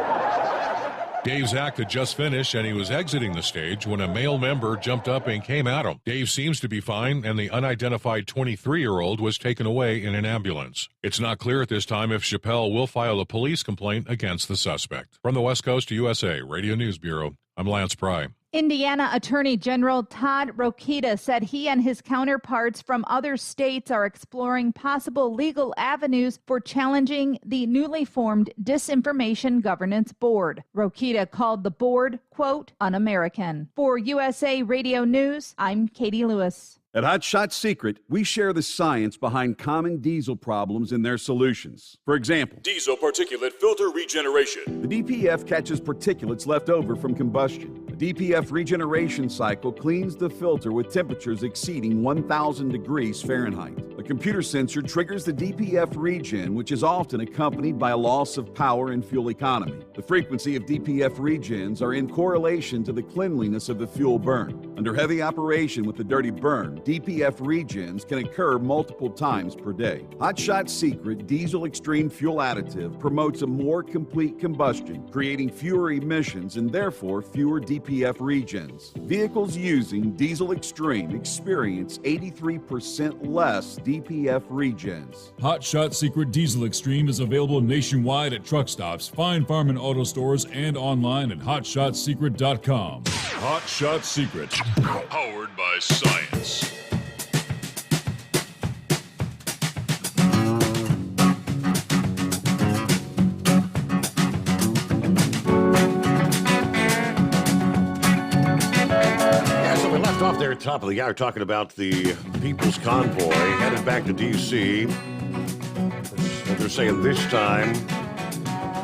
W: Dave's act had just finished and he was exiting the stage when a male member jumped up and came at him. Dave seems to be fine and the unidentified 23-year-old was taken away in an ambulance. It's not clear at this time if Chappelle will file a police complaint against the suspect. From the West Coast to USA Radio News Bureau, I'm Lance Pry.
J: Indiana Attorney General Todd Rokita said he and his counterparts from other states are exploring possible legal avenues for challenging the newly formed Disinformation Governance Board. Rokita called the board, quote, un-American. For USA Radio News, I'm Katie Lewis.
Y: At Hot Shot Secret, we share the science behind common diesel problems and their solutions. For example,
G: diesel particulate filter regeneration.
Y: The DPF catches particulates left over from combustion. The DPF regeneration cycle cleans the filter with temperatures exceeding 1,000 degrees Fahrenheit. A computer sensor triggers the DPF regen, which is often accompanied by a loss of power and fuel economy. The frequency of DPF regens are in correlation to the cleanliness of the fuel burn. Under heavy operation with the dirty burn, DPF regens can occur multiple times per day. Hot Shot Secret Diesel Extreme Fuel Additive promotes a more complete combustion, creating fewer emissions and therefore fewer DPF regens. Vehicles using Diesel Extreme experience 83% less DPF regens.
G: Hot Shot Secret Diesel Extreme is available nationwide at truck stops, Fine Farm and auto stores, and online at hotshotsecret.com. Hot Shot Secret, powered by science.
C: top of the hour, talking about the People's Convoy headed back to D.C. They're saying this time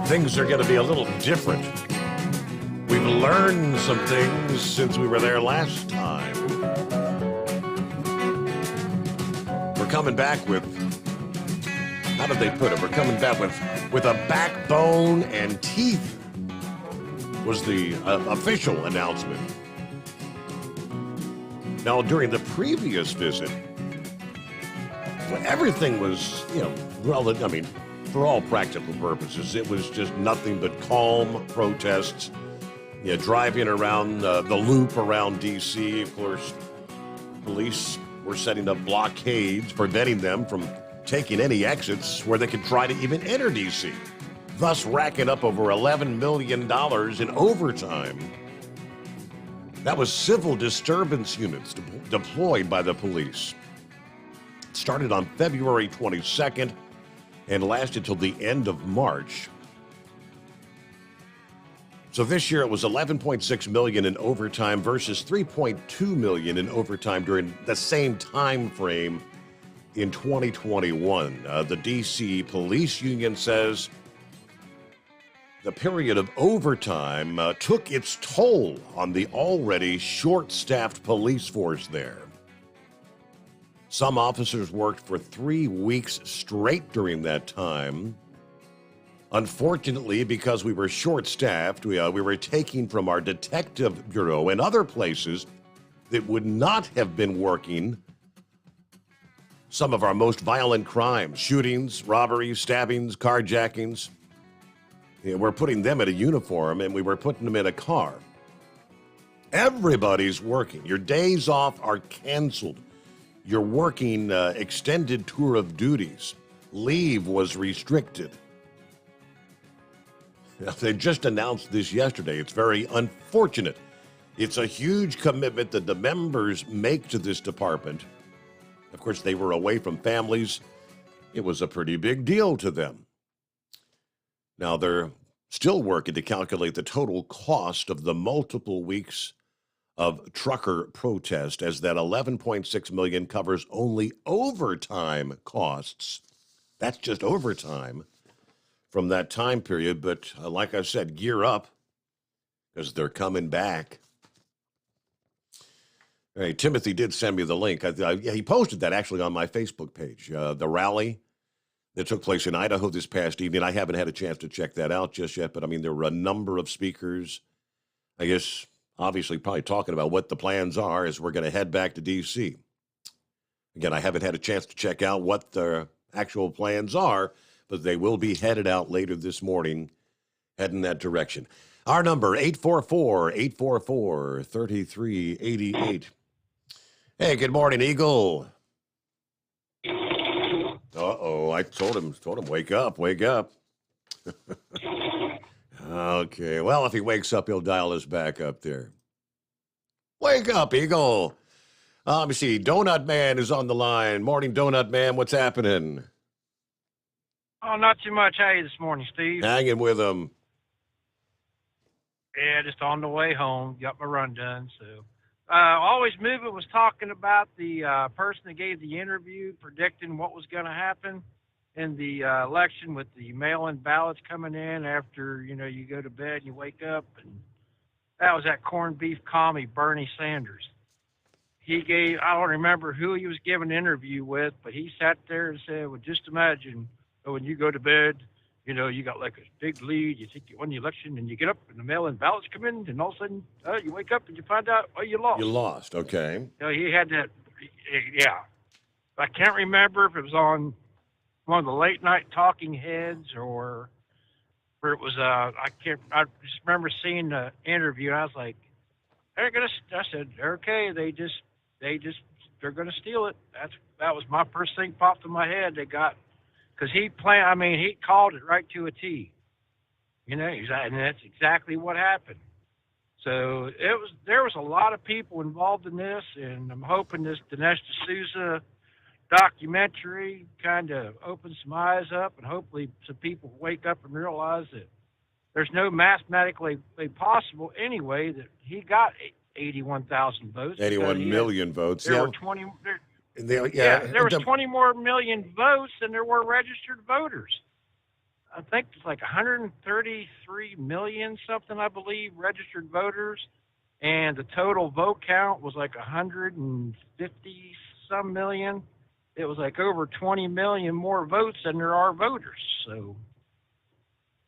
C: things are going to be a little different. We've learned some things since we were there last time. We're coming back with, how did they put it? We're coming back with a backbone and teeth, was the official announcement. Now, during the previous visit, everything was, for all practical purposes, it was just nothing but calm protests. Driving around the loop around D.C., of course, police were setting up blockades, preventing them from taking any exits where they could try to even enter D.C., thus racking up over $11 million in overtime. That was civil disturbance units deployed by the police. It started on February 22nd and lasted till the end of March. So this year it was $11.6 million in overtime versus $3.2 million in overtime during the same time frame in 2021. The D.C. Police Union says the period of overtime took its toll on the already short-staffed police force there. Some officers worked for 3 weeks straight during that time. Unfortunately, because we were short-staffed, we were taking from our detective bureau and other places that would not have been working some of our most violent crimes, shootings, robberies, stabbings, carjackings. We're putting them in a uniform, and we were putting them in a car. Everybody's working. Your days off are canceled. You're working extended tour of duties. Leave was restricted. They just announced this yesterday. It's very unfortunate. It's a huge commitment that the members make to this department. Of course, they were away from families. It was a pretty big deal to them. Now, they're still working to calculate the total cost of the multiple weeks of trucker protest, as that $11.6 million covers only overtime costs. That's just overtime from that time period. But like I said, gear up because they're coming back. Hey, Timothy did send me the link. He posted that actually on my Facebook page. The rally that took place in Idaho this past evening. I haven't had a chance to check that out just yet, but I mean, there were a number of speakers, I guess, obviously probably talking about what the plans are as we're going to head back to D.C. Again, I haven't had a chance to check out what the actual plans are, but they will be headed out later this morning, heading that direction. Our number, 844-844-3388. Hey, good morning, Eagle. Uh-oh, I told him, wake up. Okay, well, if he wakes up, he'll dial us back up there. Wake up, Eagle. Let me see, Donut Man is on the line. Morning, Donut Man, what's happening?
A: Oh, not too much. How are you this morning, Steve?
C: Hanging with him.
A: Yeah, just on the way home. Got my run done, so... Always Movement was talking about the person that gave the interview predicting what was going to happen in the election with the mail-in ballots coming in after, you go to bed and you wake up. And that was that corned beef commie, Bernie Sanders. I don't remember who he was giving an interview with, but he sat there and said, well, just imagine when you go to bed, you got like a big lead, you think you won the election, and you get up and the mail-in ballots come in, and all of a sudden you wake up and you find out, you lost.
C: You lost, okay.
A: He had that, yeah. I can't remember if it was on one of the late-night talking heads or where it was, I just remember seeing the interview, and I was like, I said, okay, they're going to steal it. That was my first thing popped in my head. Because he called it right to a T. And that's exactly what happened. So there was a lot of people involved in this, and I'm hoping this Dinesh D'Souza documentary kind of opens some eyes up, and hopefully some people wake up and realize that there's no mathematically possible anyway that he got 81,000 votes.
C: 81 million votes.
A: There
C: Yeah.
A: were 20.
C: There
A: There was 20 more million votes than there were registered voters. I think it's like 133 million something, I believe, registered voters, and the total vote count was like 150 some million. It was like over 20 million more votes than there are voters. So,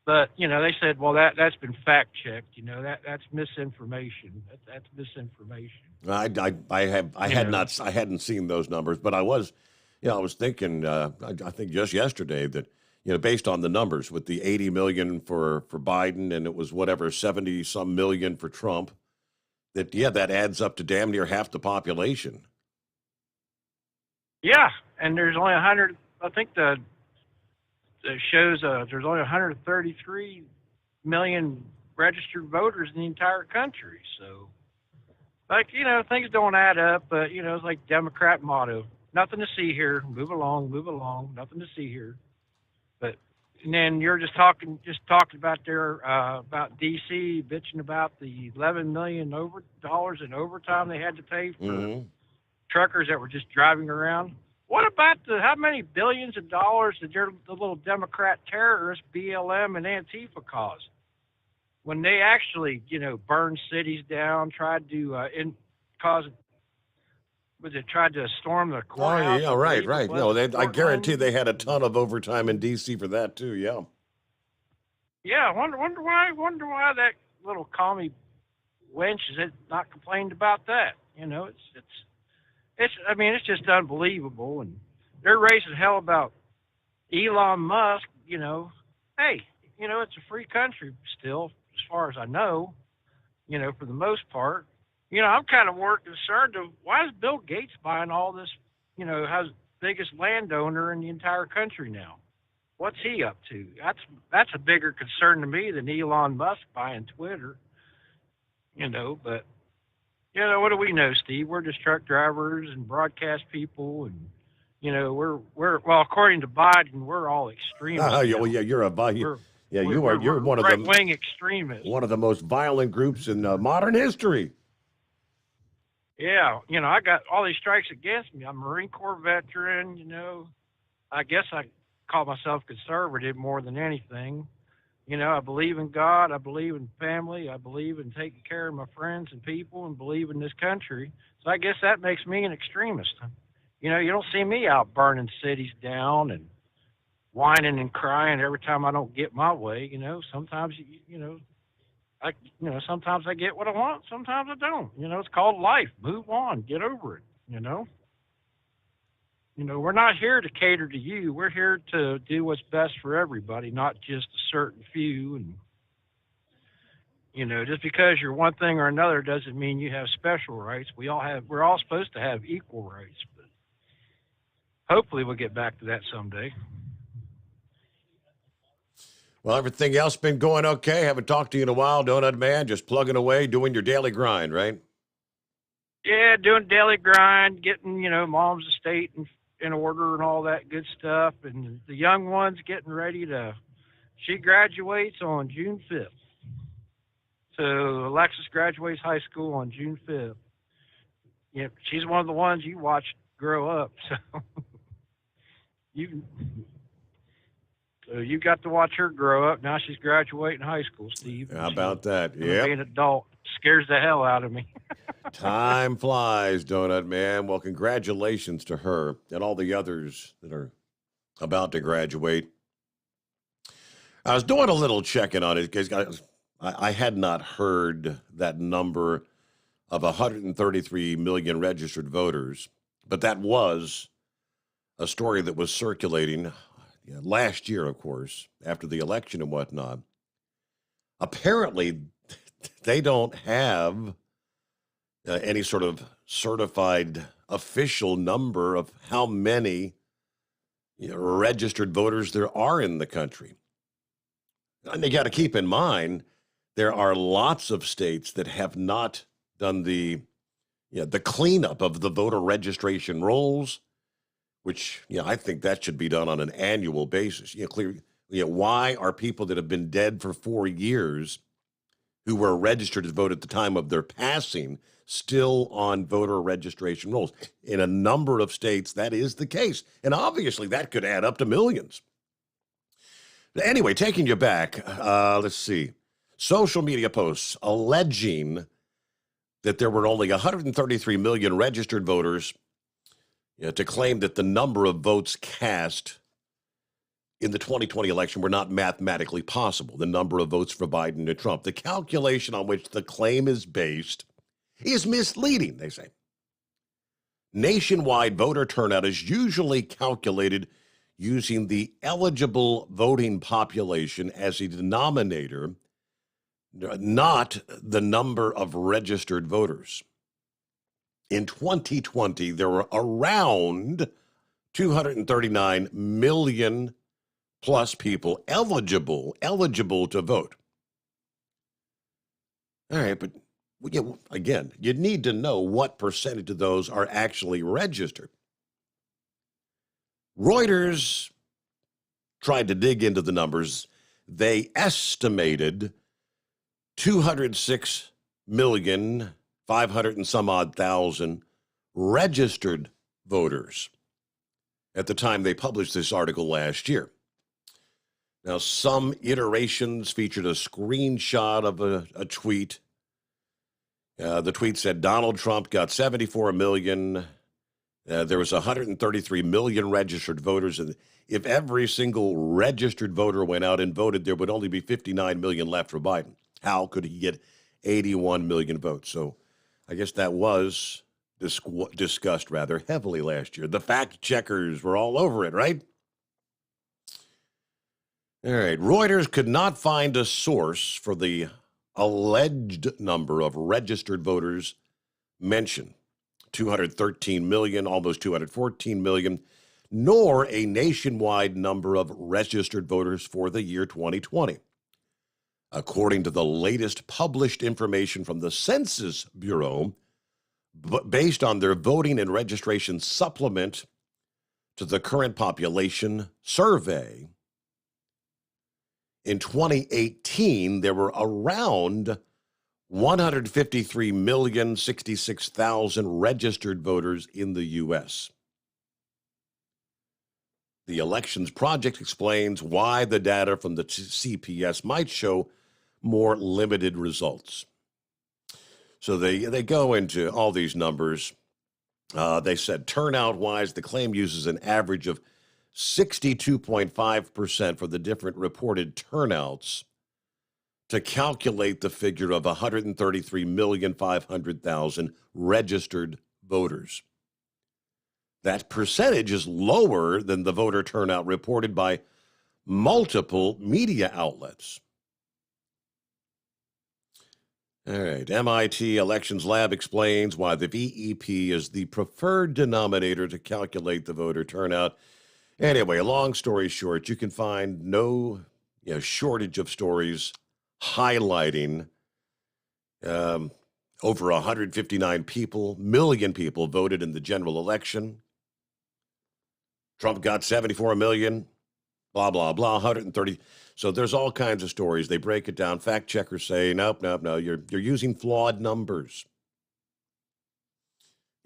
A: but they said, well, that's been fact checked. That's misinformation. That's misinformation.
C: I hadn't seen those numbers, but I was thinking, I think just yesterday that, based on the numbers with the 80 million for Biden and it was whatever, 70 some million for Trump, that adds up to damn near half the population.
A: Yeah. And there's only 100, I think the shows there's only 133 million registered voters in the entire country. So, things don't add up, but, it's like Democrat motto, nothing to see here, move along, nothing to see here. But, and then you're just talking about about D.C. bitching about the $11 million dollars in overtime they had to pay for truckers that were just driving around. What about how many billions of dollars did the little Democrat terrorists, BLM and Antifa, cause? When they actually, burned cities down, tried to tried to storm the courthouse.
C: Oh, yeah, right. No, I guarantee they had a ton of overtime in D.C. for that too. Yeah.
A: Yeah, wonder why that little commie wench is not complained about that. It's just unbelievable, and they're raising hell about Elon Musk. Hey, it's a free country still, as far as I know. For the most part. I'm kind of more concerned of why is Bill Gates buying all this, has biggest landowner in the entire country now. What's he up to? That's a bigger concern to me than Elon Musk buying Twitter. But what do we know, Steve? We're just truck drivers and broadcast people, and we're well, according to Biden, we're all extremists.
C: You're one of the
A: right-wing extremists.
C: One of the most violent groups in modern history.
A: Yeah, I got all these strikes against me. I'm a Marine Corps veteran, I guess I call myself conservative more than anything. I believe in God, I believe in family, I believe in taking care of my friends and people, and believe in this country. So I guess that makes me an extremist. You don't see me out burning cities down and whining and crying every time I don't get my way. Sometimes, sometimes I get what I want, sometimes I don't. It's called life. Move on, get over it, we're not here to cater to you. We're here to do what's best for everybody, not just a certain few. And, just because you're one thing or another doesn't mean you have special rights. We're all supposed to have equal rights, but hopefully we'll get back to that someday.
C: Well, everything else been going okay? Haven't talked to you in a while, Donut Man. Just plugging away, doing your daily grind, right?
A: Yeah, doing daily grind, getting, mom's estate in order and all that good stuff. And the young one's getting ready she graduates on June 5th. So Alexis graduates high school on June 5th. Yeah, she's one of the ones you watch grow up. So you got to watch her grow up. Now she's graduating high school, Steve.
C: How about that? Yeah.
A: Being an adult scares the hell out of me.
C: Time flies, Donut Man. Well, congratulations to her and all the others that are about to graduate. I was doing a little checking on it because I had not heard that number of 133 million registered voters, but that was a story that was circulating last year, of course, after the election and whatnot. Apparently, they don't have any sort of certified official number of how many registered voters there are in the country. And you got to keep in mind, there are lots of states that have not done the cleanup of the voter registration rolls, which I think that should be done on an annual basis. Why are people that have been dead for 4 years who were registered to vote at the time of their passing still on voter registration rolls. In a number of states, that is the case. And obviously, that could add up to millions. Anyway, taking you back, let's see. Social media posts alleging that there were only 133 million registered voters to claim that the number of votes cast in the 2020 election were not mathematically possible, the number of votes for Biden and Trump. The calculation on which the claim is based is misleading, they say. Nationwide voter turnout is usually calculated using the eligible voting population as a denominator, not the number of registered voters. In 2020, there were around 239 million plus people eligible to vote. All right, but again, you need to know what percentage of those are actually registered. Reuters tried to dig into the numbers. They estimated 206,500,000 and some odd thousand registered voters at the time they published this article last year. Now, some iterations featured a screenshot of a tweet. The tweet said Donald Trump got 74 million. There was 133 million registered voters. And if every single registered voter went out and voted, there would only be 59 million left for Biden. How could he get 81 million votes? So I guess that was discussed rather heavily last year. The fact checkers were all over it, right? All right. Reuters could not find a source for the alleged number of registered voters mentioned. 213 million, almost 214 million, nor a nationwide number of registered voters for the year 2020. According to the latest published information from the Census Bureau, based on their voting and registration supplement to the current population survey, in 2018, there were around 153,066,000 registered voters in the U.S. The Elections Project explains why the data from the CPS might show more limited results. So they go into all these numbers. They said turnout-wise, the claim uses an average of 62.5% for the different reported turnouts to calculate the figure of 133,500,000 registered voters. That percentage is lower than the voter turnout reported by multiple media outlets. All right, MIT Elections Lab explains why the VEP is the preferred denominator to calculate the voter turnout. Anyway, long story short, you can find no shortage of stories highlighting over 159 million people voted in the general election. Trump got 74 million, blah, blah, blah, 130. So there's all kinds of stories. They break it down. Fact checkers say, nope, you're using flawed numbers.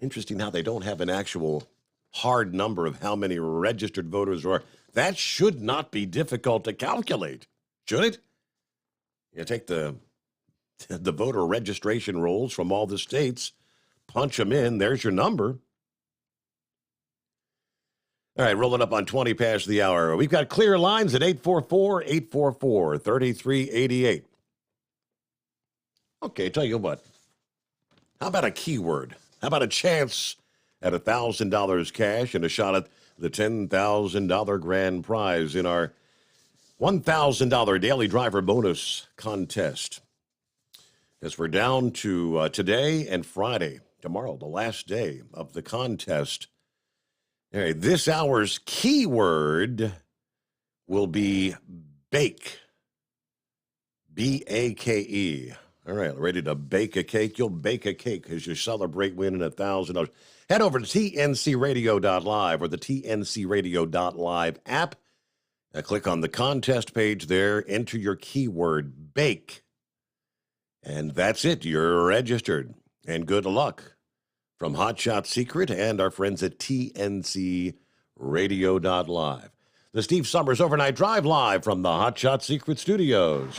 C: Interesting how they don't have an actual hard number of how many registered voters are. That should not be difficult to calculate, should it? You take the voter registration rolls from all the states, punch them in, there's your number. All right, rolling up on 20 past the hour. We've got clear lines at 844-844-3388. Okay, tell you what. How about a keyword? How about a chance at $1,000 cash and a shot at the $10,000 grand prize in our $1,000 daily driver bonus contest? As we're down to today and Friday, tomorrow, the last day of the contest. All right, this hour's keyword will be bake. B-A-K-E. All right, ready to bake a cake? You'll bake a cake as you celebrate winning $1,000. Head over to tncradio.live or the tncradio.live app. Click on the contest page there. Enter your keyword, bake. And that's it. You're registered. and good luck from Hot Shot Secret and our friends at TNC Radio.live. The Steve Summers Overnight Drive live from the Hot Shot Secret Studios.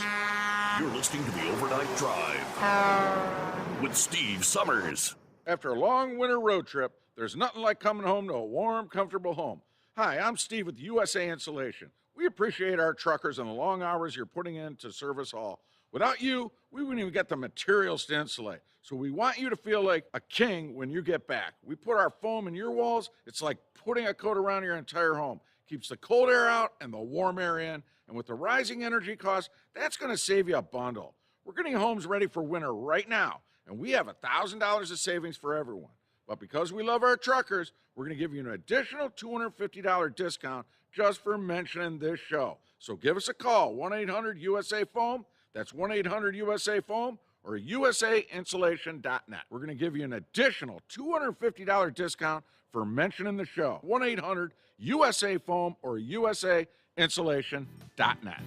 D: You're listening to the Overnight Drive with Steve Summers.
N: After a long winter road trip, there's nothing like coming home to a warm, comfortable home. Hi, I'm Steve with USA Insulation. We appreciate our truckers and the long hours you're putting in to serve us all. Without you, we wouldn't even get the materials to insulate. So we want you to feel like a king when you get back. We put our foam in your walls. It's like putting a coat around your entire home. Keeps the cold air out and the warm air in. And with the rising energy costs, that's going to save you a bundle. We're getting homes ready for winter right now, and we have $1,000 of savings for everyone. But because we love our truckers, we're going to give you an additional $250 discount just for mentioning this show. So give us a call, 1-800-USA-FOAM. That's 1-800-USA-FOAM or usainsulation.net. We're going to give you an additional $250 discount for mentioning the show. 1-800-USA-FOAM or usainsulation.net.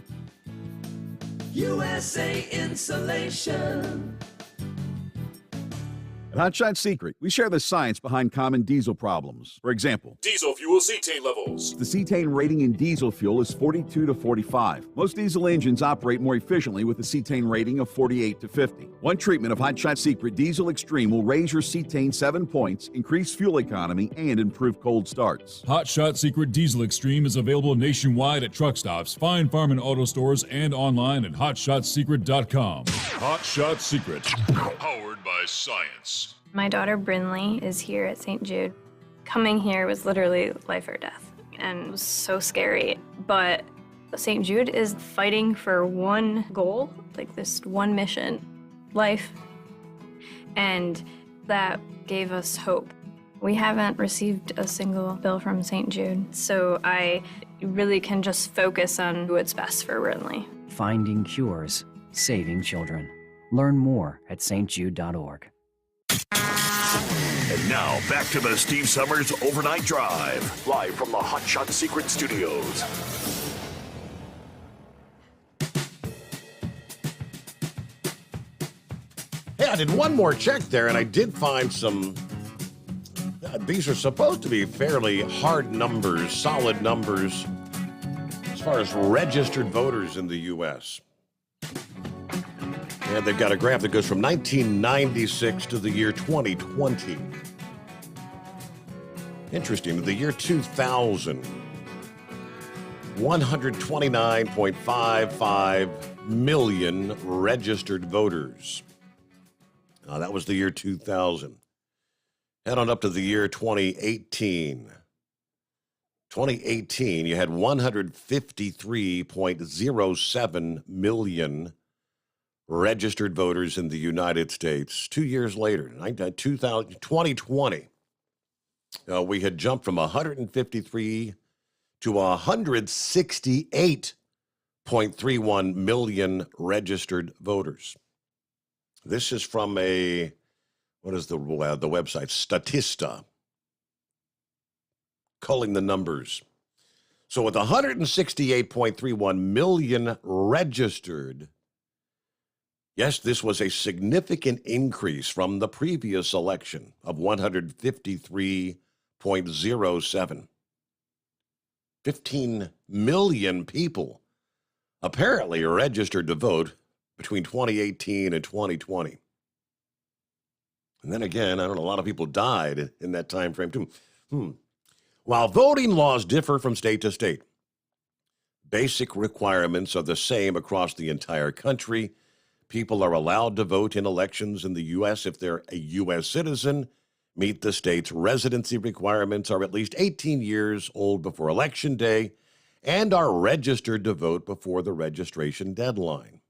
F: USA Insulation.
Y: At Hot Shot Secret, we share the science behind common diesel problems. For example,
G: Diesel fuel cetane levels.
Y: the cetane rating in diesel fuel is 42 to 45. Most diesel engines operate more efficiently with a cetane rating of 48 to 50. One treatment of Hot Shot Secret Diesel Extreme will raise your cetane 7 points, increase fuel economy, and improve cold starts.
G: Hot Shot Secret Diesel Extreme is available nationwide at truck stops, fine farm and auto stores, and online at hotshotsecret.com. Hot Shot Secret. Powered by science.
L: My daughter Brinley is here at St. Jude. Coming here was literally life or death, and it was so scary. But St. Jude is fighting for one goal, like this one mission, life. And that gave us hope. We haven't received a single bill from St. Jude, so I really can just focus on what's best for Brinley.
T: Finding cures, saving children. Learn more at stjude.org.
D: And now, back to the Steve Summers Overnight Drive, live from the Hot Shot Secret Studios.
C: Hey, I did one more check there, and I did find some. These are supposed to be fairly hard numbers, solid numbers, as far as registered voters in the U.S. And they've got a graph that goes from 1996 to the year 2020. Interesting. The year 2000, 129.55 million registered voters. That was the year 2000. Head on up to the year 2018. 2018, you had 153.07 million registered voters in the United States. 2 years later, 2020, we had jumped from 153 to 168.31 million registered voters. This is from the website? Statista. Culling the numbers. So with 168.31 million registered, yes, this was a significant increase from the previous election of 153.07. 15 million people apparently are registered to vote between 2018 and 2020. And then again, I don't know, a lot of people died in that time frame too. While voting laws differ from state to state, basic requirements are the same across the entire country. People are allowed to vote in elections in the U.S. if they're a U.S. citizen, meet the state's residency requirements, are at least 18 years old before Election Day, and are registered to vote before the registration deadline.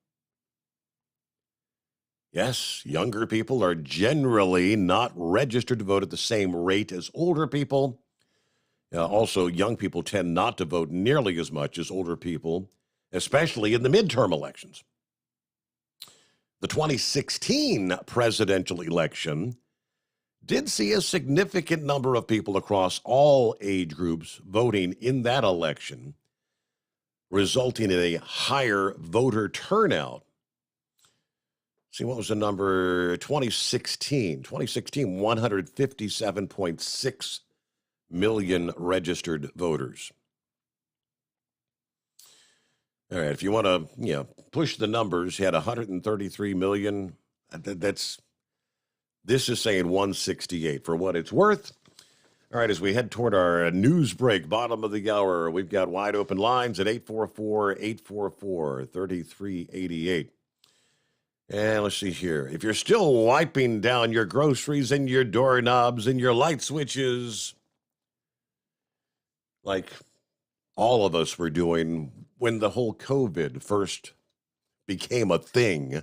C: Yes, younger people are generally not registered to vote at the same rate as older people. Also, young people tend not to vote nearly as much as older people, especially in the midterm elections. The 2016 presidential election did see a significant number of people across all age groups voting in that election, resulting in a higher voter turnout. See, what was the number? 2016. 2016, 157.6 million registered voters. All right, if you want to, push the numbers, you had 133 million. This is saying 168 for what it's worth. All right, as we head toward our news break, bottom of the hour, we've got wide open lines at 844-844-3388. And let's see here. If you're still wiping down your groceries and your doorknobs and your light switches, like all of us were doing when the whole COVID first became a thing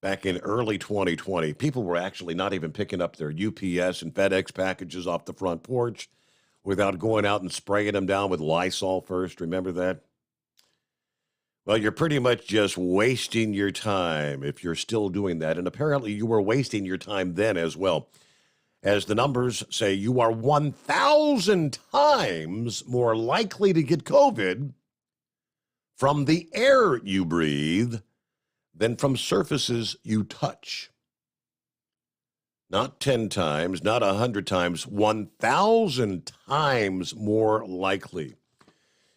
C: back in early 2020, people were actually not even picking up their UPS and FedEx packages off the front porch without going out and spraying them down with Lysol first. Remember that? Well, you're pretty much just wasting your time if you're still doing that. And apparently you were wasting your time then as well. As the numbers say, you are 1,000 times more likely to get COVID from the air you breathe than from surfaces you touch. Not 10 times, not 100 times, 1,000 times more likely.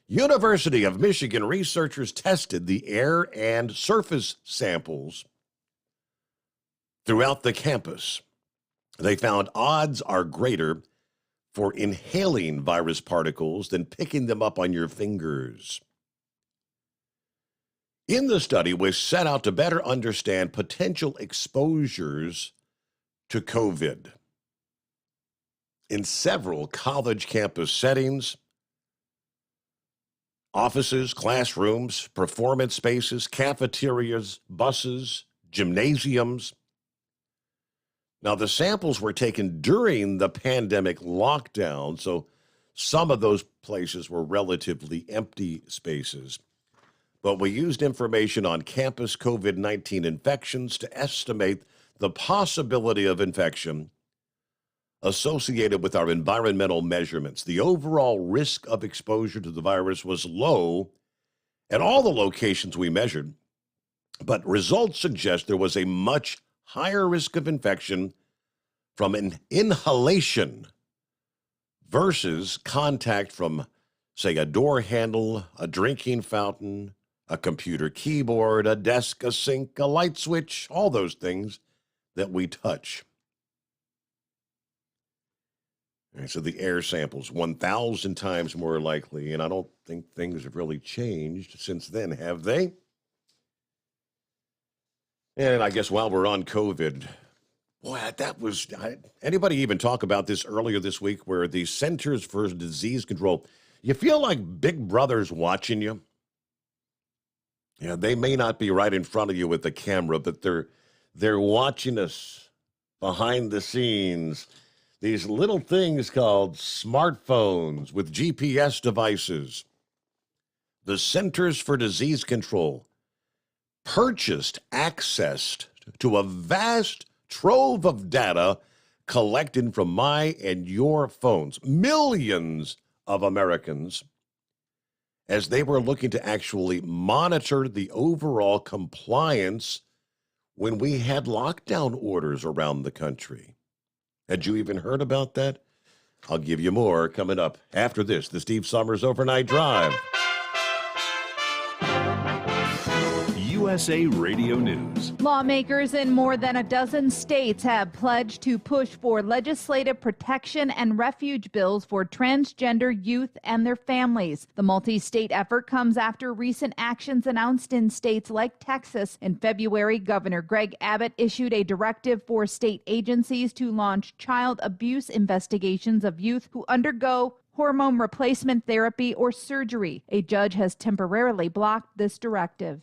C: University of Michigan researchers tested the air and surface samples throughout the campus. They found odds are greater for inhaling virus particles than picking them up on your fingers. In the study, we set out to better understand potential exposures to COVID in several college campus settings, offices, classrooms, performance spaces, cafeterias, buses, gymnasiums. Now, the samples were taken during the pandemic lockdown, so some of those places were relatively empty spaces. But we used information on campus COVID-19 infections to estimate the possibility of infection associated with our environmental measurements. The overall risk of exposure to the virus was low at all the locations we measured, but results suggest there was a much higher risk of infection from an inhalation versus contact from, say, a door handle, a drinking fountain, a computer keyboard, a desk, a sink, a light switch, all those things that we touch. All right, so the air samples, 1,000 times more likely, and I don't think things have really changed since then, have they? And I guess while we're on COVID, boy, anybody even talk about this earlier this week where the Centers for Disease Control, you feel like Big Brother's watching you? Yeah, they may not be right in front of you with the camera, but they're watching us behind the scenes. These little things called smartphones with GPS devices. The Centers for Disease Control purchased access to a vast trove of data collected from my and your phones, millions of Americans, as they were looking to actually monitor the overall compliance when we had lockdown orders around the country. Had you even heard about that? I'll give you more coming up after this, the Steve Sommers Overnight Drive.
B: USA Radio News.
J: Lawmakers in more than a dozen states have pledged to push for legislative protection and refuge bills for transgender youth and their families. The multi-state effort comes after recent actions announced in states like Texas. In February, Governor Greg Abbott issued a directive for state agencies to launch child abuse investigations of youth who undergo hormone replacement therapy or surgery. A judge has temporarily blocked this directive.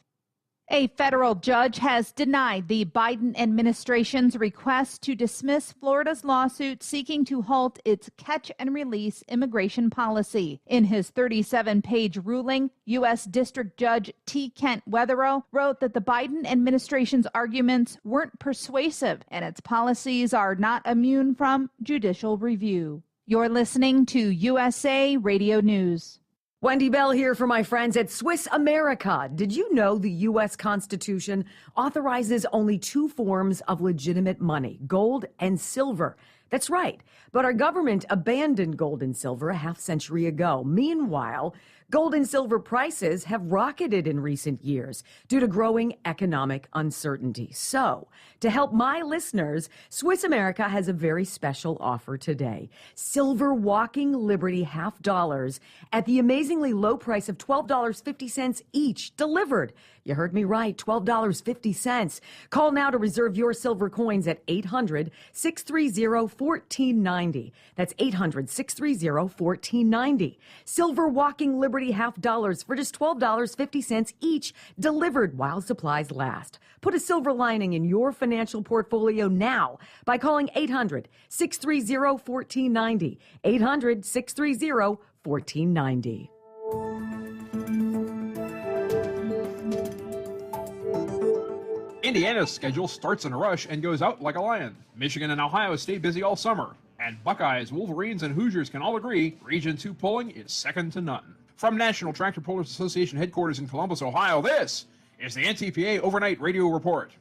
J: A federal judge has denied the Biden administration's request to dismiss Florida's lawsuit seeking to halt its catch-and-release immigration policy. In his 37-page ruling, U.S. District Judge T. Kent Weatherill wrote that the Biden administration's arguments weren't persuasive and its policies are not immune from judicial review. You're listening to USA Radio News.
I: Wendy Bell here for my friends at Swiss America. Did you know the U.S. Constitution authorizes only two forms of legitimate money, gold and silver? That's right. But our government abandoned gold and silver a half century ago. Meanwhile, gold and silver prices have rocketed in recent years due to growing economic uncertainty. So, to help my listeners, Swiss America has a very special offer today. Silver Walking Liberty $half at the amazingly low price of $12.50 each, delivered. You heard me right, $12.50. Call now to reserve your silver coins at 800-630-1490. That's 800-630-1490. Silver Walking Liberty $half for just $12.50 each, delivered while supplies last. Put a silver lining in your financial portfolio now by calling 800-630-1490. 800-630-1490.
K: Indiana's schedule starts in a rush and goes out like a lion. Michigan and Ohio stay busy all summer. And Buckeyes, Wolverines, and Hoosiers can all agree Region 2 polling is second to none. From National Tractor Pullers Association headquarters in Columbus, Ohio, this is the NTPA Overnight Radio Report.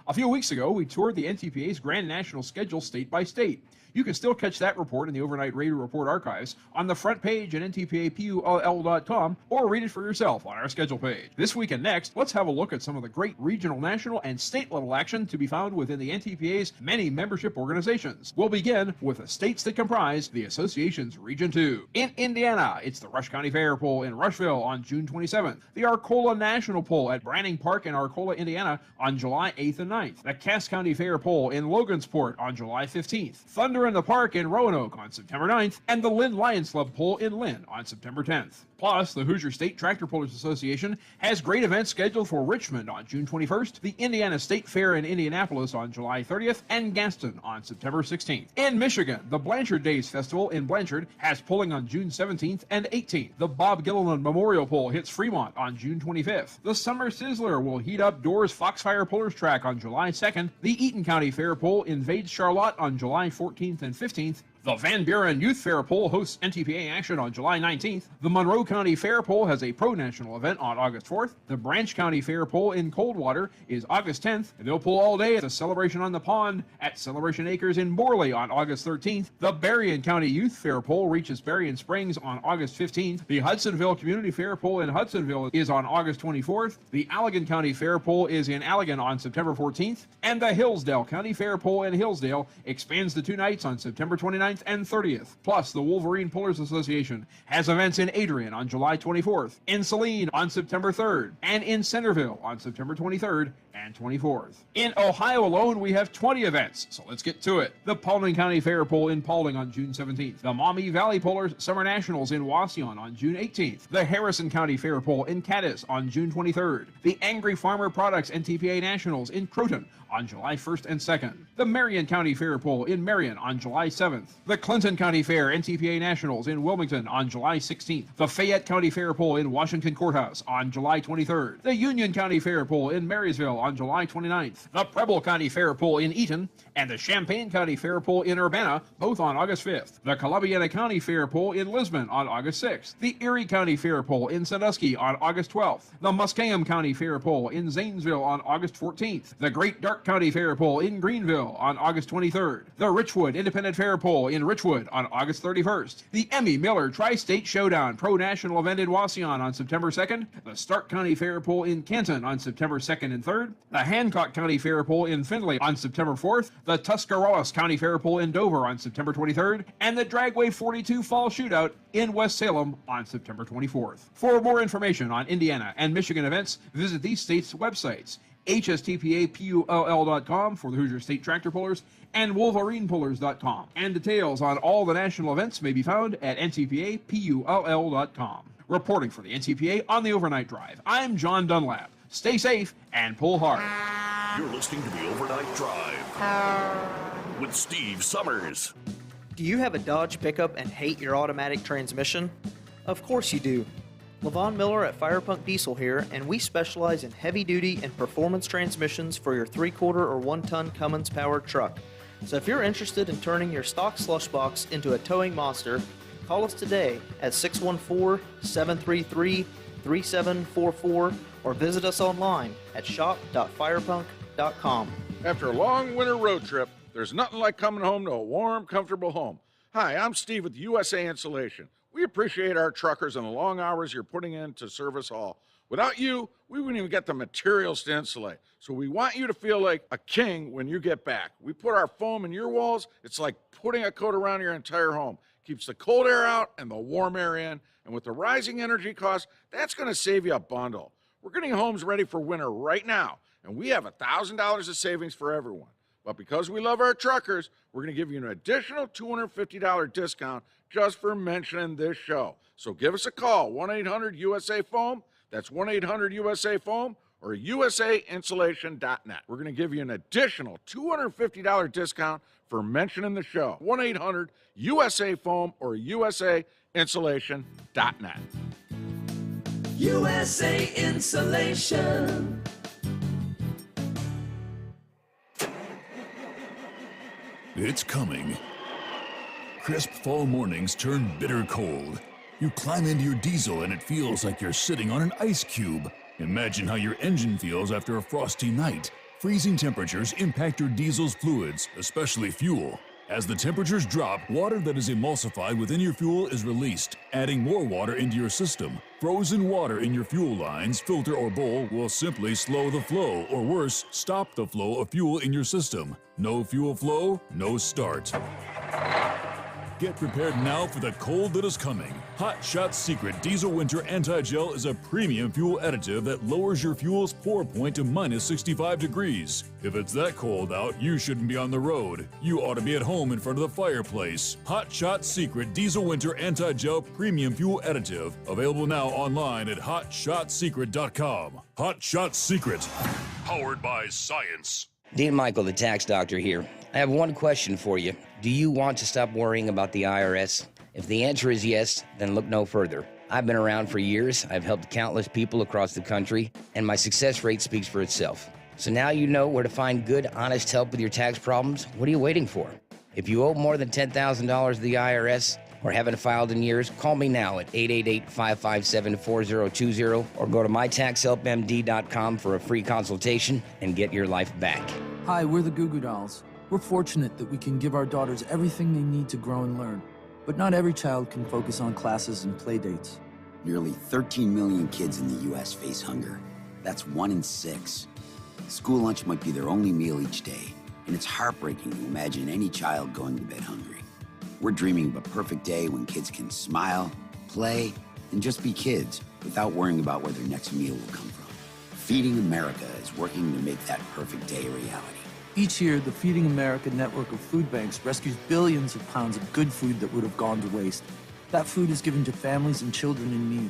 K: A few weeks ago, we toured the NTPA's Grand National schedule state by state. You can still catch that report in the Overnight Radio Report archives on the front page at ntpapull.com or read it for yourself on our schedule page. This week and next, let's have a look at some of the great regional, national, and state-level action to be found within the NTPA's many membership organizations. We'll begin with the states that comprise the association's Region 2. In Indiana, it's the Rush County Fair Poll in Rushville on June 27th, the Arcola National Poll at Branning Park in Arcola, Indiana on July 8th and 9th, the Cass County Fair Poll in Logansport on July 15th, Thunder in the Park in Roanoke on September 9th, and the Lynn Lions Club Poll in Lynn on September 10th. Plus, the Hoosier State Tractor Pullers Association has great events scheduled for Richmond on June 21st, the Indiana State Fair in Indianapolis on July 30th, and Gaston on September 16th. In Michigan, the Blanchard Days Festival in Blanchard has polling on June 17th and 18th. The Bob Gilliland Memorial Poll hits Fremont on June 25th. The Summer Sizzler will heat up Doors Foxfire Pullers Track on July 2nd. The Eaton County Fair Poll invades Charlotte on July 14th and 15th. The Van Buren Youth Fair Poll hosts NTPA action on July 19th. The Monroe County Fair Poll has a pro-national event on August 4th. The Branch County Fair Poll in Coldwater is August 10th, and they'll pull all day at the Celebration on the Pond at Celebration Acres in Borley on August 13th. The Berrien County Youth Fair Poll reaches Berrien Springs on August 15th. The Hudsonville Community Fair Poll in Hudsonville is on August 24th. The Allegan County Fair Poll is in Allegan on September 14th. And the Hillsdale County Fair Poll in Hillsdale expands to 2 nights on September 29th and 30th. Plus, the Wolverine Pullers Association has events in Adrian on July 24th, in Saline on September 3rd, and in Centerville on September 23rd and 24th. In Ohio alone, we have 20 events, so let's get to it. The Paulding County Fair Poll in Paulding on June 17th. The Maumee Valley Pullers Summer Nationals in Wauseon on June 18th. The Harrison County Fair Poll in Cadiz on June 23rd. The Angry Farmer Products NTPA Nationals in Croton on July 1st and 2nd. The Marion County Fair Poll in Marion on July 7th. The Clinton County Fair NTPA Nationals in Wilmington on July 16th. The Fayette County Fair Poll in Washington Courthouse on July 23rd. The Union County Fair Poll in Marysville on July 29th. The Preble County Fair Poll in Eaton and the Champaign County Fair Poll in Urbana, both on August 5th. The Columbiana County Fair Poll in Lisbon on August 6th. The Erie County Fair Poll in Sandusky on August 12th. The Muskingum County Fair Poll in Zanesville on August 14th. The Great Dark County Fair Poll in Greenville on August 23rd. The Richwood Independent Fair Poll in Richwood on August 31st. The Emmy Miller Tri-State Showdown Pro-National Event in Wauseon on September 2nd. The Stark County Fair Poll in Canton on September 2nd and 3rd. The Hancock County Fair Poll in Findlay on September 4th. The Tuscarawas County Fair Poll in Dover on September 23rd. And the Dragway 42 Fall Shootout in West Salem on September 24th. For more information on Indiana and Michigan events, visit these states' websites: HSTPAPULL.com for the Hoosier State Tractor Pullers and WolverinePullers.com. And details on all the national events may be found at NTPAPULL.com. Reporting for the NTPA on the Overnight Drive, I'm John Dunlap. Stay safe and pull hard.
D: You're listening to the Overnight Drive with Steve Summers.
M: Do you have a Dodge pickup and hate your automatic transmission? Of course you do. LaVon Miller at Firepunk Diesel here, and we specialize in heavy-duty and performance transmissions for your 3/4 or 1-ton Cummins-powered truck. So if you're interested in turning your stock slush box into a towing monster, Call us today at 614-733-3744 or visit us online at shop.firepunk.com.
N: After a long winter road trip, there's nothing like coming home to a warm, comfortable home. Hi, I'm Steve with USA Insulation. We appreciate our truckers and the long hours you're putting in to serve us all. Without you, we wouldn't even get the materials to insulate. So we want you to feel like a king when you get back. We put our foam in your walls. It's like putting a coat around your entire home. Keeps the cold air out and the warm air in. And with the rising energy costs, that's going to save you a bundle. We're getting homes ready for winter right now, and we have $1,000 of savings for everyone. But because we love our truckers, we're going to give you an additional $250 discount just for mentioning this show. So give us a call, 1-800-USA-FOAM. That's 1-800-USA-FOAM or usainsulation.net. We're going to give you an additional $250 discount for mentioning the show. 1-800-USA-FOAM or usainsulation.net.
F: USA Insulation.
G: It's coming. Crisp fall mornings turn bitter cold. You climb into your diesel and it feels like you're sitting on an ice cube. Imagine how your engine feels after a frosty night. Freezing temperatures impact your diesel's fluids, especially fuel. As the temperatures drop, water that is emulsified within your fuel is released, adding more water into your system. Frozen water in your fuel lines, filter, or bowl will simply slow the flow, or worse, stop the flow of fuel in your system. No fuel flow, no start. Get prepared now for the cold that is coming. Hot Shot Secret Diesel Winter Anti-Gel is a premium fuel additive that lowers your fuel's pour point to minus 65 degrees. If it's that cold out, you shouldn't be on the road. You ought to be at home in front of the fireplace. Hot Shot Secret Diesel Winter Anti-Gel Premium Fuel Additive. Available now online at hotshotsecret.com. Hot Shot Secret. Powered by science.
O: Dean Michael, the tax doctor here. I have one question for you. Do you want to stop worrying about the IRS? If the answer is yes, then look no further. I've been around for years, I've helped countless people across the country, and my success rate speaks for itself. So now you know where to find good, honest help with your tax problems. What are you waiting for? If you owe more than $10,000 to the IRS or haven't filed in years, call me now at 888-557-4020 or go to mytaxhelpmd.com for a free consultation and get your life back.
P: Hi, we're the Goo Goo Dolls. We're fortunate that we can give our daughters everything they need to grow and learn. But not every child can focus on classes and play dates.
Q: Nearly 13 million kids in the U.S. face hunger. That's 1 in 6. School lunch might be their only meal each day, and it's heartbreaking to imagine any child going to bed hungry. We're dreaming of a perfect day when kids can smile, play, and just be kids without worrying about where their next meal will come from. Feeding America is working to make that perfect day a reality.
P: Each year, the Feeding America network of food banks rescues billions of pounds of good food that would have gone to waste. That food is given to families and children in need.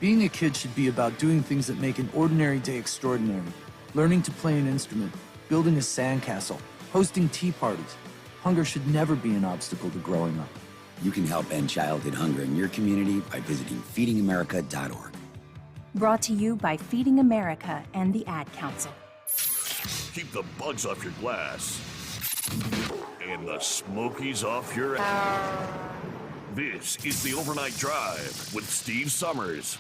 P: Being a kid should be about doing things that make an ordinary day extraordinary. Learning to play an instrument, building a sandcastle, hosting tea parties. Hunger should never be an obstacle to growing up.
Q: You can help end childhood hunger in your community by visiting feedingamerica.org.
U: Brought to you by Feeding America and the Ad Council.
D: Keep the bugs off your glass and the smokies off your ass. This is the Overnight Drive with Steve Summers.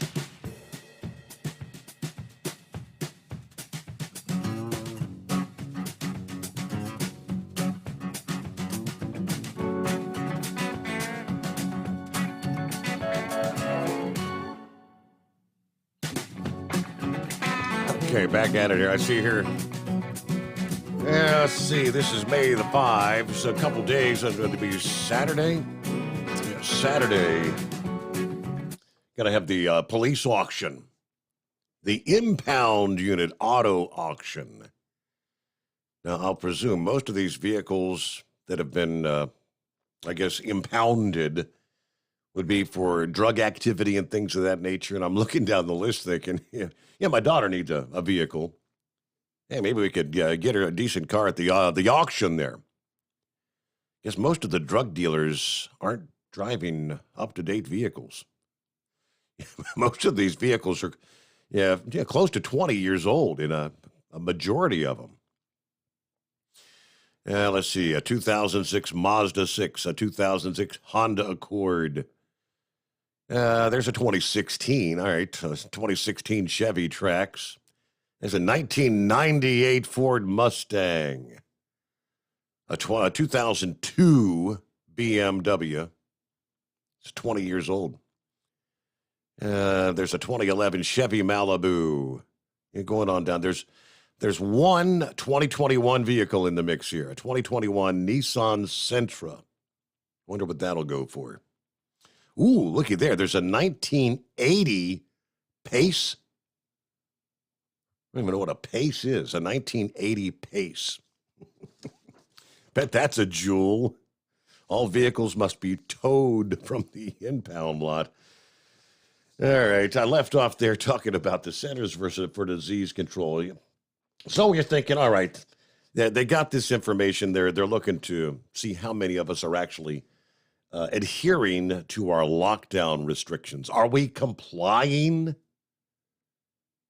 C: Okay, back at it here. I see here. Yeah, let's see. This is May the 5th. So a couple days. It's going to be Saturday. Yeah, Saturday. Going to have the police auction. The impound unit auto auction. Now, I'll presume most of these vehicles that have been, I guess, impounded would be for drug activity and things of that nature. And I'm looking down the list thinking, yeah, my daughter needs a vehicle. Hey, maybe we could get her a decent car at the auction there. Guess most of the drug dealers aren't driving up-to-date vehicles. Most of these vehicles are, close to 20 years old in a majority of them. Let's see, a 2006 Mazda 6, a 2006 Honda Accord, There's a 2016. All right, 2016 Chevy Trax. There's a 1998 Ford Mustang. A 2002 BMW. It's 20 years old. There's a 2011 Chevy Malibu. You're going on down. There's one 2021 vehicle in the mix here. A 2021 Nissan Sentra. Wonder what that'll go for. Ooh, looky there. There's a 1980 Pace. I don't even know what a Pace is. A 1980 Pace. Bet that's a jewel. All vehicles must be towed from the impound lot. All right, I left off there talking about the Centers for Disease Control. So you're thinking, all right, they got this information. They're looking to see how many of us are actually adhering to our lockdown restrictions. Are we complying?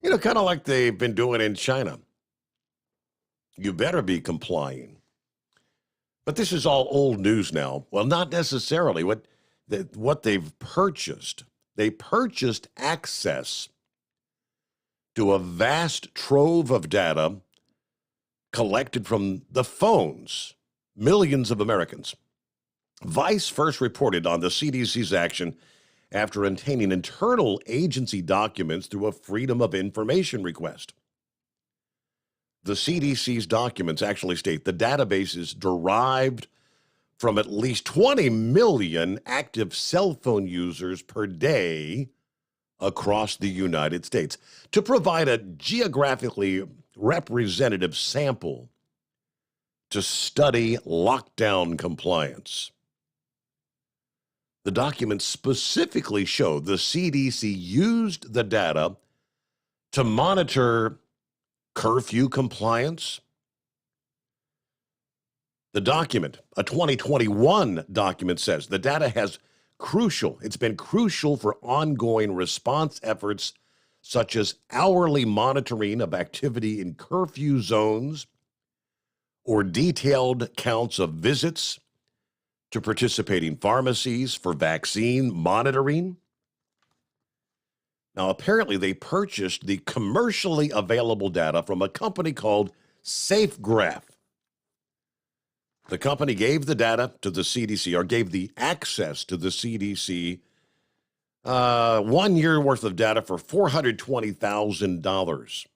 C: You know, kind of like they've been doing in China. You better be complying. But this is all old news now. Well, not necessarily. What they've purchased, they purchased access to a vast trove of data collected from the phones, millions of Americans. Vice first reported on the CDC's action after obtaining internal agency documents through a Freedom of Information request. The CDC's documents actually state the database is derived from at least 20 million active cell phone users per day across the United States to provide a geographically representative sample to study lockdown compliance. The documents specifically show the CDC used the data to monitor curfew compliance. The document, a 2021 document, says the data it's been crucial for ongoing response efforts such as hourly monitoring of activity in curfew zones or detailed counts of visits to participating pharmacies for vaccine monitoring. Now, apparently they purchased the commercially available data from a company called SafeGraph. The company gave the data to the CDC, or gave the access to the CDC, 1 year worth of data for $420,000.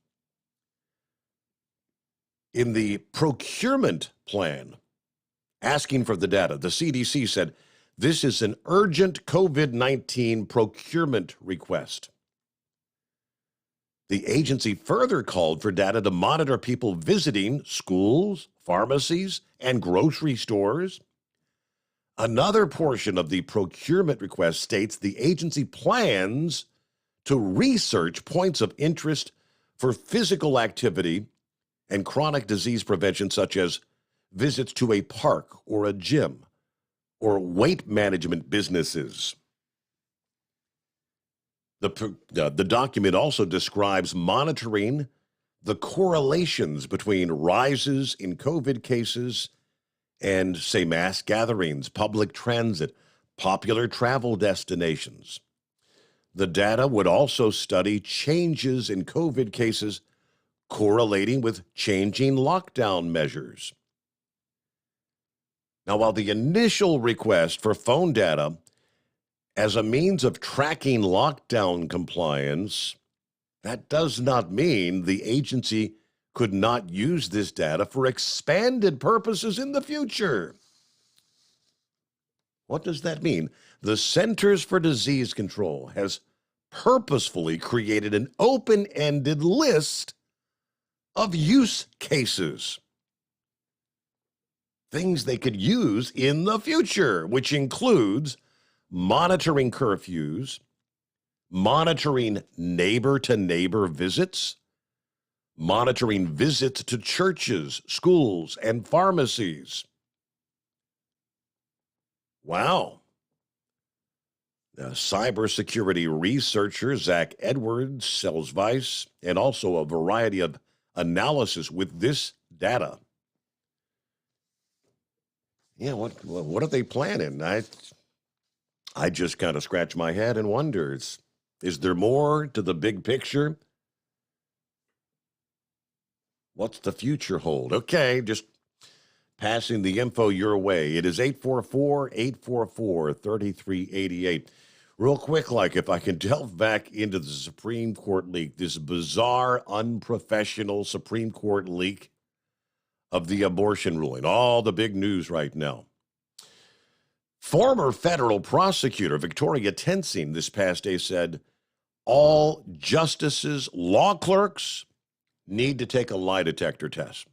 C: In the procurement plan, asking for the data, the CDC said, this is an urgent COVID-19 procurement request. The agency further called for data to monitor people visiting schools, pharmacies, and grocery stores. Another portion of the procurement request states the agency plans to research points of interest for physical activity and chronic disease prevention, such as visits to a park or a gym or weight management businesses. The document also describes monitoring the correlations between rises in COVID cases and, say, mass gatherings, public transit, popular travel destinations. The data would also study changes in COVID cases correlating with changing lockdown measures. Now, while the initial request for phone data as a means of tracking lockdown compliance, that does not mean the agency could not use this data for expanded purposes in the future. What does that mean? The Centers for Disease Control has purposefully created an open-ended list of use cases, things they could use in the future, which includes monitoring curfews, monitoring neighbor-to-neighbor visits, monitoring visits to churches, schools, and pharmacies. Wow. Cybersecurity researcher Zach Edwards tells Vice, and also a variety of analysis with this data. Yeah, what are they planning? I just kind of scratch my head and wonder, is there more to the big picture? What's the future hold? Okay, just passing the info your way. It is 844-844-3388. Real quick, like if I can delve back into the Supreme Court leak, this bizarre, unprofessional Supreme Court leak of the abortion ruling, all the big news right now. Former federal prosecutor Victoria Tensing this past day said all justices, law clerks need to take a lie detector test.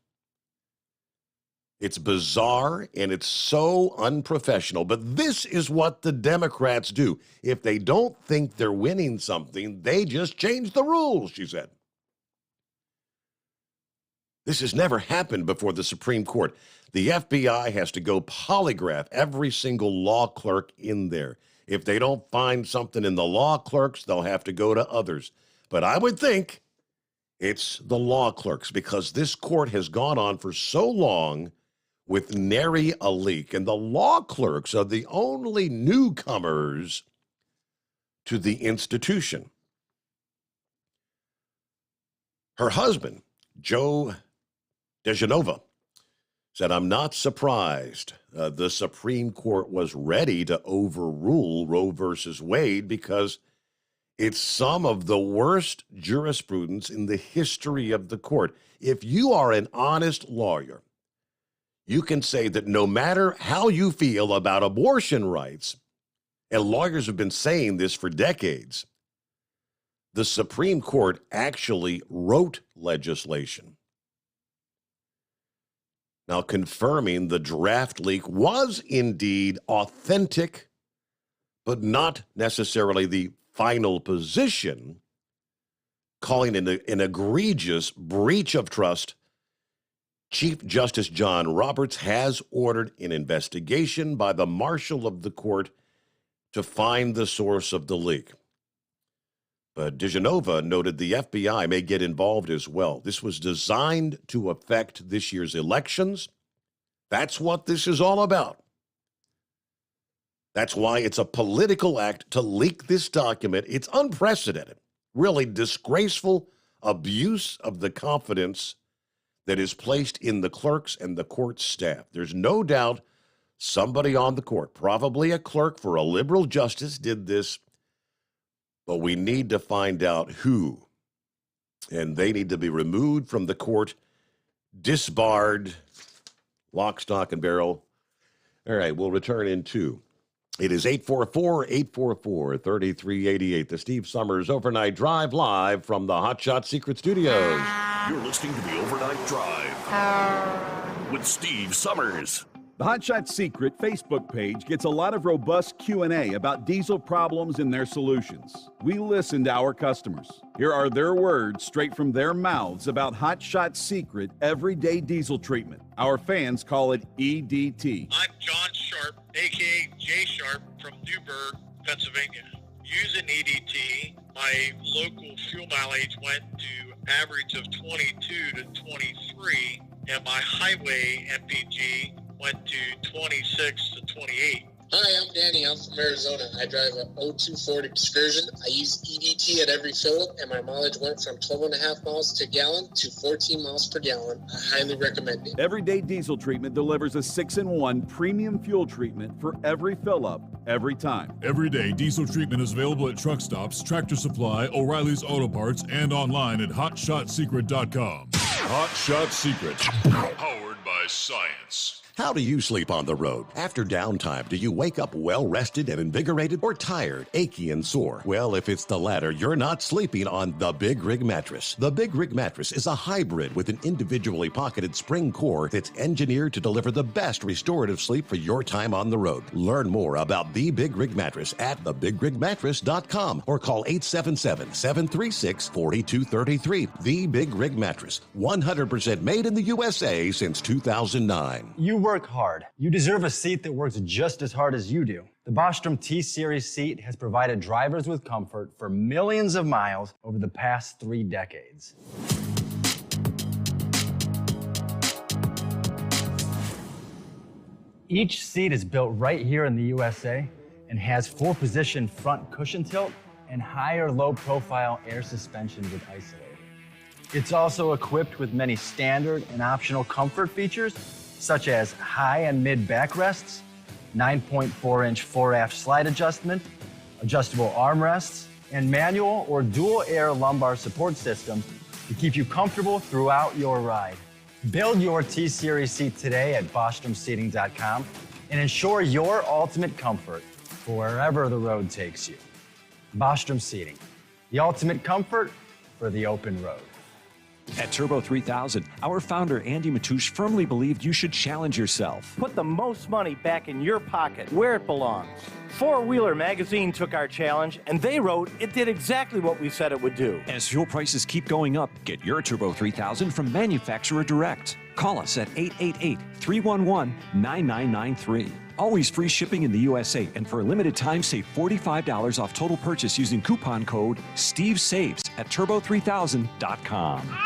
C: It's bizarre and it's so unprofessional, but this is what the Democrats do. If they don't think they're winning something, they just change the rules, she said. This has never happened before the Supreme Court. The FBI has to go polygraph every single law clerk in there. If they don't find something in the law clerks, they'll have to go to others. But I would think it's the law clerks because this court has gone on for so long with nary a leak, and the law clerks are the only newcomers to the institution. Her husband, Joe DeGenova, said, I'm not surprised the Supreme Court was ready to overrule Roe versus Wade because it's some of the worst jurisprudence in the history of the court. If you are an honest lawyer, you can say that no matter how you feel about abortion rights, and lawyers have been saying this for decades, the Supreme Court actually wrote legislation. Now, confirming the draft leak was indeed authentic, but not necessarily the final position, calling it an egregious breach of trust. Chief Justice John Roberts has ordered an investigation by the marshal of the court to find the source of the leak. But DeGenova noted the FBI may get involved as well. This was designed to affect this year's elections. That's what this is all about. That's why it's a political act to leak this document. It's unprecedented, really disgraceful abuse of the confidence that is placed in the clerks and the court staff. There's no doubt somebody on the court, probably a clerk for a liberal justice, did this, but we need to find out who. And they need to be removed from the court, disbarred, lock, stock, and barrel. All right, we'll return in 2. It is 844-844-3388, the Steve Sommers Overnight Drive, live from the Hot Shot Secret Studios.
D: You're listening to the Overnight Drive with Steve Sommers.
Y: The Hot Shot Secret Facebook page gets a lot of robust Q&A about diesel problems and their solutions. We listen to our customers. Here are their words straight from their mouths about Hot Shot Secret everyday diesel treatment. Our fans call it EDT.
E: I'm John Sharp, a.k.a. Jay Sharp from Newburgh, Pennsylvania. Using EDT, my local fuel mileage went to average of 22 to 23, and my highway MPG went to 26 to 28.
H: Hi, I'm Danny. I'm from Arizona. I drive a 02 Ford Excursion. I use EDT at every fill-up, and my mileage went from 12.5 miles to gallon to 14 miles per gallon. I highly recommend it.
Y: Everyday diesel treatment delivers a 6-in-1 premium fuel treatment for every fill-up, every time.
G: Everyday diesel treatment is available at truck stops, Tractor Supply, O'Reilly's Auto Parts, and online at HotShotSecret.com. Hot Shot Secret, powered by science.
C: How do you sleep on the road? After downtime, do you wake up well-rested and invigorated or tired, achy, and sore? Well, if it's the latter, you're not sleeping on the Big Rig Mattress. The Big Rig Mattress is a hybrid with an individually pocketed spring core that's engineered to deliver the best restorative sleep for your time on the road. Learn more about the Big Rig Mattress at thebigrigmattress.com or call 877-736-4233. The Big Rig Mattress, 100% made in the USA since 2009.
R: You work hard. You deserve a seat that works just as hard as you do. The Bostrom T-Series seat has provided drivers with comfort for millions of miles over the past 3 decades. Each seat is built right here in the USA and has 4-position front cushion tilt and higher low-profile air suspension with isolator. It's also equipped with many standard and optional comfort features, such as high and mid backrests, 9.4-inch fore-aft slide adjustment, adjustable armrests, and manual or dual air lumbar support systems to keep you comfortable throughout your ride. Build your T-Series seat today at BostromSeating.com and ensure your ultimate comfort for wherever the road takes you. Bostrom Seating, the ultimate comfort for the open road.
A: At Turbo 3000, our founder Andy Matoush firmly believed you should challenge yourself.
S: Put the most money back in your pocket, where it belongs. Four Wheeler magazine took our challenge, and they wrote it did exactly what we said it would do.
A: As fuel prices keep going up, get your Turbo 3000 from manufacturer direct. Call us at 888-311-9993. Always free shipping in the USA, and for a limited time, save $45 off total purchase using coupon code STEVESAVES at turbo3000.com.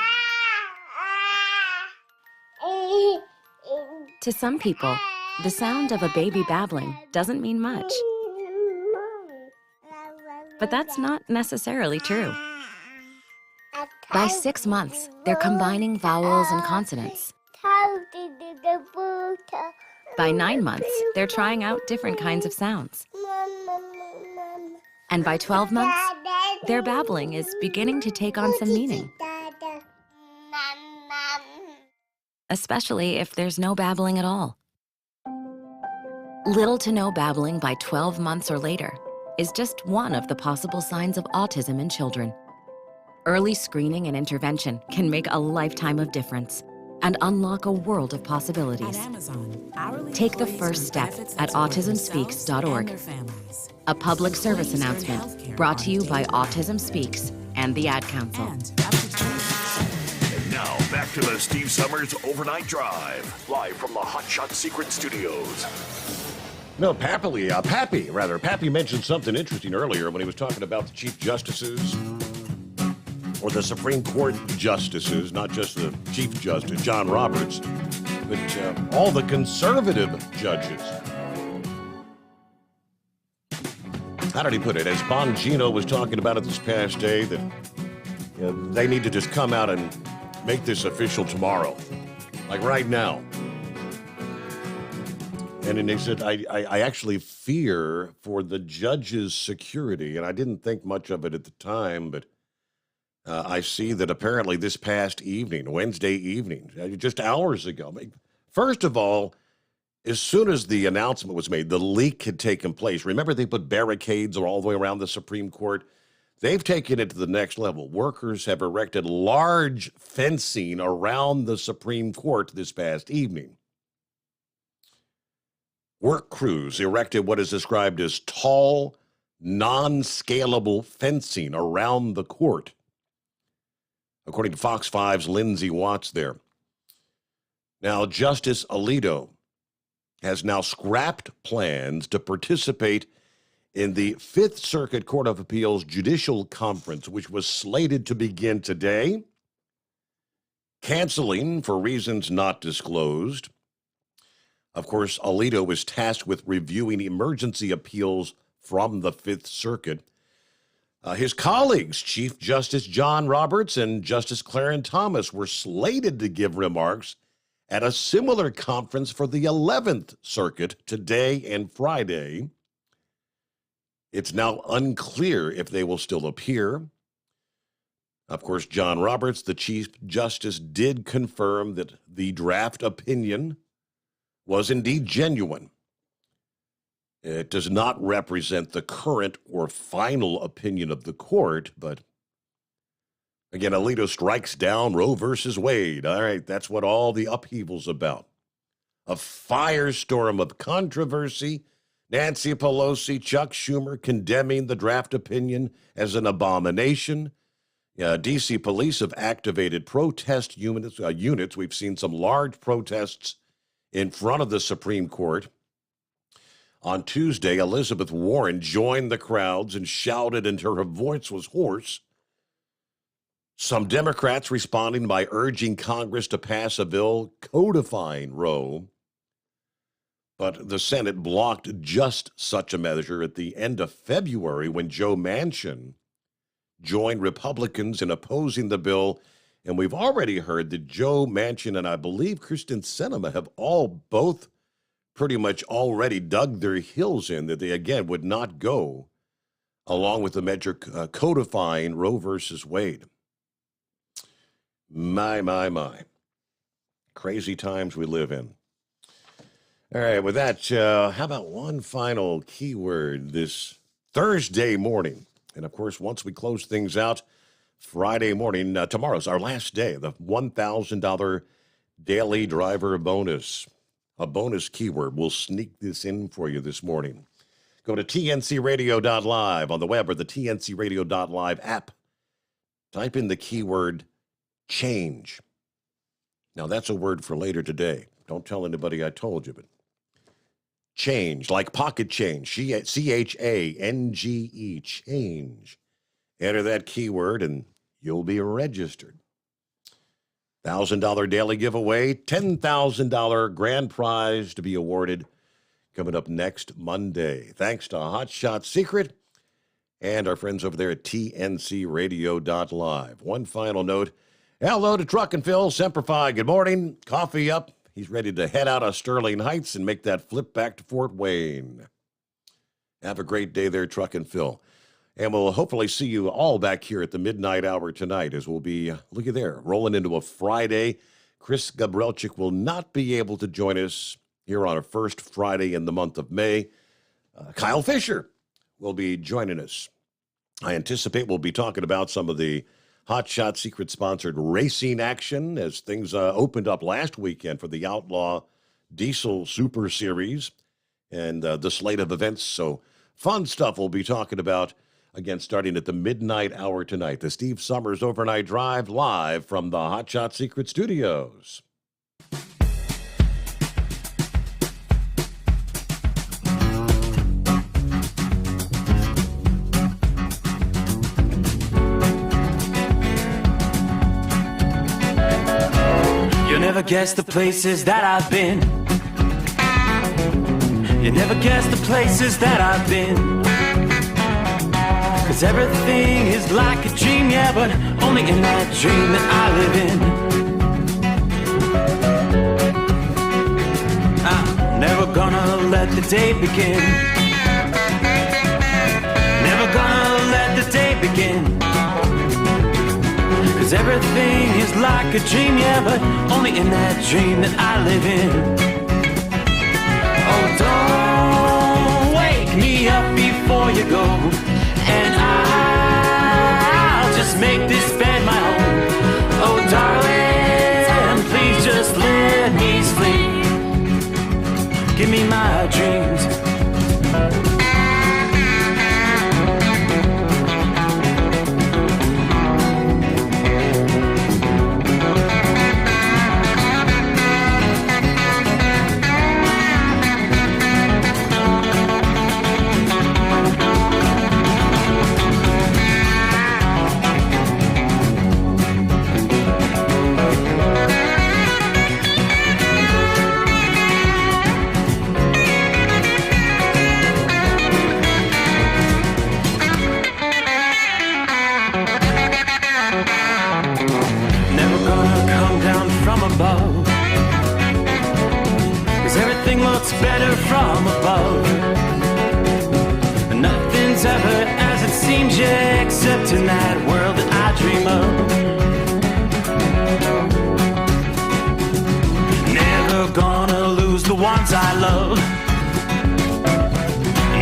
V: To some people, the sound of a baby babbling doesn't mean much. But that's not necessarily true. By 6 months, they're combining vowels and consonants. By 9 months, they're trying out different kinds of sounds. And by 12 months, their babbling is beginning to take on some meaning. Especially if there's no babbling at all. Little to no babbling by 12 months or later is just one of the possible signs of autism in children. Early screening and intervention can make a lifetime of difference and unlock a world of possibilities. Take the first step at autismspeaks.org. A public service announcement brought to you by Autism Speaks and the Ad Council.
D: And now, back to the Steve Summers Overnight Drive, live from the Hot Shot Secret Studios.
C: No, Pappy mentioned something interesting earlier when he was talking about the Chief Justices, or the Supreme Court Justices, not just the Chief Justice, John Roberts, but all the conservative judges. How did he put it? As Bongino was talking about it this past day, that they need to just come out and make this official tomorrow, like right now. And then they said, I actually fear for the judge's security. And I didn't think much of it at the time, but I see that apparently this past evening, Wednesday evening, just hours ago. First of all, as soon as the announcement was made, the leak had taken place. Remember, they put barricades all the way around the Supreme Court? They've taken it to the next level. Workers have erected large fencing around the Supreme Court this past evening. Work crews erected what is described as tall, non-scalable fencing around the court, according to Fox 5's Lindsay Watts there. Now, Justice Alito has now scrapped plans to participate in the Fifth Circuit Court of Appeals Judicial Conference, which was slated to begin today, canceling for reasons not disclosed. Of course, Alito was tasked with reviewing emergency appeals from the Fifth Circuit. His colleagues, Chief Justice John Roberts and Justice Clarence Thomas, were slated to give remarks at a similar conference for the 11th Circuit today and Friday. It's now unclear if they will still appear. Of course, John Roberts, the Chief Justice, did confirm that the draft opinion was indeed genuine. It does not represent the current or final opinion of the court, but again, Alito strikes down Roe versus Wade. All right, that's what all the upheaval's about. A firestorm of controversy. Nancy Pelosi, Chuck Schumer condemning the draft opinion as an abomination. D.C. police have activated protest units. We've seen some large protests in front of the Supreme Court. On Tuesday, Elizabeth Warren joined the crowds and shouted until her voice was hoarse. Some Democrats responding by urging Congress to pass a bill codifying Roe. But the Senate blocked just such a measure at the end of February when Joe Manchin joined Republicans in opposing the bill. And we've already heard that Joe Manchin and I believe Kristen Sinema have both pretty much already dug their heels in that they, again, would not go along with the measure codifying Roe versus Wade. My. Crazy times we live in. All right, with that, how about one final keyword this Thursday morning? And, of course, once we close things out, Friday morning, tomorrow's our last day, the $1,000 daily driver bonus. A bonus keyword. We'll sneak this in for you this morning. Go to tncradio.live on the web or the tncradio.live app. Type in the keyword change. Now, that's a word for later today. Don't tell anybody I told you, but change, like pocket change, C-H-A-N-G-E, change. Enter that keyword and you'll be registered. $1,000 daily giveaway, $10,000 grand prize to be awarded coming up next Monday. Thanks to Hot Shot Secret and our friends over there at tncradio.live. One final note. Hello to Truck and Phil, Semper Fi. Good morning. Coffee up. He's ready to head out of Sterling Heights and make that flip back to Fort Wayne. Have a great day there, Truck and Phil. And we'll hopefully see you all back here at the midnight hour tonight as we'll be, looky there, rolling into a Friday. Chris Gabrielchik will not be able to join us here on our first Friday in the month of May. Kyle Fisher will be joining us. I anticipate we'll be talking about some of the Hot Shot Secret sponsored racing action as things opened up last weekend for the Outlaw Diesel Super Series and the slate of events. So fun stuff we'll be talking about, again, starting at the midnight hour tonight. The Steve Sommers Overnight Drive live from the Hot Shot Secret Studios.
F: You'll never guess the places that I've been. You never guess the places that I've been. 'Cause everything is like a dream, yeah, but only in that dream that I live in. I'm never gonna let the day begin. Never gonna let the day begin. 'Cause everything is like a dream, yeah, but only in that dream that I live in. Oh, don't wake me up before you go, and I'll just make this bed my home. Oh, darling, please just let me sleep. Give me my dreams. Above, 'cause everything looks better from above. Nothing's ever as it seems, yeah, except in that world that I dream of. Never gonna lose the ones I love.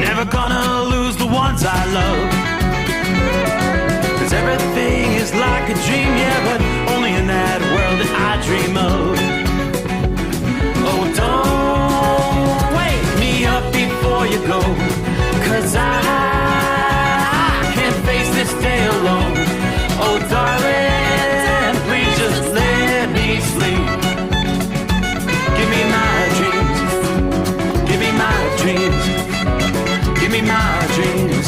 F: Never gonna lose the ones I love. 'Cause everything is like a dream, yeah, but only in that world that I dream of. Oh, don't wake me up before you go, 'cause I can't face this day alone. Oh, darling, please just let me sleep. Give me my dreams. Give me my dreams. Give me my dreams.